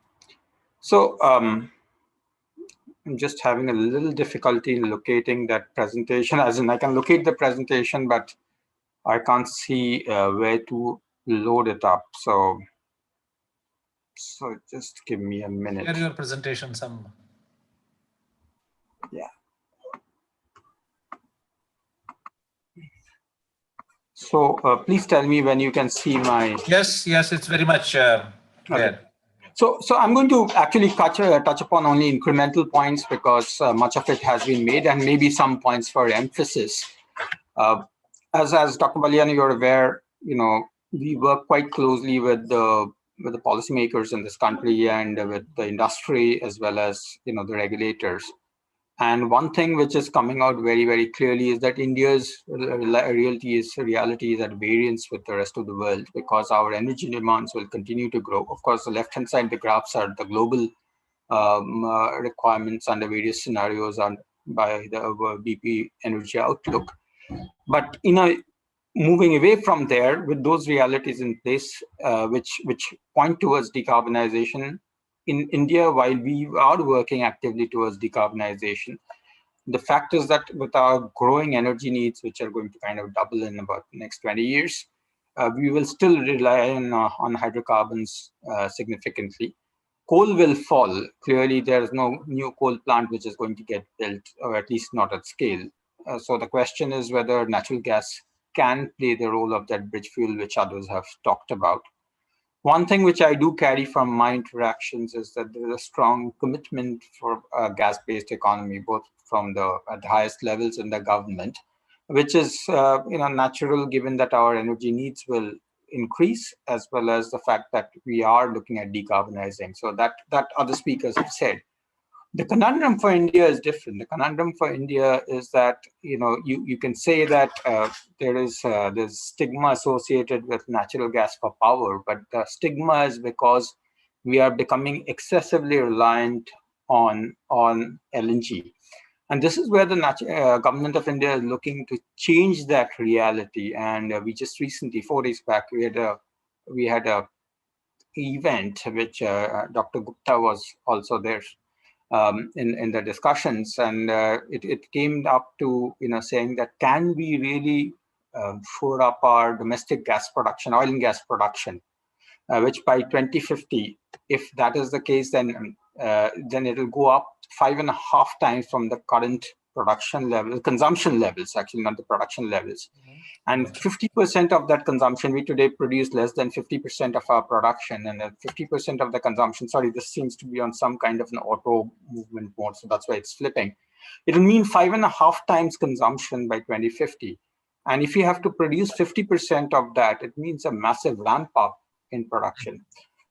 So I'm just having a little difficulty in locating that presentation, as in I can locate the presentation, but I can't see where to load it up. So just give me a minute. Share your presentation some. Yeah. So please tell me when you can see my. Yes, it's very much there. Okay. So I'm going to actually touch upon only incremental points because much of it has been made, and maybe some points for emphasis. As Dr. Balyan, you're aware, we work quite closely with the policymakers in this country and with the industry as well as the regulators. And one thing which is coming out very, very clearly is that India's reality is at variance with the rest of the world because our energy demands will continue to grow. Of course, the left-hand side, the graphs are the global requirements under various scenarios by the BP Energy Outlook. But moving away from there with those realities in place, which point towards decarbonization, in India, while we are working actively towards decarbonization, the fact is that with our growing energy needs, which are going to kind of double in about the next 20 years, we will still rely on hydrocarbons significantly. Coal will fall. Clearly, there is no new coal plant which is going to get built, or at least not at scale. So the question is whether natural gas can play the role of that bridge fuel, which others have talked about. One thing which I do carry from my interactions is that there is a strong commitment for a gas-based economy, both from at the highest levels in the government, which is natural given that our energy needs will increase, as well as the fact that we are looking at decarbonizing. So that other speakers have said. The conundrum for India is different. The conundrum for India is that, you can say that there's stigma associated with natural gas for power, but the stigma is because we are becoming excessively reliant on LNG. And this is where the government of India is looking to change that reality. And we just recently, 4 days back, we had a event which Dr. Gupta was also there in the discussions, and it came up to saying that can we really shore up our domestic gas production, oil and gas production, which by 2050, if that is the case, then it will go up 5.5 times from the current production level, consumption levels, actually not the production levels. And 50% of that consumption, we today produce less than 50% of our production, and 50% of the consumption, sorry, this seems to be on some kind of an auto movement mode, so that's why it's flipping. It'll mean 5.5 times consumption by 2050. And if you have to produce 50% of that, it means a massive ramp up in production.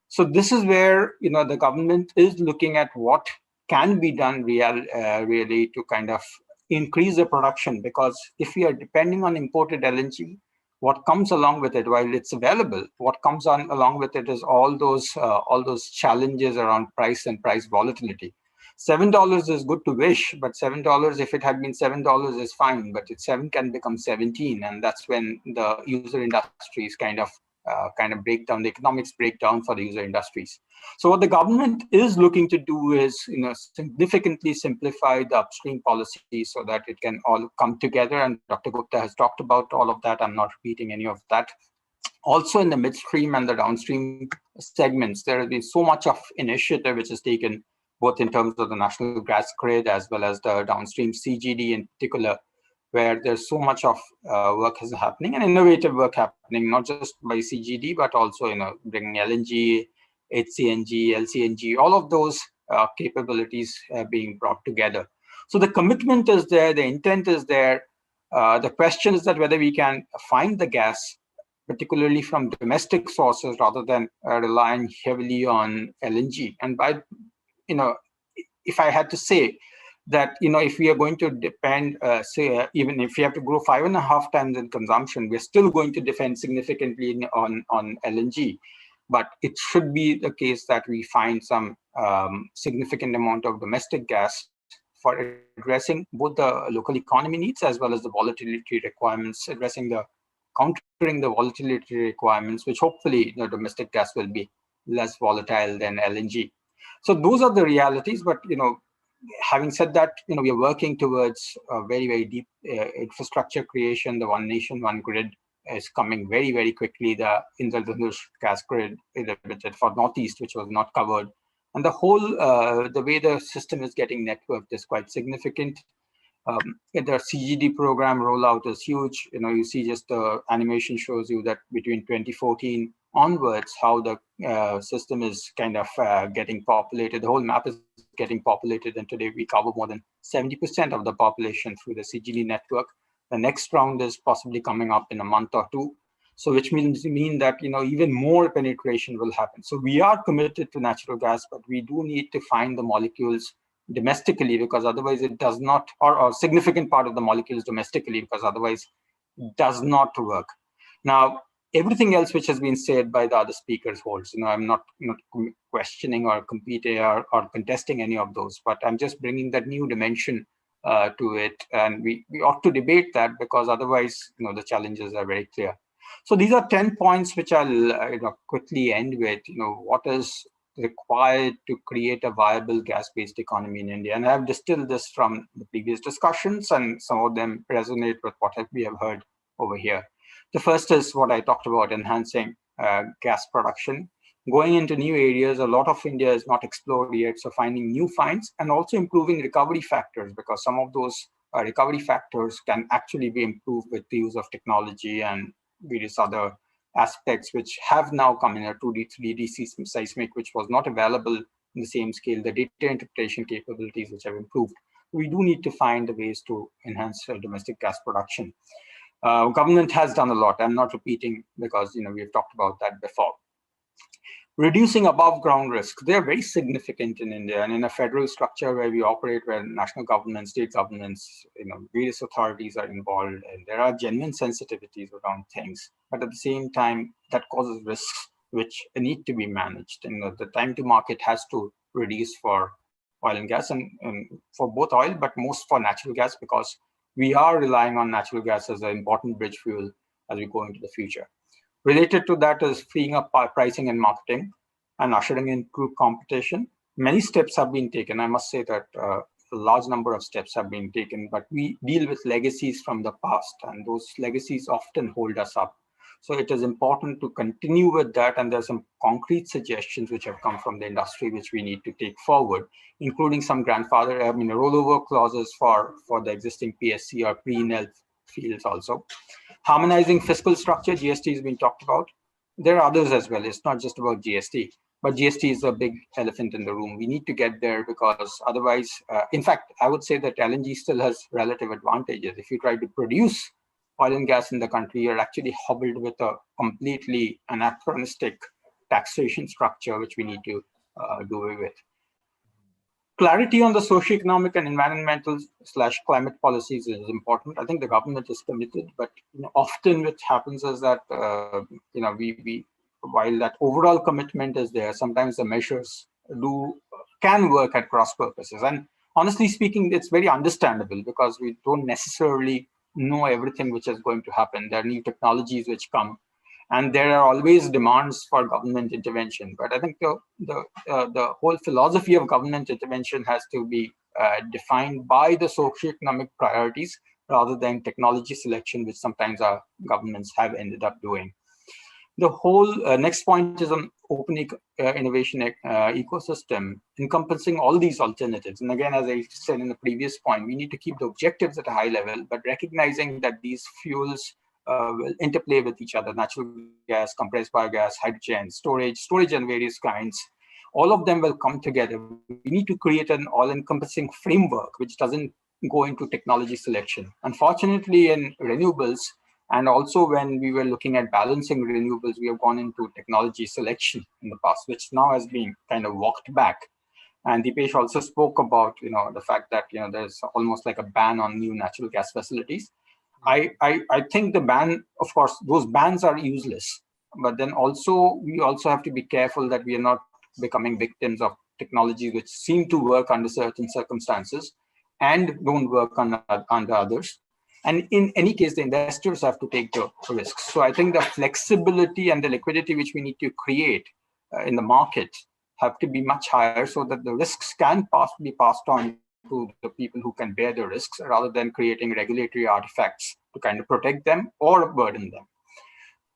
So this is where the government is looking at what can be done really to kind of increase the production, because if we are depending on imported LNG, what comes along with it, while it's available, what comes along with it is all those challenges around price and price volatility. $7 is good to wish, but $7, if it had been $7 is fine, but 7 can become 17, and that's when the user industries kind of break down, the economics break down for the user industries. So what the government is looking to do is, significantly simplify the upstream policy so that it can all come together. And Dr. Gupta has talked about all of that. I'm not repeating any of that. Also in the midstream and the downstream segments, there has been so much of initiative which is taken, both in terms of the national gas grid as well as the downstream CGD in particular, where there's so much of work is happening and innovative work happening, not just by CGD, but also, bringing LNG, HCNG, LCNG, all of those capabilities being brought together. So the commitment is there, the intent is there. The question is that whether we can find the gas, particularly from domestic sources, rather than relying heavily on LNG. And by, if I had to say, that if we are going to depend, even if we have to grow 5.5 times in consumption, we're still going to depend significantly on LNG. But it should be the case that we find some significant amount of domestic gas for addressing both the local economy needs as well as the volatility requirements, countering the volatility requirements, which hopefully the domestic gas will be less volatile than LNG. So those are the realities, but having said that, we are working towards a very, very deep infrastructure creation. The One Nation, One Grid is coming very, very quickly. The Indradhanush gas grid for Northeast, which was not covered. And the whole, the way the system is getting networked is quite significant. The CGD program rollout is huge. You see just the animation shows you that between 2014 onwards, how the system is kind of getting populated. The whole map is getting populated, and today we cover more than 70% of the population through the CGD network. The next round is possibly coming up in a month or two. So which means that even more penetration will happen. So we are committed to natural gas, but we do need to find the molecules domestically, because otherwise it does not, or a significant part of the molecules domestically, because otherwise it does not work. Now, everything else which has been said by the other speakers holds. I'm not questioning or competing or contesting any of those, but I'm just bringing that new dimension to it, and we ought to debate that, because otherwise, the challenges are very clear. So these are 10 points which I'll quickly end with. What is required to create a viable gas-based economy in India, and I've distilled this from the previous discussions, and some of them resonate with what we have heard over here. The first is what I talked about, enhancing gas production. Going into new areas, a lot of India is not explored yet, so finding new finds, and also improving recovery factors, because some of those recovery factors can actually be improved with the use of technology and various other aspects which have now come in, a 2D, 3D seismic, which was not available in the same scale, the data interpretation capabilities which have improved. We do need to find the ways to enhance domestic gas production. Government has done a lot. I'm not repeating, because we've talked about that before. Reducing above ground risks, they're very significant in India, and in a federal structure where we operate, where national governments, state governments, various authorities are involved, and there are genuine sensitivities around things. But at the same time, that causes risks which need to be managed. And the time to market has to reduce for oil and gas, and for both oil, but most for natural gas, because we are relying on natural gas as an important bridge fuel as we go into the future. Related to that is freeing up pricing and marketing and ushering in true competition. Many steps have been taken. I must say that a large number of steps have been taken, but we deal with legacies from the past, and those legacies often hold us up. So it is important to continue with that, and there's some concrete suggestions which have come from the industry which we need to take forward, including some rollover clauses for the existing PSC or pre-NEL fields also. Harmonizing fiscal structure, GST has been talked about. There are others as well. It's not just about GST, but GST is a big elephant in the room. We need to get there, because otherwise, in fact, I would say that LNG still has relative advantages. If you try to produce oil and gas in the country, you're actually hobbled with a completely anachronistic taxation structure, which we need to do away with. Clarity on the socioeconomic and environmental / climate policies is important. I think the government is committed, but often what happens is that while that overall commitment is there, sometimes the measures can work at cross purposes. And honestly speaking, it's very understandable, because we don't necessarily know everything which is going to happen. There are new technologies which come, and there are always demands for government intervention. But I think the whole philosophy of government intervention has to be defined by the socioeconomic priorities rather than technology selection, which sometimes our governments have ended up doing. The whole next point is on open innovation ecosystem, encompassing all these alternatives. And again, as I said in the previous point, we need to keep the objectives at a high level, but recognizing that these fuels will interplay with each other: natural gas, compressed biogas, hydrogen, storage and various kinds. All of them will come together. We need to create an all-encompassing framework which doesn't go into technology selection. Unfortunately, in renewables, and also when we were looking at balancing renewables, we have gone into technology selection in the past, which now has been kind of walked back. And Deepesh also spoke about the fact that there's almost like a ban on new natural gas facilities. I think the ban, of course, those bans are useless. But then we also have to be careful that we are not becoming victims of technologies which seem to work under certain circumstances and don't work under others. And in any case, the investors have to take the risks. So I think the flexibility and the liquidity which we need to create in the market have to be much higher, so that the risks can be passed on to the people who can bear the risks, rather than creating regulatory artifacts to kind of protect them or burden them.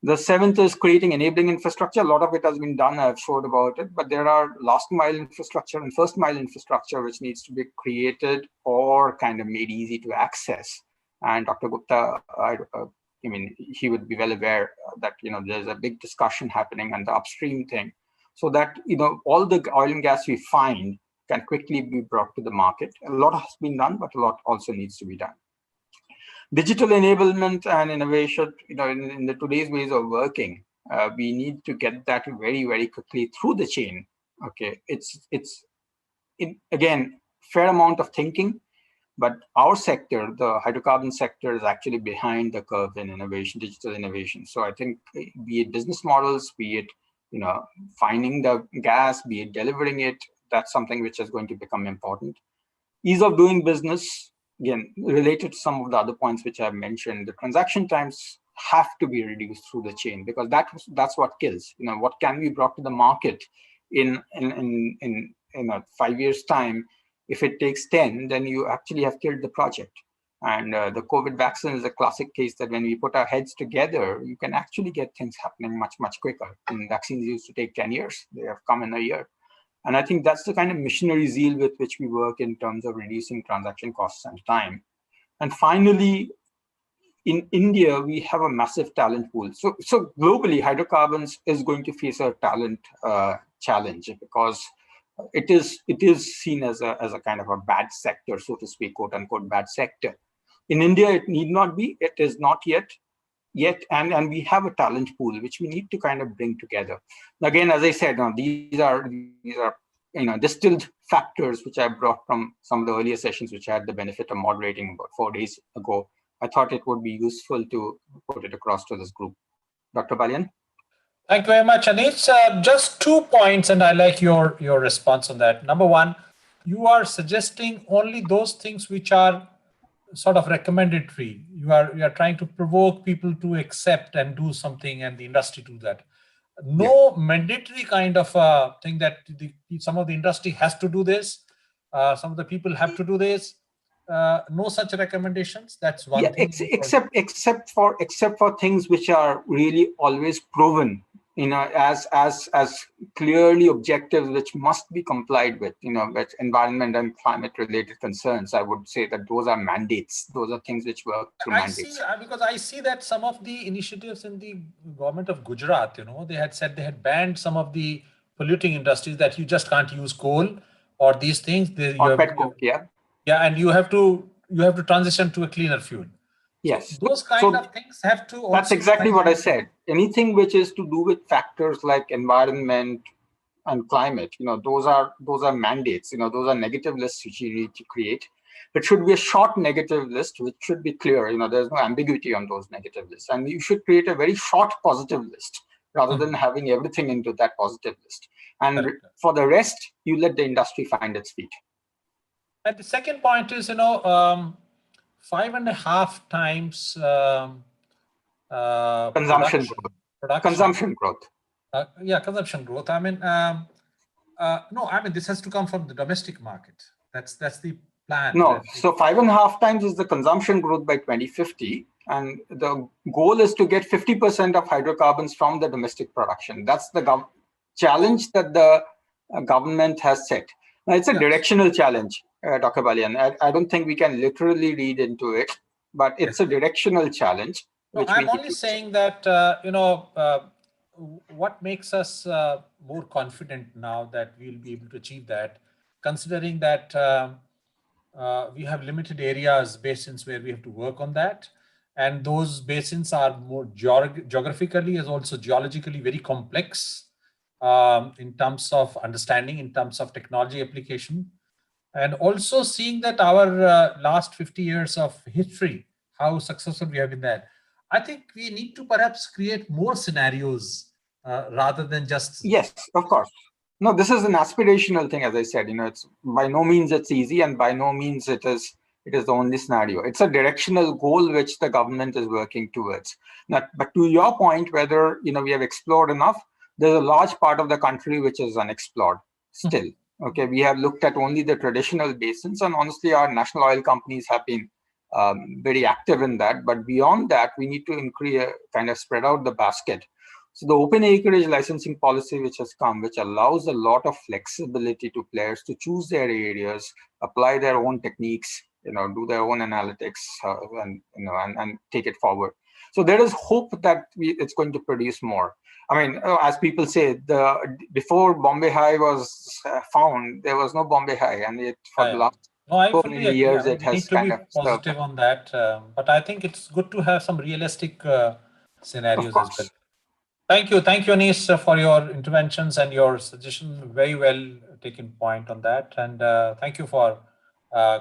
The seventh is creating enabling infrastructure. A lot of it has been done. I've showed about it, but there are last mile infrastructure and first mile infrastructure which needs to be created or kind of made easy to access. And Dr. Gupta, he would be well aware that there's a big discussion happening on the upstream thing, so that all the oil and gas we find can quickly be brought to the market. A lot has been done, but a lot also needs to be done. Digital enablement and innovation, in the today's ways of working, we need to get that very, very quickly through the chain. Okay, it's again, fair amount of thinking, but our sector, the hydrocarbon sector, is actually behind the curve in innovation, digital innovation. So I think, be it business models, be it finding the gas, be it delivering it, that's something which is going to become important. Ease of doing business, again, related to some of the other points which I've mentioned, the transaction times have to be reduced through the chain, because that's what kills. What can be brought to the market in 5 years' time? If it takes 10, then you actually have killed the project. And the COVID vaccine is a classic case that when we put our heads together, you can actually get things happening much, much quicker. And vaccines used to take 10 years. They have come in a year. And I think that's the kind of missionary zeal with which we work in terms of reducing transaction costs and time. And finally, in India, we have a massive talent pool. So globally, hydrocarbons is going to face a talent challenge, because it is seen as a kind of a bad sector, so to speak, quote unquote bad sector. In India, it need not be. It is not yet. yet, and we have a talent pool which we need to kind of bring together. Again, as I said, these are distilled factors which I brought from some of the earlier sessions which I had the benefit of moderating about 4 days ago. I thought it would be useful to put it across to this group. Dr. Balian? Thank you very much, Anish. Just 2 points, and I like your response on that. Number one, you are suggesting only those things which are sort of recommendatory. You are trying to provoke people to accept and do something, and the industry do that. No mandatory kind of thing that some of the industry has to do this. Some of the people have to do this. No such recommendations. That's one thing. Except for things which are really always proven, as clearly objectives which must be complied with, with environment and climate related concerns. I would say that those are mandates. Those are things which work through mandates. Because I see that some of the initiatives in the government of Gujarat, they had said they had banned some of the polluting industries, that you just can't use coal or these things. PetroCoal, yeah. Yeah, and you have to transition to a cleaner fuel. Yes. So those kind of things have to also. That's exactly what I said. Anything which is to do with factors like environment and climate, those are mandates. Those are negative lists which you need to create. It should be a short negative list which should be clear. There's no ambiguity on those negative lists, and you should create a very short positive list rather than having everything into that positive list. And for the rest, you let the industry find its feet. And the second point is, 5.5 times consumption growth. Consumption growth. Consumption growth. I mean, this has to come from the domestic market. That's the plan. No, so 5.5 times is the consumption growth by 2050, and the goal is to get 50% of hydrocarbons from the domestic production. That's the challenge that the government has set. Now, it's a directional challenge, Dr. Balian. I don't think we can literally read into it, but it's a directional challenge. No, I'm only saying that, what makes us more confident now that we'll be able to achieve that, considering that we have limited areas, basins where we have to work on that. And those basins are more geographically as also geologically very complex in terms of understanding, in terms of technology application. And also seeing that our last 50 years of history, how successful we have been there. I think we need to perhaps create more scenarios rather than just. Yes, of course. No, this is an aspirational thing, as I said. It's by no means it's easy, and by no means it is the only scenario. It's a directional goal which the government is working towards. Now, but to your point, whether we have explored enough, there's a large part of the country which is unexplored still. Okay, we have looked at only the traditional basins, and honestly, our national oil companies have been very active in that. But beyond that, we need to kind of spread out the basket. So the open acreage licensing policy which has come, which allows a lot of flexibility to players to choose their areas, apply their own techniques, do their own analytics, and take it forward. So there is hope that it's going to produce more. I mean, as people say, before Bombay High was found, there was no Bombay High, and for the last so many years, it has kind of positive on that. But I think it's good to have some realistic scenarios as well. Thank you, Anish, for your interventions and your suggestion. Very well taken point on that, and thank you for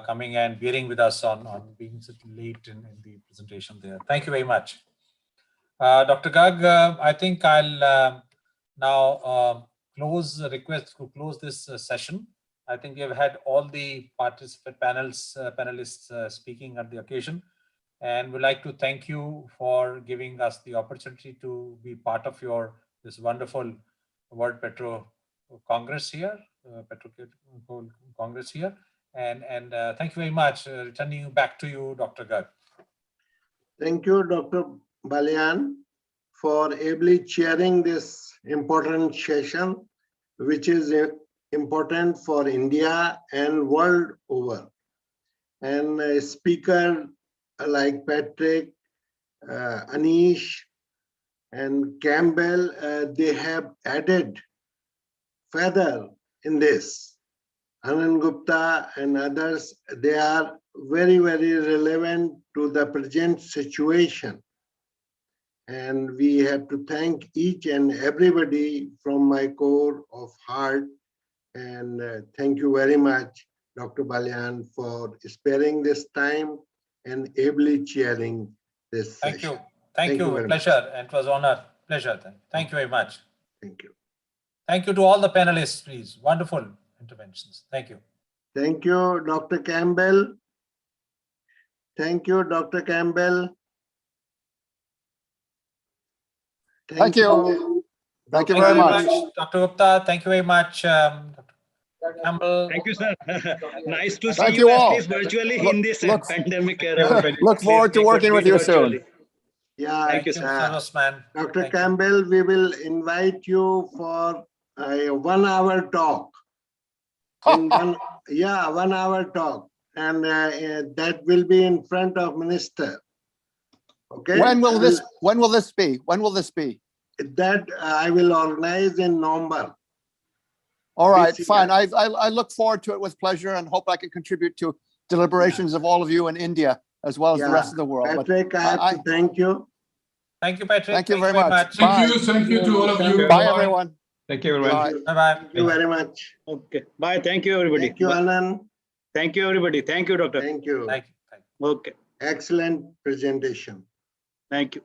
coming and bearing with us on being such late in the presentation there. Thank you very much. Dr. Garg, I think I'll now request to close this session. I think we have had all the panelists speaking at the occasion, and we'd like to thank you for giving us the opportunity to be part of this wonderful World Petro Congress here, PetroCoal Congress here, and thank you very much. Returning back to you, Dr. Garg. Thank you, Dr. Balian, for ably chairing this important session, which is important for India and world over. And a speaker like Patrick, Anish, and Campbell, they have added further in this. Anand Gupta and others, they are very, very relevant to the present situation. And we have to thank each and everybody from my core of heart. And thank you very much, Dr. Balyan, for sparing this time and ably chairing this Thank session. you. Thank you. very Pleasure. It was honor. Pleasure. Thank you very much. Thank you. Thank you to all the panelists, please. Wonderful interventions. Thank you. Thank you, Dr. Campbell. Thank you, Dr. Campbell. Thank you. Thank you very much. Dr. Gupta, thank you very much. Dr. Campbell. Thank you, sir. Nice to see Thank you you at all. least virtually in this Look- pandemic era. Look forward to working with you soon. Yeah, Thank you, sir. Dr. Campbell, we will invite you for a 1 hour talk. In 1 hour talk. And that will be in front of minister. Okay. When will this be? When will this be? That I will organize in November. All right, This fine. year. I look forward to it with pleasure and hope I can contribute to deliberations of all of you in India as well as the rest of the world. But Patrick, I have to thank you. Thank you, Patrick. Thank you very much. Bye. Thank you to all of you. Bye, everyone. Thank you, everyone. Bye. Bye-bye. Thank you very much. Okay. Bye. Thank you, everybody. Thank you, Bye. Anand. Thank you, everybody. Thank you, doctor. Thank you. Thank you. Okay. Excellent presentation. Thank you.